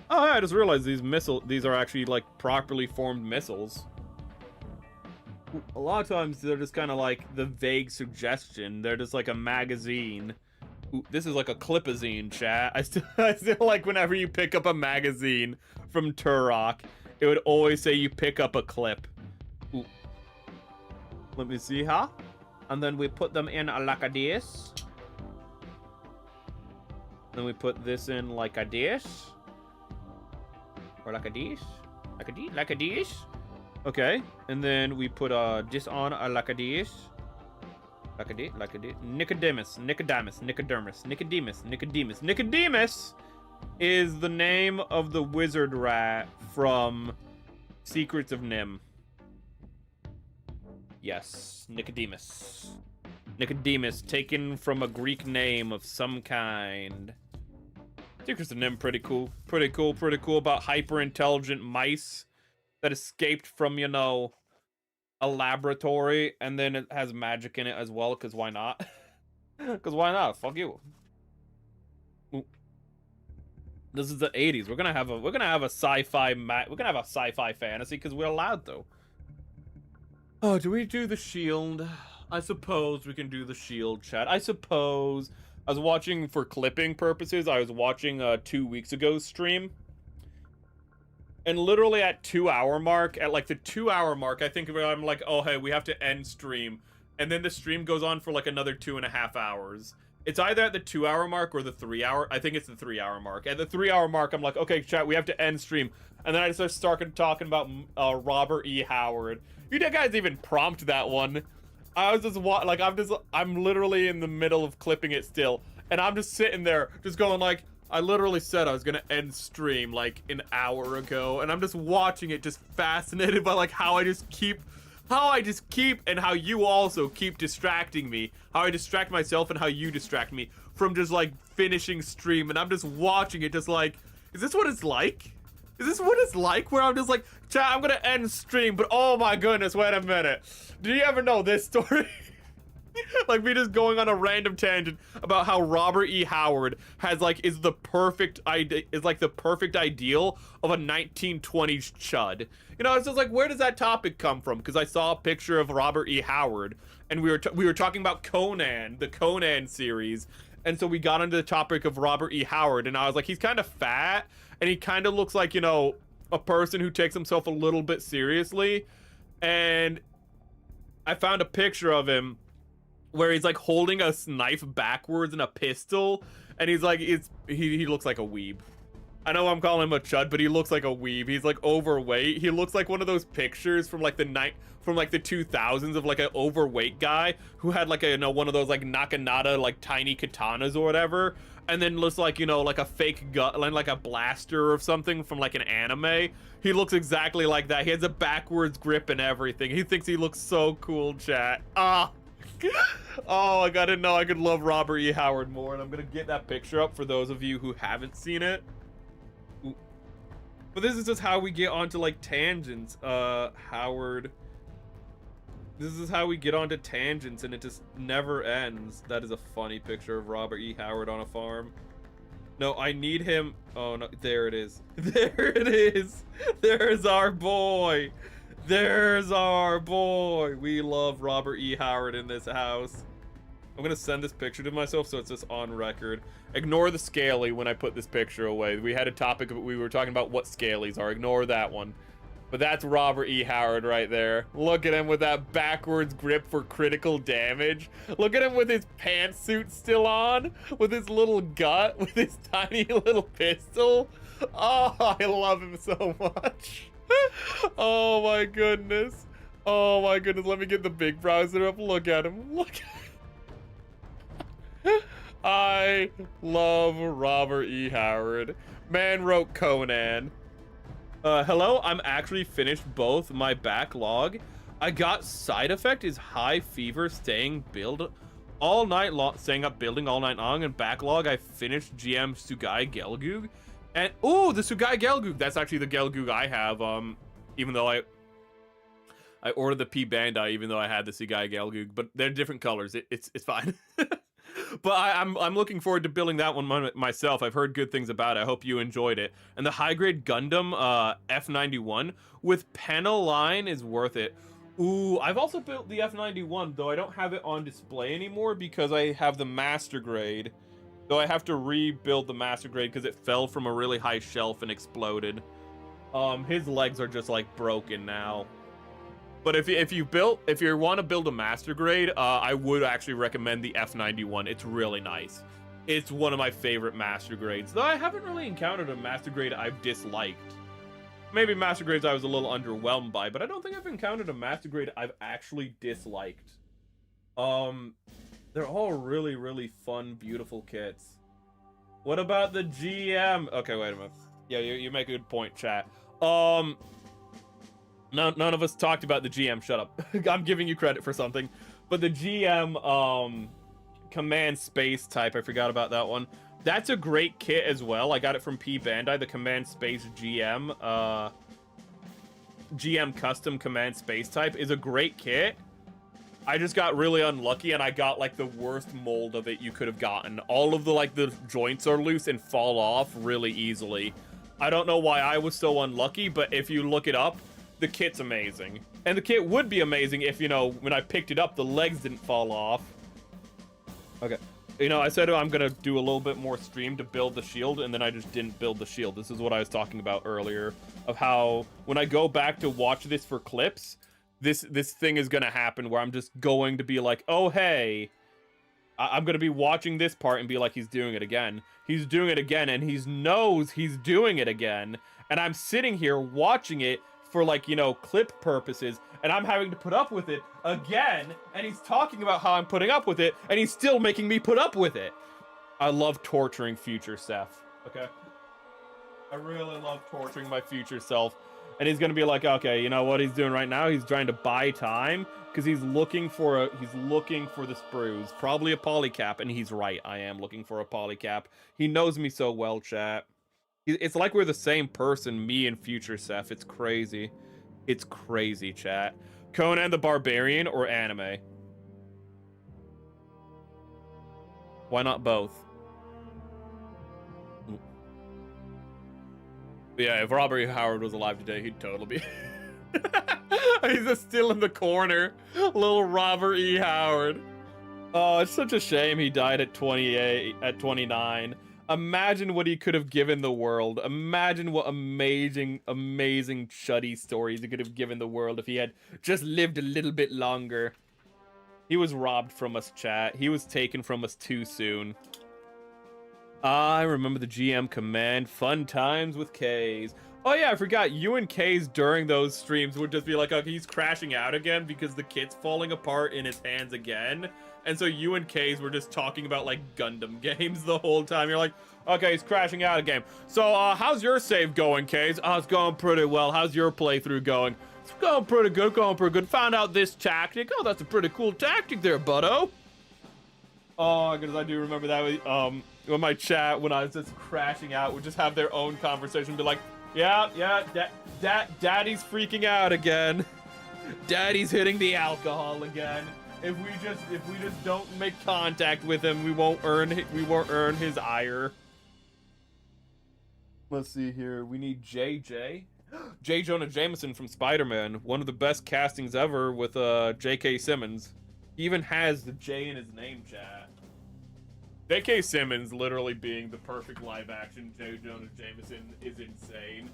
Oh, I just realized these are actually like properly formed missiles. A lot of times they're just kind of like the vague suggestion. They're just like a magazine. Ooh, this is like a clipazine, chat. I still like whenever you pick up a magazine from Turok, it would always say you pick up a clip. Ooh. Let me see, huh? And then we put them in like a this. Then we put this in like a this. Or like a this. Like a this. Okay, and then we put this on like a this. Like a this. Nicodemus is the name of the wizard rat from Secrets of Nim. Yes, Nicodemus. Nicodemus, taken from a Greek name of some kind. Secrets of Nim, pretty cool. Pretty cool about hyper-intelligent mice that escaped from, you know, a laboratory, and then it has magic in it as well, because why not? Because why not? Fuck you. Ooh. This is the 80s. We're gonna have a sci-fi fantasy because we're allowed to. Oh, do we do the shield? I suppose we can do the shield, chat. I suppose. I was watching, for clipping purposes, I was watching 2 weeks ago's stream. And literally at 2 hour mark, at like the 2 hour mark, I think I'm like, oh, hey, we have to end stream. And then the stream goes on for like another 2.5 hours. It's either at the 2-hour mark or the 3-hour. I think it's the 3-hour mark. At the 3-hour mark, I'm like, okay, chat, we have to end stream. And then I just start talking about Robert E. Howard. You guys even prompt that one. I was just like, I'm literally in the middle of clipping it still, and I'm just sitting there, just going like, I literally said I was gonna end stream like an hour ago, and I'm just watching it, just fascinated by like how I just keep, and how you also keep distracting me, how I distract myself and how you distract me from just like finishing stream, and I'm just watching it, just like, is this what it's like? Is this what it's like? Where I'm just like, chat, I'm gonna end stream, but oh my goodness, wait a minute. Do you ever know this story? Like me just going on a random tangent about how Robert E. Howard has like, is the perfect ideal of a 1920s chud. You know, it's just like, where does that topic come from? Because I saw a picture of Robert E. Howard, and we were talking about Conan, the Conan series, and so we got into the topic of Robert E. Howard, and I was like, he's kind of fat, and he kind of looks like, you know, a person who takes himself a little bit seriously. And I found a picture of him where he's like holding a knife backwards and a pistol, and he's like, he looks like a weeb. I know I'm calling him a chud, but he looks like a weeb. He's like overweight. He looks like one of those pictures from like the 2000s of like an overweight guy who had like a, you know, one of those like nakanata like tiny katanas or whatever, and then looks like, you know, like a fake gun, like a blaster or something from like an anime. He looks exactly like that. He has a backwards grip and everything. He thinks he looks so cool, chat. Oh, I didn't know I could love Robert E. Howard more, and I'm gonna get that picture up for those of you who haven't seen it. Ooh. But this is just how we get onto like tangents, Howard. This is how we get onto tangents, and it just never ends. That is a funny picture of Robert E. Howard on a farm. No, I need him. Oh no, there it is. There it is. There's our boy. There's our boy. We love Robert E. Howard in this house. I'm gonna send this picture to myself so it's just on record. Ignore the scaly when I put this picture away. We had a topic, we were talking about what scalies are. Ignore that one. But that's Robert E. Howard right there. Look at him with that backwards grip for critical damage. Look at him with his pantsuit still on, with his little gut, with his tiny little pistol. Oh, I love him so much. Oh my goodness. Oh my goodness. Let me get the big browser up. Look at him. Look at him. I love Robert E. Howard. Man wrote Conan. Hello, I'm actually finished both my backlog. I got side effect is high fever, staying build all night long, staying up building all night long, and backlog I finished GM Sugai Gelgoog. And oh, the Sugai Gelgoog, that's actually the Gelgoog I have, even though I ordered the P Bandai, even though I had the Sugai Gelgoog, but they're different colors. It's fine. But I'm looking forward to building that one myself. I've heard good things about it. I hope you enjoyed it. And the high grade Gundam F91 with panel line is worth it. Ooh, I've also built the F91, though I don't have it on display anymore because I have the master grade. Though I have to rebuild the master grade because it fell from a really high shelf and exploded. His legs are just like broken now. But if you want to build a master grade, I would actually recommend the F91. It's really nice. It's one of my favorite master grades. Though I haven't really encountered a master grade I've disliked. Maybe master grades I was a little underwhelmed by, but I don't think I've encountered a master grade I've actually disliked. They're all really, really fun, beautiful kits. What about the GM? Okay, wait a minute. Yeah, you make a good point, chat. None of us talked about the GM. Shut up. I'm giving you credit for something. But the GM, command space type, I forgot about that one. That's a great kit as well. I got it from P Bandai, the command space GM. GM custom command space type is a great kit. I just got really unlucky and I got like the worst mold of it you could have gotten. All of the joints are loose and fall off really easily. I don't know why I was so unlucky, but if you look it up, the kit's amazing. And the kit would be amazing if, you know, when I picked it up, the legs didn't fall off. Okay. You know, I said I'm gonna do a little bit more stream to build the shield, and then I just didn't build the shield. This is what I was talking about earlier, of how when I go back to watch this for clips, this thing is gonna happen where I'm just going to be like, oh hey, I'm gonna be watching this part and be like, he's doing it again. He's doing it again, and he knows he's doing it again. And I'm sitting here watching it for, like, you know, clip purposes, and I'm having to put up with it again, and he's talking about how I'm putting up with it, and he's still making me put up with it. I love torturing future Seth, okay? I really love torturing my future self. And he's gonna be like, okay, you know what he's doing right now? He's trying to buy time because he's looking for the sprues, probably a polycap, and he's right. I am looking for a polycap. He knows me so well, chat. It's like we're the same person, me and future Seth. It's crazy. It's crazy, chat. Conan the Barbarian or anime? Why not both? Yeah, if Robert E. Howard was alive today, he'd totally be... He's just still in the corner. Little Robert E. Howard. Oh, it's such a shame he died at 29. Imagine what he could have given the world. Imagine what amazing, amazing chuddy stories he could have given the world if he had just lived a little bit longer. He was robbed from us, chat. He was taken from us too soon. I remember the GM command. Fun times with K's. Oh yeah, I forgot. You and K's during those streams would just be like, okay, he's crashing out again because the kit's falling apart in his hands again. And so you and K's were just talking about like Gundam games the whole time. You're like, okay, he's crashing out again. So how's your save going, K's? Oh, it's going pretty well. How's your playthrough going? It's going pretty good, going pretty good. Found out this tactic. Oh, that's a pretty cool tactic there, buddo. Oh, because I do remember that when my chat, when I was just crashing out, would just have their own conversation, be like, yeah, daddy's freaking out again. Daddy's hitting the alcohol again. If we just don't make contact with him, we won't earn his ire. Let's see here. We need JJ. J. Jonah Jameson from Spider-Man. One of the best castings ever with J.K. Simmons. He even has the J in his name, chat. J.K. Simmons literally being the perfect live-action J. Jonah Jameson is insane.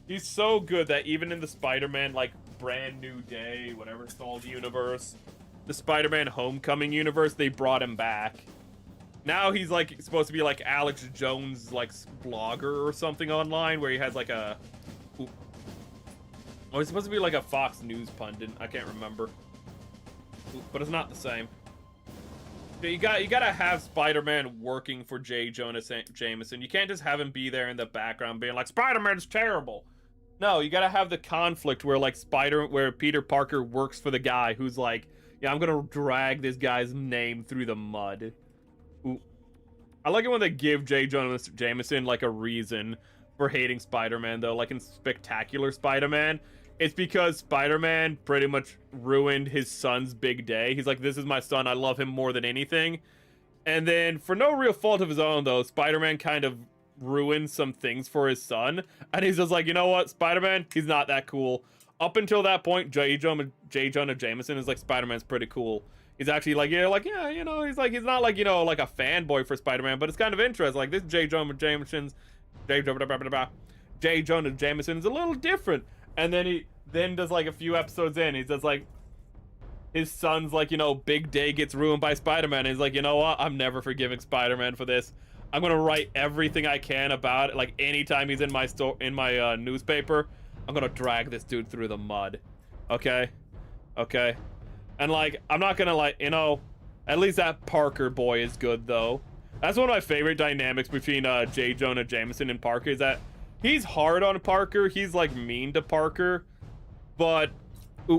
He's so good that even in the Spider-Man, like, brand new day, whatever it's called, universe, the Spider-Man Homecoming universe, they brought him back. Now he's, like, supposed to be, like, Alex Jones, like, blogger or something online, where he has, like, a... Ooh. Oh, he's supposed to be, like, a Fox News pundit. I can't remember. Ooh, but it's not the same. You gotta have Spider-Man working for J. Jonah Jameson. You can't just have him be there in the background being like, Spider-Man's terrible. No, you gotta have the conflict where like where Peter Parker works for the guy who's like, yeah, I'm gonna drag this guy's name through the mud. Ooh. I like it when they give J. Jonah Jameson like a reason for hating Spider-Man though, like in Spectacular Spider-Man. It's because Spider-Man pretty much ruined his son's big day. He's like, this is my son. I love him more than anything. And then, for no real fault of his own, though, Spider-Man kind of ruined some things for his son. And he's just like, you know what? Spider-Man, he's not that cool. Up until that point, J. Jonah Jameson is like, Spider-Man's pretty cool. He's actually like, yeah, you know, he's not like, you know, like a fanboy for Spider-Man, but it's kind of interesting. Like, this J. Jonah Jameson's a little different. And then he does like a few episodes in, he does like his son's like, you know, big day gets ruined by Spider-Man. And he's like, you know what? I'm never forgiving Spider-Man for this. I'm gonna write everything I can about it. Like anytime he's in my newspaper, I'm gonna drag this dude through the mud. Okay. And like, I'm not gonna like, you know, at least that Parker boy is good though. That's one of my favorite dynamics between J. Jonah Jameson and Parker is that he's hard on Parker. He's like mean to Parker, but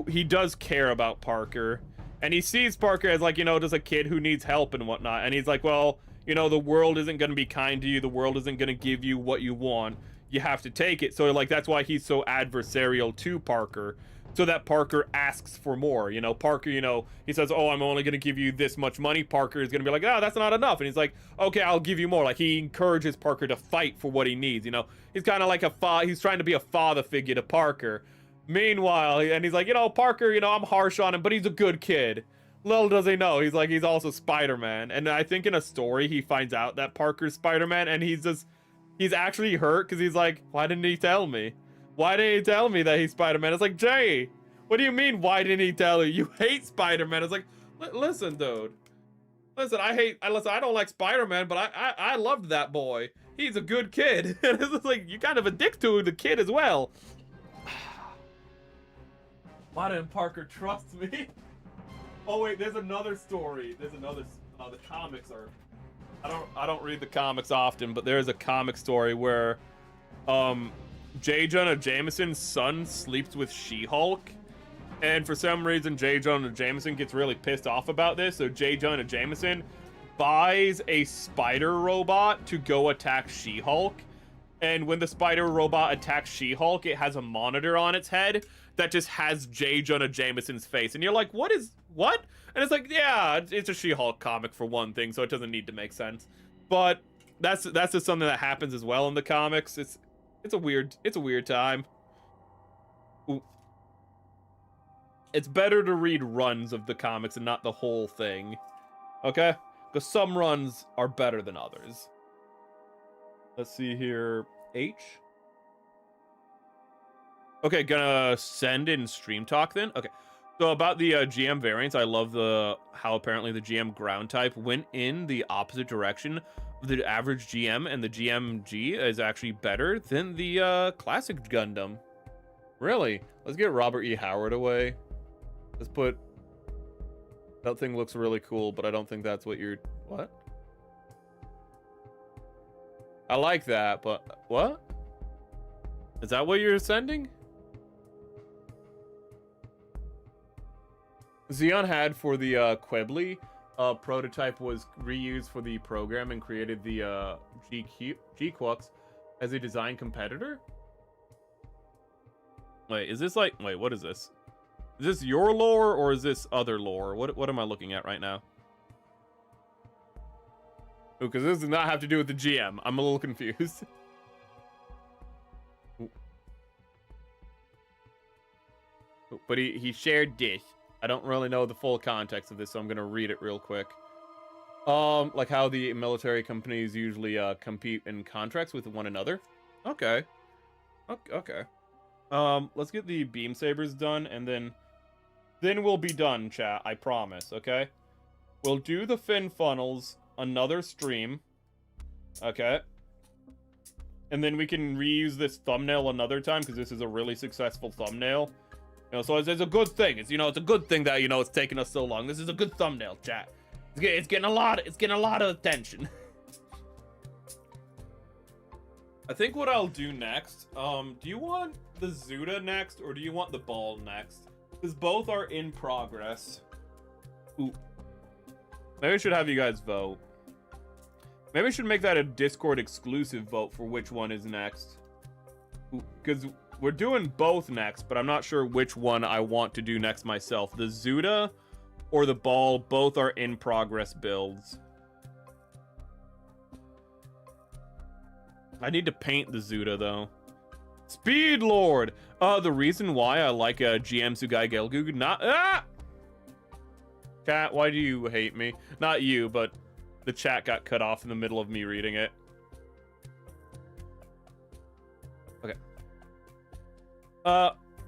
he does care about Parker. And he sees Parker as like, you know, just a kid who needs help and whatnot. And he's like, well, you know, the world isn't going to be kind to you. The world isn't going to give you what you want. You have to take it. So like, that's why he's so adversarial to Parker. So that Parker asks for more. You know, Parker, you know, he says, oh, I'm only going to give you this much money. Parker is going to be like, oh, that's not enough. And he's like, okay, I'll give you more. Like, he encourages Parker to fight for what he needs. You know, he's kind of like he's trying to be a father figure to Parker. Meanwhile, and he's like, you know, Parker, you know, I'm harsh on him, but he's a good kid. Little does he know, he's like, he's also Spider-Man. And I think in a story, he finds out that Parker's Spider-Man, and he's actually hurt because he's like, why didn't he tell me? Why didn't he tell me that he's Spider-Man? It's like, Jay, what do you mean, why didn't he tell you? You hate Spider-Man. It's like, listen, dude. Listen, I don't like Spider-Man, but I loved that boy. He's a good kid. And it's like, you're kind of a dick to the kid as well. Why didn't Parker trust me? Oh wait, there's another story. There's another, the comics are, I don't read the comics often, but there's a comic story where, J. Jonah Jameson's son sleeps with She-Hulk. And for some reason, J. Jonah Jameson gets really pissed off about this. So J. Jonah Jameson buys a spider robot to go attack She-Hulk. And when the spider robot attacks She-Hulk, it has a monitor on its head that just has J. Jonah Jameson's face. And you're like, what? And it's like, yeah, it's a She-Hulk comic for one thing, so it doesn't need to make sense. But that's just something that happens as well in the comics. It's a weird time. Ooh. It's better to read runs of the comics and not the whole thing. Okay? Because some runs are better than others. Let's see here. H. Okay, gonna send in stream talk then. Okay. So about the GM variants, I love how apparently the GM ground type went in the opposite direction of the average GM, and the GMG is actually better than the classic Gundam. Really? Let's get Robert E. Howard away. Let's put... That thing looks really cool, but I don't think that's what you're... What? I like that, but... What? Is that what you're sending? Xeon had for the Quebly prototype was reused for the program and created the G-Quux as a design competitor? Wait, is this like... Wait, what is this? Is this your lore or is this other lore? What am I looking at right now? Oh, because this does not have to do with the GM. I'm a little confused. But he shared this. I don't really know the full context of this, so I'm gonna read it real quick. Like how the military companies usually compete in contracts with one another. Okay. Okay. Let's get the beam sabers done, and then we'll be done, chat. I promise. Okay. We'll do the fin funnels another stream. Okay. And then we can reuse this thumbnail another time because this is a really successful thumbnail. You know, so it's a good thing. It's it's a good thing that it's taking us so long. This is a good thumbnail, chat. It's getting a lot of attention. I think what I'll do next. Do you want the Zuda next or do you want the ball next? Because both are in progress. Ooh. Maybe I should have you guys vote. Maybe I should make that a Discord exclusive vote for which one is next. Because we're doing both next, but I'm not sure which one I want to do next myself. The Zuda or the ball, both are in progress builds. I need to paint the Zuda though. Speed Lord! The reason why I like a GM Sugai Gelgug, Chat, why do you hate me? Not you, but the chat got cut off in the middle of me reading it. Okay.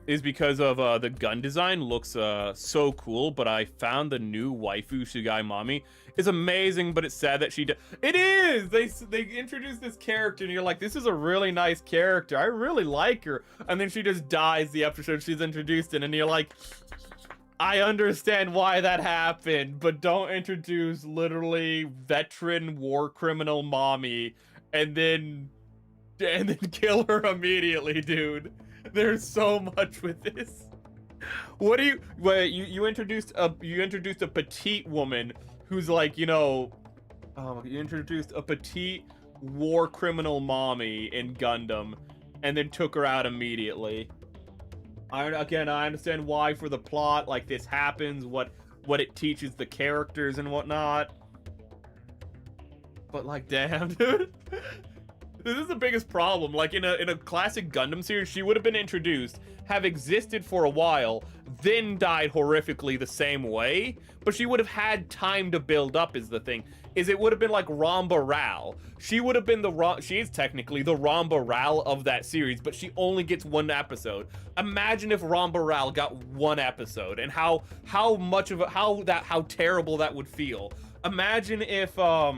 Is because of the gun design looks so cool, but I found the new waifu Sugai Mami is amazing, but it's sad that she it is! They introduced this character and you're like, this is a really nice character. I really like her. And then she just dies the episode she's introduced in, and you're like, I understand why that happened, but don't introduce literally veteran war criminal mommy and then kill her immediately, dude. There's so much with this. What do you wait? You introduced a petite woman who's like you introduced a petite war criminal mommy in Gundam, and then took her out immediately. I understand why for the plot, like this happens, what it teaches the characters and whatnot. But like, damn, dude. This is the biggest problem. Like in a classic Gundam series, she would have been introduced, have existed for a while, then died horrifically the same way, but she would have had time to build up is the thing. It would have been like Ramba Ral. She would have been she is technically the Ramba Ral of that series, but she only gets one episode. Imagine if Ramba Ral got one episode and how terrible that would feel. imagine if oh,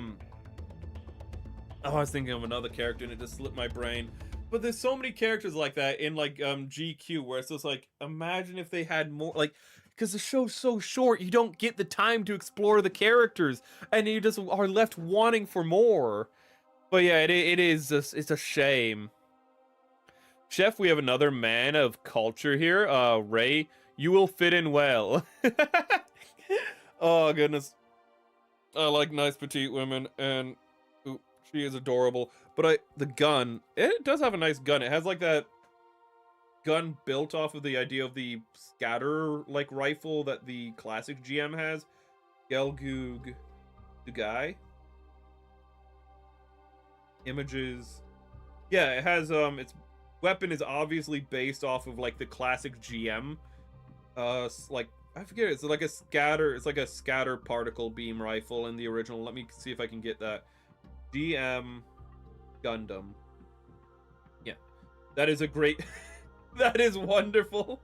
I was thinking of another character and it just slipped my brain. But there's so many characters like that in like GQ where it's just like, imagine if they had more, like, because the show's so short, you don't get the time to explore the characters, and you just are left wanting for more. But yeah, it is it's a shame. Chef, we have another man of culture here. Ray, you will fit in well. Oh goodness, I like nice petite women, and ooh, she is adorable. But the gun, it does have a nice gun. It has like that gun built off of the idea of the scatter like rifle that the classic GM has. Gelgoog, the guy. Images. Yeah, it has its weapon is obviously based off of like the classic GM. Like I forget, it's like a scatter particle beam rifle in the original. Let me see if I can get that. GM Gundam. Yeah. That is a great that is wonderful.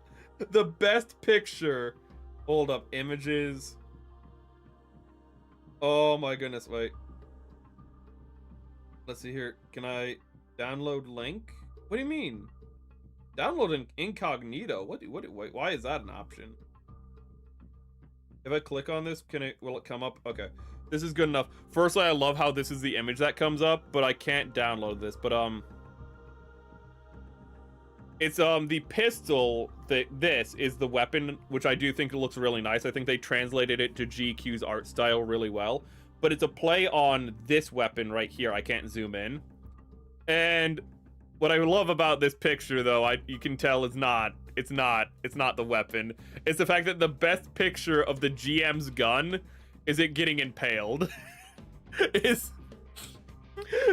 The best picture. Hold up, images. Oh my goodness, wait. Let's see here. Can I download link? What do you mean? Download incognito. Wait, why is that an option? If I click on this, will it come up? Okay. This is good enough. Firstly, I love how this is the image that comes up, but I can't download this. But it's the pistol this is the weapon, which I do think it looks really nice. I think they translated it to GQ's art style really well. But it's a play on this weapon right here. I can't zoom in. And what I love about this picture, though, you can tell it's not the weapon. It's the fact that the best picture of the GM's gun is it getting impaled. Is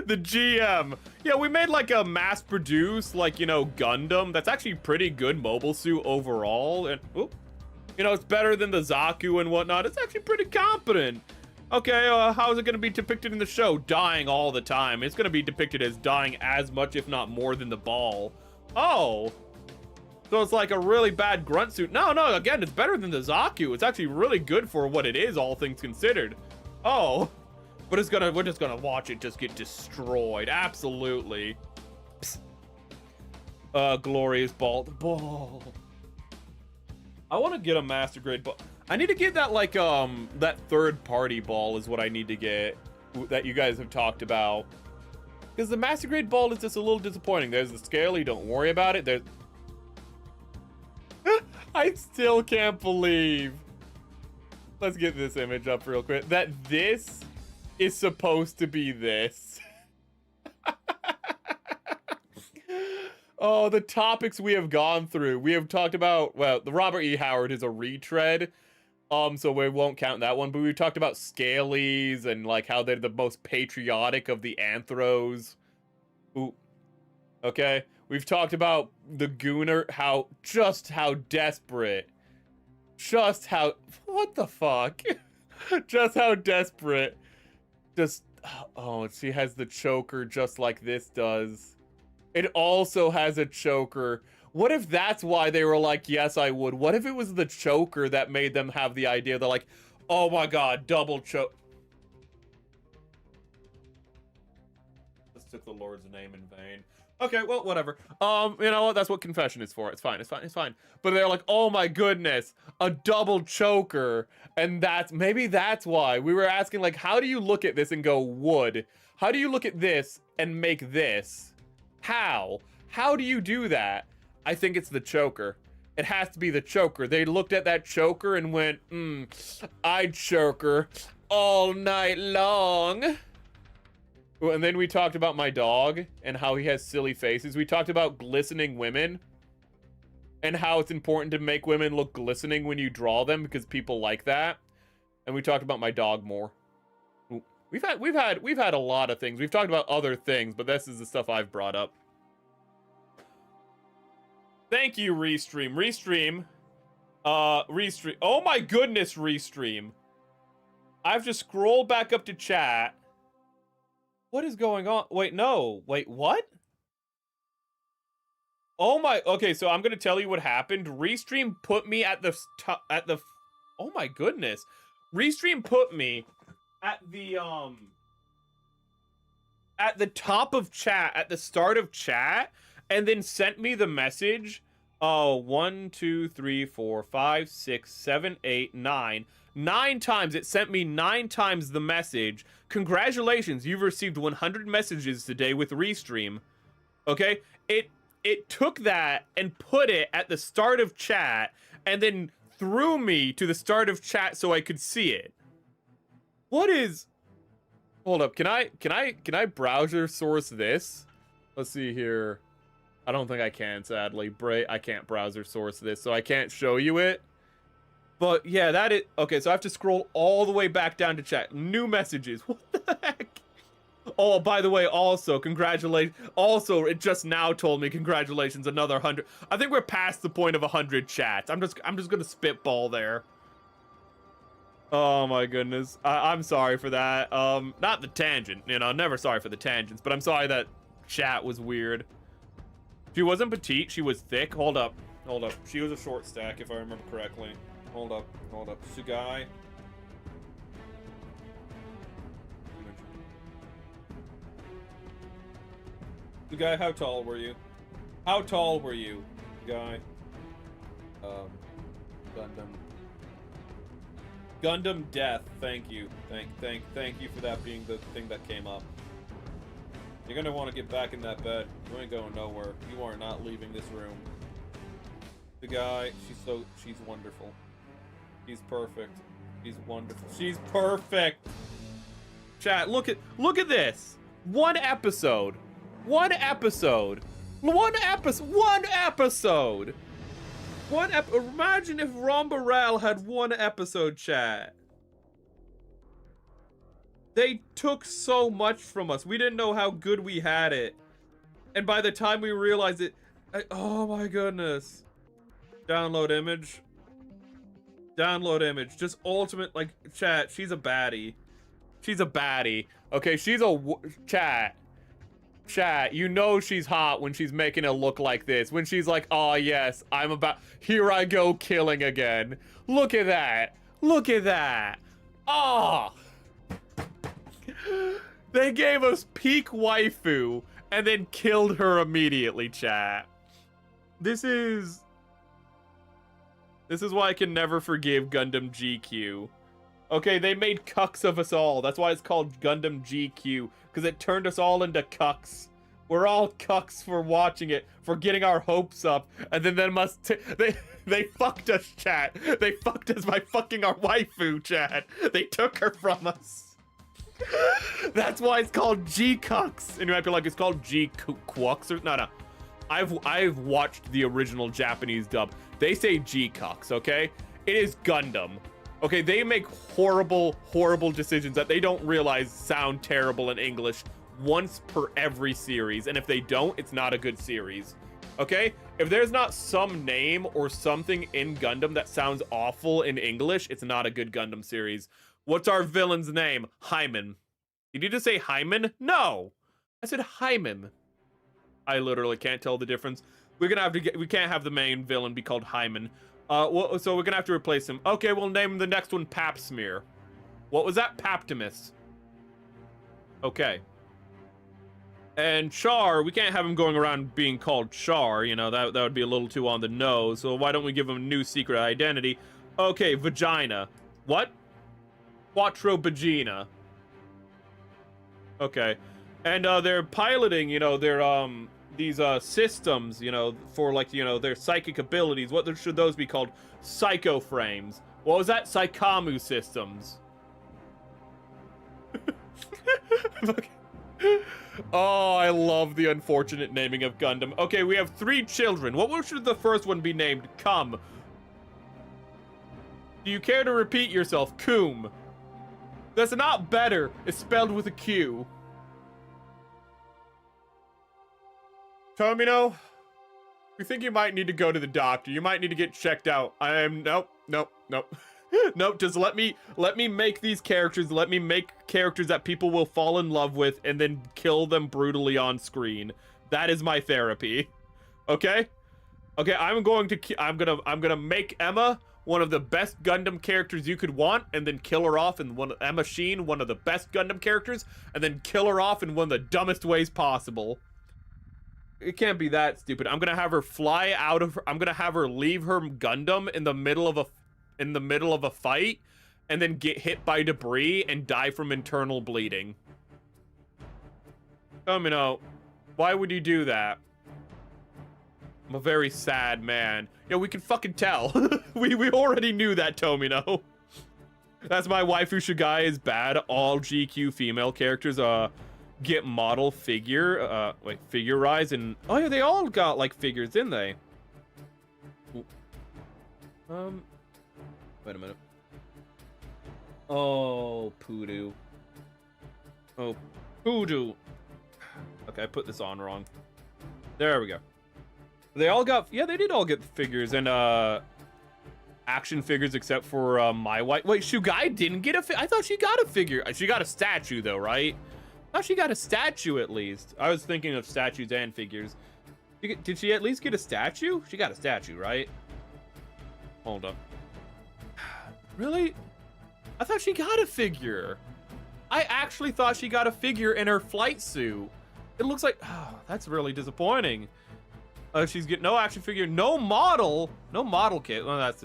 the GM. Yeah, we made like a mass produced, like, you know, Gundam. That's actually pretty good mobile suit overall. And, you know, it's better than the Zaku and whatnot. It's actually pretty competent. Okay, how is it going to be depicted in the show? Dying all the time. It's going to be depicted as dying as much, if not more, than the ball. Oh. So it's like a really bad grunt suit. No, again, it's better than the Zaku. It's actually really good for what it is, all things considered. Oh. But we're just gonna watch it just get destroyed. Absolutely. Glorious ball. The ball. I want to get a master grade ball. I need to get that, like, that third party ball is what I need to get, that you guys have talked about. Because the master grade ball is just a little disappointing. There's the scaly, don't worry about it. There's... I still can't believe. Let's get this image up real quick. That this is supposed to be this. Oh, the topics we have gone through. We have talked about, well, the Robert E. Howard is a retread. So we won't count that one, but we talked about scalies and like how they're the most patriotic of the anthros. Ooh. Okay. We've talked about the Gooner, how desperate. What the fuck? Just how desperate. Oh, she has the choker just like this does. It also has a choker. What if that's why they were like, yes, I would? What if it was the choker that made them have the idea? They're like, oh my god, double choke. This took the Lord's name in vain. Okay, well, whatever. You know what? That's what confession is for. It's fine. It's fine. But they're like, oh my goodness, a double choker. And maybe that's why. We were asking, like, how do you look at this and go, wood? How do you look at this and make this? How? How do you do that? I think it's the choker. It has to be the choker. They looked at that choker and went, I'd choker all night long. And then we talked about my dog and how he has silly faces. We talked about glistening women and how it's important to make women look glistening when you draw them because people like that. And we talked about my dog more. We've had a lot of things. We've talked about other things, but this is the stuff I've brought up. Thank you, Restream. Restream. Restream. Oh my goodness, Restream. I have to scroll back up to chat. What is going on? Wait, no. Wait, what? Oh my, okay, so I'm gonna tell you what happened. Restream put me at the, oh my goodness. Restream put me at the top of chat, at the start of chat, and then sent me the message. 1, 2, 3, 4, 5, 6, 7, 8, 9. 9 times. It sent me 9 times the message. Congratulations, you've received 100 messages today with Restream. Okay? It took that and put it at the start of chat, and then threw me to the start of chat so I could see it. What is... Hold up, can I browser source this? Let's see here. I don't think I can, sadly. I can't browser source this, so I can't show you it. But yeah, that is... Okay, so I have to scroll all the way back down to chat. New messages. What the heck? Oh, by the way, also, congratulations. Also, it just now told me, congratulations, another 100. I think we're past the point of 100 chats. I'm just gonna spitball there. Oh my goodness. I'm sorry for that. Not the tangent, you know, never sorry for the tangents, but I'm sorry that chat was weird. She wasn't petite, she was thick. Hold up. She was a short stack, if I remember correctly. Hold up. Sugai. Sugai, how tall were you? Sugai. Gundam death. Thank you. Thank you for that being the thing that came up. You're gonna want to get back in that bed. You ain't going nowhere. You are not leaving this room. The guy, she's wonderful. She's perfect. She's wonderful. She's perfect. Chat, look at this. One episode. Imagine if Rombarel had one episode, chat. They took so much from us. We didn't know how good we had it. And by the time we realized it... oh my goodness. Download image. Just ultimate, like, chat, she's a baddie. Okay, she's a... Chat, you know she's hot when she's making it look like this. When she's like, oh yes, here I go killing again. Look at that. Oh! They gave us peak waifu and then killed her immediately, chat. This is why I can never forgive Gundam GQ. Okay, they made cucks of us all. That's why it's called Gundam GQ, because it turned us all into cucks. We're all cucks for watching it, for getting our hopes up, and then they fucked us, chat. They fucked us by fucking our waifu, chat. They took her from us. That's why it's called G-cucks. And you might be like, it's called G-quucks or... No. I've watched the original Japanese dub. They say G-cucks, okay? It is Gundam. Okay, they make horrible decisions that they don't realize sound terrible in English once per every series. And if they don't, it's not a good series. Okay? If there's not some name or something in Gundam that sounds awful in English, it's not a good Gundam series. What's our villain's name? Hyman. Did you just say Hyman? No! I said Hyman. I literally can't tell the difference. We can't have the main villain be called Hyman. So we're gonna have to replace him. Okay, we'll name the next one Pap Smear. What was that? Paptimus. Okay. And Char, we can't have him going around being called Char, you know, that would be a little too on the nose, so why don't we give him a new secret identity? Okay, Vagina. What? Quattro Vagina. Okay. And they're piloting, you know, these systems, you know, for, like, you know, their psychic abilities. What should those be called? Psycho frames. What was that? Psychamu systems. Oh, I love the unfortunate naming of Gundam. Okay, we have 3 children. What should the first one be named? Cum. Do you care to repeat yourself? Coom. That's not better. It's spelled with a Q. Tomino, we think you might need to go to the doctor. You might need to get checked out. Nope. Nope, just let me make these characters. Let me make characters that people will fall in love with and then kill them brutally on screen. That is my therapy. Okay? Okay, I'm gonna make Emma one of the best Gundam characters you could want, and then kill her off in a machine, one of the best Gundam characters, and then kill her off in one of the dumbest ways possible. It can't be that stupid. I'm gonna have her fly out of her, I'm gonna have her leave her Gundam in the middle of a fight, and then get hit by debris and die from internal bleeding. Tomino, why would you do that? I'm a very sad man. Yeah, we can fucking tell. we already knew that, Tomino. That's my waifu Shigai is bad. All GQ female characters get model figure figurize, and oh yeah, they all got like figures, didn't they? Ooh. Wait a minute. Oh, Poodoo. Oh, Poodoo. Okay, I put this on wrong. There we go. They all got, yeah, they did all get figures, and action figures except for my wife. Wait, Shugai didn't get I thought she got a figure. She got a statue though, right? I thought she got a statue at least. I was thinking of statues and figures. Did she at least get a statue? She got a statue, right? Hold up. Really? I thought she got a figure. I actually thought she got a figure in her flight suit. It looks like, oh, that's really disappointing. She's getting no action figure, no model kit. Well, that's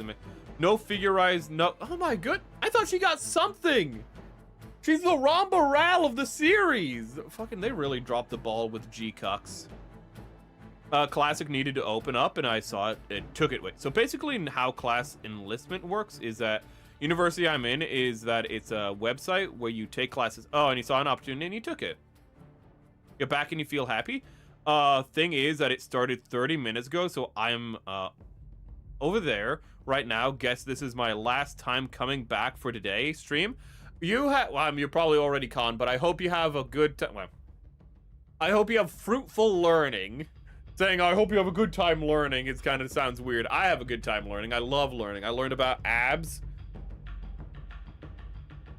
no figurized, no. Oh my good. I thought she got something. She's the Ramba Ral of the series. Fucking, they really dropped the ball with G-Cucks. Classic needed to open up, and I saw it. It took it. Wait. So basically, how class enlistment works is that university I'm in is that it's a website where you take classes. Oh, and you saw an opportunity and you took it. Get back and you feel happy. Thing is that it started 30 minutes ago, so I'm over there right now. Guess this is my last time coming back for today stream. You have, well, you're probably already con, but I hope you have a good time. Well, I hope you have fruitful learning. Saying I hope you have a good time learning, it kind of sounds weird. I have a good time learning. I love learning. I learned about abs.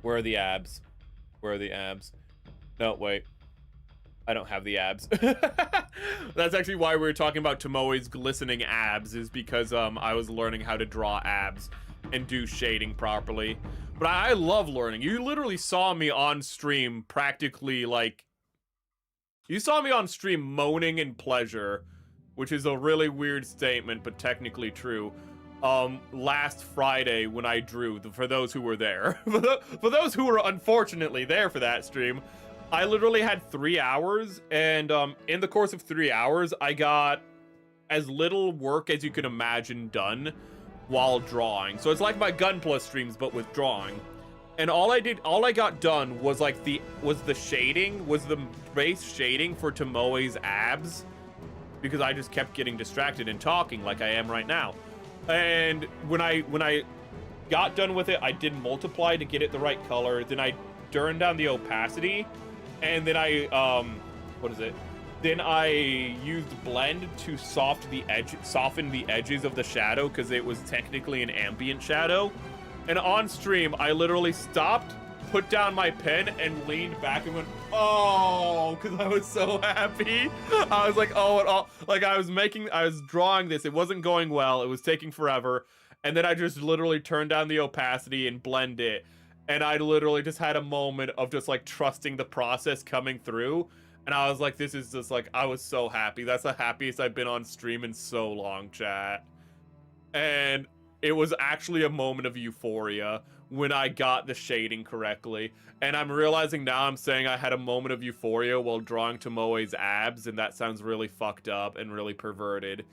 Where are the abs? Where are the abs? No, wait. I don't have the abs. That's actually why we were talking about Tomoe's glistening abs, is because I was learning how to draw abs and do shading properly. But I love learning. You literally saw me on stream practically like... You saw me on stream moaning in pleasure, which is a really weird statement, but technically true. Last Friday when I drew, for those who were there. For those who were unfortunately there for that stream, I literally had 3 hours, and in the course of 3 hours, I got as little work as you can imagine done while drawing. So it's like my Gunpla streams, but with drawing. And all I got done was like the shading, was the base shading for Tomoe's abs, because I just kept getting distracted and talking like I am right now. And when I got done with it, I did multiply to get it the right color. Then I turned down the opacity, and then I Then I used blend to soften the edges of the shadow, because it was technically an ambient shadow. And on stream, I literally stopped, put down my pen, and leaned back and went, oh, because I was so happy. I was like, oh, and all, like I was drawing this. It wasn't going well. It was taking forever. And then I just literally turned down the opacity and blend it. And I literally just had a moment of just like trusting the process coming through. And I was like, this is just like, I was so happy. That's the happiest I've been on stream in so long, chat. And it was actually a moment of euphoria when I got the shading correctly. And I'm realizing now I'm saying I had a moment of euphoria while drawing Tomoe's abs, and that sounds really fucked up and really perverted.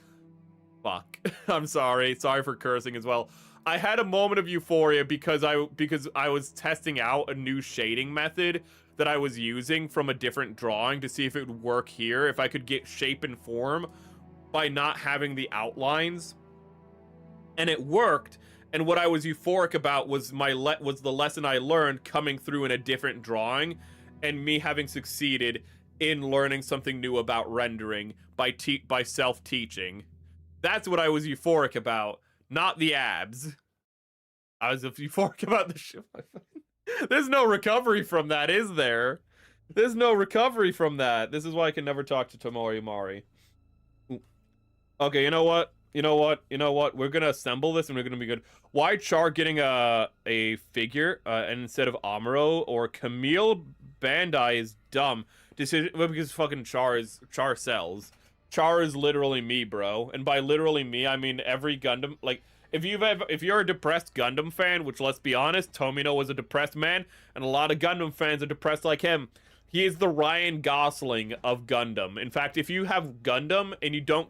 Fuck. I'm sorry. Sorry for cursing as well. I had a moment of euphoria because I was testing out a new shading method that I was using from a different drawing to see if it would work here, if I could get shape and form by not having the outlines. And it worked, and what I was euphoric about was the lesson I learned coming through in a different drawing, and me having succeeded in learning something new about rendering by self-teaching. That's what I was euphoric about, not the abs. I was euphoric about the shit. There's no recovery from that, is there? There's no recovery from that. This is why I can never talk to Tomoe Mari. Okay, you know what? You know what? You know what? We're gonna assemble this and we're gonna be good. Why Char getting a figure instead of Amuro or Camille Bandai is dumb. Decision because fucking Char sells. Char is literally me, bro. And by literally me, I mean every Gundam. Like, if you're a depressed Gundam fan, which let's be honest, Tomino was a depressed man, and a lot of Gundam fans are depressed like him. He is the Ryan Gosling of Gundam. In fact, if you have Gundam and you don't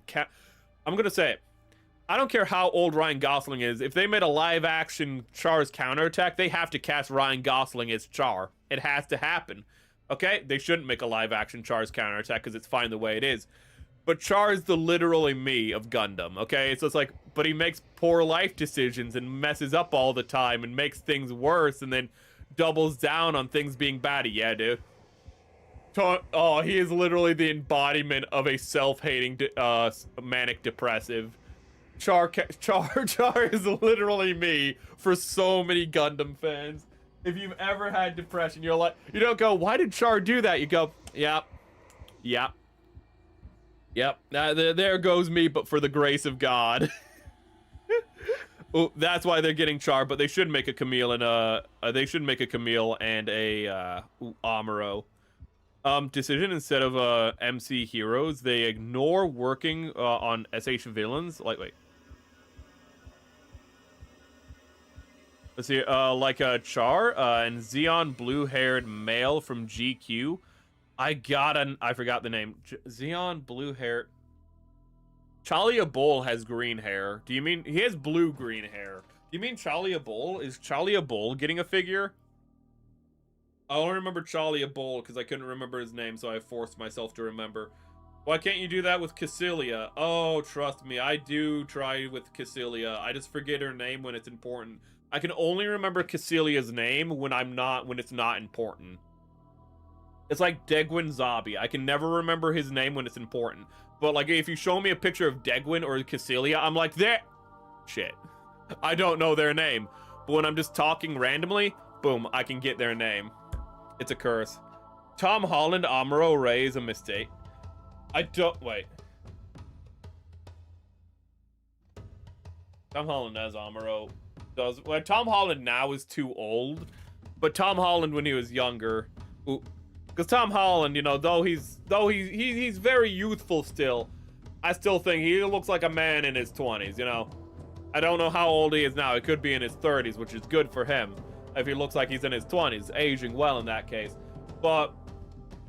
I'm gonna say it. I don't care how old Ryan Gosling is. If they made a live-action Char's Counterattack, they have to cast Ryan Gosling as Char. It has to happen. Okay? They shouldn't make a live-action Char's Counterattack because it's fine the way it is. But Char is the literally me of Gundam, okay? So it's like, but he makes poor life decisions and messes up all the time and makes things worse and then doubles down on things being bad. Yeah, dude. Oh, he is literally the embodiment of a self-hating manic depressive. Char is literally me for so many Gundam fans. If you've ever had depression, you're like, you don't go, why did Char do that? You go, yep. There goes me, but for the grace of God. Oh, that's why they're getting Char, but they should make a Camille and a Amuro. Decision instead of MC heroes, they ignore working on SH villains. Like, wait. Let's see, like a Char and Xeon blue-haired male from GQ. I forgot the name. Xeon blue-haired. Chalia Bull has green hair. Do you mean he has blue-green hair? Do you mean Chalia Bull? Is Chalia Bull getting a figure? I only remember Chalia Bull because I couldn't remember his name, so I forced myself to remember. Why can't you do that with Cassilia? Oh, trust me, I do try with Cassilia. I just forget her name when it's important. I can only remember Cassilia's name when it's not important. It's like Degwin Zabi. I can never remember his name when it's important. But like, if you show me a picture of Degwin or Cassilia, I'm like, shit. I don't know their name. But when I'm just talking randomly, boom, I can get their name. It's a curse. Tom Holland, Amuro Ray is a mistake. Wait. Tom Holland as Amuro well, Tom Holland now is too old, but Tom Holland when he was younger, because Tom Holland, you know, though he's very youthful still, I still think he looks like a man in his 20s, you know. I don't know how old he is now. He could be in his 30s, which is good for him. If he looks like he's in his 20s, aging well in that case. But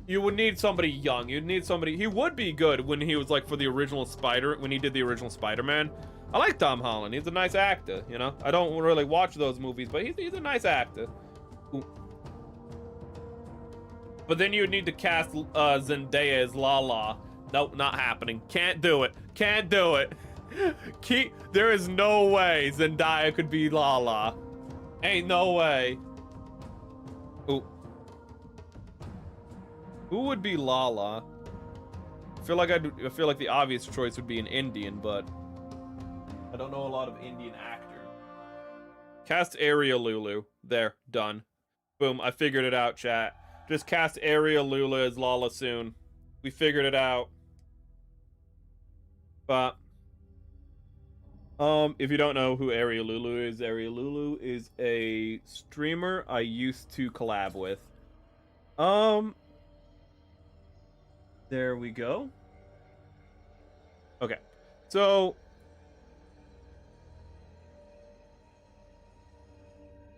you would need somebody young. You'd need somebody. He would be good when he was like for the original when he did the original Spider-Man. I like Tom Holland. He's a nice actor, you know. I don't really watch those movies, but he's a nice actor. Ooh. But then you would need to cast Zendaya as Lala. Nope, not happening. Can't do it. Can't do it. There is no way Zendaya could be Lala. Ain't no way. Ooh. Who would be Lala? I feel like the obvious choice would be an Indian, but I don't know a lot of Indian actors. Cast Ariel Lulu. There, done. Boom, I figured it out, chat. Just cast Ariel Lulu as Lala soon. We figured it out. But if you don't know who Ariel Lulu is a streamer I used to collab with. There we go. Okay. So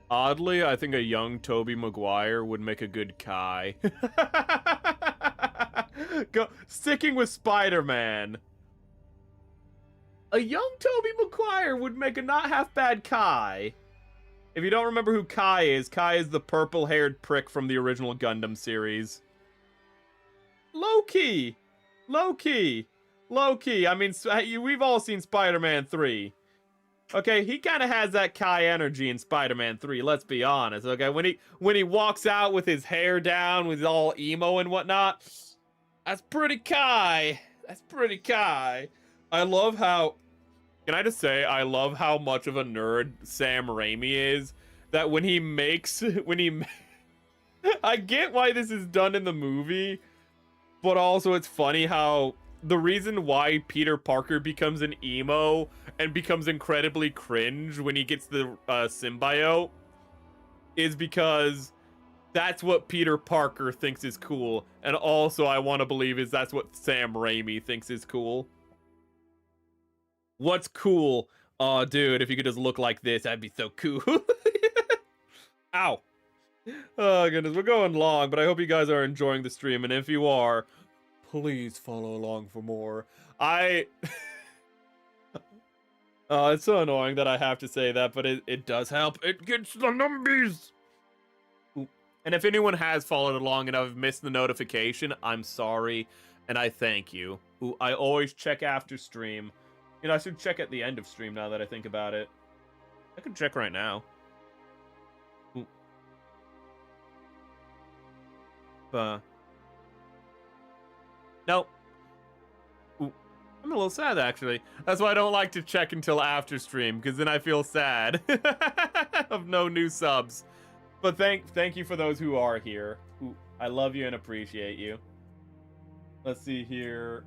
oddly, I think a young Tobey Maguire would make a good Kai. Sticking with Spider-Man. A young Tobey Maguire would make a not half bad Kai. If you don't remember who Kai is the purple-haired prick from the original Gundam series. Low-key. I mean, we've all seen Spider-Man 3. Okay, he kind of has that Kai energy in Spider-Man 3, let's be honest. Okay, when he walks out with his hair down, with all emo and whatnot, that's pretty Kai. I love how, can I just say, I love how much of a nerd Sam Raimi is, that when he I get why this is done in the movie, but also it's funny how the reason why Peter Parker becomes an emo and becomes incredibly cringe when he gets the symbiote is because that's what Peter Parker thinks is cool, and also I want to believe is that's what Sam Raimi thinks is cool. What's cool? Oh, dude, if you could just look like this, that'd be so cool. Ow. Oh, goodness, we're going long, but I hope you guys are enjoying the stream, and if you are, please follow along for more. It's so annoying that I have to say that, but it does help. It gets the numbers! Ooh. And if anyone has followed along and I've missed the notification, I'm sorry, and I thank you. Ooh, I always check after stream. You know, I should check at the end of stream now that I think about it. I can check right now. Ooh. Nope. Ooh. I'm a little sad, actually. That's why I don't like to check until after stream, because then I feel sad of no new subs. But thank you for those who are here. Ooh, I love you and appreciate you. Let's see here.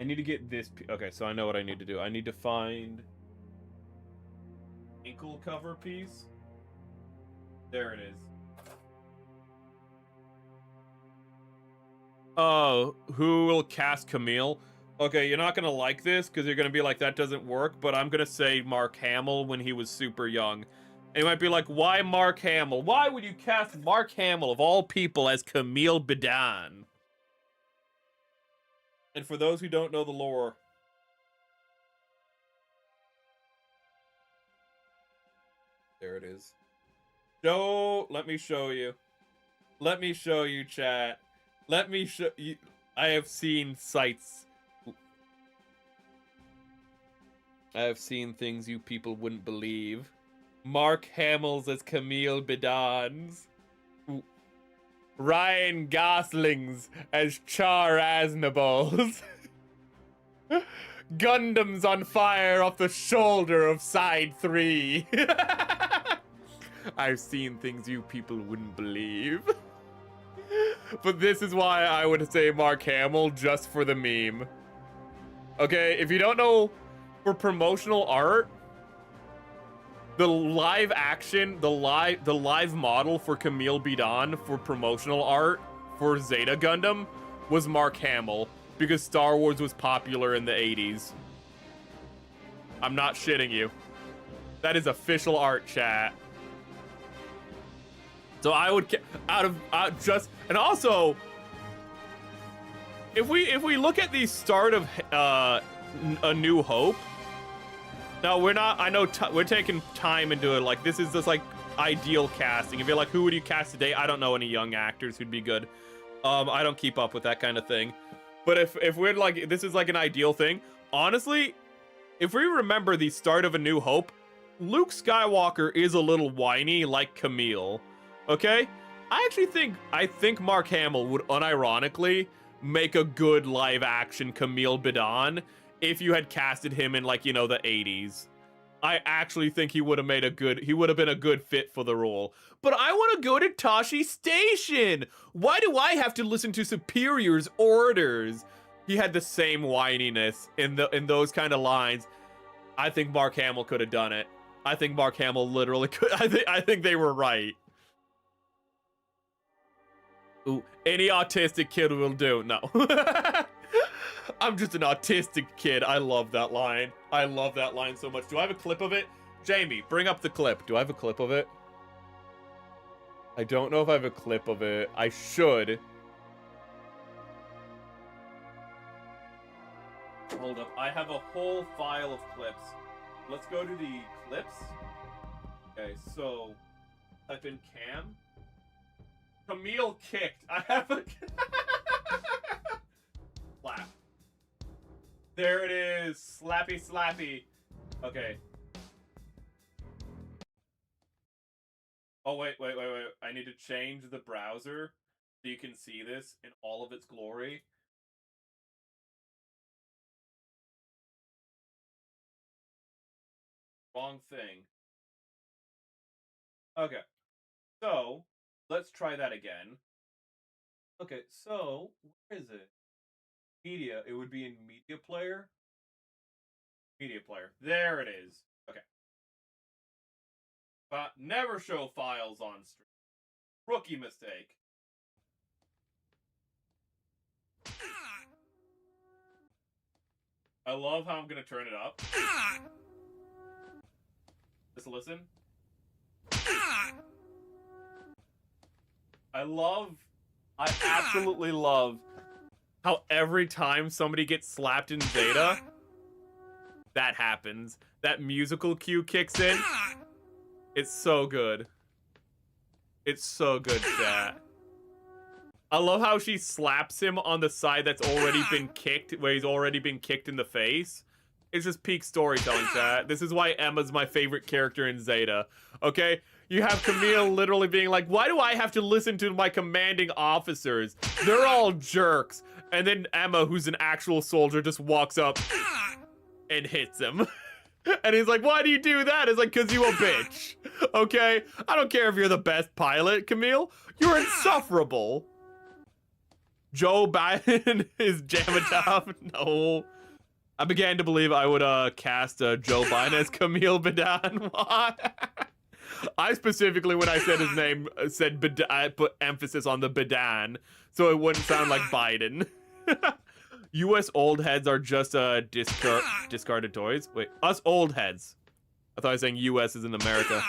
I need to get this. Okay, so I know what I need to do. I need to find ankle cover piece. There it is. Oh, who will cast Camille? Okay, you're not gonna like this because you're gonna be like, that doesn't work, but I'm gonna say Mark Hamill when he was super young. And you might be like, why Mark Hamill? Why would you cast Mark Hamill, of all people, as Camille Bidan? And for those who don't know the lore, there it is. Let me show you. Let me show you, chat. Let me show you. I have seen sights. I have seen things you people wouldn't believe. Mark Hamill's as Camille Bidons. Ryan Gosling's as Char Aznables. Gundam's on fire off the shoulder of side 3. I've seen things you people wouldn't believe. But this is why I would say Mark Hamill, just for the meme. Okay, if you don't know, for promotional art, the live action, the live model for Camille Bidan for promotional art for Zeta Gundam was Mark Hamill, because Star Wars was popular in the 80s. I'm not shitting you. That is official art, chat. So I would and also, if we look at the start of A New Hope. Now we're not. I know we're taking time into it. Like, this is just like ideal casting. If you're like, who would you cast today? I don't know any young actors who'd be good. I don't keep up with that kind of thing. But if we're like, this is like an ideal thing. Honestly, if we remember the start of A New Hope, Luke Skywalker is a little whiny like Camille. Okay, I think Mark Hamill would unironically make a good live action Camille Bidan if you had casted him in, like, you know, the 80s. I actually think he would have been a good fit for the role. But I want to go to Tashi Station. Why do I have to listen to Superior's orders? He had the same whininess in those kind of lines. I think Mark Hamill could have done it. I think Mark Hamill literally could. I think they were right. Ooh, any autistic kid will do. No. I'm just an autistic kid. I love that line. I love that line so much. Do I have a clip of it? Jamie, bring up the clip. Do I have a clip of it? I don't know if I have a clip of it. I should. Hold up. I have a whole file of clips. Let's go to the clips. Okay, so type in Cam. Camille kicked. I have a slap. There it is. Slappy, slappy. Okay. Oh, wait. I need to change the browser so you can see this in all of its glory. Wrong thing. Okay. So, let's try that again. Okay, so where is it? Media. It would be in media player. Media player. There it is. Okay. But never show files on stream. Rookie mistake. I love how I'm gonna turn it up. Just listen. I absolutely love how every time somebody gets slapped in Zeta, that happens. That musical cue kicks in. It's so good. It's so good, chat. I love how she slaps him on the side that's already been kicked, where he's already been kicked in the face. It's just peak storytelling, chat. This is why Emma's my favorite character in Zeta. Okay? You have Camille literally being like, why do I have to listen to my commanding officers? They're all jerks. And then Emma, who's an actual soldier, just walks up and hits him. And he's like, why do you do that? It's like, because you a bitch. Okay? I don't care if you're the best pilot, Camille. You're insufferable. Joe Biden is Jamatov. No. I began to believe I would cast Joe Biden as Camille Badan. Why? I specifically, when I said his name, said I put emphasis on the Badan, so it wouldn't sound like Biden. U.S. old heads are just discarded toys. Wait, us old heads. I thought I was saying U.S. is in America.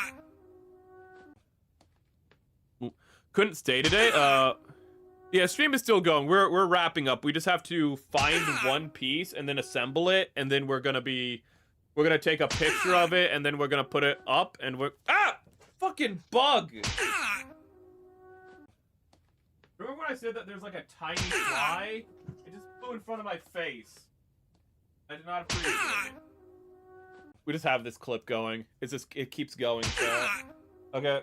Couldn't stay today. Yeah, stream is still going. We're wrapping up. We just have to find one piece and then assemble it, and then we're gonna take a picture of it, and then we're gonna put it up, and fucking bug. Remember when I said that there's like a tiny fly? It just flew in front of my face. I did not appreciate it. We just have this clip going. It keeps going. So. Okay.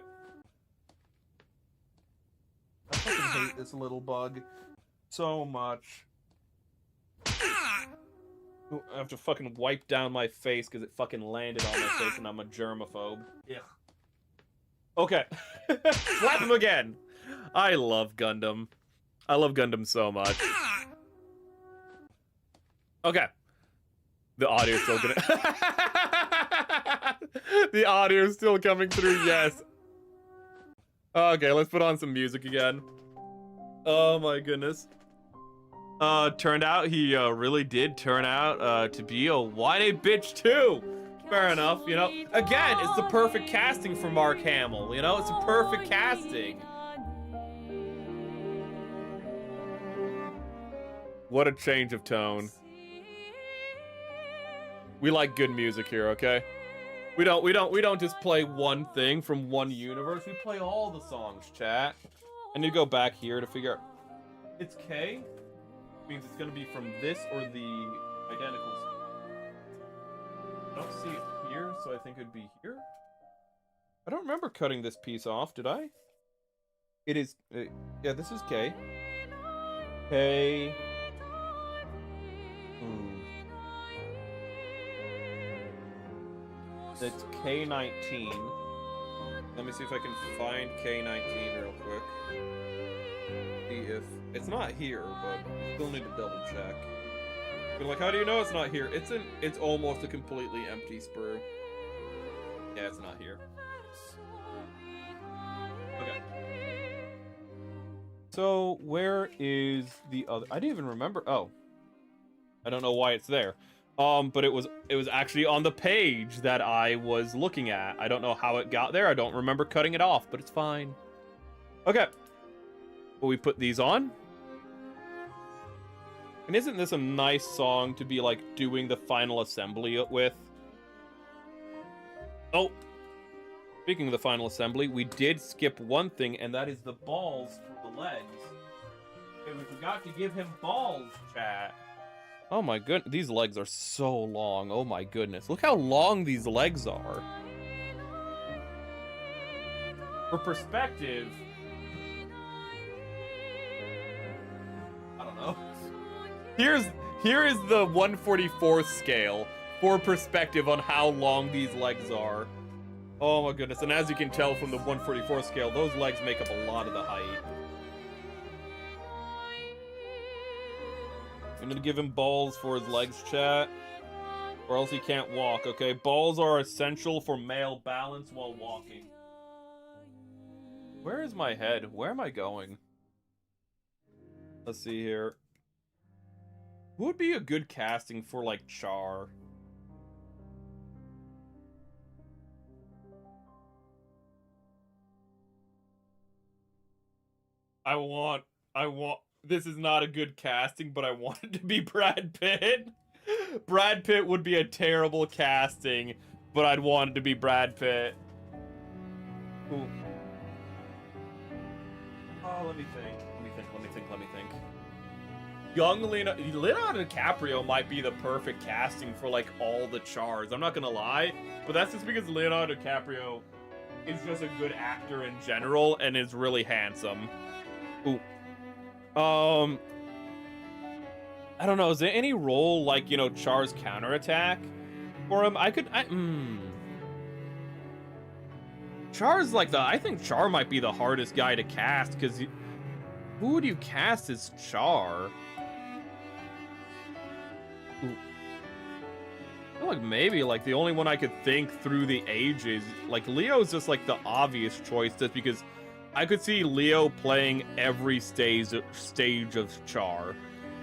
I fucking hate this little bug so much. Ooh, I have to fucking wipe down my face because it fucking landed on my face and I'm a germaphobe. Yeah. Okay. Slap him again. I love Gundam. I love Gundam so much. Okay. The audio's still gonna... The audio's still coming through, yes. Okay, let's put on some music again. Oh my goodness. Turned out he really did turn out to be a white bitch too. Fair enough, you know. Again, it's the perfect casting for Mark Hamill, you know? It's a perfect casting. What a change of tone. We like good music here, okay? We don't just play one thing from one universe. We play all the songs, chat. I need to go back here to figure out. It's K. Means it's gonna be from this or the identical song. I don't see it here, so I think it'd be here. I don't remember cutting this piece off, did I? It is. Yeah, this is K. K. That's K19. Let me see if I can find K19 real quick. See if it's not here, but still need to double check. But like, how do you know it's not here? It's almost a completely empty sprue. Yeah, it's not here. Okay. So where is the other? I didn't even remember. Oh, I don't know why it's there. But it was actually on the page that I was looking at. I don't know how it got there. I don't remember cutting it off, but it's fine. Okay. Will we put these on? And isn't this a nice song to be like doing the final assembly with? Oh. Speaking of the final assembly, we did skip one thing, and that is the balls for the legs. And we forgot to give him balls, chat. Oh my goodness, these legs are so long. Oh my goodness. Look how long these legs are. For perspective, I don't know. Here is the 1/44 scale for perspective on how long these legs are. Oh my goodness, and as you can tell from the 1/44 scale, those legs make up a lot of the height. I'm gonna give him balls for his legs, chat. Or else he can't walk, okay? Balls are essential for male balance while walking. Where is my head? Where am I going? Let's see here. Who would be a good casting for, like, Char? I want, this is not a good casting, but I want it to be Brad Pitt. Brad Pitt would be a terrible casting, but I'd want it to be Brad Pitt. Ooh. Oh, let me think. Young Leonardo DiCaprio might be the perfect casting for, like, all the Chars. I'm not gonna lie, but that's just because Leonardo DiCaprio is just a good actor in general and is really handsome. Ooh. I don't know, is there any role like, you know, Char's Counterattack for him? Char's like I think Char might be the hardest guy to cast, because who would you cast as Char? Ooh. I feel like maybe, like, the only one I could think through the ages, like, Leo's just, like, the obvious choice, just because I could see Leo playing every stage of Char.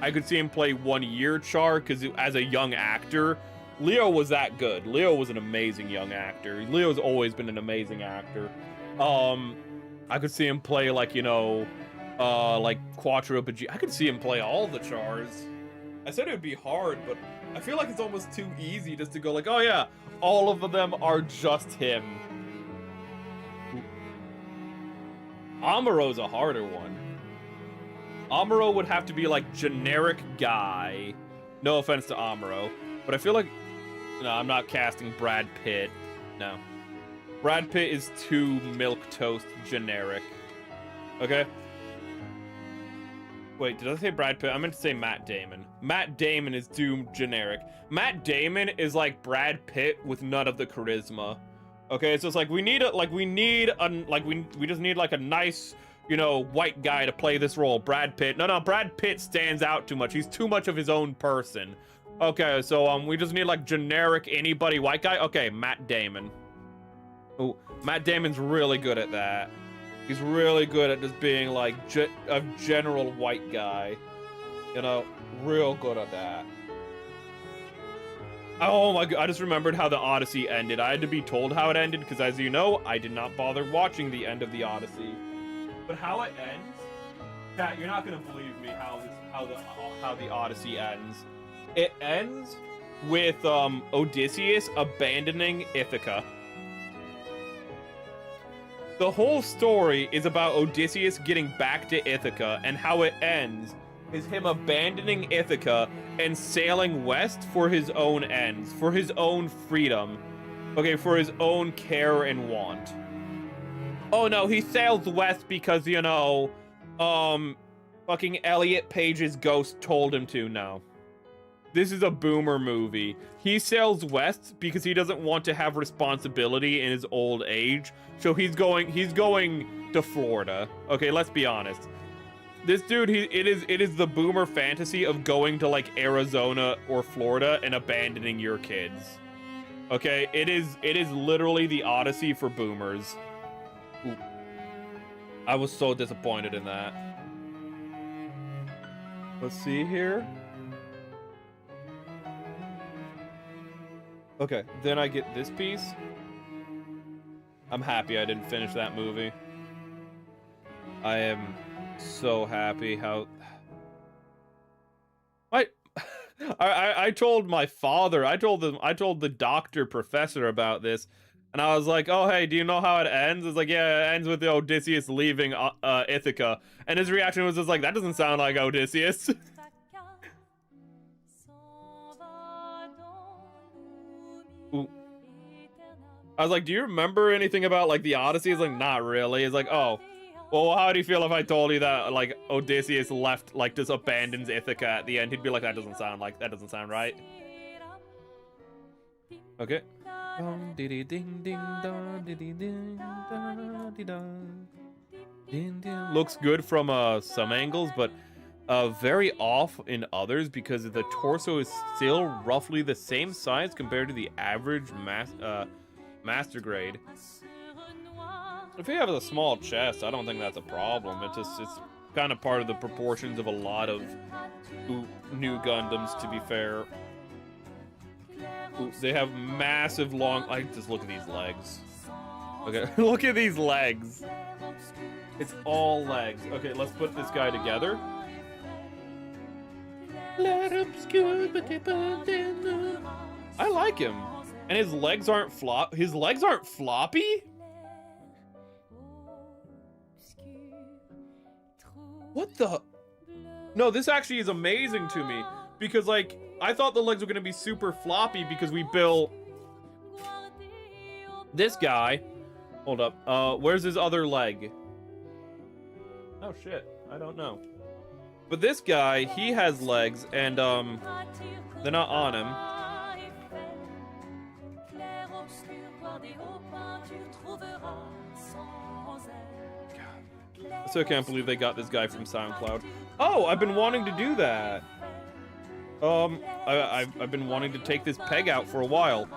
I could see him play 1 year Char, because as a young actor, Leo was that good. Leo was an amazing young actor. Leo's always been an amazing actor. I could see him play, like, you know, like Quattro Pachy. I could see him play all the Chars. I said it would be hard, but I feel like it's almost too easy just to go like, oh yeah, all of them are just him. Amuro's a harder one. Amuro would have to be, like, generic guy. No offense to Amuro, but I feel like... No, I'm not casting Brad Pitt. No. Brad Pitt is too milquetoast generic. Okay? Wait, did I say Brad Pitt? I meant to say Matt Damon. Matt Damon is too generic. Matt Damon is like Brad Pitt with none of the charisma. Okay, so it's like we just need like a nice, you know, white guy to play this role. Brad Pitt. No, Brad Pitt stands out too much. He's too much of his own person. Okay, so we just need like generic anybody white guy. Okay, Matt Damon. Oh, Matt Damon's really good at that. He's really good at just being like a general white guy. You know, real good at that. Oh my god, I just remembered how the Odyssey ended. I had to be told how it ended because, as you know, I did not bother watching the end of the Odyssey. But how it ends, Pat, you're not gonna believe me how the Odyssey ends. It ends with Odysseus abandoning Ithaca. The whole story is about Odysseus getting back to Ithaca, and how it ends is him abandoning Ithaca and sailing west for his own ends, for his own freedom, okay, for his own care and want. Oh no, he sails west because, you know, fucking Elliot Page's ghost told him to. No. This is a boomer movie. He sails west because he doesn't want to have responsibility in his old age. So he's going to Florida. Okay, let's be honest. This dude, it is the boomer fantasy of going to like Arizona or Florida and abandoning your kids. Okay, it is literally the Odyssey for boomers. Ooh. I was so disappointed in that. Let's see here. Okay, then I get this piece. I'm happy I didn't finish that movie. I am so happy how... I told my father, I told the doctor professor about this, and I was like, oh hey, do you know how it ends? It's like, yeah, it ends with the Odysseus leaving Ithaca. And his reaction was just like, that doesn't sound like Odysseus. Ooh. I was like, do you remember anything about like the Odyssey? He's like, not really. It's like, oh, well, how do you feel if I told you that like Odysseus left, like just abandons Ithaca at the end? He'd be like, that doesn't sound right. Okay. Looks good from some angles, but very off in others because the torso is still roughly the same size compared to the average master grade. If you have a small chest, I don't think that's a problem. It's kind of part of the proportions of a lot of new Gundams, to be fair. Ooh, they have massive long... just look at these legs. Okay, look at these legs. It's all legs. Okay, let's put this guy together. I like him. And his legs aren't floppy? What the? No, this actually is amazing to me. Because, like, I thought the legs were going to be super floppy because we built this guy. Hold up. Where's his other leg? Oh, shit. I don't know. But this guy, he has legs, and, they're not on him. I still can't believe they got this guy from SoundCloud. Oh, I've been wanting to do that. I've been wanting to take this peg out for a while.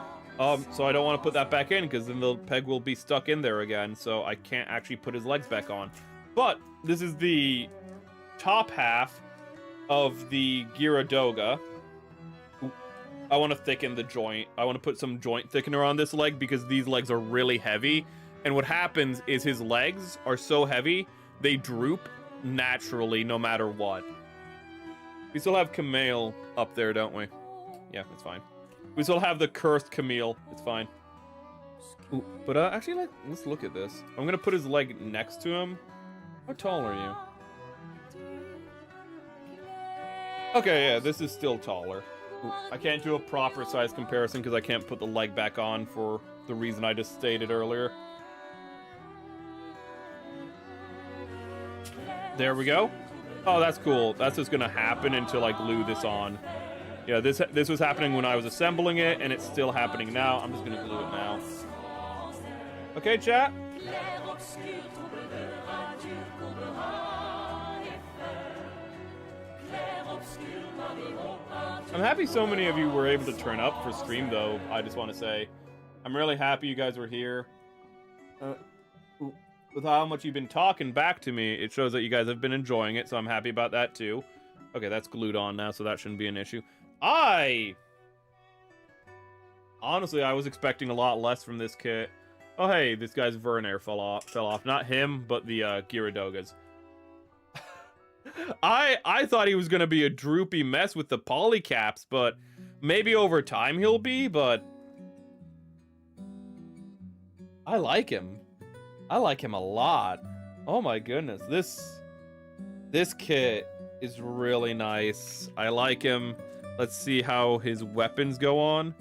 So I don't want to put that back in because then the peg will be stuck in there again. So I can't actually put his legs back on. But this is the top half of the Gyaradoga. I want to thicken the joint. I want to put some joint thickener on this leg because these legs are really heavy. And what happens is his legs are so heavy, they droop naturally no matter what. We still have Camille up there, don't we? Yeah, it's fine. We still have the cursed Camille. It's fine. Ooh, but actually, let's look at this. I'm gonna put his leg next to him. How tall are you? Okay, yeah, this is still taller. Ooh, I can't do a proper size comparison because I can't put the leg back on for the reason I just stated earlier. There we go. Oh, that's cool. That's just gonna happen until I glue this on. Yeah, this was happening when I was assembling it, and it's still happening now. I'm just gonna glue it now. Okay, chat? I'm happy so many of you were able to turn up for stream, though. I just want to say, I'm really happy you guys were here. With how much you've been talking back to me, it shows that you guys have been enjoying it, so I'm happy about that, too. Okay, that's glued on now, so that shouldn't be an issue. Honestly, I was expecting a lot less from this kit. Oh, hey, this guy's Vernair fell off. Not him, but the Gyaradogas. I thought he was going to be a droopy mess with the polycaps, but maybe over time he'll be, but I like him. I like him a lot. Oh my goodness. This kit is really nice. I like him. Let's see how his weapons go on.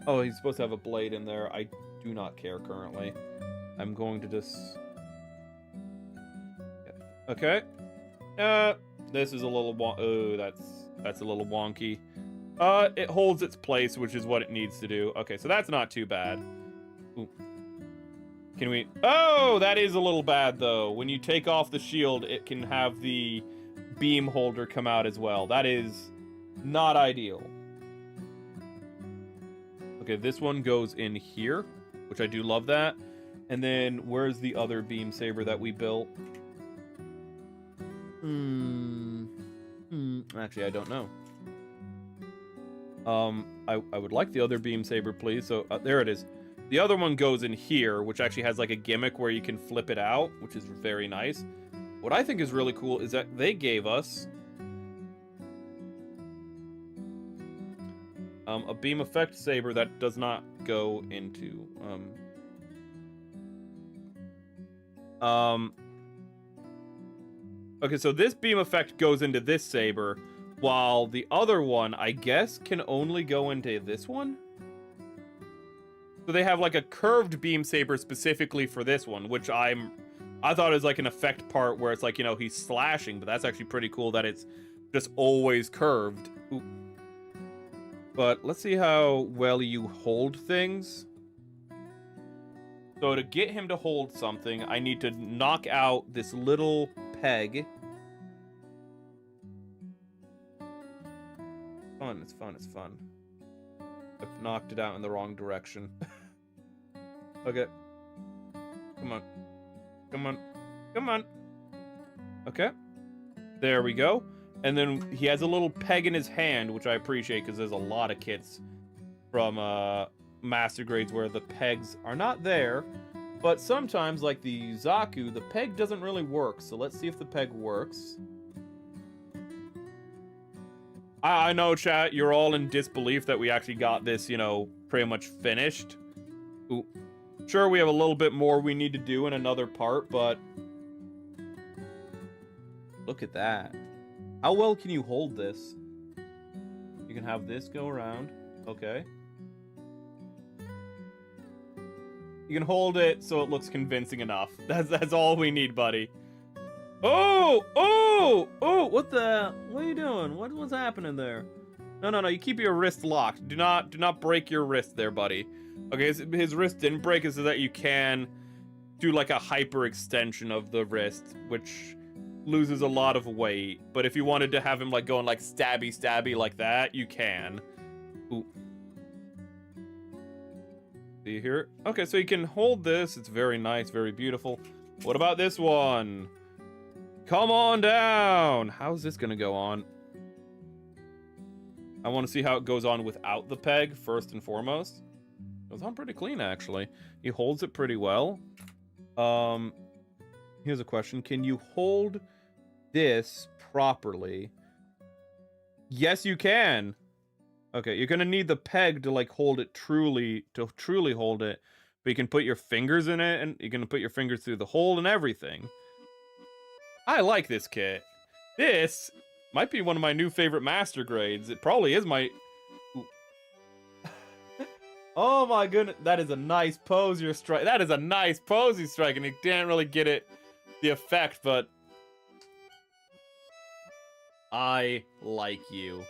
Oh, he's supposed to have a blade in there. I do not care currently. I'm going to just... Okay. This is a little oh, that's a little wonky. It holds its place, which is what it needs to do. Okay, so that's not too bad. Ooh. Can we... Oh, that is a little bad, though. When you take off the shield, it can have the beam holder come out as well. That is not ideal. Okay, this one goes in here, which I do love that. And then, where's the other beam saber that we built? Actually, I don't know. I would like the other beam saber, please. So, there it is. The other one goes in here, which actually has like a gimmick where you can flip it out, which is very nice. What I think is really cool is that they gave us a beam effect saber that does not go into okay, so this beam effect goes into this saber, while the other one, I guess, can only go into this one? So they have like a curved beam saber specifically for this one, which I thought it was like an effect part where it's like, you know, he's slashing, but that's actually pretty cool that it's just always curved. Ooh. But let's see how well you hold things. So to get him to hold something, I need to knock out this little peg. Fun, it's fun, it's fun. I've knocked it out in the wrong direction. Okay. Come on. Come on. Come on. Okay. There we go. And then he has a little peg in his hand, which I appreciate because there's a lot of kits from master grades where the pegs are not there. But sometimes, like the Zaku, the peg doesn't really work. So let's see if the peg works. I know, chat, you're all in disbelief that we actually got this, you know, pretty much finished. Ooh. Sure, we have a little bit more we need to do in another part, but... Look at that. How well can you hold this? You can have this go around. Okay. You can hold it so it looks convincing enough. That's all we need, buddy. Oh! Oh! Oh! What the... What are you doing? What's happening there? No. You keep your wrist locked. Do not break your wrist there, buddy. Okay, his wrist didn't break so that you can do like a hyper extension of the wrist, which loses a lot of weight. But if you wanted to have him like going like stabby like that, you can. Ooh. See here? Okay, so you can hold this. It's very nice, very beautiful. What about this one? Come on down! How's this gonna go on? I want to see how it goes on without the peg, first and foremost. It goes on pretty clean, actually. He holds it pretty well. Here's a question. Can you hold this properly? Yes, you can. Okay, you're gonna need the peg to like hold it truly hold it. But you can put your fingers in it, and you're gonna put your fingers through the hole and everything. I like this kit. This might be one of my new favorite master grades. It probably is my... Oh my goodness, that is a nice pose you're striking. That is a nice pose he's striking. You didn't really get it, the effect, but... I like you.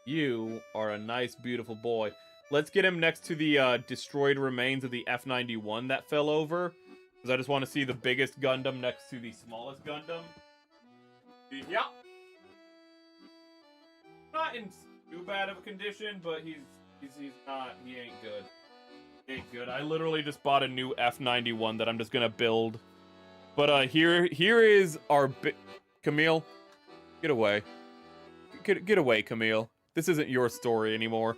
You are a nice, beautiful boy. Let's get him next to the destroyed remains of the F-91 that fell over. Because I just want to see the biggest Gundam next to the smallest Gundam. Yeah. Not in too bad of a condition, but he ain't good. He ain't good. I literally just bought a new F-91 that I'm just gonna build. But here is our Camille. Get away. Get away, Camille. This isn't your story anymore.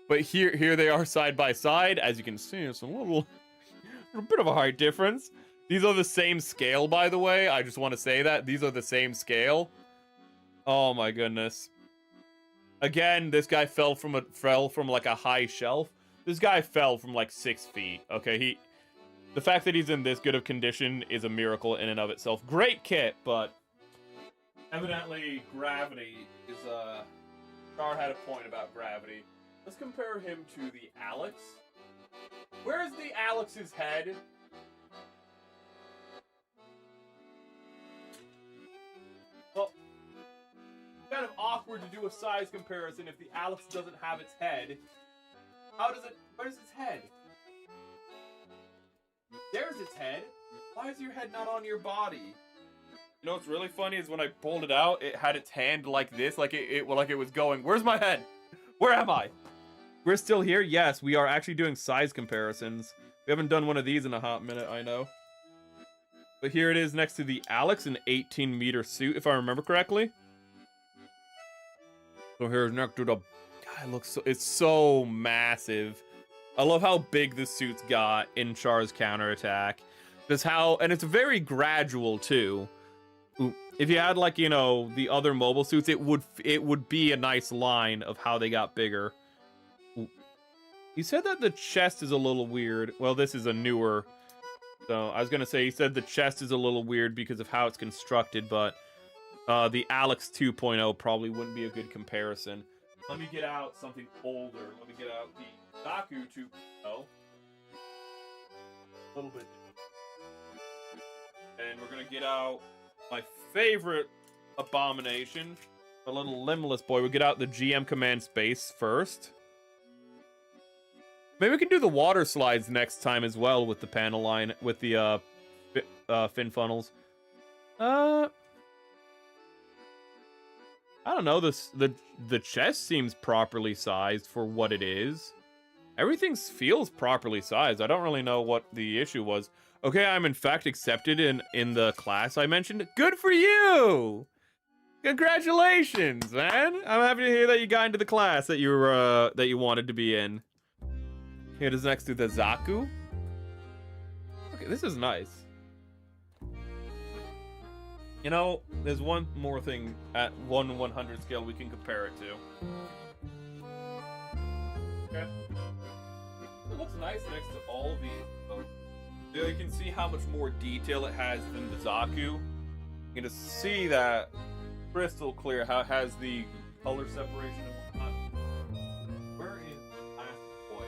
But here they are side by side. As you can see, it's a bit of a height difference. These are the same scale, by the way. I just want to say that. These are the same scale. Oh my goodness. Again, this guy fell from like a high shelf. This guy fell from like 6 feet. Okay, the fact that he's in this good of condition is a miracle in and of itself. Great kit, but evidently gravity is Char had a point about gravity. Let's compare him to the Alex. Where's the Alex's head? Well, it's kind of awkward to do a size comparison if the Alex doesn't have its head. Where's its head? There's its head. Why is your head not on your body? You know what's really funny is when I pulled it out, it had its hand like this, like it was going, where's my head? Where am I? We're still here? Yes, we are actually doing size comparisons. We haven't done one of these in a hot minute, I know. But here it is next to the Alex, an 18-meter suit, if I remember correctly. So here's next to the... God, it's so massive. I love how big the suit's got in Char's counterattack. And it's very gradual, too. If you had, like, you know, the other mobile suits, it would be a nice line of how they got bigger. He said that the chest is a little weird. Well, this is a newer... So, I was gonna say, he said the chest is a little weird because of how it's constructed, but the Alex 2.0 probably wouldn't be a good comparison. Let me get out something older. Let me get out the Zaku 2.0. A little bit. And we're gonna get out my favorite abomination, a little limbless boy. We'll get out the GM Command Space first. Maybe we can do the water slides next time as well with the panel line, with the fin funnels. I don't know, the chest seems properly sized for what it is. Everything feels properly sized. I don't really know what the issue was. Okay, I'm in fact accepted in the class I mentioned. Good for you! Congratulations, man! I'm happy to hear that you got into the class that you were that you wanted to be in. Here it is next to the Zaku. Okay, this is nice. You know, there's one more thing at 1/100 scale we can compare it to. Okay. It looks nice next to all the... you can see how much more detail it has than the Zaku. You can just see that crystal clear how it has the color separation and whatnot. Where is my boy?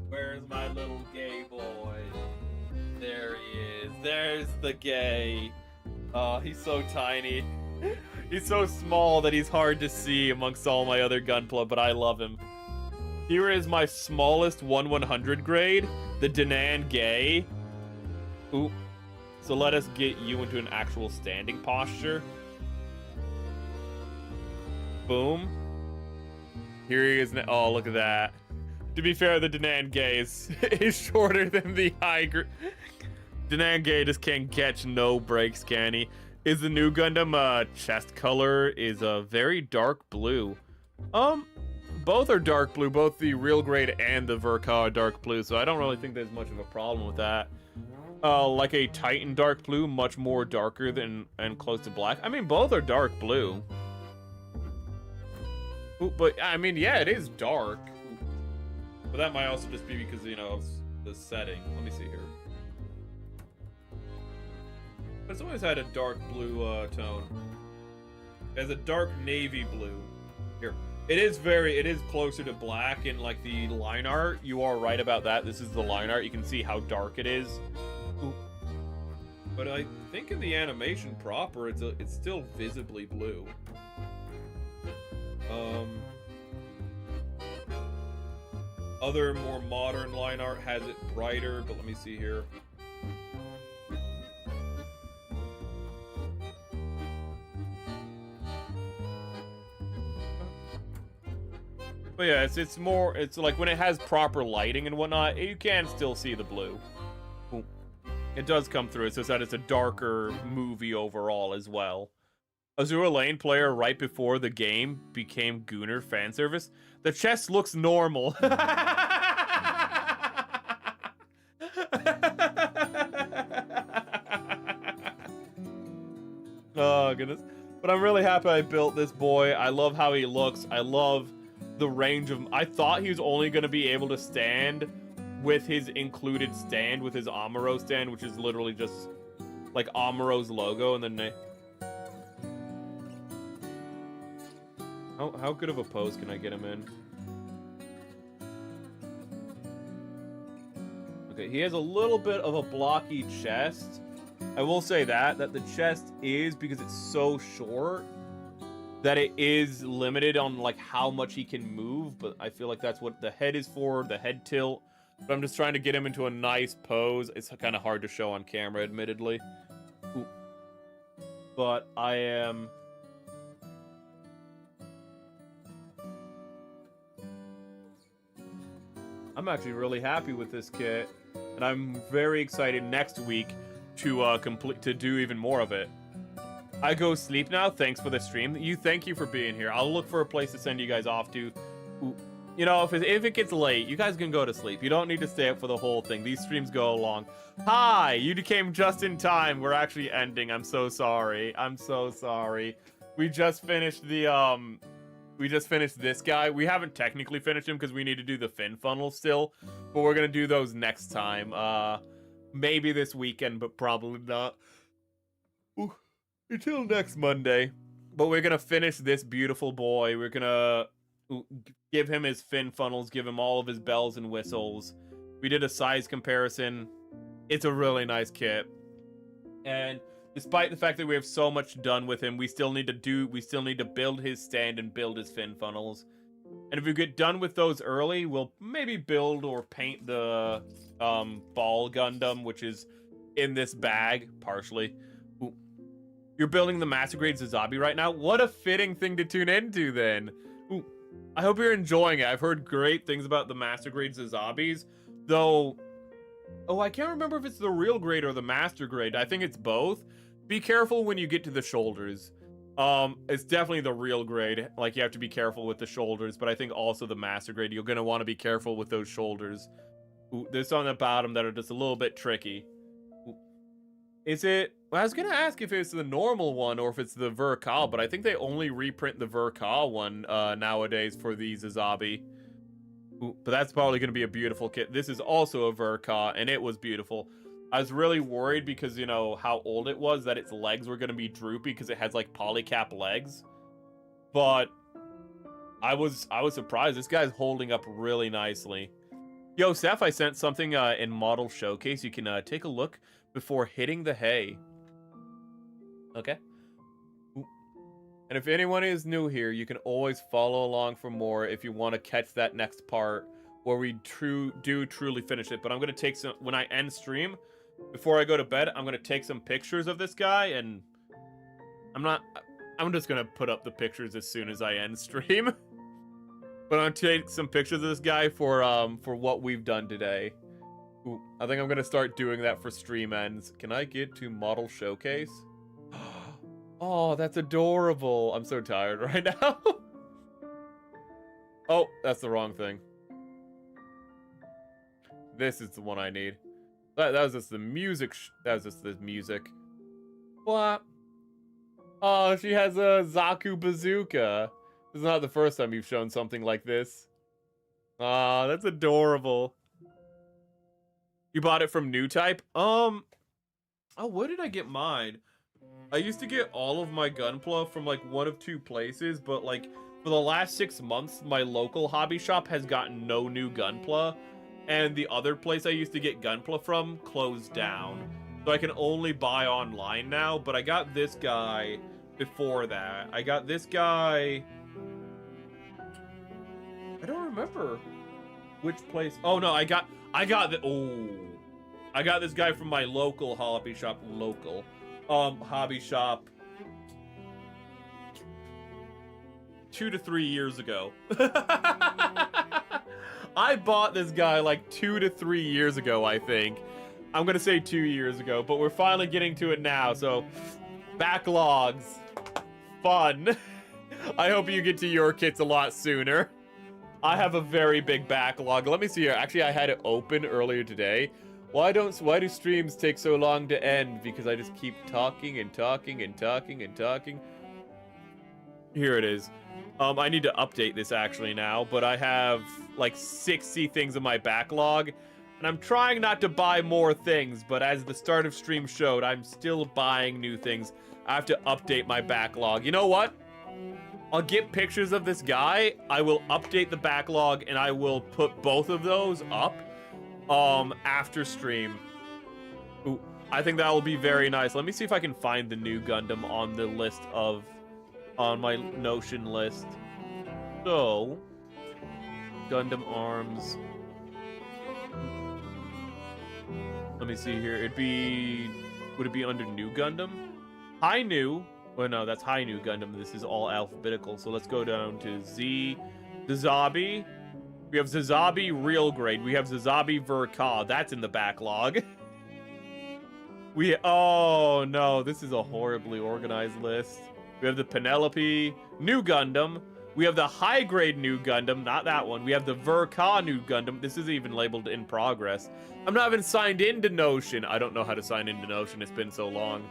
Where's my little gay boy? There he is. There's the gay. Oh, he's so tiny. He's so small that he's hard to see amongst all my other Gunpla, but I love him. Here is my smallest 1/100 grade, the Danan Gay. Ooh. So let us get you into an actual standing posture. Boom. Here he is now. Oh, look at that. To be fair, the Danan Gay is shorter than the high grade. Danan Gay just can't catch no breaks, can he? Is the new Gundam chest color is a very dark blue. Both are dark blue, both the real grade and the Verka are dark blue, so I don't really think there's much of a problem with that. Like a Titan dark blue, much more darker than and close to black. I mean, both are dark blue. Ooh, but I mean, yeah, it is dark. But that might also just be because, you know, the setting. Let me see here. It's always had a dark blue tone. It has a dark navy blue. Here. It is closer to black in like the line art. You are right about that. This is the line art. You can see how dark it is. Ooh. But I think in the animation proper, it's still visibly blue. Other more modern line art has it brighter, but let me see here. But yeah, it's like when it has proper lighting and whatnot, you can still see the blue. Ooh. It does come through. It's just that it's a darker movie overall as well. Azura Lane player right before the game became Gooner fan service. The chest looks normal. Oh, goodness. But I'm really happy I built this boy. I love how he looks. I love the range of... I thought he was only going to be able to stand with his included stand, with his Amuro stand, which is literally just like Amuro's logo, and then... How good of a pose can I get him in? Okay, he has a little bit of a blocky chest. I will say that the chest is, because it's so short, that it is limited on like how much he can move, but I feel like that's what the head is for, the head tilt. But I'm just trying to get him into a nice pose. It's kind of hard to show on camera, admittedly. Ooh. But I am... I'm actually really happy with this kit, and I'm very excited next week to do even more of it. I go sleep now. Thanks for the stream. Thank you for being here. I'll look for a place to send you guys off to. You know, if it gets late, you guys can go to sleep. You don't need to stay up for the whole thing. These streams go along. Hi, you came just in time. We're actually ending. I'm so sorry. I'm so sorry. We just finished the We just finished this guy. We haven't technically finished him because we need to do the fin funnel still, but we're gonna do those next time. Maybe this weekend, but probably not. Ooh, until next Monday. But we're gonna finish this beautiful boy. We're gonna give him his fin funnels, give him all of his bells and whistles. We did a size comparison. It's a really nice kit. And despite the fact that we have so much done with him, we still need to build his stand and build his fin funnels. And if we get done with those early, we'll maybe build or paint the ball Gundam, which is in this bag, partially. Ooh. You're building the Master Grade Zazabi right now? What a fitting thing to tune into then. Ooh, I hope you're enjoying it. I've heard great things about the Master Grade Zazabis, though... Oh, I can't remember if it's the real grade or the Master Grade. I think it's both. Be careful when you get to the shoulders. It's definitely the real grade. Like, you have to be careful with the shoulders, but I think also the Master Grade, you're gonna want to be careful with those shoulders. Ooh, there's some on the bottom that are just a little bit tricky. Ooh. Is it... Well, I was gonna ask if it's the normal one or if it's the Verkal, but I think they only reprint the Verkal one nowadays for the Zazabi. Ooh, but that's probably gonna be a beautiful kit. This is also a Verkal, and it was beautiful. I was really worried because, you know, how old it was, that its legs were gonna be droopy because it has, like, polycap legs. But I was surprised. This guy's holding up really nicely. Yo, Seph, I sent something in Model Showcase. You can take a look before hitting the hay. Okay. Ooh. And if anyone is new here, you can always follow along for more if you want to catch that next part where we do truly finish it. But I'm going to take some... When I end stream, before I go to bed, I'm going to take some pictures of this guy, and I'm just going to put up the pictures as soon as I end stream. But I'm going to take some pictures of this guy for what we've done today. Ooh, I think I'm going to start doing that for stream ends. Can I get to Model Showcase? Oh, that's adorable. I'm so tired right now. Oh, that's the wrong thing. This is the one I need. That was just the music. That was just the music. What? Oh, she has a Zaku bazooka. This is not the first time you've shown something like this. Ah, that's adorable. You bought it from New Type? Oh, where did I get mine? I used to get all of my Gunpla from, like, one of two places, but, like, for the last 6 months, my local hobby shop has gotten no new Gunpla, and the other place I used to get Gunpla from closed down. So I can only buy online now, but I got this guy before that. I got this guy... I don't remember which place... Oh, no, I got this guy from my local hobby shop. Hobby shop 2 to 3 years ago. I bought this guy like 2 to 3 years ago, I think. I'm gonna say 2 years ago, but we're finally getting to it now, so backlogs. Fun. I hope you get to your kits a lot sooner. I have a very big backlog. Let me see here. Actually, I had it open earlier today. Why do streams take so long to end? Because I just keep talking and talking and talking and talking. Here it is. I need to update this actually now, but I have like 60 things in my backlog, and I'm trying not to buy more things, but as the start of stream showed, I'm still buying new things. I have to update my backlog. You know what? I'll get pictures of this guy, I will update the backlog, and I will put both of those up after stream. Ooh, I think that will be very nice. Let me see if I can find the new Gundam on the list of... on my Notion list. So... Gundam Arms. Let me see here. It'd be... Would it be under New Gundam? High New. Well, no, that's High New Gundam. This is all alphabetical. So let's go down to Z. Zazabi. We have Zazabi Real Grade. We have Zazabi Verka. That's in the backlog. Oh, no. This is a horribly organized list. We have the Penelope New Gundam. We have the High Grade New Gundam. Not that one. We have the Verka New Gundam. This is even labeled in progress. I'm not even signed into Notion. I don't know how to sign into Notion. It's been so long.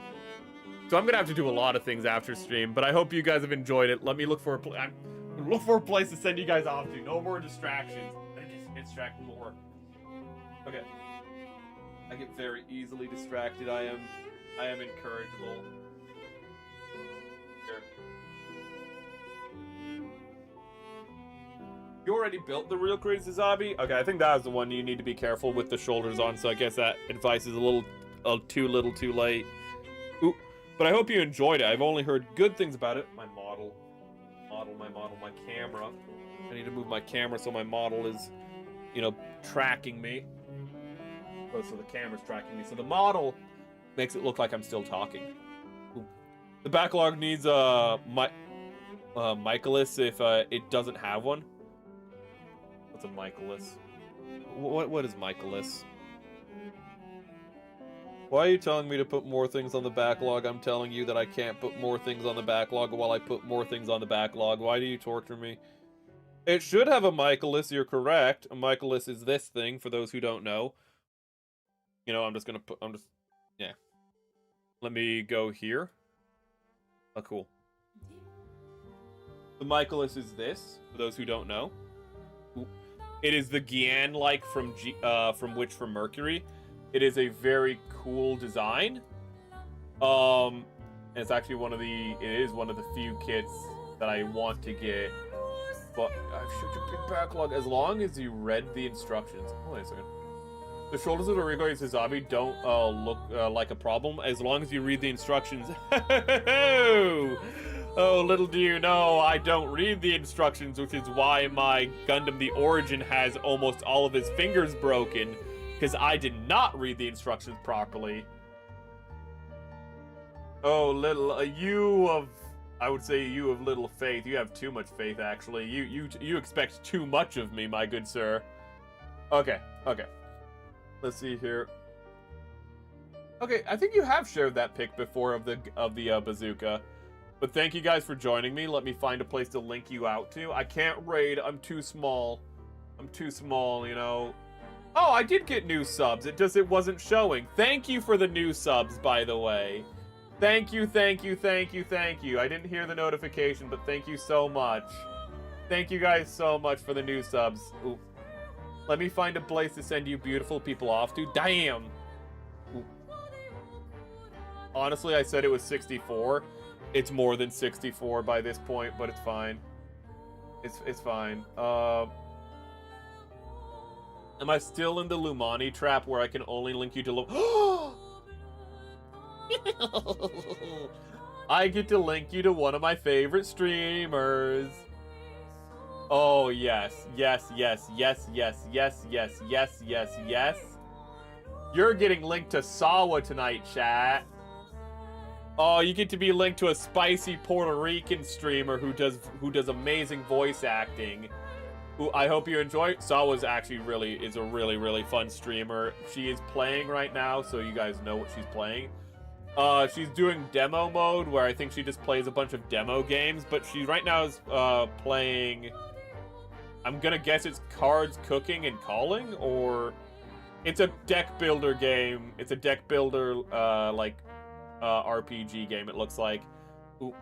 So I'm going to have to do a lot of things after stream, but I hope you guys have enjoyed it. Let me look for a place to send you guys off to. No more distractions. I just distract more. Okay. I get very easily distracted. I am incorrigible. Here. You already built the real crazy zombie? Okay, I think that was the one you need to be careful with the shoulders on, so I guess that advice is a little too late. Ooh. But I hope you enjoyed it. I've only heard good things about it. My camera. I need to move my camera so my model is, you know, tracking me. Oh, so the camera's tracking me. So the model makes it look like I'm still talking. Ooh. The backlog needs Michaelis if it doesn't have one. What's a Michaelis? What is Michaelis? Why are you telling me to put more things on the backlog? I'm telling you that I can't put more things on the backlog while I put more things on the backlog. Why do you torture me? It should have a Michaelis, you're correct. A Michaelis is this thing, for those who don't know. You know, yeah. Let me go here. Oh, cool. The Michaelis is this, for those who don't know. It is the Gian-like from Witch from Mercury. It is a very cool design. And it's actually one of the few kits that I want to get. But I have such a big backlog. As long as you read the instructions. Oh, wait a second. The shoulders of the Rigo Sazabi don't look like a problem as long as you read the instructions. Oh, little do you know, I don't read the instructions, which is why my Gundam The Origin has almost all of his fingers broken, because I did not read the instructions properly. Oh, little, I would say you of little faith. You have too much faith, actually. You expect too much of me, my good sir. Okay. Let's see here. Okay, I think you have shared that pic before of the bazooka. But thank you guys for joining me. Let me find a place to link you out to. I can't raid. I'm too small. You know. Oh, I did get new subs. It wasn't showing. Thank you for the new subs, by the way. Thank you. I didn't hear the notification, but thank you so much. Thank you guys so much for the new subs. Ooh. Let me find a place to send you beautiful people off to. Damn! Ooh. Honestly, I said it was 64. It's more than 64 by this point, but it's fine. It's fine. Am I still in the Lumani trap where I can only link you to I get to link you to one of my favorite streamers. Oh, yes. You're getting linked to Sawa tonight, chat. Oh, you get to be linked to a spicy Puerto Rican streamer who does amazing voice acting. Who I hope you enjoy. Sawa's actually is a really fun streamer. She is playing right now, so you guys know what she's playing. She's doing demo mode, where I think she just plays a bunch of demo games, but she right now is playing, I'm gonna guess it's Cards, Cooking, and Calling, or it's a deck builder game. It's a deck builder, RPG game, it looks like. Ooh.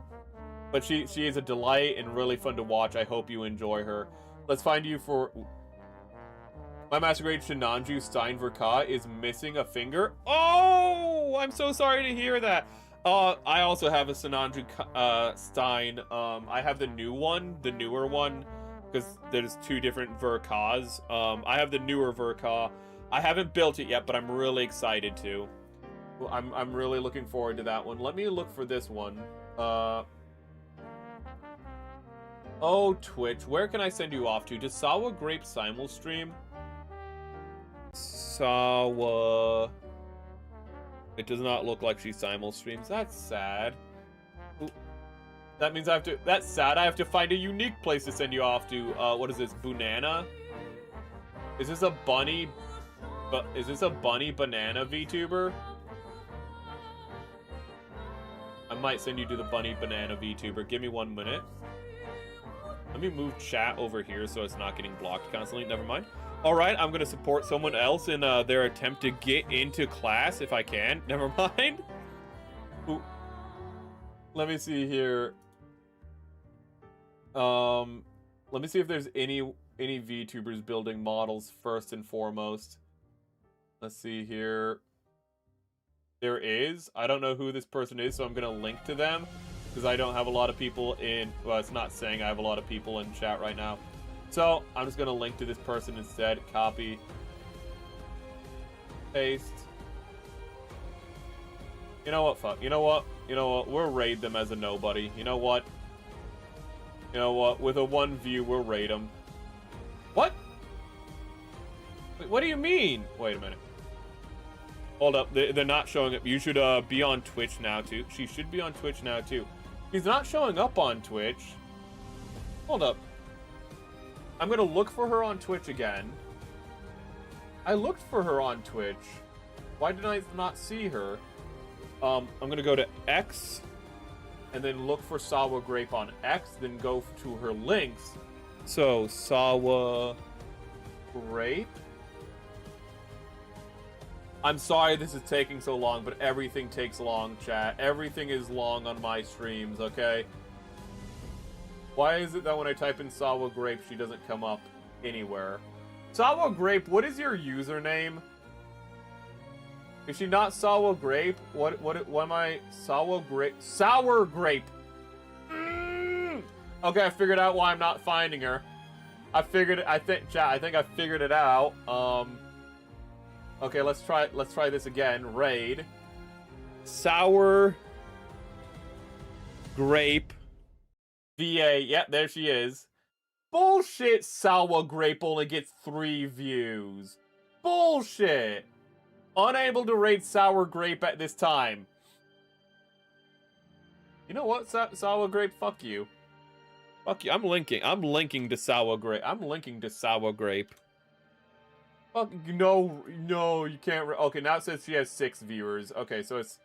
But she is a delight and really fun to watch. I hope you enjoy her. Let's find you for... Ooh. My Master Grade Shinanju Stein Verka is missing a finger. Oh, I'm so sorry to hear that. I also have a Shinanju Stein. I have the newer one, because there's two different Verkas. I have the newer Verka. I haven't built it yet, but I'm really excited to. I'm really looking forward to that one. Let me look for this one. Oh, Twitch, where can I send you off to? Does Sawa Grape simul stream? Sawa. It does not look like she simul streams. That's sad. Ooh. That means that's sad. I have to find a unique place to send you off to. What is this? Bunana? Is this a bunny? Is this a bunny banana VTuber? I might send you to the bunny banana VTuber. Give me 1 minute. Let me move chat over here so it's not getting blocked constantly. Never mind. All right, I'm going to support someone else in their attempt to get into class if I can. Never mind. Ooh. Let me see here. Let me see if there's any VTubers building models first and foremost. Let's see here. There is. I don't know who this person is, so I'm going to link to them. Because I don't have a lot of people in... Well, it's not saying I have a lot of people in chat right now. So, I'm just going to link to this person instead. Copy. Paste. You know what? Fuck. You know what? We'll raid them as a nobody. You know what? With a 1 view, we'll raid them. What? Wait, what do you mean? Wait a minute. Hold up, they're not showing up. You should be on Twitch now too. She should be on Twitch now too. She's not showing up on Twitch. Hold up. I'm gonna look for her on Twitch again. I looked for her on Twitch. Why did I not see her? I'm gonna go to X and then look for Sawa Grape on X, then go to her links. So, Sawa Grape. I'm sorry this is taking so long, but everything takes long, chat. Everything is long on my streams, okay? Why is it that when I type in Sawa Grape, she doesn't come up anywhere? Sawa Grape, what is your username? Is she not Sawa Grape? What am I? Sawa Grape? Sour Grape! Okay, I figured out why I'm not finding her. I think I figured it out. Okay, let's try this again. Raid. Sour Grape VA. Yep, there she is. Bullshit, Sour Grape only gets 3 views. Bullshit. Unable to raid Sour Grape at this time. You know what, Sour Grape? Fuck you. Fuck you. I'm linking to Sour Grape. I'm linking to Sour Grape. Fuck, no, you can't. Okay, now it says she has 6 viewers. Okay, so it's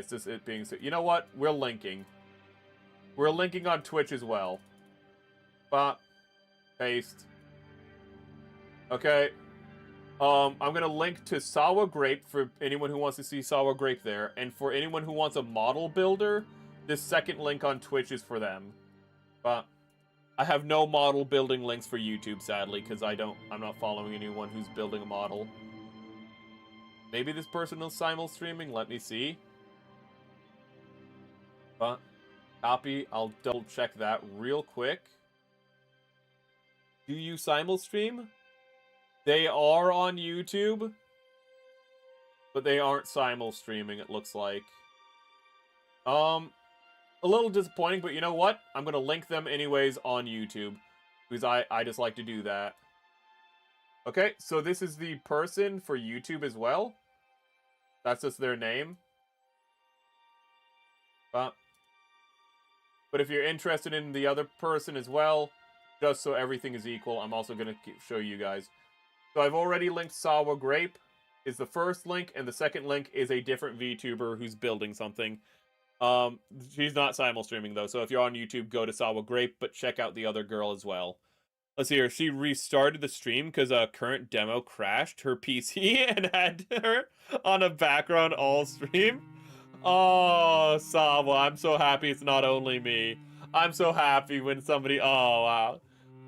just it being. You know what? We're linking. We're linking on Twitch as well. Paste. Okay. I'm gonna link to Sawa Grape for anyone who wants to see Sawa Grape there, and for anyone who wants a model builder, this second link on Twitch is for them. But I have no model building links for YouTube, sadly, because I'm not following anyone who's building a model. Maybe this person is simul streaming. Let me see. But copy. I'll double check that real quick. Do you simul stream? They are on YouTube, but they aren't simul streaming, it looks like. A little disappointing, but you know what? I'm gonna link them anyways on YouTube, because I just like to do that. Okay, so this is the person for YouTube as well. That's just their name. But if you're interested in the other person as well, just so everything is equal, I'm also gonna show you guys. So I've already linked Sawa Grape is the first link, and the second link is a different VTuber who's building something. She's not simul streaming though, so if you're on YouTube, go to Sawa Grape, but check out the other girl as well. Let's see here. She restarted the stream because a current demo crashed her PC and had her on a background all stream. Oh, Sawa, I'm so happy it's not only me. I'm so happy when somebody. Oh wow.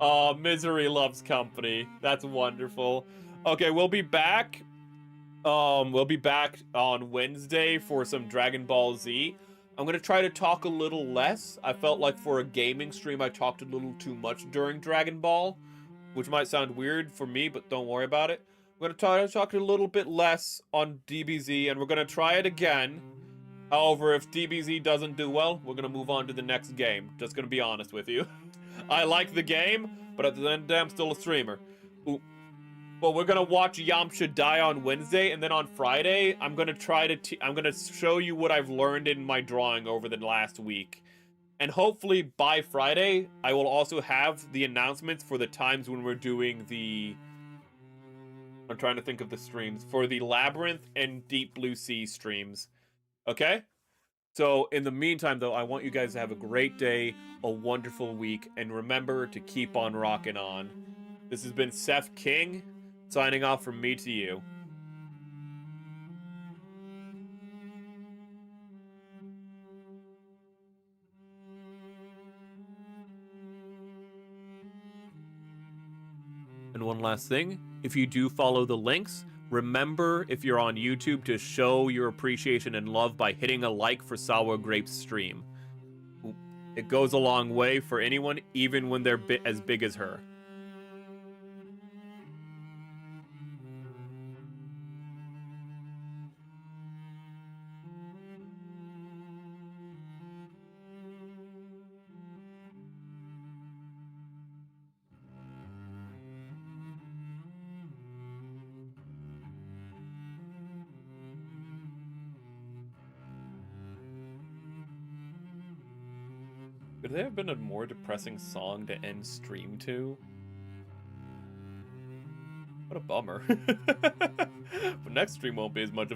Oh, misery loves company. That's wonderful. Okay, we'll be back. We'll be back on Wednesday for some Dragon Ball Z. I'm gonna try to talk a little less. I felt like for a gaming stream, I talked a little too much during Dragon Ball, which might sound weird for me, but don't worry about it. I'm gonna try to talk a little bit less on DBZ, and we're gonna try it again. However, if DBZ doesn't do well, we're gonna move on to the next game. Just gonna be honest with you. I like the game, but at the end of the day, I'm still a streamer. Ooh. Well, we're gonna watch Yamcha die on Wednesday, and then on Friday, I'm gonna I'm gonna show you what I've learned in my drawing over the last week. And hopefully by Friday, I will also have the announcements for the times when we're doing the... I'm trying to think of the streams. For the Labyrinth and Deep Blue Sea streams. Okay? So, in the meantime, though, I want you guys to have a great day, a wonderful week, and remember to keep on rocking on. This has been Seth King, signing off from me to you. And one last thing, if you do follow the links, remember, if you're on YouTube, to show your appreciation and love by hitting a like for Sawa Grape's stream. It goes a long way for anyone, even when they're as big as her. Could there have been a more depressing song to end stream to? What a bummer. But next stream won't be as much of a